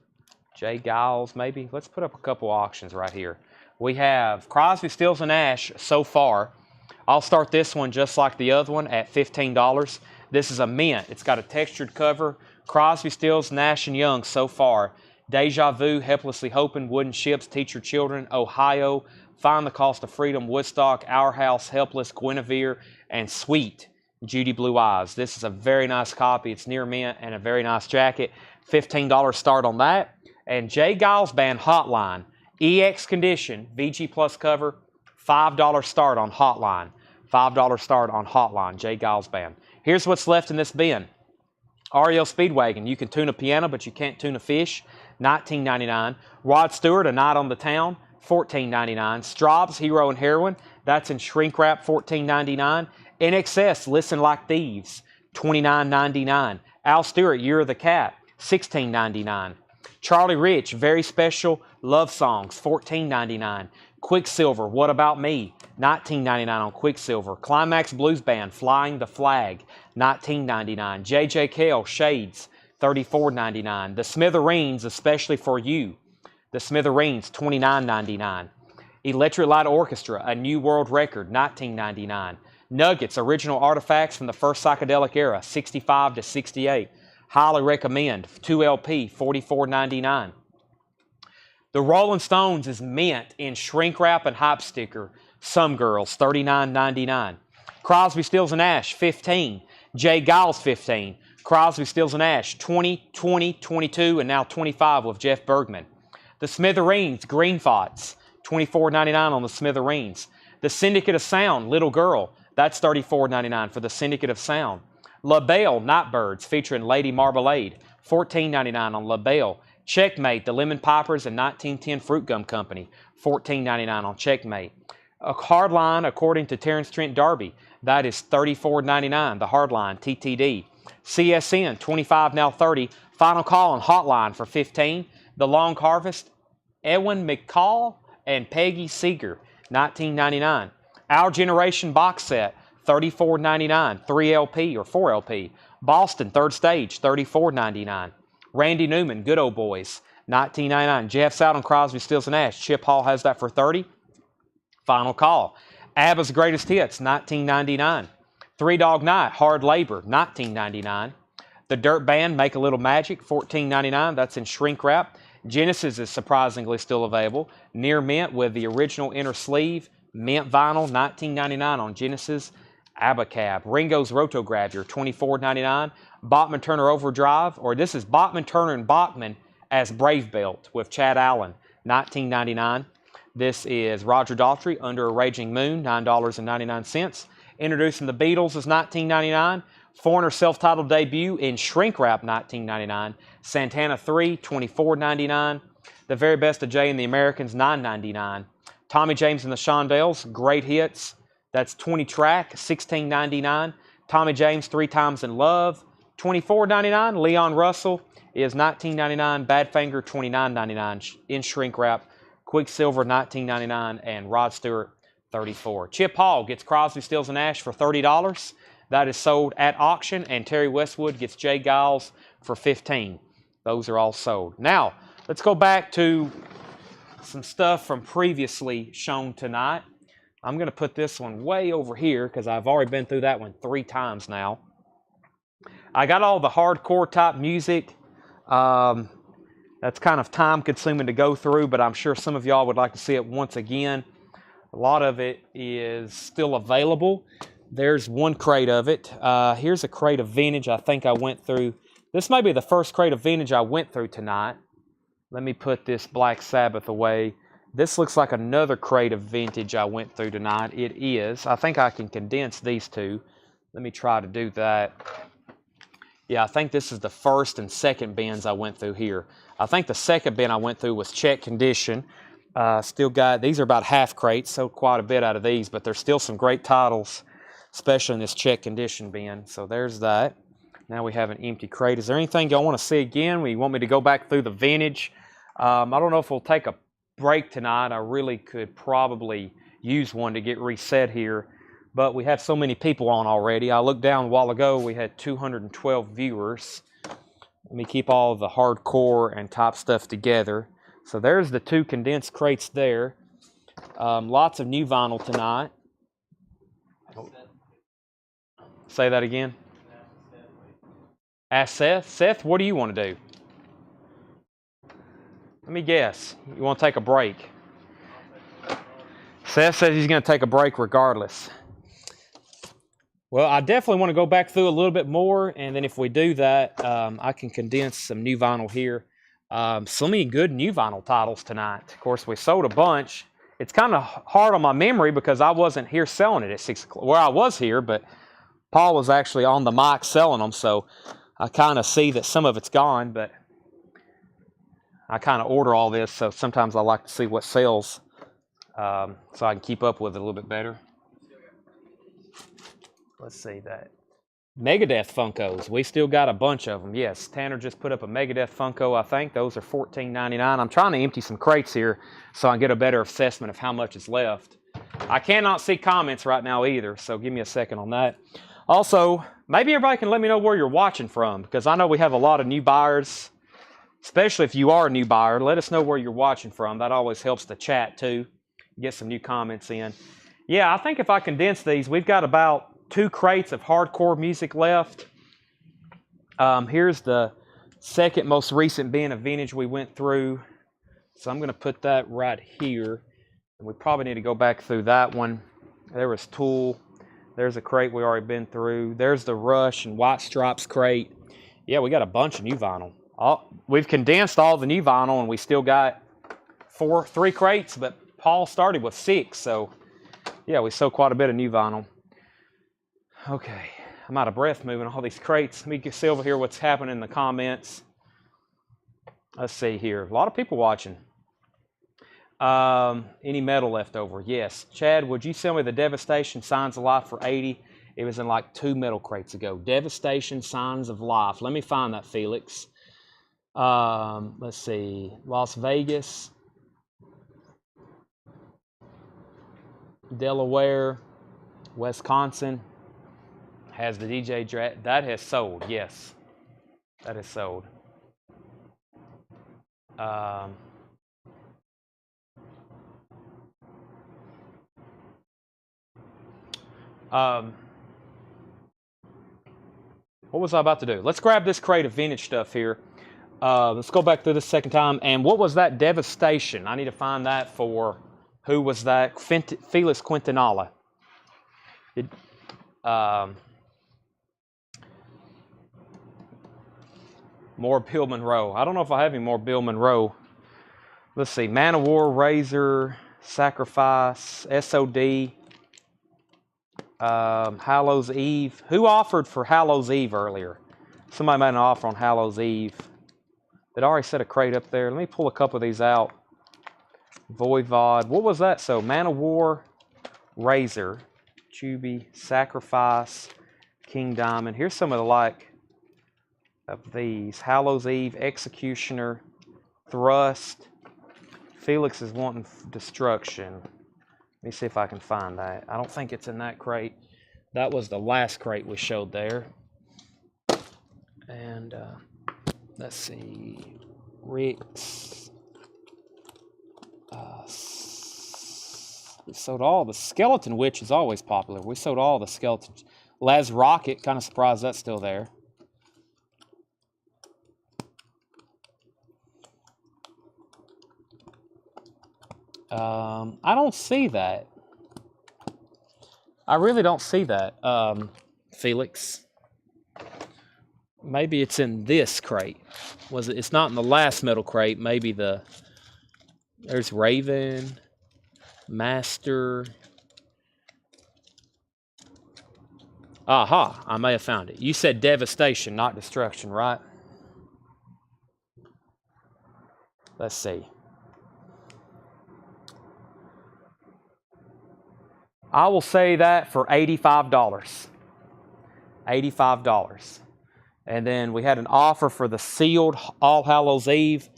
Jay Giles maybe. Let's put up a couple auctions right here. We have Crosby, Stills, and Nash so far. I'll start this one just like the other one at $15. This is a mint. It's got a textured cover. Crosby, Stills, Nash, and Young so far. Deja Vu, Helplessly Hoping, Wooden Ships, Teach Your Children, Ohio, Find the Cost of Freedom, Woodstock, Our House, Helpless, Guinevere, and Sweet, Judy Blue Eyes. This is a very nice copy. It's near mint and a very nice jacket. $15 start on that. And Jay Giles Band Hotline. EX condition, VG Plus cover, $5 start on Hotline. $5 start on Hotline, Jay Giles Band. Here's what's left in this bin. REO Speedwagon, you can tune a piano, but you can't tune a fish, $19.99. Rod Stewart, A Night on the Town, $14.99. Straub's Hero and Heroine, that's in shrink wrap, $14.99. NXS, Listen Like Thieves, $29.99. Al Stewart, Year of the Cat, $16.99. Charlie Rich, Very Special Love Songs, $14.99. Quicksilver, What About Me, $19.99 on Quicksilver. Climax Blues Band, Flying the Flag, $19.99. J.J. Cale, Shades, $34.99. The Smithereens, Especially for You, The Smithereens, $29.99. Electric Light Orchestra, A New World Record, $19.99. Nuggets, Original Artifacts from the First Psychedelic Era, 65 to 68. Highly recommend. 2LP, $44.99. The Rolling Stones is mint in shrink wrap and hype sticker. Some Girls, $39.99. Crosby, Stills, and Nash, $15. Jay Giles, $15. Crosby, Stills, and Nash, $20, $20, $22, and now $25 with Jeff Bergman. The Smithereens, Green Thoughts, $24.99 on the Smithereens. The Syndicate of Sound, Little Girl, that's $34.99 for the Syndicate of Sound. La Belle, Nightbirds, featuring Lady Marmalade, $14.99 on La Belle. Checkmate, The Lemon Pipers and 1910 Fruit Gum Company, $14.99 on Checkmate. A Hardline, according to Terrence Trent D'Arby, that is $34.99, the Hardline, TTD. CSN, $25, now $30. Final Call on Hotline for $15. The Long Harvest, Edwin McCall and Peggy Seeger, $19.99. Our Generation Box Set, $34.99, 3LP or 4LP. Boston, Third Stage, $34.99. Randy Newman, Good Old Boys, $19.99. Jeff's out on Crosby, Stills, and Nash. Chip Hall has that for $30. Final call. ABBA's Greatest Hits, $19.99. Three Dog Night, Hard Labor, $19.99. The Dirt Band, Make a Little Magic, $14.99. That's in shrink wrap. Genesis is surprisingly still available. Near Mint with the original inner sleeve. Mint vinyl, $19.99 on Genesis. Abacab. Ringo's Rotogravure, $24.99. Bachman Turner Overdrive, or this is Bachman Turner and Bachman as Brave Belt with Chad Allen, $19.99. This is Roger Daltrey, Under a Raging Moon, $9.99. Introducing the Beatles is $19.99. Foreigner self-titled debut in shrink wrap, $19.99. Santana 3, $24.99. The Very Best of Jay and the Americans, $9.99. Tommy James and the Shondells, Great Hits. That's 20 track, $16.99. Tommy James, Three Times in Love, $24.99. Leon Russell is $19.99. Badfinger, $29.99 in shrink wrap. Quicksilver, $19.99. And Rod Stewart, $34. Chip Hall gets Crosby, Stills, and Nash for $30. That is sold at auction. And Terry Westwood gets Jay Giles for $15. Those are all sold. Now, let's go back to some stuff from previously shown tonight. I'm going to put this one way over here because I've already been through that one 3 times now. I got all the hardcore type music. That's kind of time consuming to go through, but I'm sure some of y'all would like to see it once again. A lot of it is still available. There's one crate of it. Here's a crate of vintage I think I went through. This may be the first crate of vintage I went through tonight. Let me put this Black Sabbath away. This looks like another crate of vintage I went through tonight. It is. I think I can condense these two. Let me try to do that. Yeah, I think this is the first and second bins I went through here. I think the second bin I went through was check condition. Still got, these are about half crates, so quite a bit out of these, but there's still some great titles, especially in this check condition bin. So there's that. Now we have an empty crate. Is there anything y'all want to see again? You want me to go back through the vintage? I don't know if we'll take a break tonight. I really could probably use one to get reset here, but we have so many people on already. I looked down a while ago, we had 212 viewers. Let me keep all of the hardcore and top stuff together. So there's the 2 condensed crates there. Lots of new vinyl tonight. Say that again. Ask Seth. Seth, what do you want to do? Let me guess. You want to take a break? Seth says he's going to take a break regardless. Well, I definitely want to go back through a little bit more, and then if we do that, I can condense some new vinyl here. So many good new vinyl titles tonight. Of course, we sold a bunch. It's kind of hard on my memory because I wasn't here selling it at 6 o'clock. Well, I was here, but Paul was actually on the mic selling them, so I kind of see that some of it's gone, but I kind of order all this, so sometimes I like to see what sells so I can keep up with it a little bit better. Let's see that. Megadeth Funkos. We still got a bunch of them. Yes, Tanner just put up a Megadeth Funko, I think. Those are $14.99. I'm trying to empty some crates here so I can get a better assessment of how much is left. I cannot see comments right now either, so give me a second on that. Also, maybe everybody can let me know where you're watching from, because I know we have a lot of new buyers, especially if you are a new buyer. Let us know where you're watching from. That always helps the chat too. Get some new comments in. Yeah, I think if I condense these, we've got about 2 crates of hardcore music left. Here's the second most recent bin of vintage we went through. So I'm going to put that right here. And we probably need to go back through that one. There was Tool. There's a crate we already been through. There's the Rush and White Stripes crate. Yeah, we got a bunch of new vinyl. We've condensed all the new vinyl, and we still got 3 crates, but Paul started with 6. So yeah, we sold quite a bit of new vinyl. Okay, I'm out of breath moving all these crates. Let me see over here what's happening in the comments. Let's see here. A lot of people watching. Any metal left over? Yes. Chad, would you sell me the Devastation Signs of Life for $80? It was in like 2 metal crates ago. Devastation Signs of Life. Let me find that, Felix. Let's see. Las Vegas. Delaware. Wisconsin. Has the DJ that has sold, yes. That has sold. Um, what was I about to do? Let's grab this crate of vintage stuff here. Let's go back through this second time. And what was that devastation? I need to find that for who was that? Felix Quintanilla. More Bill Monroe. I don't know if I have any more Bill Monroe. Let's see. Man of War, Razor, Sacrifice, SOD, Hallows Eve. Who offered for Hallows Eve earlier? Somebody made an offer on Hallows Eve. Did I already set a crate up there? Let me pull a couple of these out. Voivod. What was that? So, Man of War, Razor, Chubby, Sacrifice, King Diamond. Here's some of the like of these. Hallows Eve, Executioner, Thrust. Felix is wanting destruction. Let me see if I can find that. I don't think it's in that crate. That was the last crate we showed there. And let's see. Rick's. We sold all the Skeleton Witch is always popular. We sold all the skeletons. Les Rocket, kind of surprised that's still there. I don't see that. I really don't see that, Felix. Maybe it's in this crate. Was it? It's not in the last metal crate. Maybe there's Raven, Master. Aha! I may have found it. You said devastation, not destruction, right? Let's see. I will say that for $85. $85. And then we had an offer for the sealed All Hallows Eve.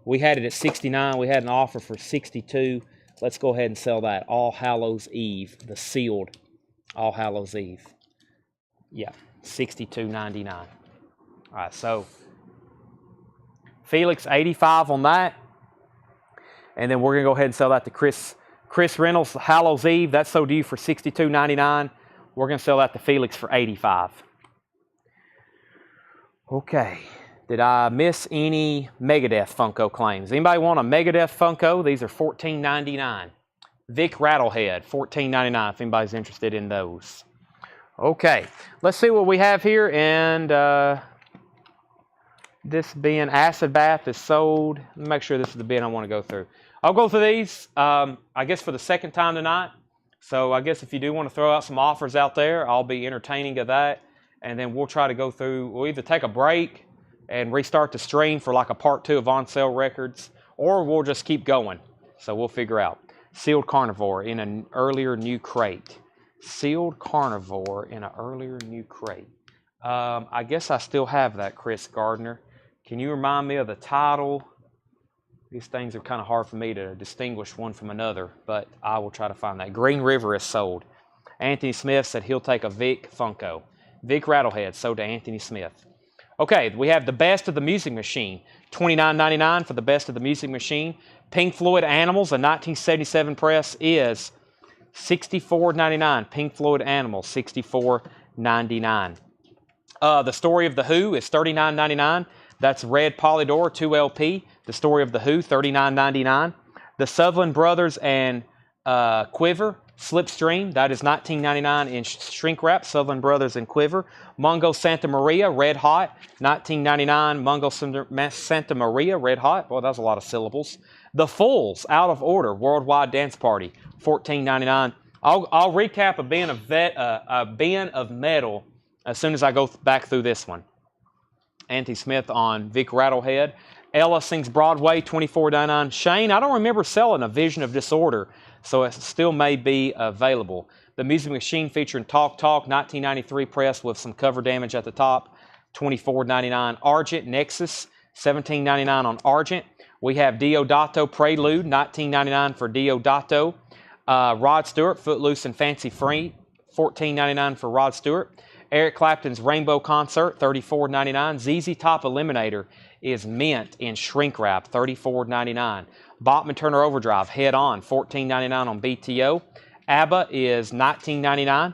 We had it at $69. We had an offer for $62. Let's go ahead and sell that. All Hallows Eve, the sealed All Hallows Eve. Yeah, $62.99. All right, so Felix, $85 on that. And then we're going to go ahead and sell that to Chris Reynolds, Hallows Eve. That's sold to you for $62.99. We're going to sell that to Felix for $85. Okay. Did I miss any Megadeth Funko claims? Anybody want a Megadeth Funko? These are $14.99. Vic Rattlehead, $14.99 if anybody's interested in those. Okay. Let's see what we have here. And this bin, Acid Bath, is sold. Let me make sure this is the bin I want to go through. I'll go through these, I guess, for the second time tonight. So I guess if you do want to throw out some offers out there, I'll be entertaining of that. And then we'll try to go through, we'll either take a break and restart the stream for like a part 2 of On Sale Records, or we'll just keep going. So we'll figure out. Sealed Carnivore in an earlier new crate. Sealed Carnivore in an earlier new crate. I guess I still have that, Chris Gardner. Can you remind me of the title? These things are kind of hard for me to distinguish one from another, but I will try to find that. Green River is sold. Anthony Smith said he'll take a Vic Funko. Vic Rattlehead sold to Anthony Smith. Okay, we have the Best of the Music Machine. $29.99 for the Best of the Music Machine. Pink Floyd Animals, a 1977 press, is $64.99. Pink Floyd Animals, $64.99. The Story of the Who is $39.99. That's Red Polydor, 2LP. The Story of the Who, $39.99. The Sutherland Brothers and Quiver, Slipstream, that is $19.99 in shrink wrap, Sutherland Brothers and Quiver. Mungo Santa Maria, Red Hot, $19.99. Mungo Santa Maria, Red Hot. Boy, that was a lot of syllables. The Fools, Out of Order, Worldwide Dance Party, $14.99. I'll recap a bin of metal as soon as I go back through this one. Anthony Smith on Vic Rattlehead. Ella Sings Broadway, $24.99. Shane, I don't remember selling A Vision of Disorder, so it still may be available. The Music Machine featuring Talk Talk, 1993 press with some cover damage at the top, $24.99. Argent Nexus, $17.99 on Argent. We have Diodato Prelude, $19.99 for Diodato. Rod Stewart, Footloose and Fancy Free, $14.99 for Rod Stewart. Eric Clapton's Rainbow Concert, $34.99. ZZ Top Eliminator is mint in shrink wrap, $34.99. Bachman Turner Overdrive, Head On, $14.99 on BTO. ABBA is $19.99.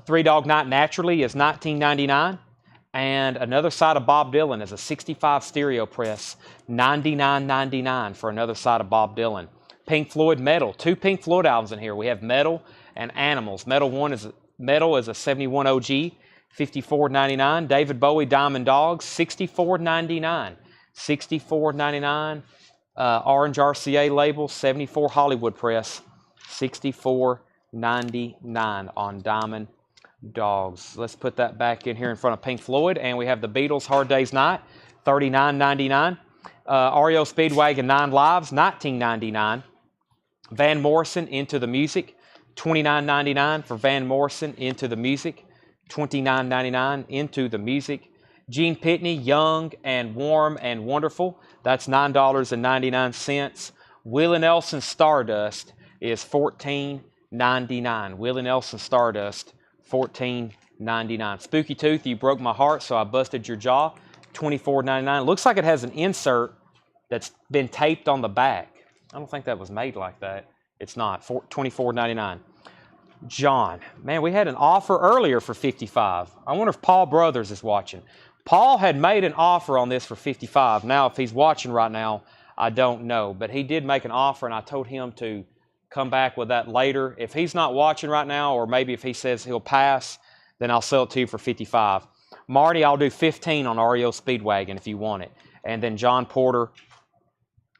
Three Dog Night Naturally is $19.99. And Another Side of Bob Dylan is a 65 stereo press, $99.99 for Another Side of Bob Dylan. Pink Floyd Metal, 2 Pink Floyd albums in here. We have Metal and Animals. Metal is a 71 OG, $54.99. David Bowie Diamond Dogs, $64.99. $64.99. Orange RCA label, 74 Hollywood Press, $64.99 on Diamond Dogs. Let's put that back in here in front of Pink Floyd. And we have the Beatles Hard Day's Night, $39.99. REO Speedwagon 9 Lives, $19.99. Van Morrison Into the Music, $29.99 for Van Morrison Into the Music, $29.99 Into the Music. Gene Pitney, Young and Warm and Wonderful, that's $9.99. Willie Nelson Stardust is $14.99. Willie Nelson Stardust, $14.99. Spooky Tooth, You Broke My Heart, So I Busted Your Jaw, $24.99. Looks like it has an insert that's been taped on the back. I don't think that was made like that. It's not. $24.99. John. Man, we had an offer earlier for $55. I wonder if Paul Brothers is watching. Paul had made an offer on this for $55. Now, if he's watching right now, I don't know. But he did make an offer, and I told him to come back with that later. If he's not watching right now, or maybe if he says he'll pass, then I'll sell it to you for $55. Marty, I'll do $15 on REO Speedwagon if you want it. And then John Porter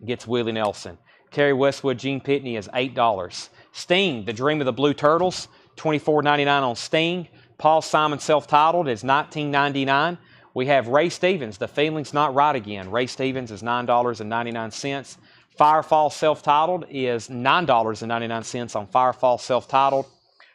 gets Willie Nelson. Kerry Westwood, Gene Pitney is $8. Sting, The Dream of the Blue Turtles, $24.99 on Sting. Paul Simon Self-Titled is $19.99. We have Ray Stevens, The Feeling's Not Right Again. Ray Stevens is $9.99. Firefall Self-Titled is $9.99 on Firefall Self-Titled.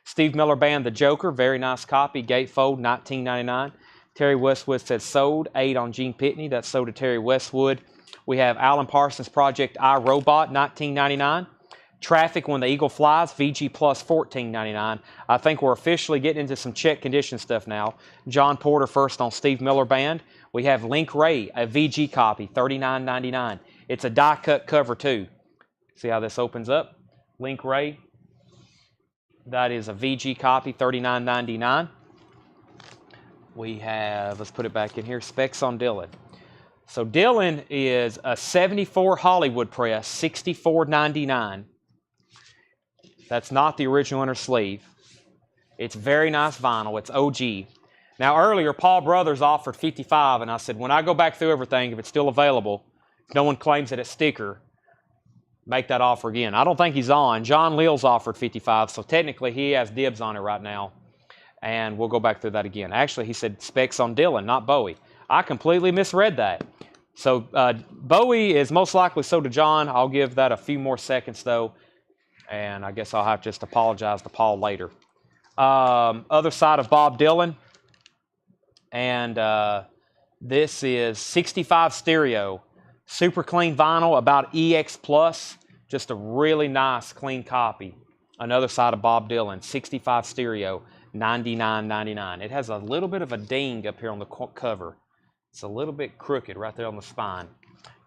Steve Miller Band, The Joker, very nice copy. Gatefold, $19.99. Terry Westwood said sold, 8 on Gene Pitney. That's sold to Terry Westwood. We have Alan Parsons Project I, Robot, $19.99. Traffic When the Eagle Flies, VG Plus, $14.99. I think we're officially getting into some check condition stuff now. John Porter first on Steve Miller Band. We have Link Ray, a VG copy, $39.99. It's a die-cut cover too. See how this opens up? Link Ray. That is a VG copy, $39.99. We have, let's put it back in here, Specs on Dylan. So Dylan is a 74 Hollywood Press, $64.99. That's not the original inner sleeve. It's very nice vinyl. It's OG. Now earlier, Paul Brothers offered $55, and I said, when I go back through everything, if it's still available, if no one claims that it's sticker, make that offer again. I don't think he's on. John Leals offered $55, so technically he has dibs on it right now. And we'll go back through that again. Actually, he said specs on Dylan, not Bowie. I completely misread that. So Bowie is most likely sold to John. I'll give that a few more seconds, though. And I guess I'll have to just apologize to Paul later. Other Side of Bob Dylan. And this is 65 stereo. Super clean vinyl, about EX Plus. Just a really nice, clean copy. Another Side of Bob Dylan, 65 stereo, $99.99. It has a little bit of a ding up here on the cover. It's a little bit crooked right there on the spine.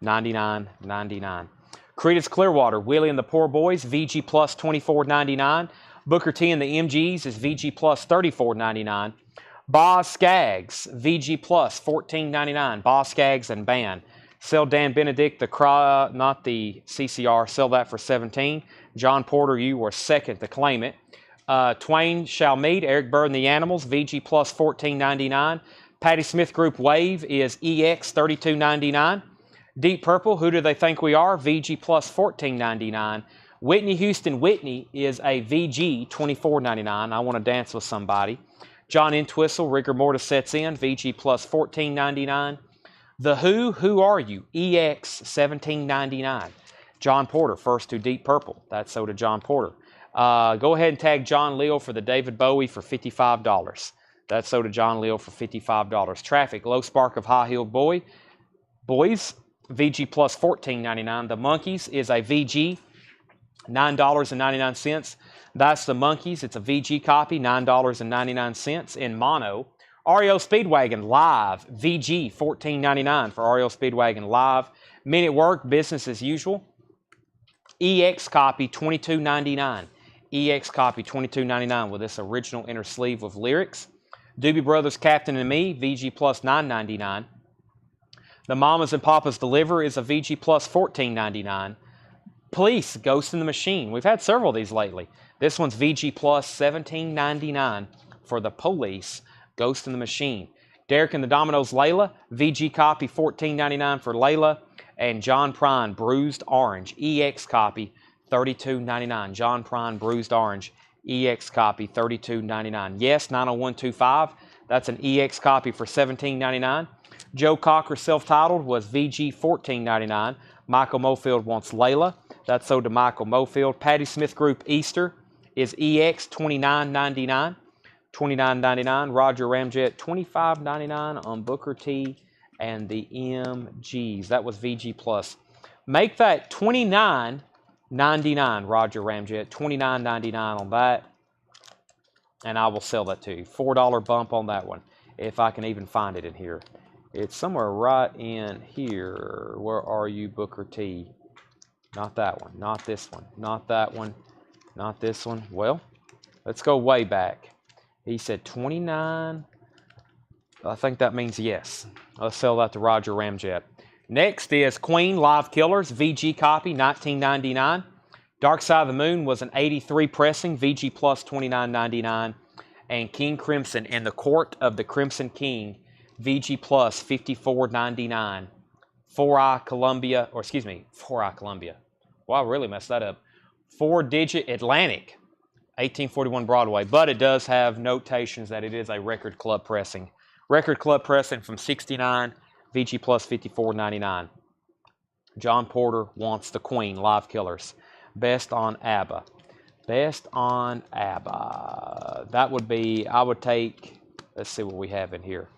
$99.99. Creedence Clearwater, Willie and the Poor Boys, VG Plus, $24.99. Booker T and the MGs is VG Plus, $34.99. Boz Scaggs, VG Plus, $14.99. Boz Scaggs and Band. Sell Dan Benedict, not the CCR, sell that for $17. John Porter, you were second to claim it. Twain Shall Meet, Eric Bird and the Animals, VG Plus, $14.99. Patti Smith Group Wave is EX, $32.99. Deep Purple, Who Do They Think We Are, VG Plus, $14.99. Whitney Houston Whitney is a VG, $24.99. I Want to Dance with Somebody. John Entwistle, Rigor Mortis Sets In, VG Plus, $14.99. The Who Are You, EX, $17.99. John Porter, first to Deep Purple. That's so to John Porter. Go ahead and tag John Leal for the David Bowie for $55. That's so to John Leal for $55. Traffic, Low Spark of High Heeled Boys, VG Plus, $14.99. The Monkees is a VG, $9.99. That's the Monkeys. It's a VG copy, $9.99 in mono. REO Speedwagon Live, VG, $14.99 for REO Speedwagon Live. Men at Work, business as usual. EX copy, $22.99. EX copy, $22.99 with this original inner sleeve with lyrics. Doobie Brothers Captain and Me, VG plus $9.99. The Mamas and Papas Deliver is a VG plus $14.99. Police, Ghost in the Machine. We've had several of these lately. This one's VG plus $17.99 for the Police, Ghost in the Machine. Derek and the Dominoes Layla, VG copy $14.99 for Layla. And John Prine, Bruised Orange, EX copy $32.99. John Prine, Bruised Orange, EX copy $32.99. Yes, 90125, that's an EX copy for $17.99. Joe Cocker, self-titled, was VG $14.99. Michael Mofield wants Layla. That's sold to Michael Mofield. Patty Smith Group Easter is EX $29.99. $29.99. Roger Ramjet $25.99 on Booker T and the MGs. That was VG plus. Make that $29.99, Roger Ramjet. $29.99 on that. And I will sell that to you. $4 bump on that one, if I can even find it in here. It's somewhere right in here. Where are you, Booker T? Not that one. Not this one. Not that one. Not this one. Well, let's go way back. He said 29. I think that means yes. Let's sell that to Roger Ramjet. Next is Queen Live Killers, VG copy, $19.99. Dark Side of the Moon was an 83 pressing, VG plus $29.99. And King Crimson and the Court of the Crimson King, VG plus $54.99. 4i Columbia. Wow, I really messed that up. 4-digit Atlantic, 1841 Broadway. But it does have notations that it is a record club pressing. Record club pressing from 69, VG plus $54.99. John Porter wants the Queen, Live Killers. Best on ABBA. Best on ABBA. That would be, I would take, let's see what we have in here.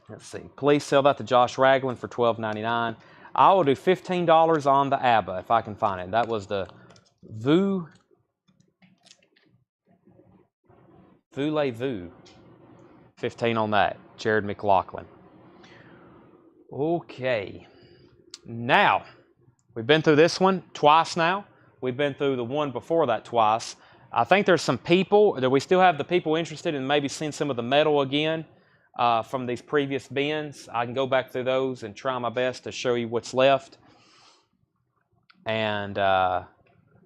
Let's see. Please sell that to Josh Ragland for $12.99. I will do $15 on the ABBA if I can find it. That was the Voulez-Vous. 15 on that. Jared McLaughlin. Okay. Now, we've been through this one twice now. We've been through the one before that twice. I think there's some people, that we still have the people interested in maybe seeing some of the metal again from these previous bins. I can go back through those and try my best to show you what's left. And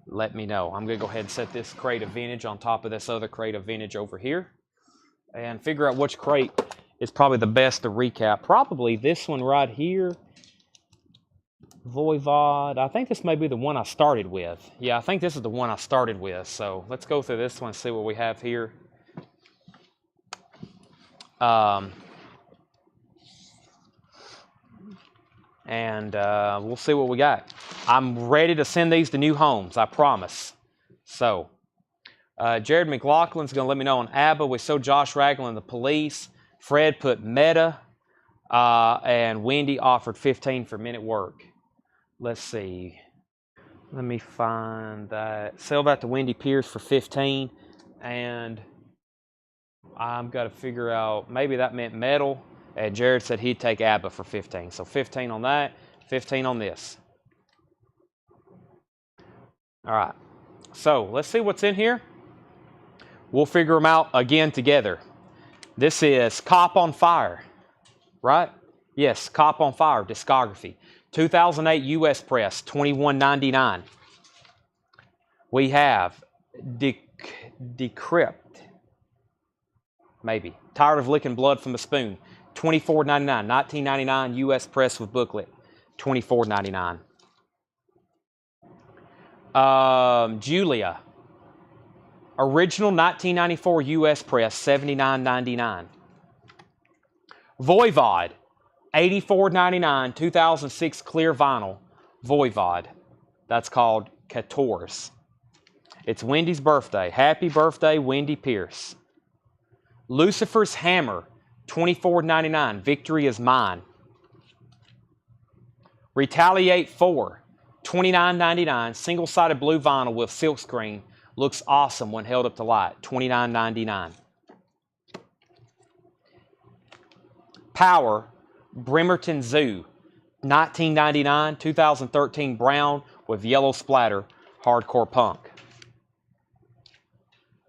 let me know. I'm going to go ahead and set this crate of vintage on top of this other crate of vintage over here. And figure out which crate is probably the best to recap. Probably this one right here. Voivod. I think this may be the one I started with. Yeah, I think this is the one I started with. So let's go through this one and see what we have here. We'll see what we got. I'm ready to send these to new homes, I promise. So, Jared McLaughlin's going to let me know on ABBA. We sold Josh Ragland the Police. Fred put Meta. And Wendy offered 15 for Men at Work. Let's see. Let me find that. Sell that to Wendy Pierce for 15. And I've got to figure out, maybe that meant metal. And Jared said he'd take ABBA for 15. So 15 on that, 15 on this. All right. So let's see what's in here. We'll figure them out again together. This is Cop on Fire, right? Yes, Cop on Fire, discography. 2008 U.S. Press, $21.99. We have Decrypt, maybe. Tired of Licking Blood from a Spoon, $24.99. 1999 U.S. Press with booklet, $24.99. Julia, original 1994 U.S. Press, $79.99. Voivod, $84.99, 2006 clear vinyl, Voivod. That's called 14. It's Wendy's birthday. Happy birthday, Wendy Pierce. Lucifer's Hammer, $24.99, Victory is Mine. Retaliate 4, $29.99. Single-sided blue vinyl with silkscreen. Looks awesome when held up to light. $29.99. Power Bremerton Zoo. $19.99. 2013 brown with yellow splatter. Hardcore punk.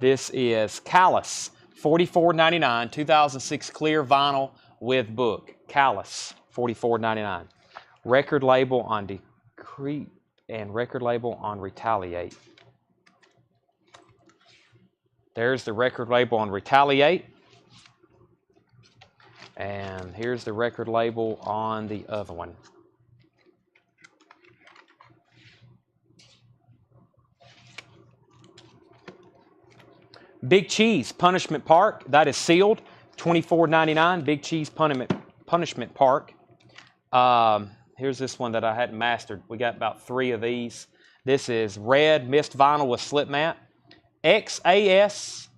This is Callus. $44.99. 2006 clear vinyl with book. Callus. $44.99. Record label on Decrete and record label on Retaliate. There's the record label on Retaliate. And here's the record label on the other one. Big Cheese Punishment Park. That is sealed. $24.99. Big Cheese Punishment Park. Here's this one that I hadn't mastered. We got about 3 of these. This is red mist vinyl with slip mat. XASTHUR.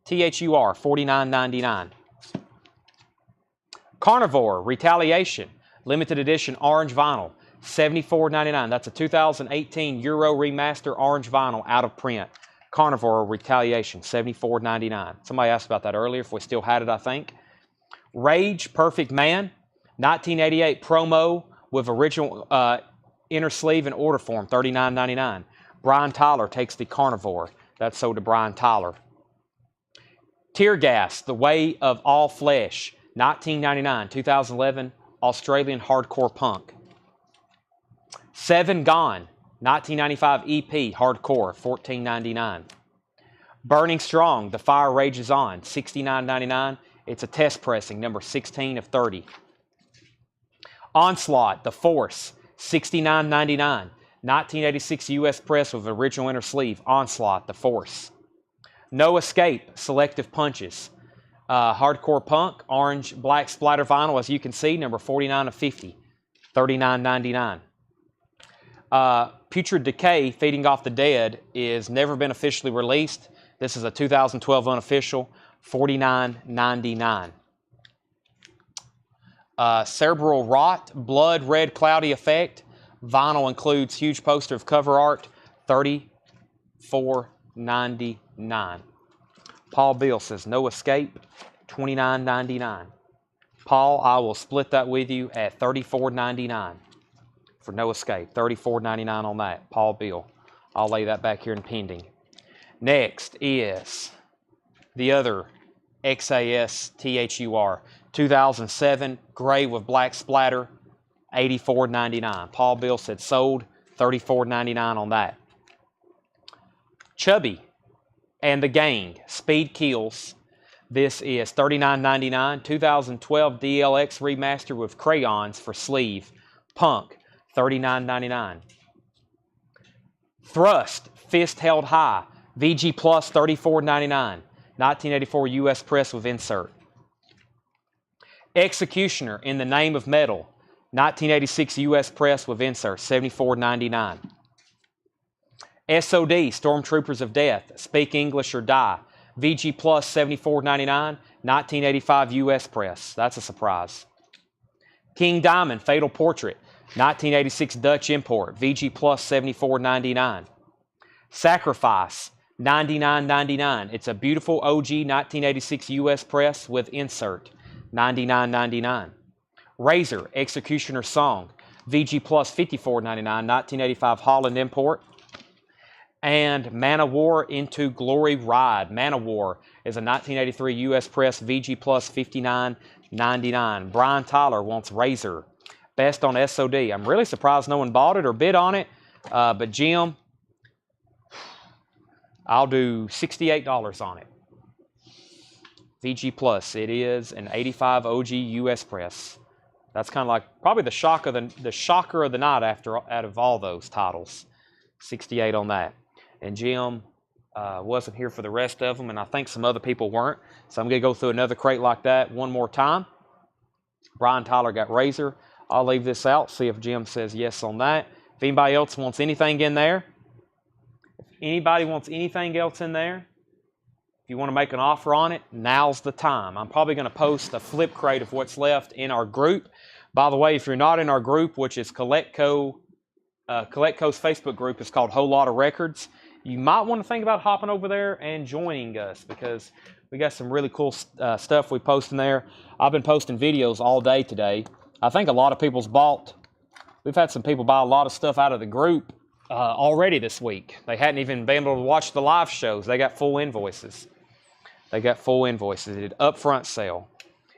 $49.99. Carnivore Retaliation limited edition orange vinyl. $74.99. That's a 2018 Euro remaster orange vinyl out of print. Carnivore Retaliation, $74.99. Somebody asked about that earlier, if we still had it, I think. Rage Perfect Man, 1988 promo with original inner sleeve and order form, $39.99. Brian Tyler takes the Carnivore. That's sold to Brian Tyler. Tear Gas, The Way of All Flesh, $19.99. 2011 Australian hardcore punk. Seven Gone, 1995 EP hardcore, $14.99. Burning Strong, The Fire Rages On, $69.99. It's a test pressing, number 16 of 30. Onslaught, The Force, $69.99. 1986 U.S. press with original inner sleeve. Onslaught, The Force. No Escape, Selective Punches. Hardcore punk, orange, black splatter vinyl, as you can see, number 49 of 50, $39.99. Putrid Decay, Feeding Off the Dead, is never been officially released. This is a 2012 unofficial, $49.99. Cerebral Rot, Blood Red Cloudy Effect. Vinyl includes huge poster of cover art, $34.99. Paul Bill says, No Escape, $29.99. Paul, I will split that with you at $34.99 for No Escape. $34.99 on that. Paul Bill. I'll lay that back here in pending. Next is the other XASTHUR 2007 gray with black splatter, $84.99. Paul Bill said sold, $34.99 on that. Chubby and the Gang, Speed Kills. This is $39.99. 2012 DLX remaster with crayons for sleeve. Punk, $39.99. Thrust, Fist Held High, VG Plus, $34.99. 1984 U.S. press with insert. Executioner, In the Name of Metal, 1986 U.S. press with insert, $74.99. SOD, Stormtroopers of Death, Speak English or Die, VG Plus, $74.99, 1985 U.S. press. That's a surprise. King Diamond, Fatal Portrait, 1986 Dutch import, VG Plus, $74.99. Sacrifice, $99.99. It's a beautiful OG 1986 U.S. press with insert, $99.99. Razor, Executioner Song, VG Plus, $54.99, 1985 Holland import. And Man of War Into Glory Ride. Man of War is a 1983 U.S. press, VG Plus, $59.99. Brian Tyler wants Razor. Best on SOD. I'm really surprised no one bought it or bid on it. But Jim, I'll do $68 on it. VG Plus. It is an 85 OG US press. That's kind of like probably the shocker of the night out of all those titles. 68 on that. And Jim wasn't here for the rest of them, and I think some other people weren't. So I'm going to go through another crate like that one more time. Brian Tyler got Razor. I'll leave this out, see if Jim says yes on that. If anybody else wants anything in there, if you want to make an offer on it, now's the time. I'm probably going to post a flip crate of what's left in our group. By the way, if you're not in our group, which is Collectco Collect Co's Facebook group is called Whole Lot of Records. You might want to think about hopping over there and joining us because we got some really cool stuff we post in there. I've been posting videos all day today. I think a lot of people's bought. We've had some people buy a lot of stuff out of the group already this week. They hadn't even been able to watch the live shows. They got full invoices. They got full invoices. They did upfront sale.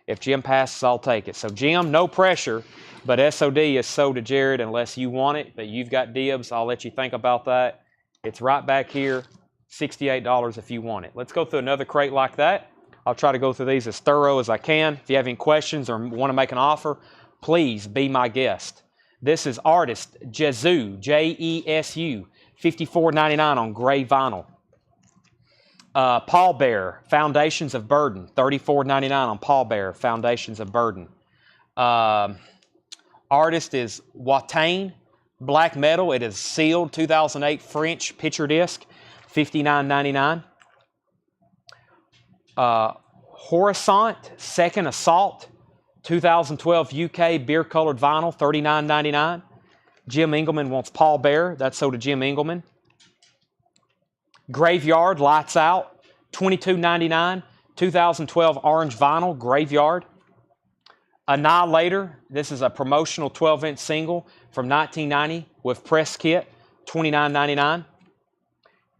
If Jim passes, I'll take it. So Jim, no pressure, but SOD is sold to Jared unless you want it, but you've got dibs. I'll let you think about that. It's right back here, $68 if you want it. Let's go through another crate like that. I'll try to go through these as thorough as I can. If you have any questions or want to make an offer, please be my guest. This is artist Jesu, Jesu, $54.99 on gray vinyl. Paul Bear, Foundations of Burden, $34.99 on Paul Bear, Foundations of Burden. Artist is Watain, black metal. It is sealed, 2008 French picture disc, $59.99. Horizont, Second Assault, 2012 UK beer-colored vinyl, $39.99. Jim Engelman wants Paul Bear. That's sold to Jim Engelman. Graveyard, Lights Out, $22.99. 2012 orange vinyl, Graveyard. Annihilator, this is a promotional 12-inch single from 1990 with press kit, $29.99.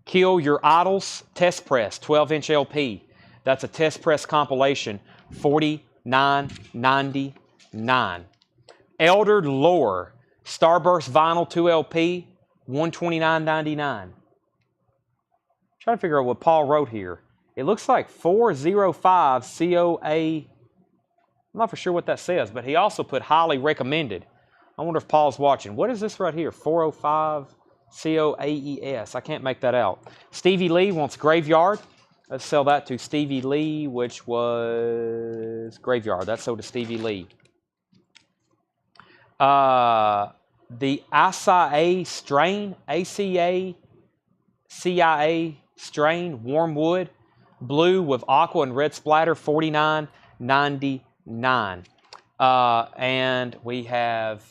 Kill Your Idols, test press, 12-inch LP. That's a test press compilation, $49.99. Eldered Lore, Starburst Vinyl 2LP, $129.99. Trying to figure out what Paul wrote here. It looks like 405 COA. I'm not for sure what that says, but he also put highly recommended. I wonder if Paul's watching. What is this right here? 405 COAES. I can't make that out. Stevie Lee wants Graveyard. Let's sell that to Stevie Lee, which was Graveyard. That's sold to Stevie Lee. The ACA strain, ACA CIA strain, warm wood, blue with aqua and red splatter, $49.99. And we have,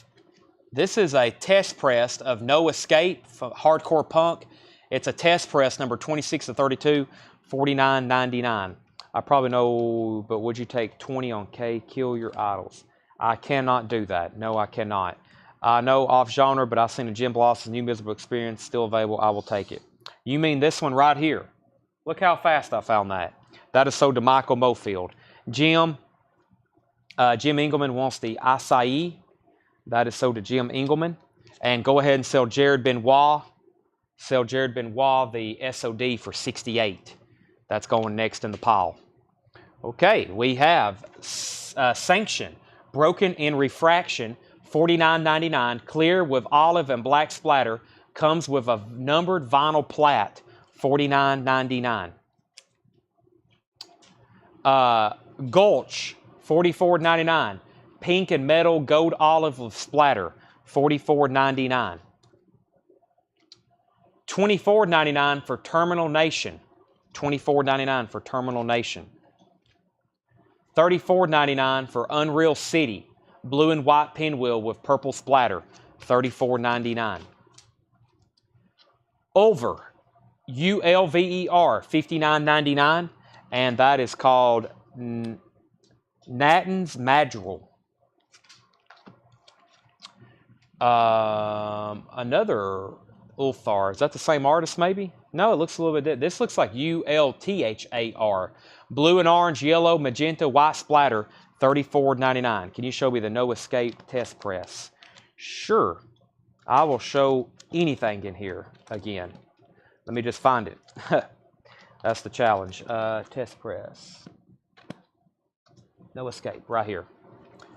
this is a test press of No Escape for Hardcore Punk. It's a test press number 26 of 32, $49.99. I probably know, but would you take 20 on K, Kill Your Idols? I cannot do that. No, I cannot. I know off genre, but I've seen a Jim Bloss's New Miserable Experience still available. I will take it. You mean this one right here? Look how fast I found that. That is sold to Michael Mofield. Jim Engelman wants the Acai. That is sold to Jim Engelman. And go ahead and sell Jared Benoit. Sell Jared Benoit the SOD for $68. That's going next in the pile. Okay, we have Sanction, Broken in Refraction, $49.99. Clear with olive and black splatter. Comes with a numbered vinyl plat, $49.99. Gulch, $44.99. Pink and metal gold olive with splatter, $44.99. $24.99 for Terminal Nation. $24.99 for Terminal Nation. $34.99 for Unreal City, blue and white pinwheel with purple splatter, $34.99. Ulver, ULVER, $59.99, and that is called Nathan's Madrigal. Another Ulthar, is that the same artist maybe? No, it looks a little bit different. This looks like ULTHAR. Blue and orange, yellow, magenta, white splatter, $34.99. Can you show me the No Escape test press? Sure. I will show anything in here again. Let me just find it. That's the challenge. Test press. No Escape, right here.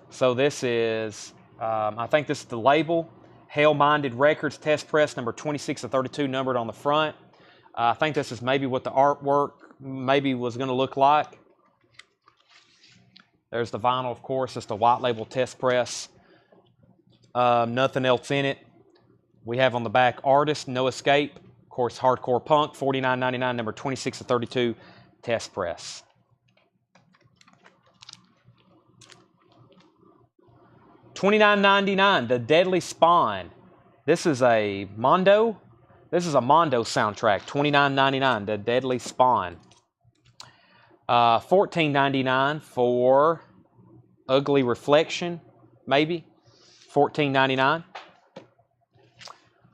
So this is, I think this is the label. Hell Minded Records test press number 26 of 32, numbered on the front. I think this is maybe what the artwork maybe was going to look like. There's the vinyl, of course. It's the white label test press. Nothing else in it. We have on the back Artist, No Escape. Of course, Hardcore Punk, $49.99, number 26 of 32, test press. $29.99, The Deadly Spawn. This is a Mondo. This is a Mondo soundtrack, $29.99, The Deadly Spawn. $14.99 for Ugly Reflection, maybe. $14.99.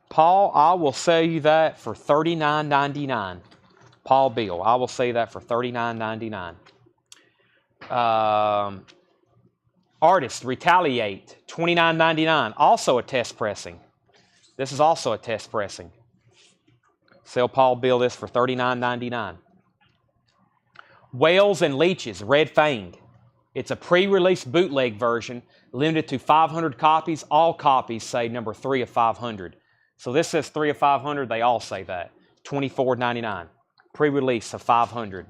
Paul, I will sell you that for $39.99. Paul Beal, I will sell you that for $39.99. Artist, Retaliate, $29.99. Also a test pressing. This is also a test pressing. Sell Paul Beal this for $39.99. Whales and Leeches, Red Fang. It's a pre-release bootleg version, limited to 500 copies. All copies say number 3 of 500. So this says 3 of 500. They all say that. $24.99. Pre-release of 500.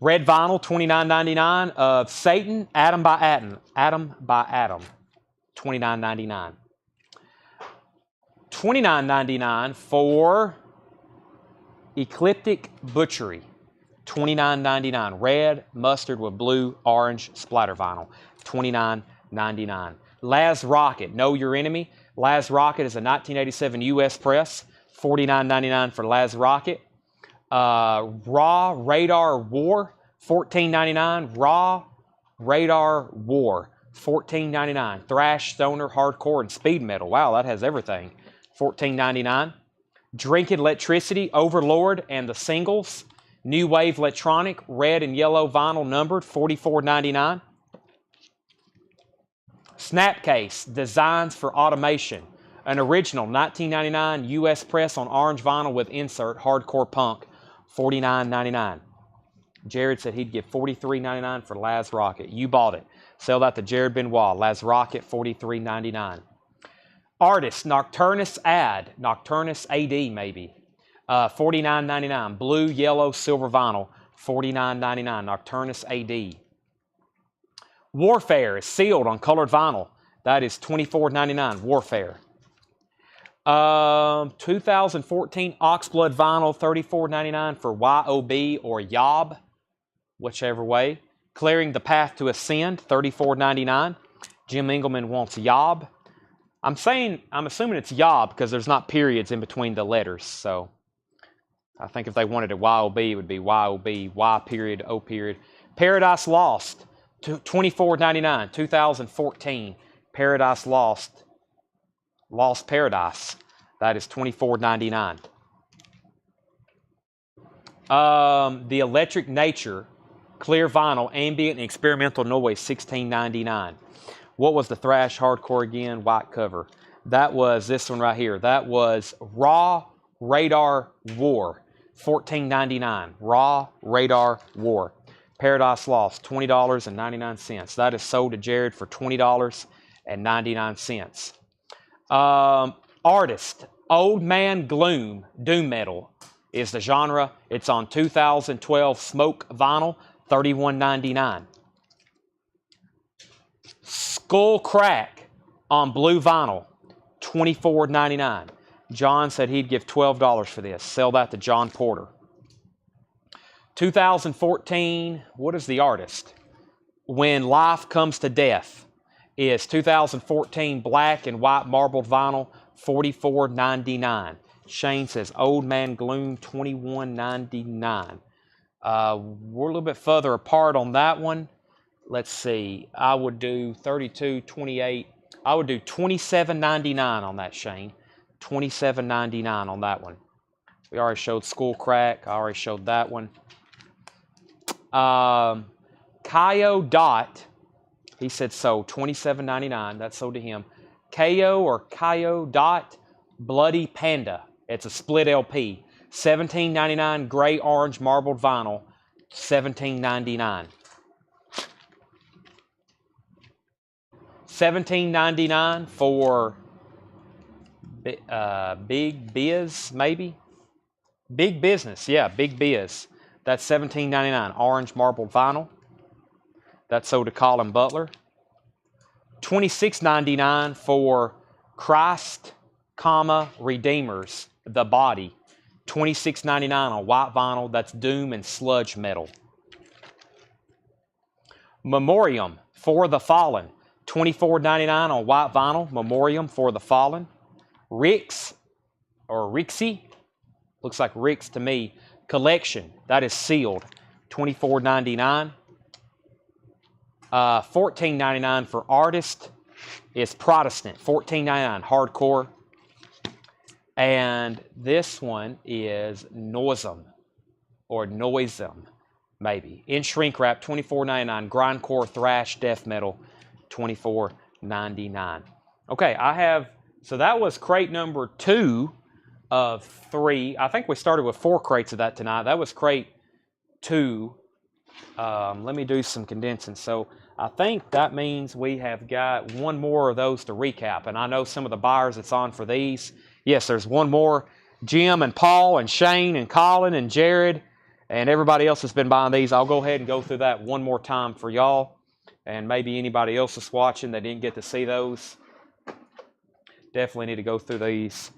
Red vinyl, $29.99 of Satan, Atom by Atom. Atom by Atom, $29.99. $29.99 for Ecliptic Butchery. $29.99. Red, mustard with blue, orange splatter vinyl. $29.99. Laz Rocket, Know Your Enemy. Laz Rocket is a 1987 U.S. press. $49.99 for Laz Rocket. Raw Radar War. $14.99. Raw Radar War. $14.99. Thrash, stoner, hardcore, and speed metal. Wow, that has everything. $14.99. Drinking Electricity, Overlord, and the singles. New Wave Electronic, red and yellow vinyl numbered, $44.99. Snapcase, Designs for Automation. An original 1999 U.S. press on orange vinyl with insert, hardcore punk, $49.99. Jared said he'd give $43.99 for Laz Rocket. You bought it. Sell that to Jared Benoit. Laz Rocket, $43.99. Artist, Nocturnus Ad. Nocturnus AD, maybe. $49.99. Blue, yellow, silver vinyl, $49.99. Nocturnus AD. Warfare is sealed on colored vinyl. That is $24.99. Warfare. 2014 Oxblood vinyl, $34.99 for YOB or Yob, whichever way. Clearing the Path to Ascend, $34.99. Jim Engelman wants Yob. I'm assuming it's Yob because there's not periods in between the letters. So I think if they wanted it YOB, it would be YOB, Y period, O period. Paradise Lost, $24.99. 2014 Paradise Lost. Lost Paradise. That is $24.99. The Electric Nature, clear vinyl, ambient and experimental noise, $16.99. What was the thrash hardcore again? White cover. That was this one right here. That was Raw Radar War, $14.99. Raw Radar War. Paradise Lost, $20.99. That is sold to Jared for $20.99. Artist, Old Man Gloom, Doom Metal is the genre. It's on 2012 Smoke Vinyl, $31.99. Skull Crack on Blue Vinyl, $24.99. John said he'd give $12 for this. Sell that to John Porter. 2014, what is the artist? When Life Comes to Death is 2014 black and white marbled vinyl, $44.99. Shane says Old Man Gloom, $21.99. We're a little bit further apart on that one. Let's see. I would do 32, 28. I would do $27.99 on that, Shane. $27.99 on that one. We already showed Skull Crack. I already showed that one. Kaio Dot, he said sold $27.99. That's sold to him. Kaio or Kaio Dot Bloody Panda. It's a split LP. $17.99 gray orange marbled vinyl. $17.99. $17.99 for Big Biz, maybe? Big Business, yeah, Big Biz. That's $17.99. Orange marbled vinyl. That's sold to Colin Butler. $26.99 for Christ, Redeemers, The Body. $26.99 on white vinyl. That's doom and sludge metal. Memoriam, For the Fallen. $24.99 on white vinyl, Memoriam for the Fallen. Rix, or Rixie, looks like Rix to me, Collection, that is sealed, $24.99. $14.99 for Artist is Protestant, $14.99, hardcore. And this one is Noisem, or Noisem, maybe. In shrink wrap, $24.99. Grindcore thrash death metal, $24.99. Okay, so that was crate number 2 of 3. I think we started with 4 crates of that tonight. That was crate 2. Let me do some condensing. So I think that means we have got one more of those to recap. And I know some of the buyers that's on for these. Yes, there's one more. Jim and Paul and Shane and Colin and Jared and everybody else that's been buying these. I'll go ahead and go through that one more time for y'all. And maybe anybody else that's watching that didn't get to see those. Definitely need to go through these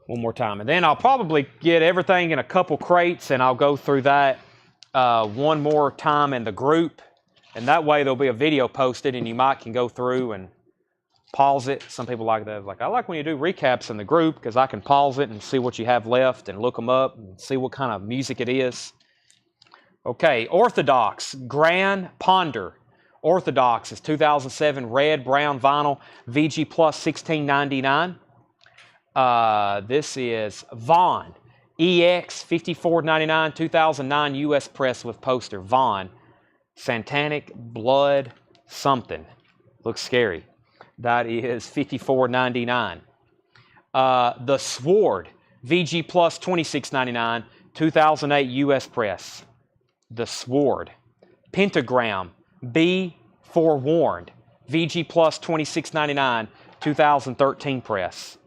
one more time. And then I'll probably get everything in a couple crates and I'll go through that one more time in the group. And that way there'll be a video posted and you might can go through and pause it. Some people like that. Like, I like when you do recaps in the group because I can pause it and see what you have left and look them up and see what kind of music it is. Okay, Orthodox, Grand Ponder. Orthodox is 2007 red, brown vinyl, VG Plus $16.99. This is Vaughn, EX $54.99, 2009 US press with poster. Vaughn, Satanic Blood something. Looks scary. That is $54.99. The Sword, VG Plus $26.99, 2008 US press. The Sword. Pentagram, Be Forewarned, VG Plus $26.99, 2013 press.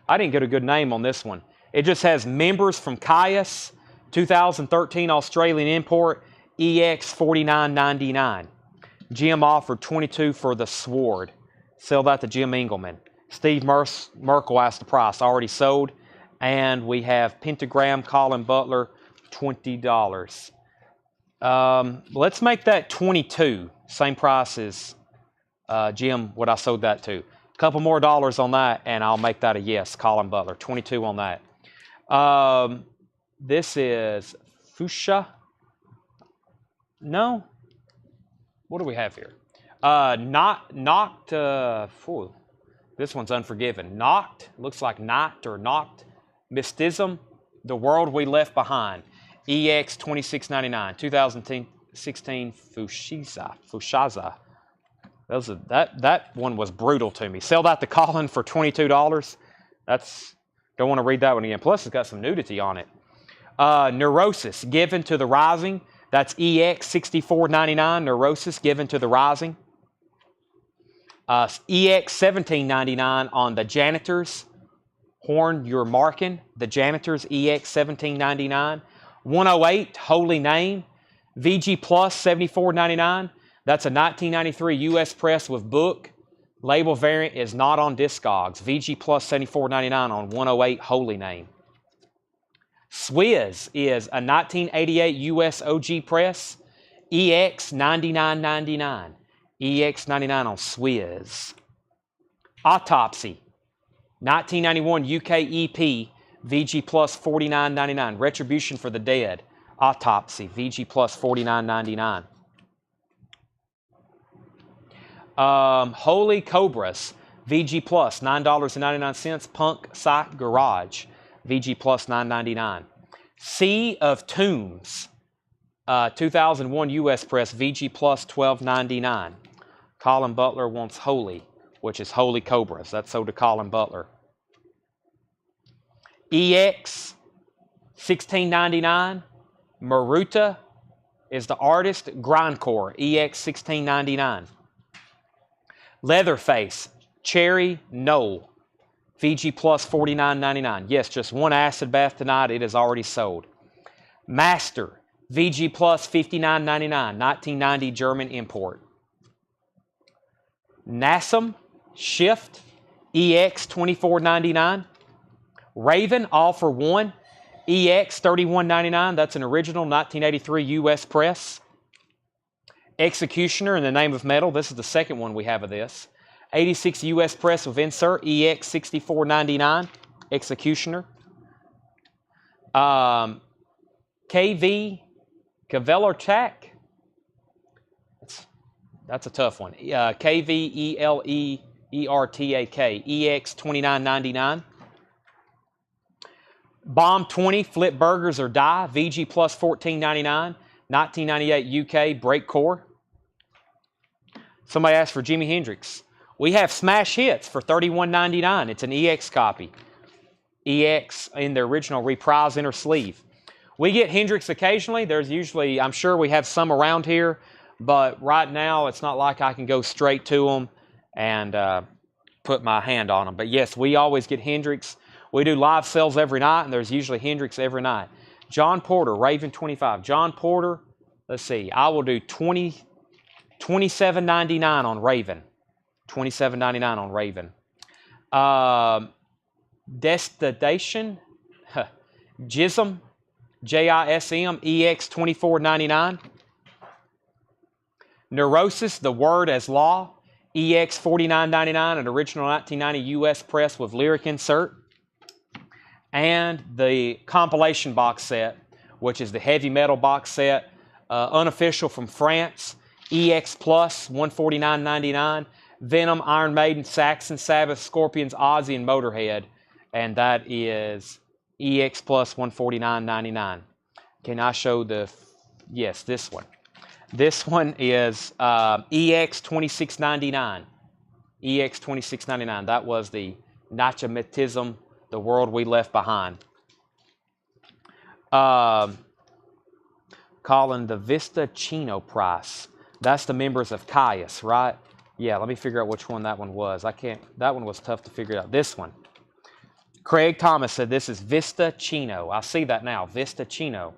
I didn't get a good name on this one. It just has members from Caius, 2013 Australian import, EX $49.99. Jim offered $22 for the Sword. Sell that to Jim Engelman. Steve Merkel asked the price. Already sold. And we have Pentagram, Colin Butler, $20. Let's make that $22. Same price as Jim, what I sold that to. A couple more dollars on that, and I'll make that a yes. Colin Butler, $22 on that. This is Fuchsia. No. What do we have here? This one's Unforgiven. Knocked, looks like Knocked or Knocked. Mystism, The World We Left Behind. EX $26.99. 2016 Fushaza. That one was brutal to me. Sell that to Colin for $22. Don't want to read that one again. Plus, it's got some nudity on it. Neurosis, Given to the Rising. That's EX $64.99. Neurosis, Given to the Rising. EX $17.99 on The Janitors. Horn You're Marking. The Janitors, EX $17.99. 108, Holy Name. VG Plus $74.99. That's a 1993 US press with book. Label variant is not on Discogs. VG Plus $74.99 on 108, Holy Name. Swizz is a 1988 US OG press. EX $99.99. EX $99 on Swizz. Autopsy, 1991 UK EP, VG Plus $49.99. Retribution for the Dead. Autopsy, VG Plus $49.99. Holy Cobras, VG Plus $9.99. Punk Psych Garage, VG Plus $9.99. Sea of Tombs, 2001 US press, VG Plus $12.99. Colin Butler wants Holy, which is Holy Cobras. That's sold to Colin Butler. EX $16.99. Maruta is the artist. Grindcore, EX $16.99. Leatherface, Cherry Knoll, VG Plus $49.99. Yes, just one acid bath tonight. It is already sold. Master, VG Plus $59.99. 1990 German import. Nassim, Shift, EX $24.99. Raven, All for One, EX $31.99. That's an original 1983 US press. Executioner in the name of metal. This is the second one we have of this. 86 US press with insert, EX6499, Executioner. KV, Kavelertak. That's a tough one. KVELEERTAK, EX2999. Bomb 20, flip burgers or die, VG plus 1499, 1998 UK, brake core. Somebody asked for Jimi Hendrix. We have smash hits for $31.99. It's an EX copy. EX in the original reprise inner sleeve. We get Hendrix occasionally. There's usually, I'm sure we have some around here, but right now it's not like I can go straight to them and put my hand on them. But yes, we always get Hendrix. We do live sales every night, and there's usually Hendrix every night. John Porter, Raven 25. John Porter, let's see, I will do $27.99 on Raven. $27.99 on Raven. Destination, Jism, JISM, EX2499. Neurosis, The Word as Law, EX4999, an original 1990 US press with lyric insert. And the compilation box set, which is the heavy metal box set, unofficial from France, EX Plus, $149.99. Venom, Iron Maiden, Saxon, Sabbath, Scorpions, Ozzy, and Motorhead. And that is EX Plus, $149.99. Can I show the, yes, this one. This one is EX 2699. EX 2699. That was the Nachametism, the world we left behind. Calling the Vista Chino price. That's the members of Caius, right? Yeah, let me figure out which one that one was. I can't, that one was tough to figure out. This one. Craig Thomas said this is Vista Chino. I see that now, Vista Chino.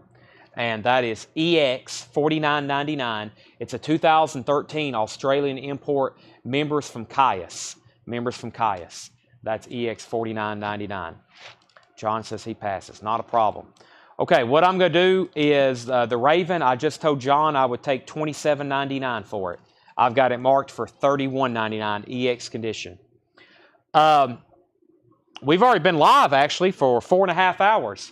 And that is EX 49.99. It's a 2013 Australian import, members from Caius. Members from Caius. That's EX 49.99. John says he passes. Not a problem. Okay, what I'm going to do is the Raven, I just told John I would take $27.99 for it. I've got it marked for $31.99 EX condition. We've already been live, actually, for 4.5 hours.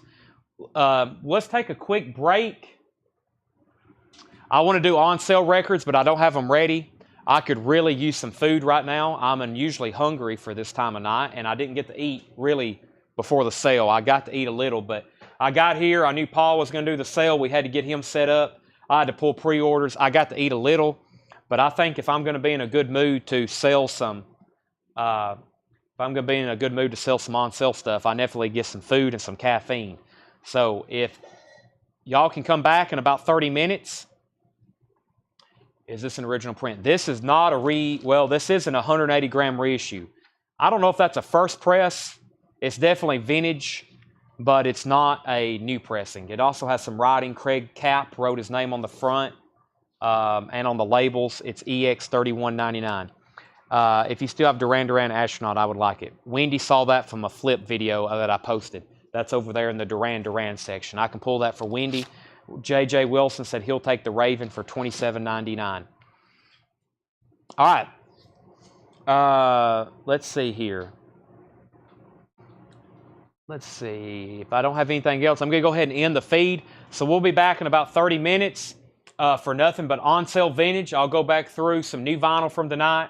Let's take a quick break. I want to do on-sale records, but I don't have them ready. I could really use some food right now. I'm unusually hungry for this time of night, and I didn't get to eat really before the sale. I got to eat a little, but I got here. I knew Paul was going to do the sale. We had to get him set up. I had to pull pre-orders. I got to eat a little, but I think if I'm going to be in a good mood to sell some, if I'm going to be in a good mood to sell some on-sale stuff, I definitely get some food and some caffeine. So if y'all can come back in about 30 minutes, is this an original print? This is not a well, this isn't a 180 gram reissue. I don't know if that's a first press. It's definitely vintage, but it's not a new pressing. It also has some writing. Craig Capp wrote his name on the front and on the labels. It's EX 31.99. If you still have Duran Duran Astronaut, I would like it. Wendy saw that from a flip video that I posted. That's over there in the Duran Duran section. I can pull that for Wendy. J.J. Wilson said he'll take the Raven for $27.99. All right. Let's see here. Let's see. If I don't have anything else, I'm going to go ahead and end the feed. So we'll be back in about 30 minutes for nothing but on-sale vintage. I'll go back through some new vinyl from tonight.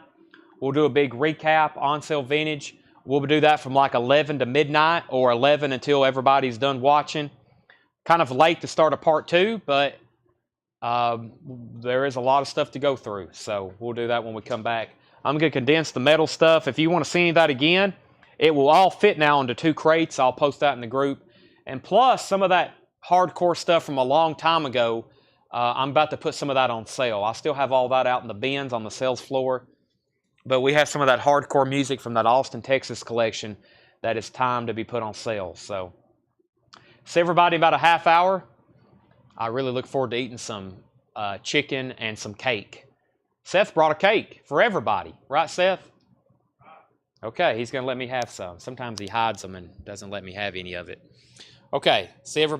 We'll do a big recap, on-sale vintage. We'll do that from like 11 to midnight or 11 until everybody's done watching. Kind of late to start a part 2, but there is a lot of stuff to go through. So we'll do that when we come back. I'm going to condense the metal stuff. If you want to see any of that again, it will all fit now into 2 crates. I'll post that in the group. And plus, some of that hardcore stuff from a long time ago, I'm about to put some of that on sale. I still have all that out in the bins on the sales floor. But we have some of that hardcore music from that Austin, Texas collection that is time to be put on sale. So, see everybody in about a half hour. I really look forward to eating some chicken and some cake. Seth brought a cake for everybody. Right, Seth? Okay, he's going to let me have some. Sometimes he hides them and doesn't let me have any of it. Okay, see everybody.